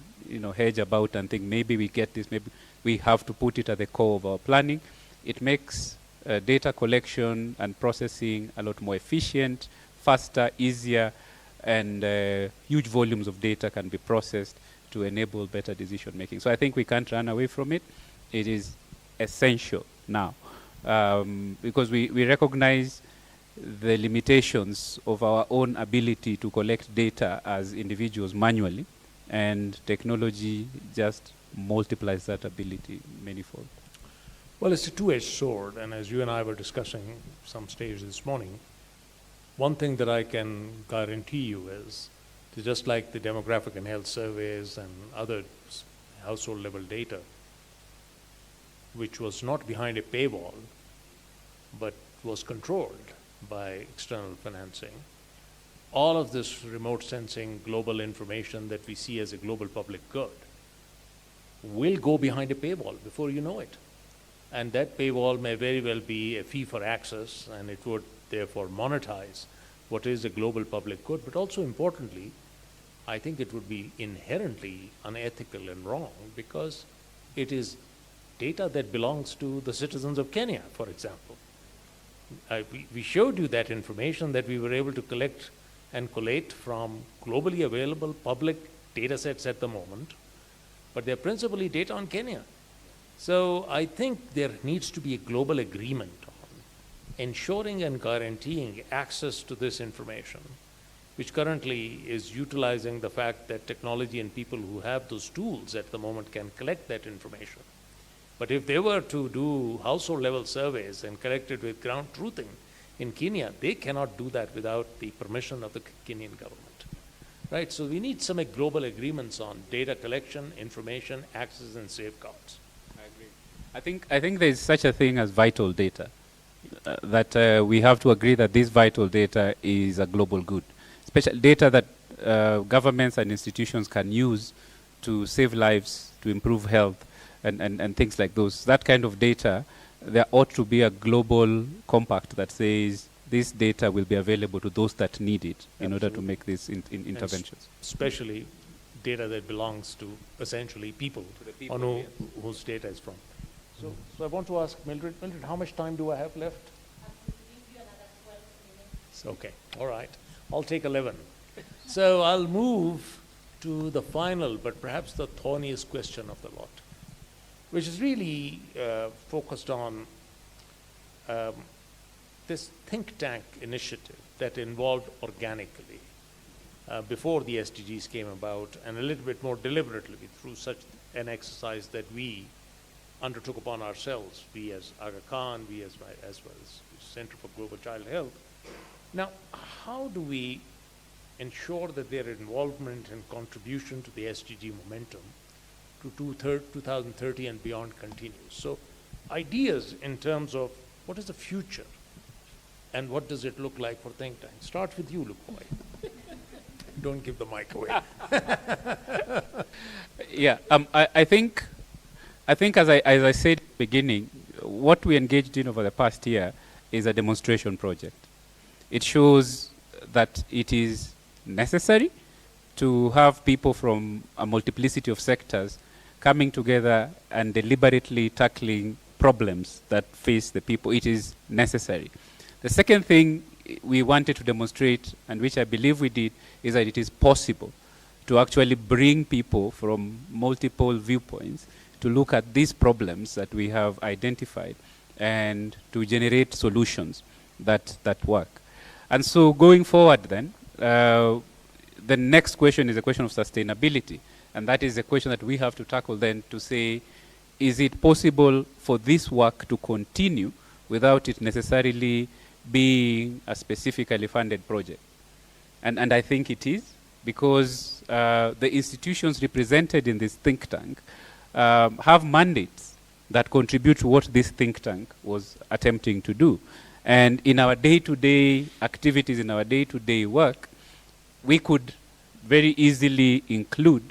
A: hedge about and think maybe we get this, maybe we have to put it at the core of our planning. It makes data collection and processing a lot more efficient, faster, easier, and huge volumes of data can be processed to enable better decision making. So I think we can't run away from it. It is essential now, because we recognize the limitations of our own ability to collect data as individuals manually, and technology just multiplies that ability manifold.
H: Well, it's a two-edged sword, and as you and I were discussing some stage this morning, one thing that I can guarantee you is just like the demographic and health surveys and other household level data, which was not behind a paywall, but was controlled by external financing, all of this remote sensing global information that we see as a global public good will go behind a paywall before you know it. And that paywall may very well be a fee for access, and it would therefore monetize what is a global public good. But also importantly, I think it would be inherently unethical and wrong, because it is data that belongs to the citizens of Kenya, for example. We showed you that information that we were able to collect and collate from globally available public data sets at the moment, but they're principally data on Kenya. So I think there needs to be a global agreement on ensuring and guaranteeing access to this information which currently is utilizing the fact that technology and people who have those tools at the moment can collect that information. But if they were to do household level surveys and collect it with ground truthing in Kenya, they cannot do that without the permission of the Kenyan government. Right? So we need some global agreements on data collection, information, access, and safeguards.
A: I agree. I think there is such a thing as vital data. That we have to agree that this vital data is a global good. Special data that governments and institutions can use to save lives, to improve health, and things like those. That kind of data, there ought to be a global compact that says this data will be available to those that need it in order to make these interventions.
H: Especially data that belongs to essentially people, on whose data is from. So I want to ask Mildred, how much time do I have left? Okay, all right. I'll take 11. So I'll move to the final, but perhaps the thorniest question of the lot, which is really focused on this think tank initiative that involved organically before the SDGs came about, and a little bit more deliberately through such an exercise that we undertook upon ourselves, we as Aga Khan, we as well as Center for Global Child Health. Now, how do we ensure that their involvement and contribution to the SDG momentum to 2030 and beyond continues? So ideas in terms of what is the future and what does it look like for think tanks? Start with you, Lukoy. Don't give the mic away.
A: Yeah, I think as I said at the beginning, what we engaged in over the past year is a demonstration project. It shows that it is necessary to have people from a multiplicity of sectors coming together and deliberately tackling problems that face the people. It is necessary. The second thing we wanted to demonstrate, and which I believe we did, is that it is possible to actually bring people from multiple viewpoints to look at these problems that we have identified and to generate solutions that work. And so going forward then, the next question is a question of sustainability. And that is a question that we have to tackle then to say, is it possible for this work to continue without it necessarily being a specifically funded project? And I think it is, because the institutions represented in this think tank have mandates that contribute to what this think tank was attempting to do. And in our day-to-day activities, in our day-to-day work, we could very easily include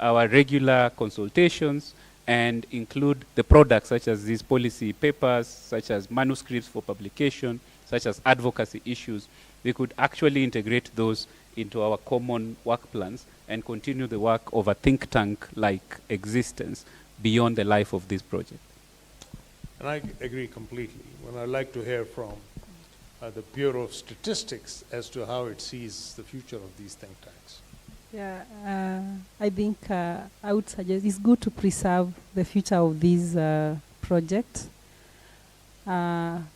A: our regular consultations and include the products such as these policy papers, such as manuscripts for publication, such as advocacy issues. We could actually integrate those into our common work plans and continue the work of a think tank-like existence beyond the life of this project.
H: And I agree completely. Well, I'd like to hear from the Bureau of Statistics as to how it sees the future of these think tanks.
G: Yeah, I think I would suggest it's good to preserve the future of these projects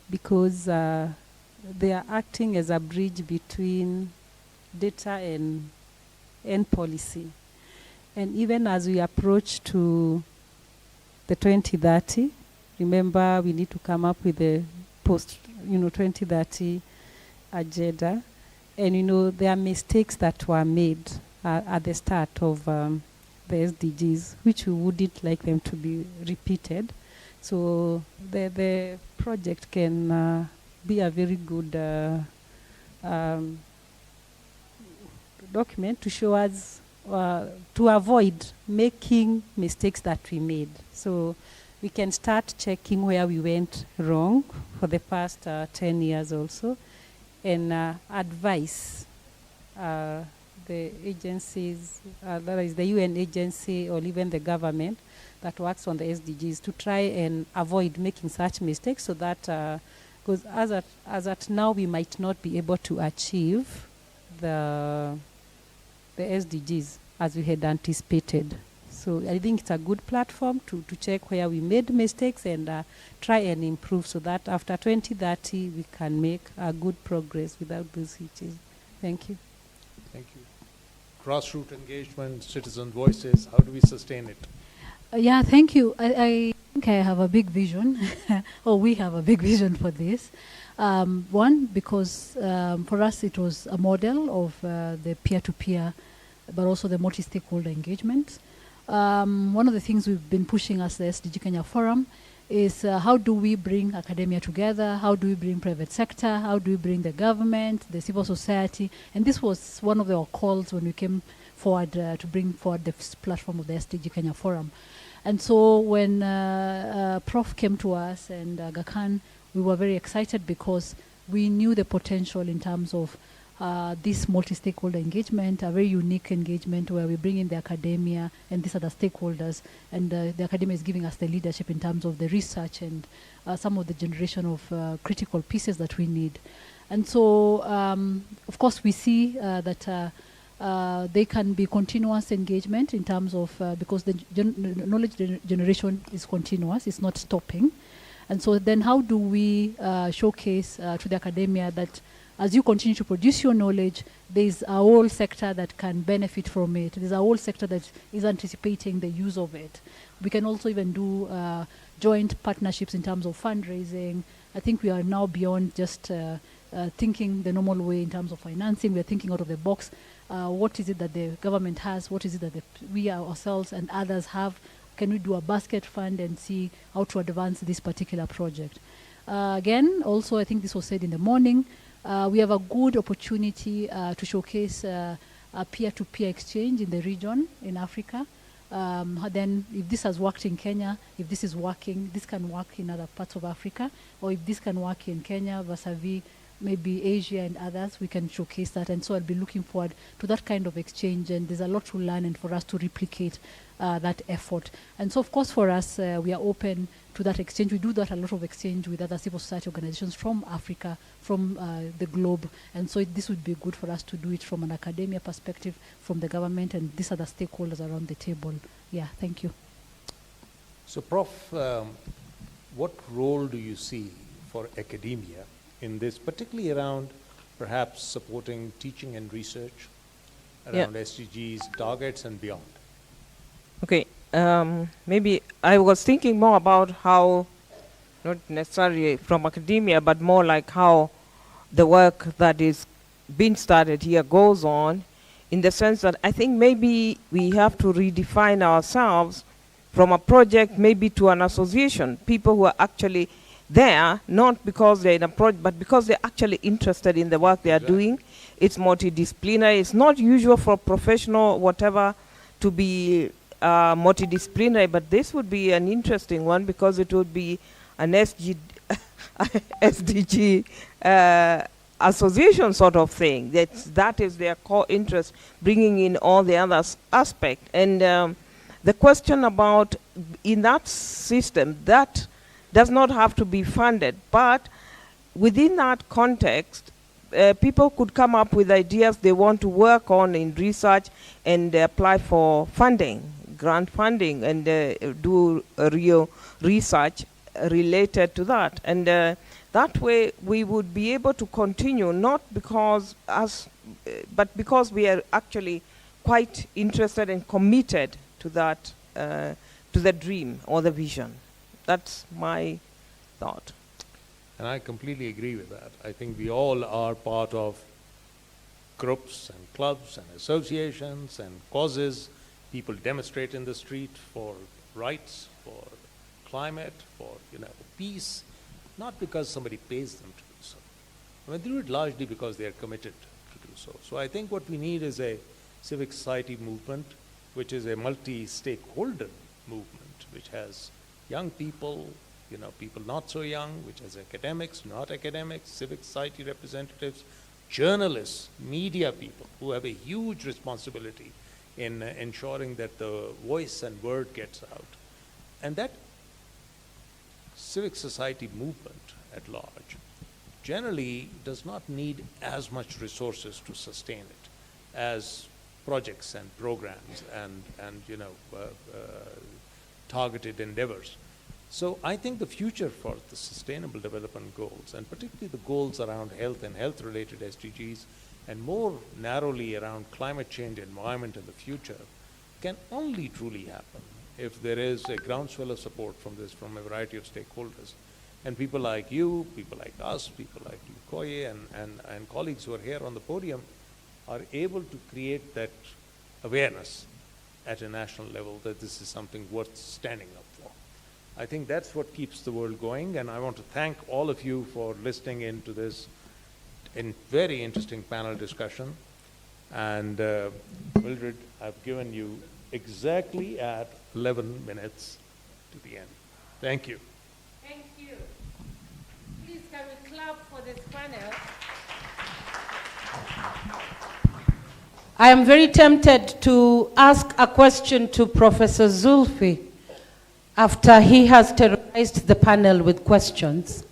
G: because they are acting as a bridge between data and policy. And even as we approach to the 2030, remember we need to come up with the post 2030 agenda. And there are mistakes that were made at the start of the SDGs, which we wouldn't like them to be repeated. So the project can be a very good document to show us to avoid making mistakes that we made. So we can start checking where we went wrong for the past 10 years also, and advise the agencies, that is the UN agency or even the government that works on the SDGs, to try and avoid making such mistakes, so that, because as at now we might not be able to achieve the SDGs as we had anticipated. So I think it's a good platform to check where we made mistakes and try and improve, so that after 2030 we can make good progress without those hitches. Thank you.
H: Thank you. Grassroots engagement, citizen voices, how do we sustain it?
L: Yeah, thank you. I think I have a big vision, or we have a big vision for this. One, because for us it was a model of the peer-to-peer, but also the multi-stakeholder engagement. One of the things we've been pushing as the SDG Kenya Forum is how do we bring academia together, how do we bring private sector, how do we bring the government, the civil society, and this was one of our calls when we came forward to bring forward this platform of the SDG Kenya Forum. And so when Prof came to us and Aga Khan, we were very excited because we knew the potential in terms of this multi-stakeholder engagement, a very unique engagement where we bring in the academia and these other stakeholders, and the academia is giving us the leadership in terms of the research and some of the generation of critical pieces that we need. And so, of course, we see that they can be continuous engagement in terms of, because the knowledge generation is continuous, it's not stopping. And so then how do we showcase to the academia that as you continue to produce your knowledge, there's a whole sector that can benefit from it. There's a whole sector that is anticipating the use of it. We can also even do joint partnerships in terms of fundraising. I think we are now beyond just thinking the normal way in terms of financing. We're thinking out of the box. What is it that the government has? What is it that we ourselves and others have? Can we do a basket fund and see how to advance this particular project? Again, also, I think this was said in the morning, we have a good opportunity to showcase a peer-to-peer exchange in the region, in Africa. Then if this has worked in Kenya, if this is working, this can work in other parts of Africa, or if this can work in Kenya, vis-a-vis maybe Asia and others, we can showcase that. And so I'll be looking forward to that kind of exchange, and there's a lot to learn and for us to replicate that effort. And so, of course, for us, we are open to that exchange. We do that a lot of exchange with other civil society organizations from Africa, from the globe. And so this would be good for us to do it from an academia perspective, from the government, and these other stakeholders around the table. Yeah, thank you.
H: So, Prof, what role do you see for academia in this, particularly around perhaps supporting teaching and research around SDGs, targets, and beyond?
J: Okay, maybe I was thinking more about how, not necessarily from academia, but more like how the work that is being started here goes on, in the sense that I think maybe we have to redefine ourselves from a project maybe to an association, people who are actually there, not because they're in a project, but because they're actually interested in the work they are doing. It's multidisciplinary. It's not usual for professional whatever to be multidisciplinary, but this would be an interesting one because it would be an SDG association sort of thing. That is their core interest, bringing in all the other aspects. And the question about in that system, that does not have to be funded, but within that context, people could come up with ideas they want to work on in research and apply for funding, grant funding, and do real research related to that. And that way we would be able to continue, not because us, but because we are actually quite interested and committed to that, to the dream or the vision. That's my thought.
H: And I completely agree with that. I think we all are part of groups and clubs and associations and causes. People demonstrate in the street for rights, for climate, for peace, not because somebody pays them to do so. I mean, they do it largely because they are committed to do so. So I think what we need is a civic society movement, which is a multi-stakeholder movement, which has young people, people not so young, which has academics, not academics, civic society representatives, journalists, media people who have a huge responsibility in ensuring that the voice and word gets out. And that civic society movement at large generally does not need as much resources to sustain it as projects and programs and targeted endeavors. So I think the future for the Sustainable Development Goals, and particularly the goals around health and health-related SDGs, and more narrowly around climate change, environment in the future, can only truly happen if there is a groundswell of support from this, from a variety of stakeholders. And people like you, people like us, people like Lukoye and colleagues who are here on the podium are able to create that awareness at a national level that this is something worth standing up for. I think that's what keeps the world going, and I want to thank all of you for listening into this very interesting panel discussion. And Mildred, I've given you exactly at 11 minutes to the end. Thank you.
D: Thank you. Please can we clap for this panel? I am very tempted to ask a question to Professor Zulfi after he has terrorized the panel with questions.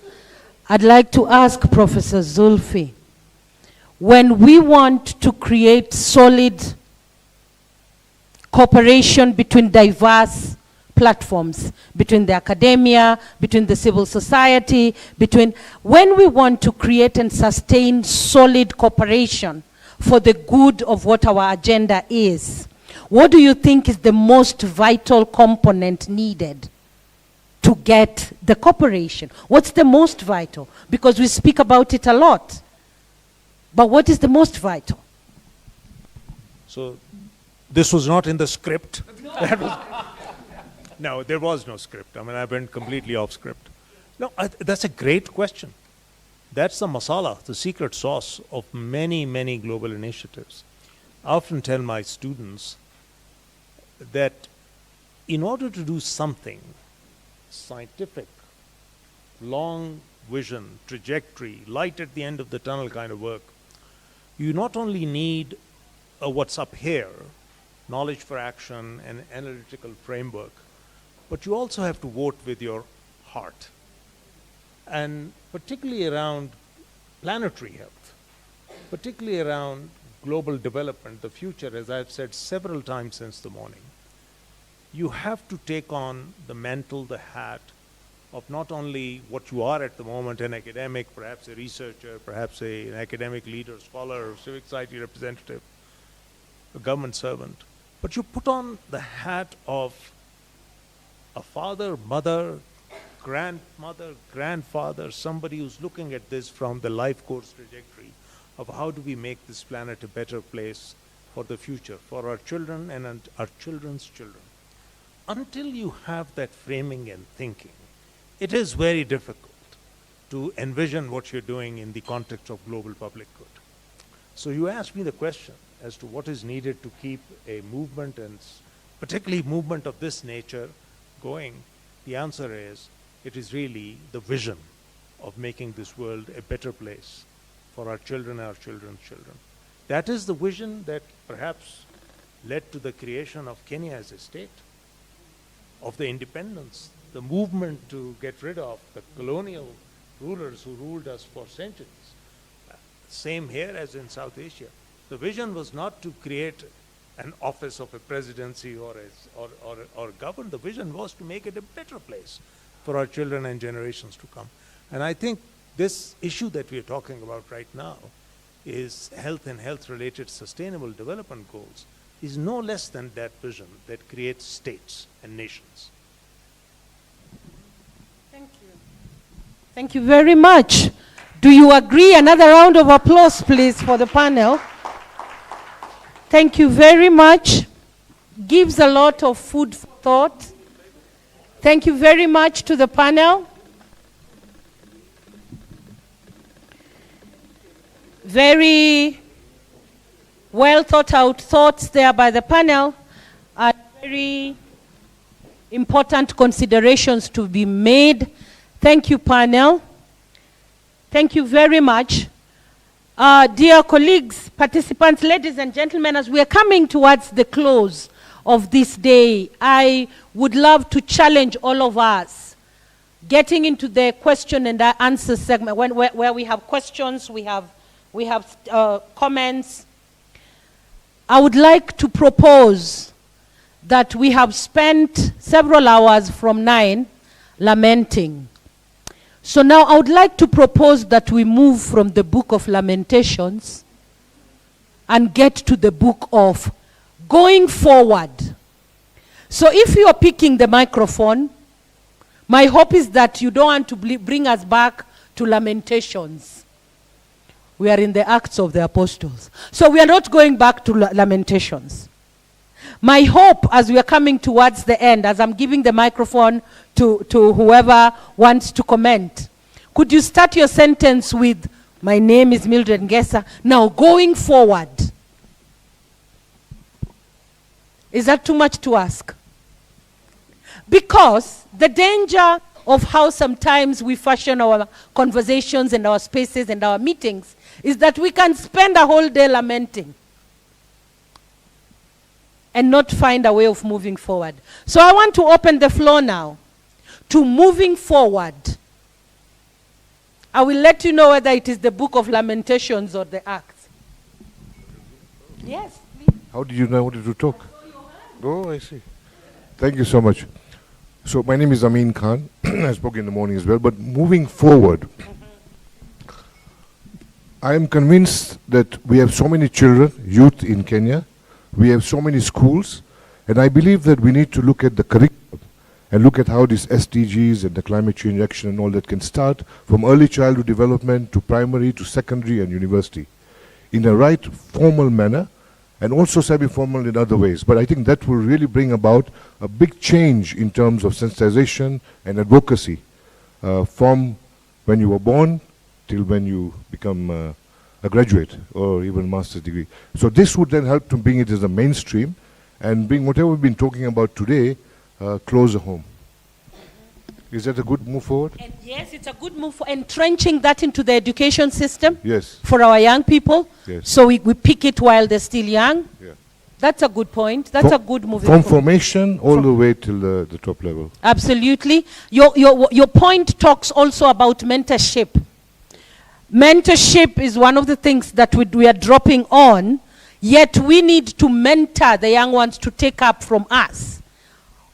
D: I'd like to ask Professor Zulfi, when we want to create solid cooperation between diverse platforms, between the academia, between the civil society, when we want to create and sustain solid cooperation for the good of what our agenda is, what do you think is the most vital component needed to get the cooperation? What's the most vital? Because we speak about it a lot. But what is the most vital?
H: So this was not in the script. No, there was no script. I mean, I went completely off script. No, that's a great question. That's the masala, the secret sauce of many, many global initiatives. I often tell my students that in order to do something scientific, long vision, trajectory, light at the end of the tunnel kind of work, you not only need what's up here, knowledge for action and analytical framework, but you also have to vote with your heart. And particularly around planetary health, particularly around global development, the future, as I've said several times since the morning, you have to take on the mantle, the hat of not only what you are at the moment, an academic, perhaps a researcher, perhaps an academic leader, scholar, civic society representative, a government servant, but you put on the hat of a father, mother, grandmother, grandfather, somebody who's looking at this from the life course trajectory of how do we make this planet a better place for the future, for our children and our children's children. Until you have that framing and thinking, it is very difficult to envision what you're doing in the context of global public good. So you asked me the question as to what is needed to keep a movement, and particularly movement of this nature, going. The answer is, it is really the vision of making this world a better place for our children and our children's children. That is the vision that perhaps led to the creation of Kenya as a state, of the independence, the movement to get rid of the colonial rulers who ruled us for centuries. Same here as in South Asia. The vision was not to create an office of a presidency or govern. The vision was to make it a better place for our children and generations to come. And I think this issue that we're talking about right now is health and health-related sustainable development goals is no less than that vision that creates states and nations.
D: Thank you. Thank you very much. Do you agree? Another round of applause, please, for the panel. Thank you very much. Gives a lot of food for thought. Thank you very much to the panel. Very well thought out thoughts there by the panel, and very important considerations to be made. Thank you, panel. Thank you very much. Dear colleagues, participants, ladies and gentlemen, as we are coming towards the close of this day, I would love to challenge all of us, getting into the question and answer segment, where we have questions, we have comments. I would like to propose that we have spent several hours from 9 lamenting. So now I would like to propose that we move from the Book of Lamentations
B: and get to the book of going forward. So if you are picking the microphone, my hope is that you don't want to bring us back to Lamentations. We are in the Acts of the Apostles. So we are not going back to Lamentations. My hope as we are coming towards the end, as I'm giving the microphone to whoever wants to comment, could you start your sentence with, my name is Mildred Ngesa, now going forward. Is that too much to ask? Because the danger of how sometimes we fashion our conversations and our spaces and our meetings is that we can spend a whole day lamenting and not find a way of moving forward. So I want to open the floor now to moving forward. I will let you know whether it is the book of Lamentations or the Acts. Yes, please.
I: How did you know I wanted to talk? Oh, I see. Thank you so much. So my name is Amin Khan. I spoke in the morning as well. But moving forward, I am convinced that we have so many children, youth in Kenya. We have so many schools. And I believe that we need to look at the curriculum and look at how these SDGs and the climate change action and all that can start from early childhood development to primary to secondary and university in a right formal manner, and also semi-formal in other ways. But I think that will really bring about a big change in terms of sensitization and advocacy from when you were born till when you become a graduate or even master's degree. So this would then help to bring it as a mainstream and bring whatever we've been talking about today closer home. Is that a good move forward?
B: And yes, it's a good move for entrenching that into the education system.
I: Yes.
B: For our young people.
I: Yes.
B: So we pick it while they're still young.
I: Yeah.
B: That's a good point. That's a good move.
I: From formation all the way till the top level.
B: Absolutely. Your point talks also about mentorship. Mentorship is one of the things that we are dropping on, yet we need to mentor the young ones to take up from us,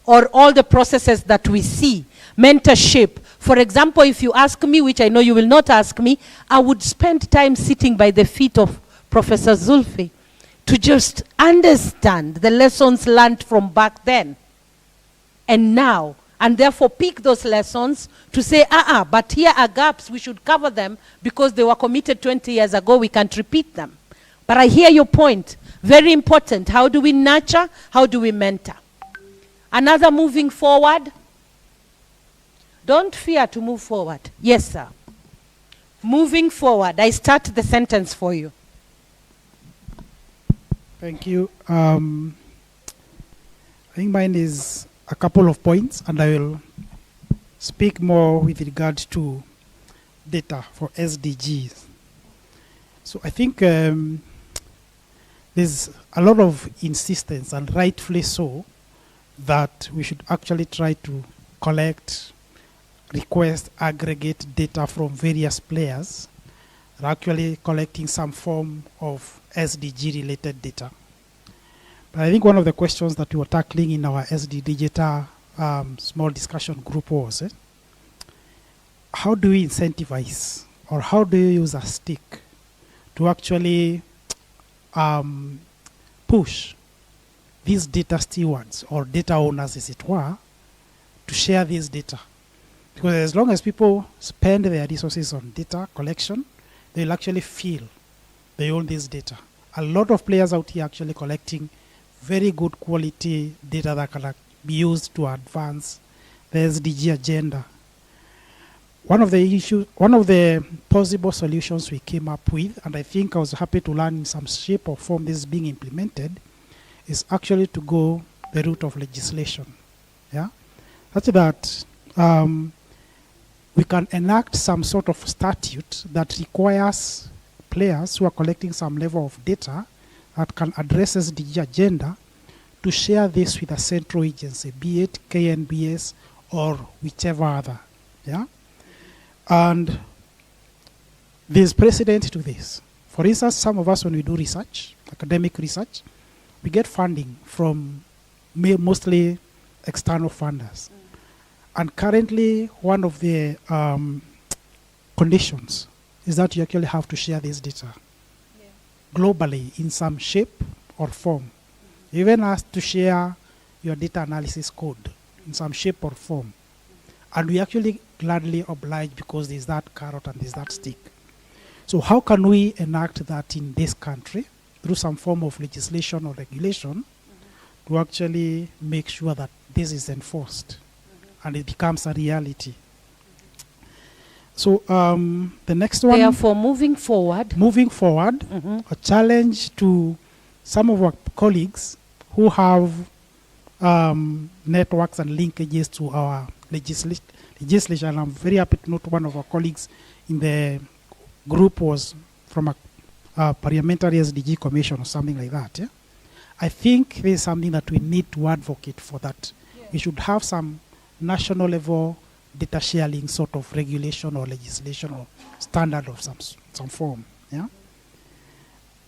B: or all the processes that we see. Mentorship. For example, if you ask me, which I know you will not ask me, I would spend time sitting by the feet of Professor Zulfi to just understand the lessons learned from back then and now, and therefore pick those lessons to say, but here are gaps, we should cover them because they were committed 20 years ago, we can't repeat them. But I hear your point. Very important. How do we nurture? How do we mentor? Another moving forward. Don't fear to move forward. Yes, sir. Moving forward. I start the sentence for you.
F: Thank you. I think mine is a couple of points, and I will speak more with regard to data for SDGs. So I think there's a lot of insistence, and rightfully so, that we should actually try to collect, request, aggregate data from various players, and actually collecting some form of SDG-related data. But I think one of the questions that we were tackling in our SD Digital small discussion group was, how do we incentivize, or how do you use a stick to actually push these data stewards, or data owners as it were, to share this data? Because as long as people spend their resources on data collection, they'll actually feel they own this data. A lot of players out here actually collecting very good quality data that can be used to advance the SDG agenda. One of the possible solutions we came up with, and I think I was happy to learn in some shape or form this is being implemented, is actually to go the route of legislation. Yeah, such that we can enact some sort of statute that requires players who are collecting some level of data that can address SDG agenda to share this with a central agency, be it KNBS or whichever other. Yeah, and there's precedent to this. For instance, some of us, when we do research, academic research, we get funding from mostly external funders. And currently, one of the conditions is that you actually have to share this data. Yeah. globally in some shape or form. Even asked to share your data analysis code in some shape or form. And we actually gladly oblige because there's that carrot and there's that stick. So how can we enact that in this country through some form of legislation or regulation to actually make sure that this is enforced and it becomes a reality? So the next one.
B: Therefore, moving forward,
F: a challenge to some of our colleagues who have networks and linkages to our legislation. And I'm very happy to note one of our colleagues in the group was from a parliamentary SDG commission or something like that. Yeah? I think there's something that we need to advocate for that. Yeah. We should have some national level data sharing sort of regulation or legislation or standard of some form. Yeah.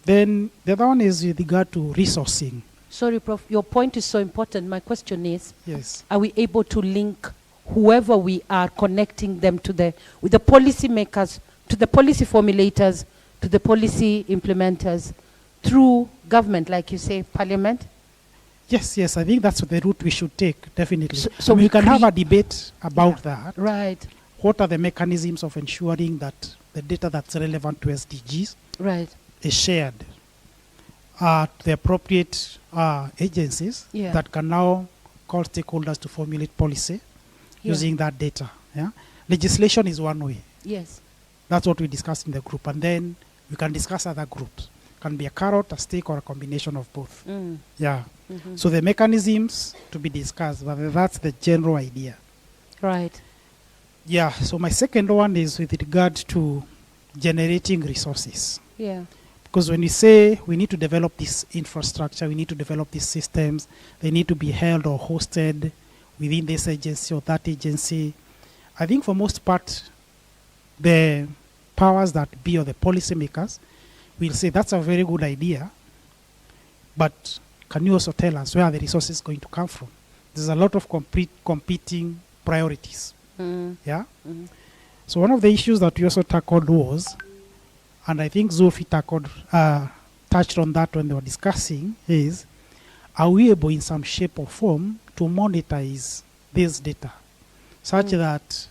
F: Then the other one is with regard to resourcing.
B: Sorry, Prof, your point is so important. My question is,
F: yes,
B: are we able to link whoever we are connecting them to with the policy makers, to the policy formulators, to the policy implementers through government, like you say, parliament?
F: Yes, I think that's the route we should take, definitely. So we can have a debate about that.
B: Right.
F: What are the mechanisms of ensuring that the data that's relevant to SDGs is shared to the appropriate agencies that can now call stakeholders to formulate policy using that data. Yeah? Legislation is one way.
B: Yes.
F: That's what we discussed in the group. And then we can discuss other groups. Can be a carrot, a stick, or a combination of both. Yeah. So the mechanisms to be discussed, but that's the general idea.
B: Right.
F: Yeah. So my second one is with regard to generating resources.
B: Yeah.
F: Because when we say we need to develop this infrastructure, we need to develop these systems, they need to be held or hosted within this agency or that agency. I think for most part, the powers that be or the policymakers will say that's a very good idea, but can you also tell us where are the resources going to come from? There's a lot of competing priorities. Yeah. So one of the issues that we also tackled was, and I think Zulfi touched on that when they were discussing, is are we able in some shape or form to monetize this data such that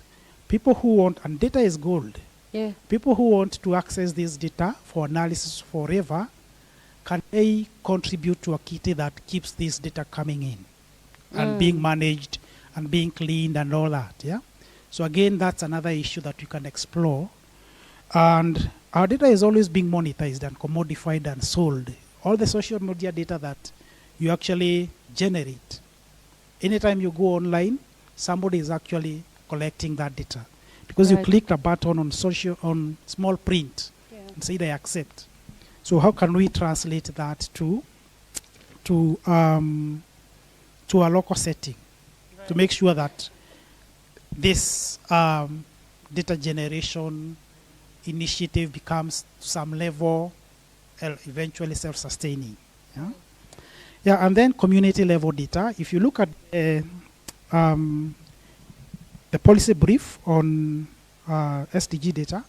F: people who want, and data is gold, people who want to access this data for analysis forever, can they contribute to a kitty that keeps this data coming in and being managed and being cleaned and all that, yeah? So again, that's another issue that we can explore. And our data is always being monetized and commodified and sold. All the social media data that you actually generate, anytime you go online, somebody is actually collecting that data. Because you clicked a button on small print and said, I accept. So how can we translate that to a local setting to make sure that this data generation initiative becomes to some level eventually self-sustaining. Yeah, and then community level data. If you look at the policy brief on SDG data,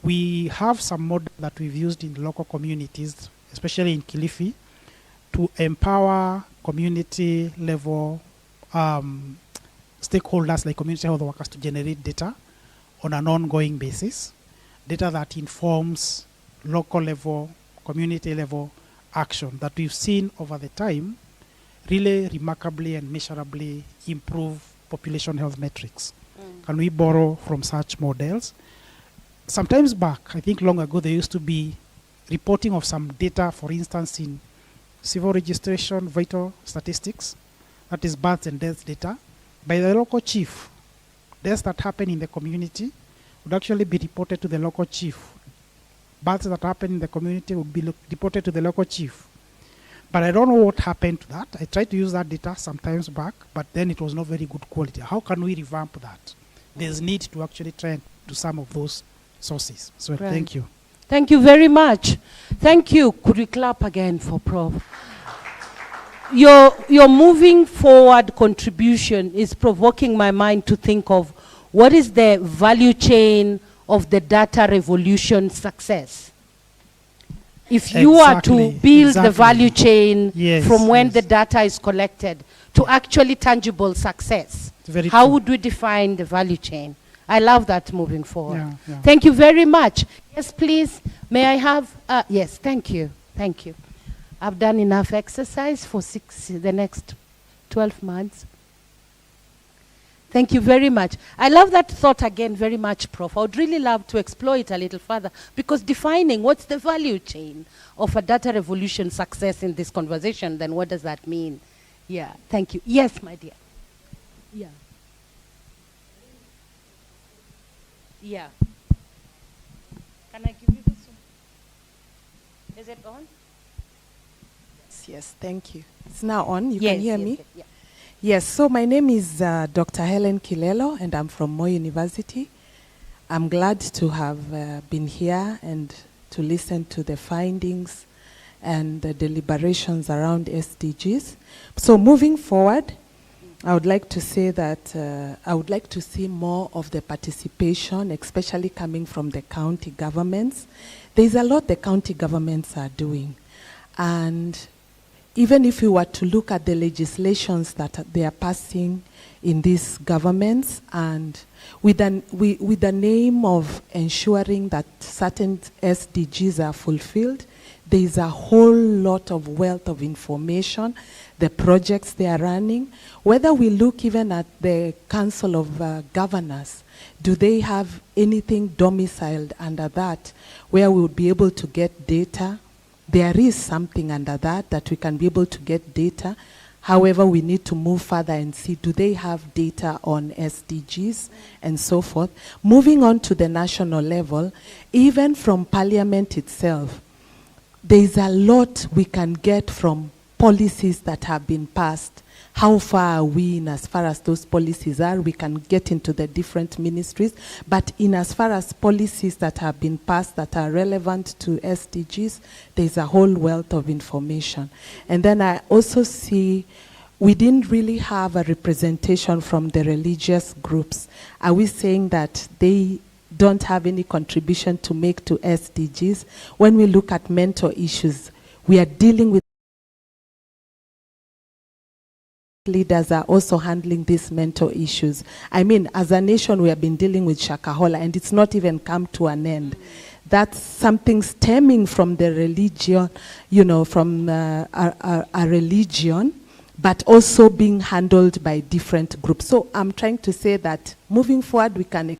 F: we have some model that we've used in local communities, especially in Kilifi, to empower community level stakeholders like community health workers to generate data on an ongoing basis, data that informs local level, community level action that we've seen over the time really remarkably and measurably improve population health metrics. Can we borrow from such models? Sometimes back, I think long ago, there used to be reporting of some data, for instance, in civil registration, vital statistics, that is births and deaths data, by the local chief. Deaths that happen in the community would actually be reported to the local chief. Births that happen in the community would be reported to the local chief. But I don't know what happened to that. I tried to use that data sometimes back, but then it was not very good quality. How can we revamp that? There's need to actually try and do some of those sources. So thank you.
B: Thank you very much. Thank you. Could we clap again for Prof? Your moving forward contribution is provoking my mind to think of what is the value chain of the data revolution success. If you are to
F: Exactly,
B: build the
F: exactly.
B: value chain
F: Yes,
B: from when
F: yes.
B: the data is collected to actually tangible success,
F: Very
B: how
F: true.
B: would we define the value chain? I love that moving forward.
F: Yeah, yeah.
B: Thank you very much. Yes, please. May I have, yes, thank you. Thank you. I've done enough exercise for the next 12 months. Thank you very much. I love that thought again very much, Prof. I would really love to explore it a little further, because defining what's the value chain of a data revolution success in this conversation, then what does that mean? Yeah, thank you. Yes, my dear. Yeah. Yeah. Can I give you this one? Is it on?
C: Yes, thank you. It's now on. You
B: Yes,
C: can hear
B: yes,
C: me?
B: yes, yeah.
C: Yes, so my name is Dr. Helen Kilelo, and I'm from Moi University. I'm glad to have been here and to listen to the findings and the deliberations around SDGs. So moving forward, I would like to say that I would like to see more of the participation, especially coming from the county governments. There's a lot the county governments are doing. And even if we were to look at the legislations that they are passing in these governments, and with the name of ensuring that certain SDGs are fulfilled, there is a whole lot of wealth of information, the projects they are running. Whether we look even at the Council of Governors, do they have anything domiciled under that where we would be able to get data? There is something under that we can be able to get data. However, we need to move further and see, do they have data on SDGs and so forth? Moving on to the national level, even from Parliament itself, there is a lot we can get from policies that have been passed. How far are we in as far as those policies are? We can get into the different ministries, but in as far as policies that have been passed that are relevant to SDGs, there's a whole wealth of information. And then I also see we didn't really have a representation from the religious groups. Are we saying that they don't have any contribution to make to SDGs? When we look at mental issues, we are dealing with leaders are also handling these mental issues. I mean, as a nation, we have been dealing with Shakahola, and it's not even come to an end. That's something stemming from the religion, you know, from a religion, but also being handled by different groups. So I'm trying to say that moving forward, we can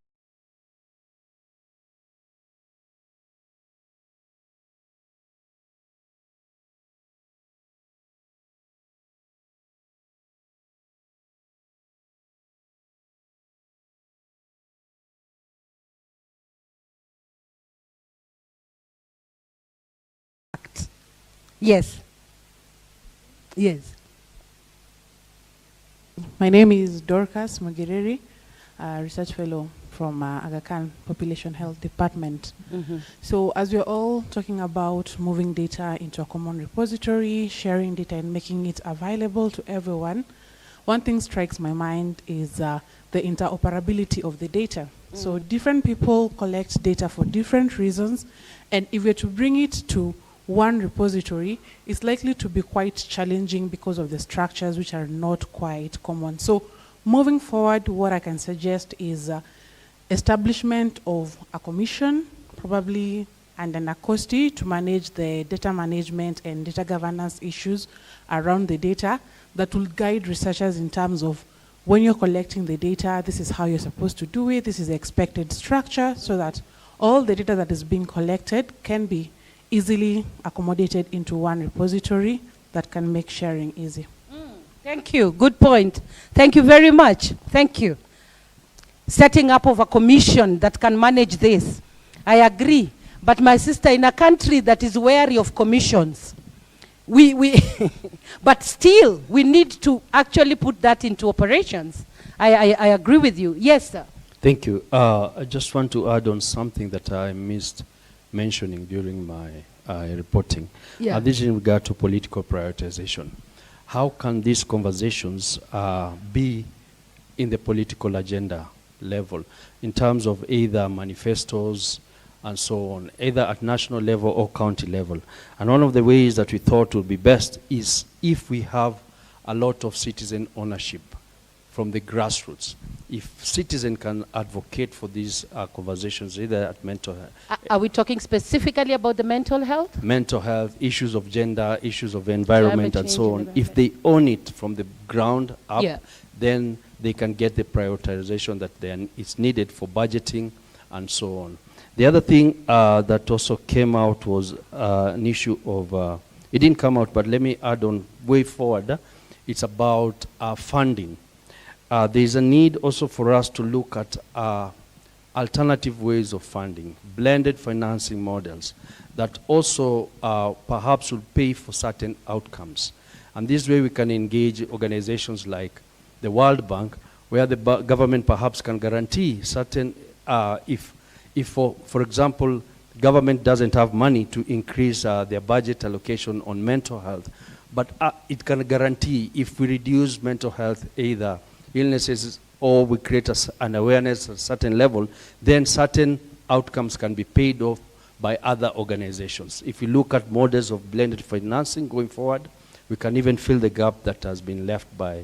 B: Yes. Yes.
V: My name is Dorcas Magireri, a research fellow from Aga Khan Population Health Department.
B: Mhm.
V: So as we're all talking about moving data into a common repository, sharing data and making it available to everyone, one thing strikes my mind is the interoperability of the data. So different people collect data for different reasons, and if we're to bring it to one repository, it's likely to be quite challenging because of the structures which are not quite common. So moving forward, what I can suggest is establishment of a commission, probably and an ACOSTI, to manage the data management and data governance issues around the data that will guide researchers in terms of when you're collecting the data, this is how you're supposed to do it, this is the expected structure, so that all the data that is being collected can be easily accommodated into one repository that can make sharing easy.
B: Thank you. Good point. Thank you very much. Thank you. Setting up of a commission that can manage this. I agree. But my sister, in a country that is wary of commissions, but still, we need to actually put that into operations. I agree with you. Yes, sir.
M: Thank you. I just want to add on something that I missed mentioning during my reporting.
B: Yeah.
M: This is in regard to political prioritization. How can these conversations be in the political agenda level in terms of either manifestos, and so on, either at national level or county level. And one of the ways that we thought would be best is if we have a lot of citizen ownership from the grassroots. If citizens can advocate for these conversations, either at mental health.
B: Are we talking specifically about the mental health?
M: Mental health, issues of gender, issues of environment, and so on. If they own it from the ground up, then they can get the prioritization that is needed for budgeting and so on. The other thing that also came out was an issue of, it didn't come out, but let me add on way forward. It's about funding. There's a need also for us to look at alternative ways of funding, blended financing models that also perhaps will pay for certain outcomes. And this way we can engage organizations like the World Bank, where the government perhaps can guarantee certain, if for example, government doesn't have money to increase their budget allocation on mental health, but it can guarantee if we reduce mental health, either illnesses or we create an awareness at a certain level, then certain outcomes can be paid off by other organizations. If you look at models of blended financing going forward, we can even fill the gap that has been left by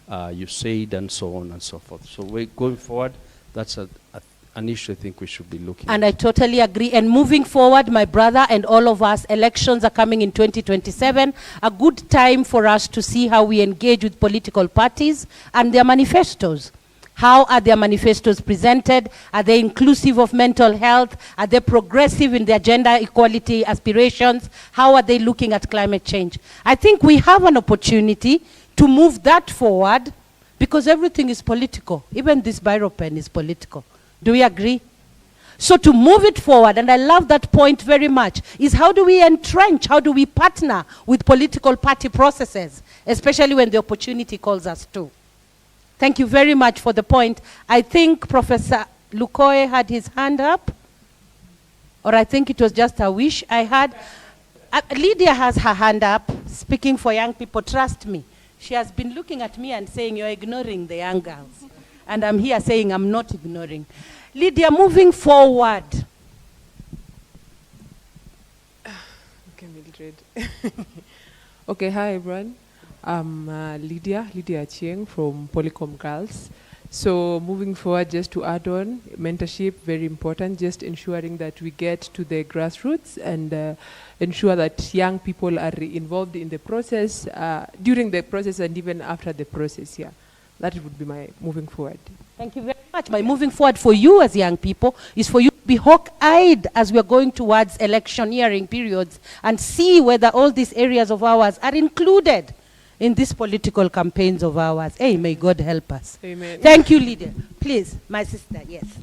M: USAID and so on and so forth. So we're going forward, that's an issue I think we should be looking at.
B: And I totally agree. And moving forward, my brother and all of us, elections are coming in 2027. A good time for us to see how we engage with political parties and their manifestos. How are their manifestos presented? Are they inclusive of mental health? Are they progressive in their gender equality aspirations? How are they looking at climate change? I think we have an opportunity to move that forward because everything is political. Even this biro pen is political. Do we agree? So to move it forward, and I love that point very much, is how do we entrench, how do we partner with political party processes, especially when the opportunity calls us to. Thank you very much for the point. I think Professor Lukoe had his hand up, or I think it was just a wish I had. Lydia has her hand up, speaking for young people, trust me. She has been looking at me and saying, you're ignoring the young girls. And I'm here saying I'm not ignoring. Lydia, moving forward.
K: Okay, Mildred. Okay, hi everyone. I'm Lydia Chieng from Polycom Girls. So moving forward, just to add on, mentorship, very important, just ensuring that we get to the grassroots and ensure that young people are involved in the process, during the process and even after the process, yeah. That would be my moving forward.
B: Thank you very much. My moving forward for you as young people is for you to be hawk-eyed as we are going towards electioneering periods and see whether all these areas of ours are included in these political campaigns of ours. Hey, may God help us.
K: Amen.
B: Thank you, Lydia. Please, my sister, yes.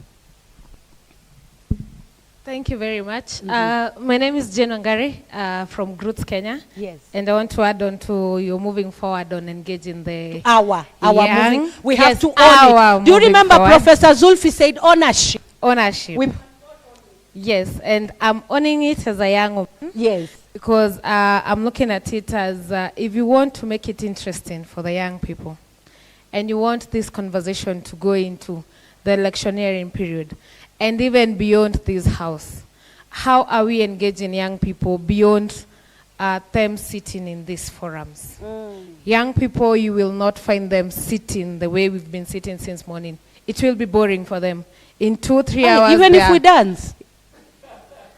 O: Thank you very much. My name is Jane Wangari from Groots Kenya.
B: Yes.
O: And I want to add on to your moving forward on engaging the
B: our
O: young.
B: moving. We have to own it. Do you remember Professor Zulfi said ownership?
O: Ownership. Yes, and I'm owning it as a young woman.
B: Yes.
O: Because I'm looking at it as if you want to make it interesting for the young people and you want this conversation to go into the electioneering period, and even beyond this house, how are we engaging young people beyond them sitting in these forums? Young people, you will not find them sitting the way we've been sitting since morning. It will be boring for them. In 2-3 hours,
B: even if we dance.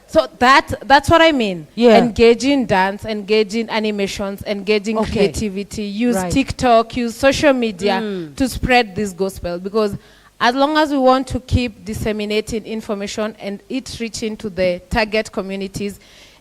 O: So that's what I mean.
B: Yeah.
O: Engaging dance, engaging animations, engaging creativity, use TikTok, use social media to spread this gospel, because as long as we want to keep disseminating information and it reaching to the target communities,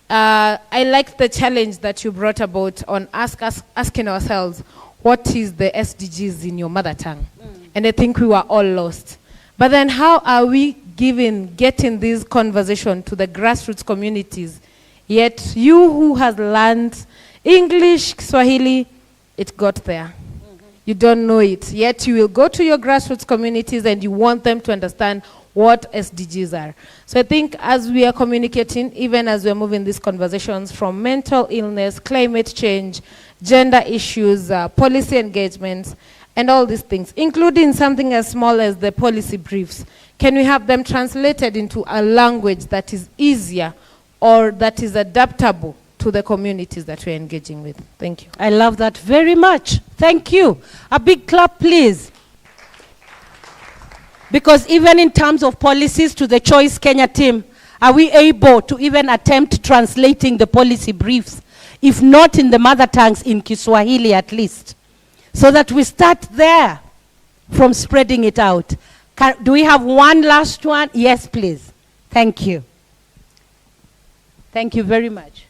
O: I like the challenge that you brought about on asking ourselves, what is the SDGs in your mother tongue? And I think we were all lost. But then how are we getting this conversation to the grassroots communities? Yet you who has learned English, Swahili, it got there. You don't know it. Yet you will go to your grassroots communities and you want them to understand what SDGs are. So I think as we are communicating, even as we are moving these conversations from mental illness, climate change, gender issues, policy engagements, and all these things, including something as small as the policy briefs, Can we have them translated into a language that is easier or that is adaptable to the communities that we're engaging with? Thank you.
B: I love that very much. Thank you. A big clap, please. Because even in terms of policies to the Choice Kenya team, are we able to even attempt translating the policy briefs, if not in the mother tongues, in Kiswahili at least, so that we start there from spreading it out? Do we have one last one? Yes, please. Thank you. Thank you very much.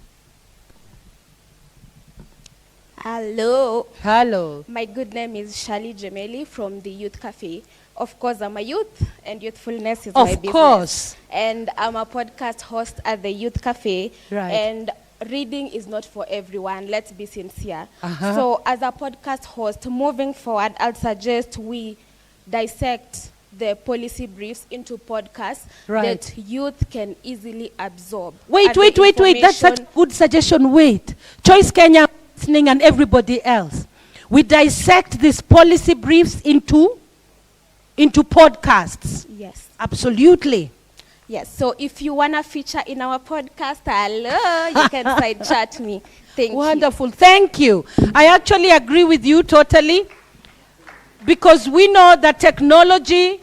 N: Hello.
B: Hello.
N: My good name is Shali Gemeli from the Youth Cafe. Of course, I'm a youth, and youthfulness is my business.
B: Of course.
N: And I'm a podcast host at the Youth Cafe.
B: Right.
N: And reading is not for everyone. Let's be sincere.
B: Uh-huh.
N: So as a podcast host, moving forward, I'll suggest we dissect the policy briefs into podcasts
B: Right.
N: that youth can easily absorb.
B: Wait. That's a good suggestion. Wait. Choice Kenya listening and everybody else. We dissect these policy briefs into podcasts.
N: Yes.
B: Absolutely.
N: Yes. So if you want to feature in our podcast, hello, you can side chat me. Thank you.
B: Wonderful. Thank you. I actually agree with you totally, because we know that technology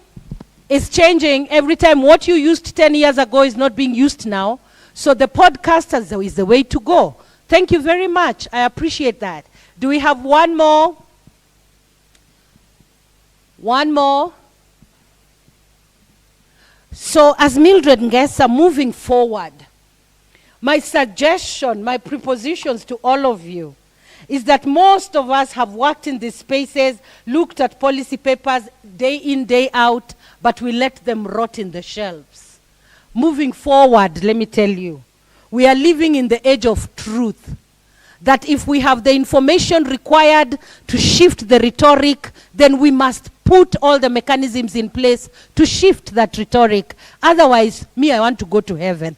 B: is changing every time. What you used 10 years ago is not being used now. So the podcast is the way to go. Thank you very much. I appreciate that. Do we have one more? One more. So as Mildred Ngesa, moving forward, my suggestion, my propositions to all of you is that most of us have worked in these spaces, looked at policy papers day in, day out, but we let them rot in the shelves. Moving forward, let me tell you, we are living in the age of truth. That if we have the information required to shift the rhetoric, then we must put all the mechanisms in place to shift that rhetoric. Otherwise, I want to go to heaven.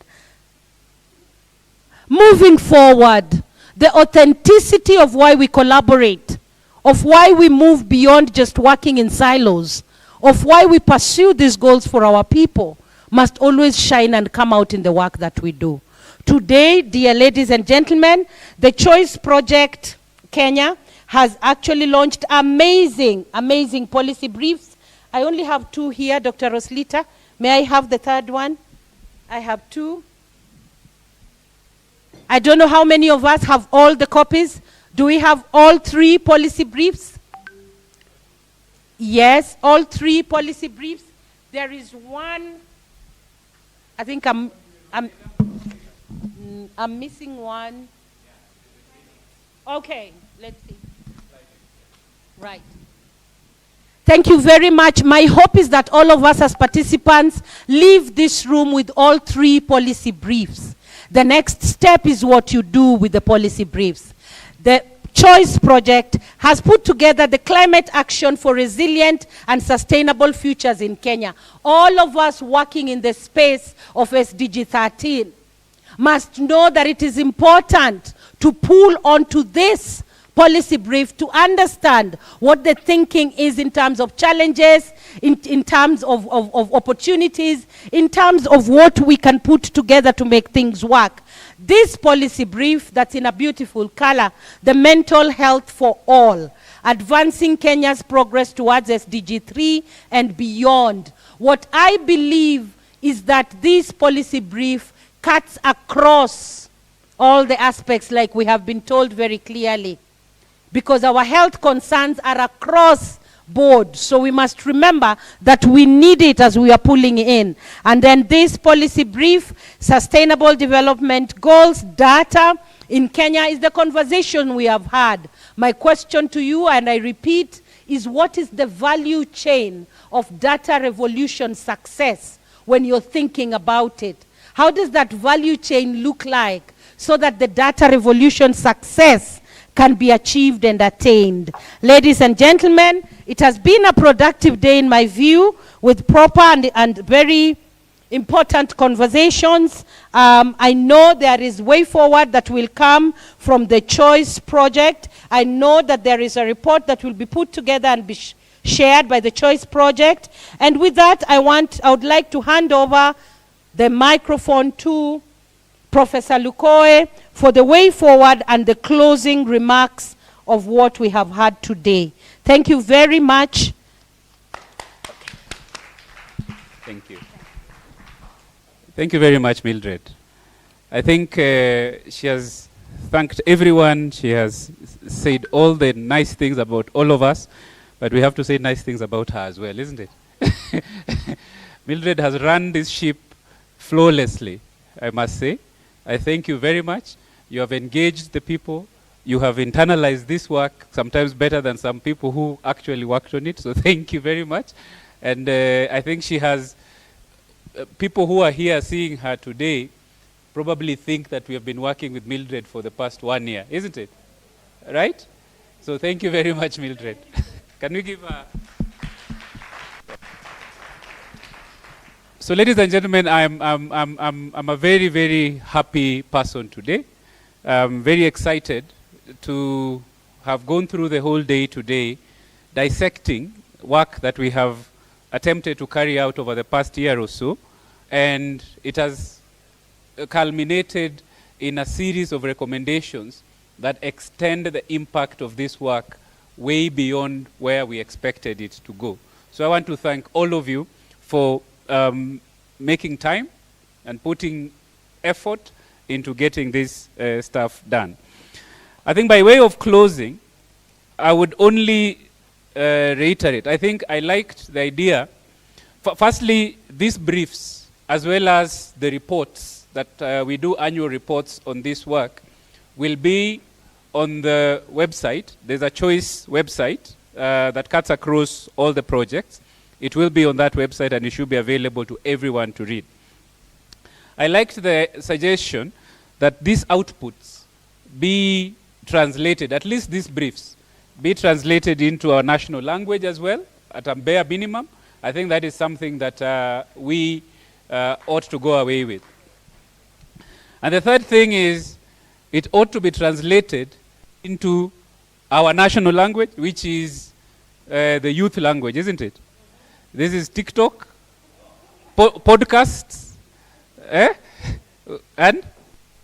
B: Moving forward, the authenticity of why we collaborate, of why we move beyond just working in silos, of why we pursue these goals for our people, must always shine and come out in the work that we do. Today, dear ladies and gentlemen, the Choice Project Kenya has actually launched amazing, amazing policy briefs. I only have two here, Dr. Roslita. May I have the third one? I have two. I don't know how many of us have all the copies. Do we have all three policy briefs? Yes, all three policy briefs. There is one. I think I'm missing one. Okay, let's see. Right. Thank you very much. My hope is that all of us as participants leave this room with all three policy briefs. The next step is what you do with the policy briefs. The Choice Project has put together the climate action for resilient and sustainable futures in Kenya. All of us working in the space of SDG 13 must know that it is important to pull onto this policy brief to understand what the thinking is in terms of challenges, in terms of opportunities, in terms of what we can put together to make things work. This policy brief that's in a beautiful color, the mental health for all, advancing Kenya's progress towards SDG 3 and beyond. What I believe is that this policy brief cuts across all the aspects, like we have been told very clearly, because our health concerns are across board. So we must remember that we need it as we are pulling in. And then this policy brief, sustainable development goals, data in Kenya, is the conversation we have had. My question to you, and I repeat, is what is the value chain of data revolution success when you're thinking about it? How does that value chain look like so that the data revolution success can be achieved and attained? Ladies and gentlemen, it has been a productive day in my view, with proper and very important conversations. I know there is way forward that will come from the Choice Project. I know that there is a report that will be put together and be
D: shared by the Choice Project. And with that, I would like to hand over the microphone to Professor Lukoe for the way forward and the closing remarks of what we have had today. Thank you very much.
A: Thank you. Thank you very much, Mildred. I think she has thanked everyone. She has said all the nice things about all of us, but we have to say nice things about her as well, isn't it? Mildred has run this ship flawlessly, I must say. I thank you very much. You have engaged the people. You have internalized this work, sometimes better than some people who actually worked on it. So thank you very much. And I think she has, people who are here seeing her today probably think that we have been working with Mildred for the past 1 year, isn't it? Right? So thank you very much, Mildred. Can we give her... So ladies and gentlemen, I'm a very, very happy person today. I'm very excited to have gone through the whole day today dissecting work that we have attempted to carry out over the past year or so, and it has culminated in a series of recommendations that extend the impact of this work way beyond where we expected it to go. So I want to thank all of you for making time and putting effort into getting this stuff done. I think by way of closing, I would only reiterate. I think I liked the idea. Firstly, these briefs, as well as the reports that we do annual reports on this work, will be on the website. There's a Choice website that cuts across all the projects. It will be on that website, and it should be available to everyone to read. I liked the suggestion that these outputs be translated, at least these briefs, be translated into our national language as well, at a bare minimum. I think that is something that we ought to go away with. And the third thing is, it ought to be translated into our national language, which is the youth language, isn't it? This is TikTok, podcasts, and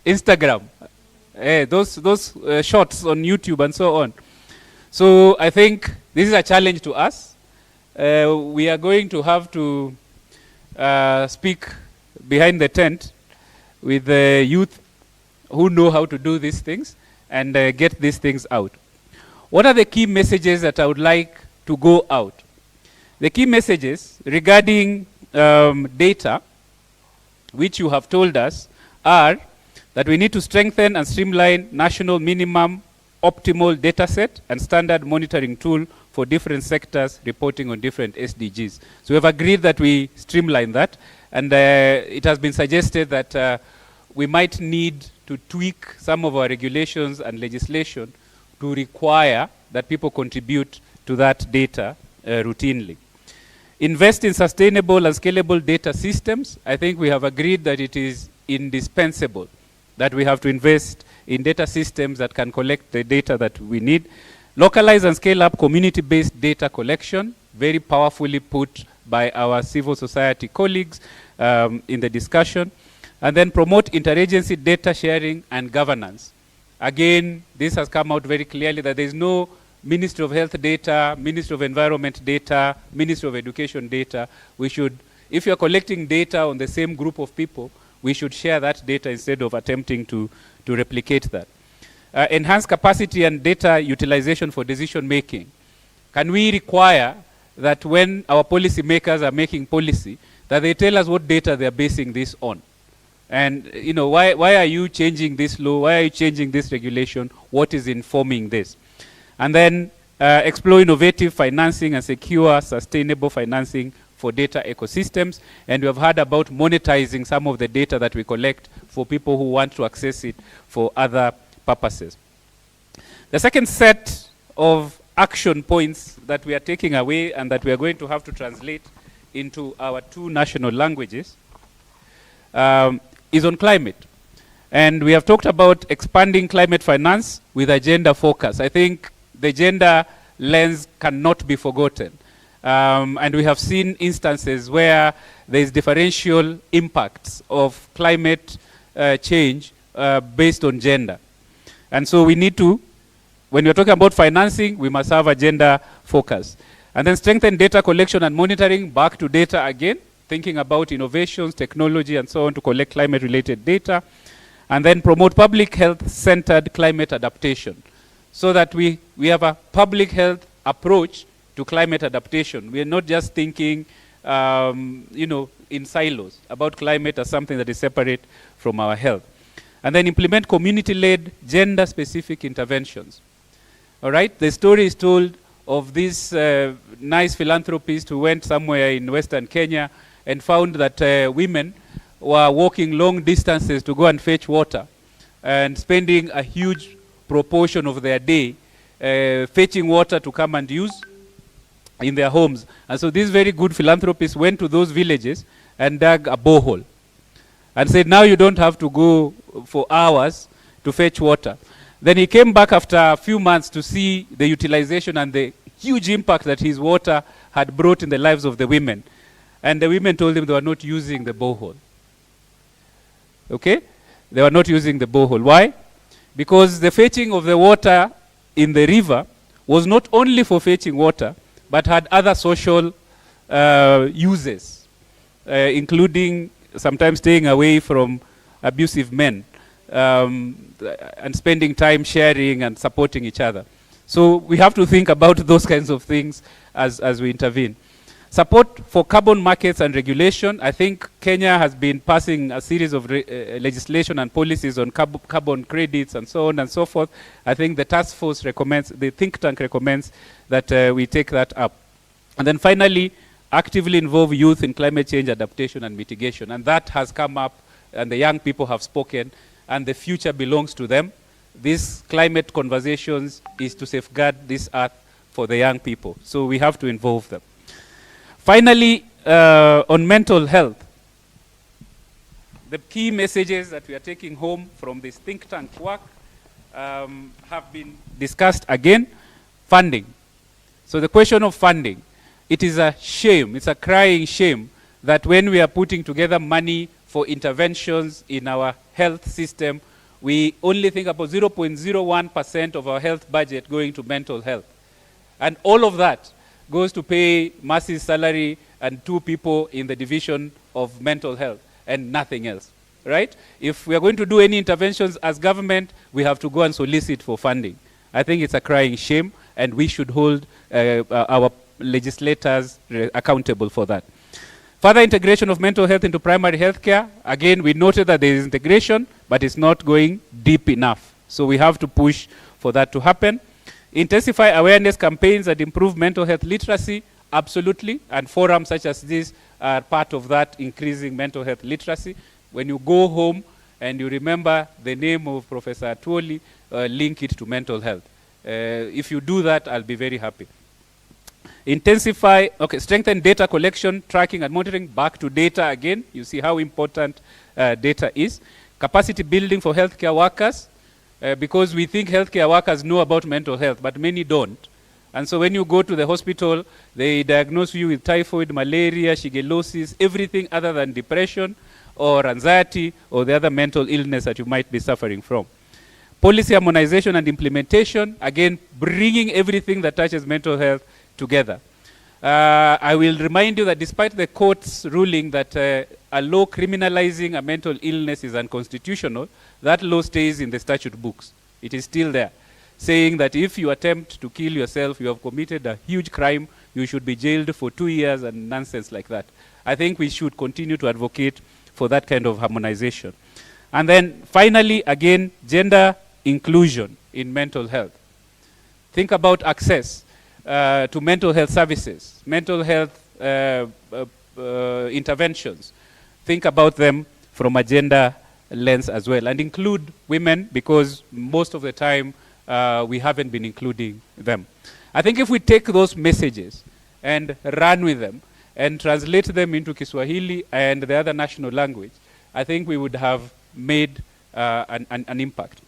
A: Instagram. Those shorts on YouTube and so on. So I think this is a challenge to us. We are going to have to speak behind the tent with the youth who know how to do these things and get these things out. What are the key messages that I would like to go out? The key messages regarding data, which you have told us, are that we need to strengthen and streamline national minimum optimal data set and standard monitoring tool for different sectors reporting on different SDGs. So we have agreed that we streamline that, and it has been suggested that we might need to tweak some of our regulations and legislation to require that people contribute to that data routinely. Invest in sustainable and scalable data systems. I think we have agreed that it is indispensable that we have to invest in data systems that can collect the data that we need. Localize and scale up community-based data collection, very powerfully put by our civil society colleagues in the discussion. And then promote interagency data sharing and governance. Again, this has come out very clearly that there is no Ministry of Health data, Ministry of Environment data, Ministry of Education data. We should, if you're collecting data on the same group of people, we should share that data instead of attempting to replicate that. Enhance capacity and data utilization for decision making. Can we require that when our policy makers are making policy, that they tell us what data they're basing this on? And you know, why are you changing this law? Why are you changing this regulation? What is informing this? And then explore innovative financing and secure sustainable financing for data ecosystems. And we have heard about monetizing some of the data that we collect for people who want to access it for other purposes. The second set of action points that we are taking away and that we are going to have to translate into our 2 national languages is on climate. And we have talked about expanding climate finance with a gender focus. I think the gender lens cannot be forgotten. And we have seen instances where there is differential impacts of climate change based on gender. And so we need to, when we're talking about financing, we must have a gender focus. And then strengthen data collection and monitoring, back to data again, thinking about innovations, technology, and so on to collect climate-related data. And then promote public health-centered climate adaptation, so that we have a public health approach to climate adaptation. We are not just thinking, in silos about climate as something that is separate from our health. And then implement community-led, gender-specific interventions. All right, the story is told of this nice philanthropist who went somewhere in Western Kenya and found that women were walking long distances to go and fetch water and spending a huge proportion of their day fetching water to come and use in their homes. And so this very good philanthropist went to those villages and dug a borehole and said, now you don't have to go for hours to fetch water. Then he came back after a few months to see the utilization and the huge impact that his water had brought in the lives of the women. And the women told him they were not using the borehole. Okay? They were not using the borehole. Why? Because the fetching of the water in the river was not only for fetching water, but had other social uses, including sometimes staying away from abusive men and spending time sharing and supporting each other. So we have to think about those kinds of things as we intervene. Support for carbon markets and regulation. I think Kenya has been passing a series of legislation and policies on carbon credits and so on and so forth. I think the task force recommends, the think tank recommends that we take that up. And then finally, actively involve youth in climate change adaptation and mitigation. And that has come up, and the young people have spoken, and the future belongs to them. These climate conversations is to safeguard this earth for the young people. So we have to involve them. Finally, on mental health, the key messages that we are taking home from this think tank work have been discussed again. Funding. So the question of funding, it is a shame, it's a crying shame that when we are putting together money for interventions in our health system, we only think about 0.01% of our health budget going to mental health. And all of that goes to pay Mercy's salary and 2 people in the division of mental health and nothing else, right? If we are going to do any interventions as government, we have to go and solicit for funding. I think it's a crying shame, and we should hold our legislators accountable for that. Further integration of mental health into primary health care. Again, we noted that there is integration, but it's not going deep enough. So we have to push for that to happen. Intensify awareness campaigns that improve mental health literacy, absolutely, and forums such as this are part of that, increasing mental health literacy. When you go home and you remember the name of Professor Atuoli, link it to mental health. If you do that, I'll be very happy. Strengthen data collection, tracking, and monitoring. Back to data again. You see how important data is. Capacity building for healthcare workers. Because we think healthcare workers know about mental health, but many don't. And so when you go to the hospital, they diagnose you with typhoid, malaria, shigellosis, everything other than depression or anxiety or the other mental illness that you might be suffering from. Policy harmonization and implementation, again, bringing everything that touches mental health together. I will remind you that despite the court's ruling that a law criminalizing a mental illness is unconstitutional, that law stays in the statute books. It is still there, saying that if you attempt to kill yourself, you have committed a huge crime, you should be jailed for 2 years and nonsense like that. I think we should continue to advocate for that kind of harmonization. And then finally, again, gender inclusion in mental health. Think about access to mental health services, mental health interventions. Think about them from a gender lens as well, and include women, because most of the time we haven't been including them. I think if we take those messages and run with them and translate them into Kiswahili and the other national language, I think we would have made an impact.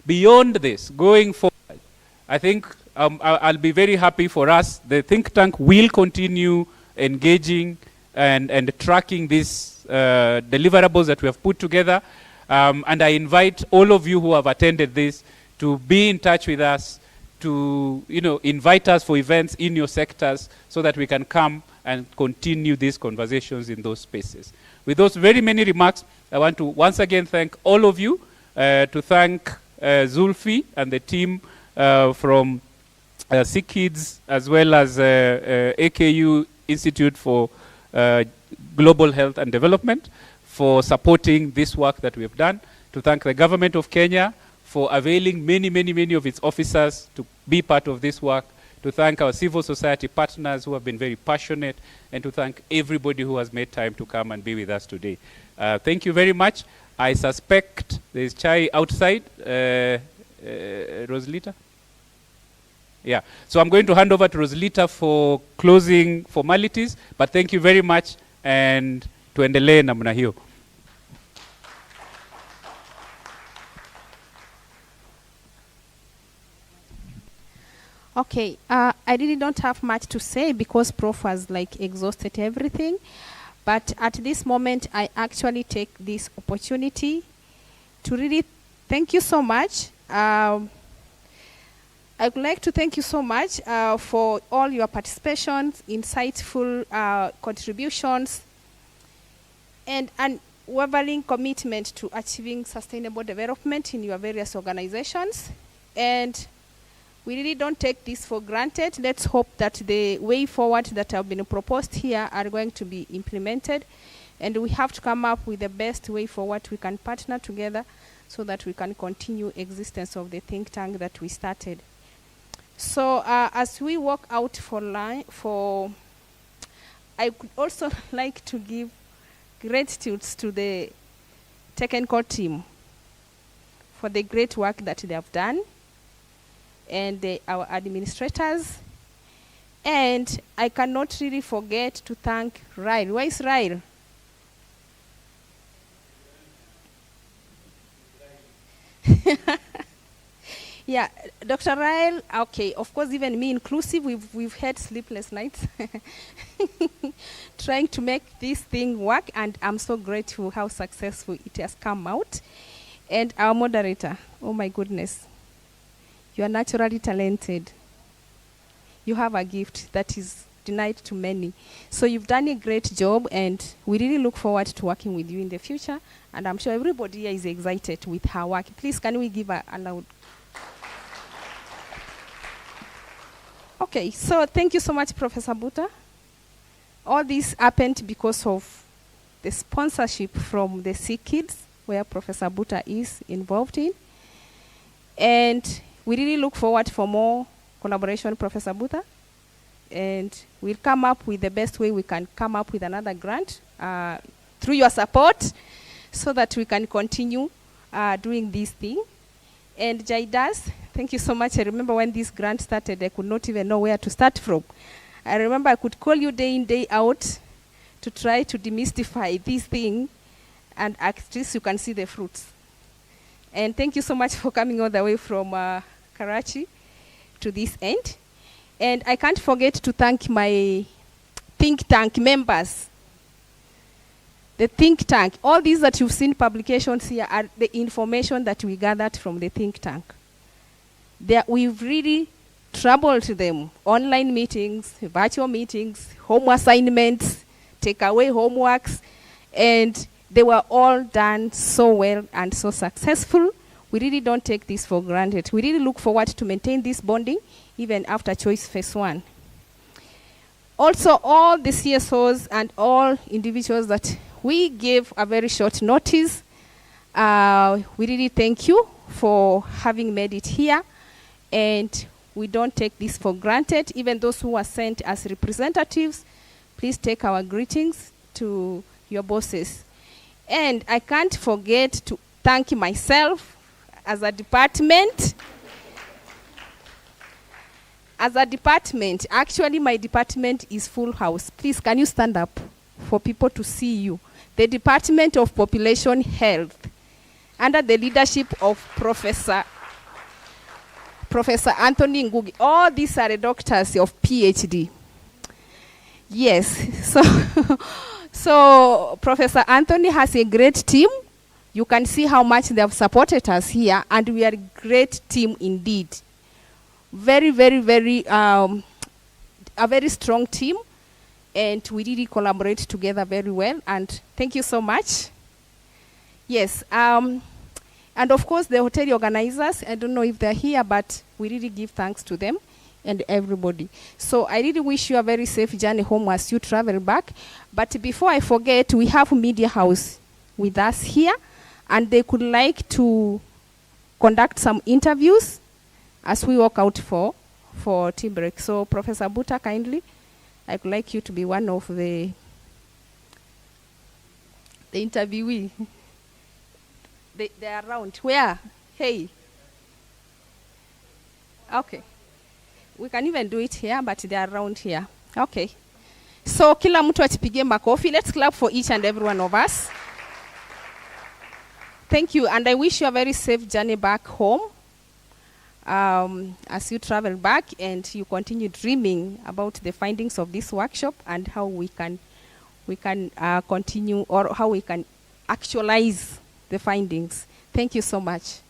A: Beyond this, going forward, I think I'll be very happy for us. The think tank will continue engaging and tracking these deliverables that we have put together. And I invite all of you who have attended this to be in touch with us, to invite us for events in your sectors so that we can come and continue these conversations in those spaces. With those very many remarks, I want to once again thank all of you, to thank Zulfi and the team from SDGs, as well as AKU Institute for Global Health and Development, for supporting this work that we have done, to thank the government of Kenya for availing many of its officers to be part of this work, to thank our civil society partners who have been very passionate, and to thank everybody who has made time to come and be with us today. Thank you very much. I suspect there is chai outside. Rosalita? Yeah. So I'm going to hand over to Rosalita for closing formalities, but thank you very much, and tuendelee namna hiyo.
Q: Okay, I really don't have much to say because Prof has exhausted everything. But at this moment, I actually take this opportunity to really thank you so much. I would like to thank you so much for all your participations, insightful contributions, and unwavering commitment to achieving sustainable development in your various organizations. And we really don't take this for granted. Let's hope that the way forward that have been proposed here are going to be implemented. And we have to come up with the best way forward. We can partner together so that we can continue existence of the think tank that we started. So as we walk out I would also like to give gratitudes to the technical team for the great work that they have done, and our administrators. And I cannot really forget to thank Ryle. Where is Ryle? Yeah, Dr. Ryle, okay, of course, even me inclusive, we've had sleepless nights trying to make this thing work, and I'm so grateful how successful it has come out. And our moderator, oh my goodness, you are naturally talented. You have a gift that is denied to many. So you've done a great job, and we really look forward to working with you in the future. And I'm sure everybody here is excited with her work. Please, can we give a loud? Okay, so thank you so much, Professor Buta. All this happened because of the sponsorship from the SDGs, where Professor Buta is involved in. And we really look forward for more collaboration, Professor Buta. And we'll come up with the best way we can come up with another grant through your support so that we can continue doing this thing. And Jaidas, thank you so much. I remember when this grant started, I could not even know where to start from. I remember I could call you day in, day out to try to demystify this thing, and at least you can see the fruits. And thank you so much for coming all the way from Karachi to this end. And I can't forget to thank my think tank members. The think tank, all these that you've seen publications here are the information that we gathered from the think tank. We've really troubled them. Online meetings, virtual meetings, home assignments, takeaway homeworks, and they were all done so well and so successful. We really don't take this for granted. We really look forward to maintain this bonding even after choice phase 1. Also, all the CSOs and all individuals that we gave a very short notice, we really thank you for having made it here. And we don't take this for granted. Even those who are sent as representatives, please take our greetings to your bosses. And I can't forget to thank myself as a department. As a department, actually my department is full house. Please, can you stand up for people to see you? The Department of Population Health, under the leadership of Professor Professor Anthony Ngugi. All these are the doctors of PhD. Yes. So Professor Anthony has a great team. You can see how much they have supported us here, and we are a great team indeed. Very, very, very, a very strong team, and we really collaborate together very well, and thank you so much. Yes, and of course the hotel organizers, I don't know if they're here, but we really give thanks to them and everybody. So I really wish you a very safe journey home as you travel back. But before I forget, we have Media House with us here, and they could like to conduct some interviews as we walk out for tea break. So Professor Buta, kindly, I'd like you to be one of the interviewee. They're around. Where? Hey. Okay. We can even do it here, but they're around here. Okay. So kila mtu atipigie makofi. Let's clap for each and every one of us. Thank you, and I wish you a very safe journey back home as you travel back and you continue dreaming about the findings of this workshop and how we can continue, or how we can actualize the findings. Thank you so much.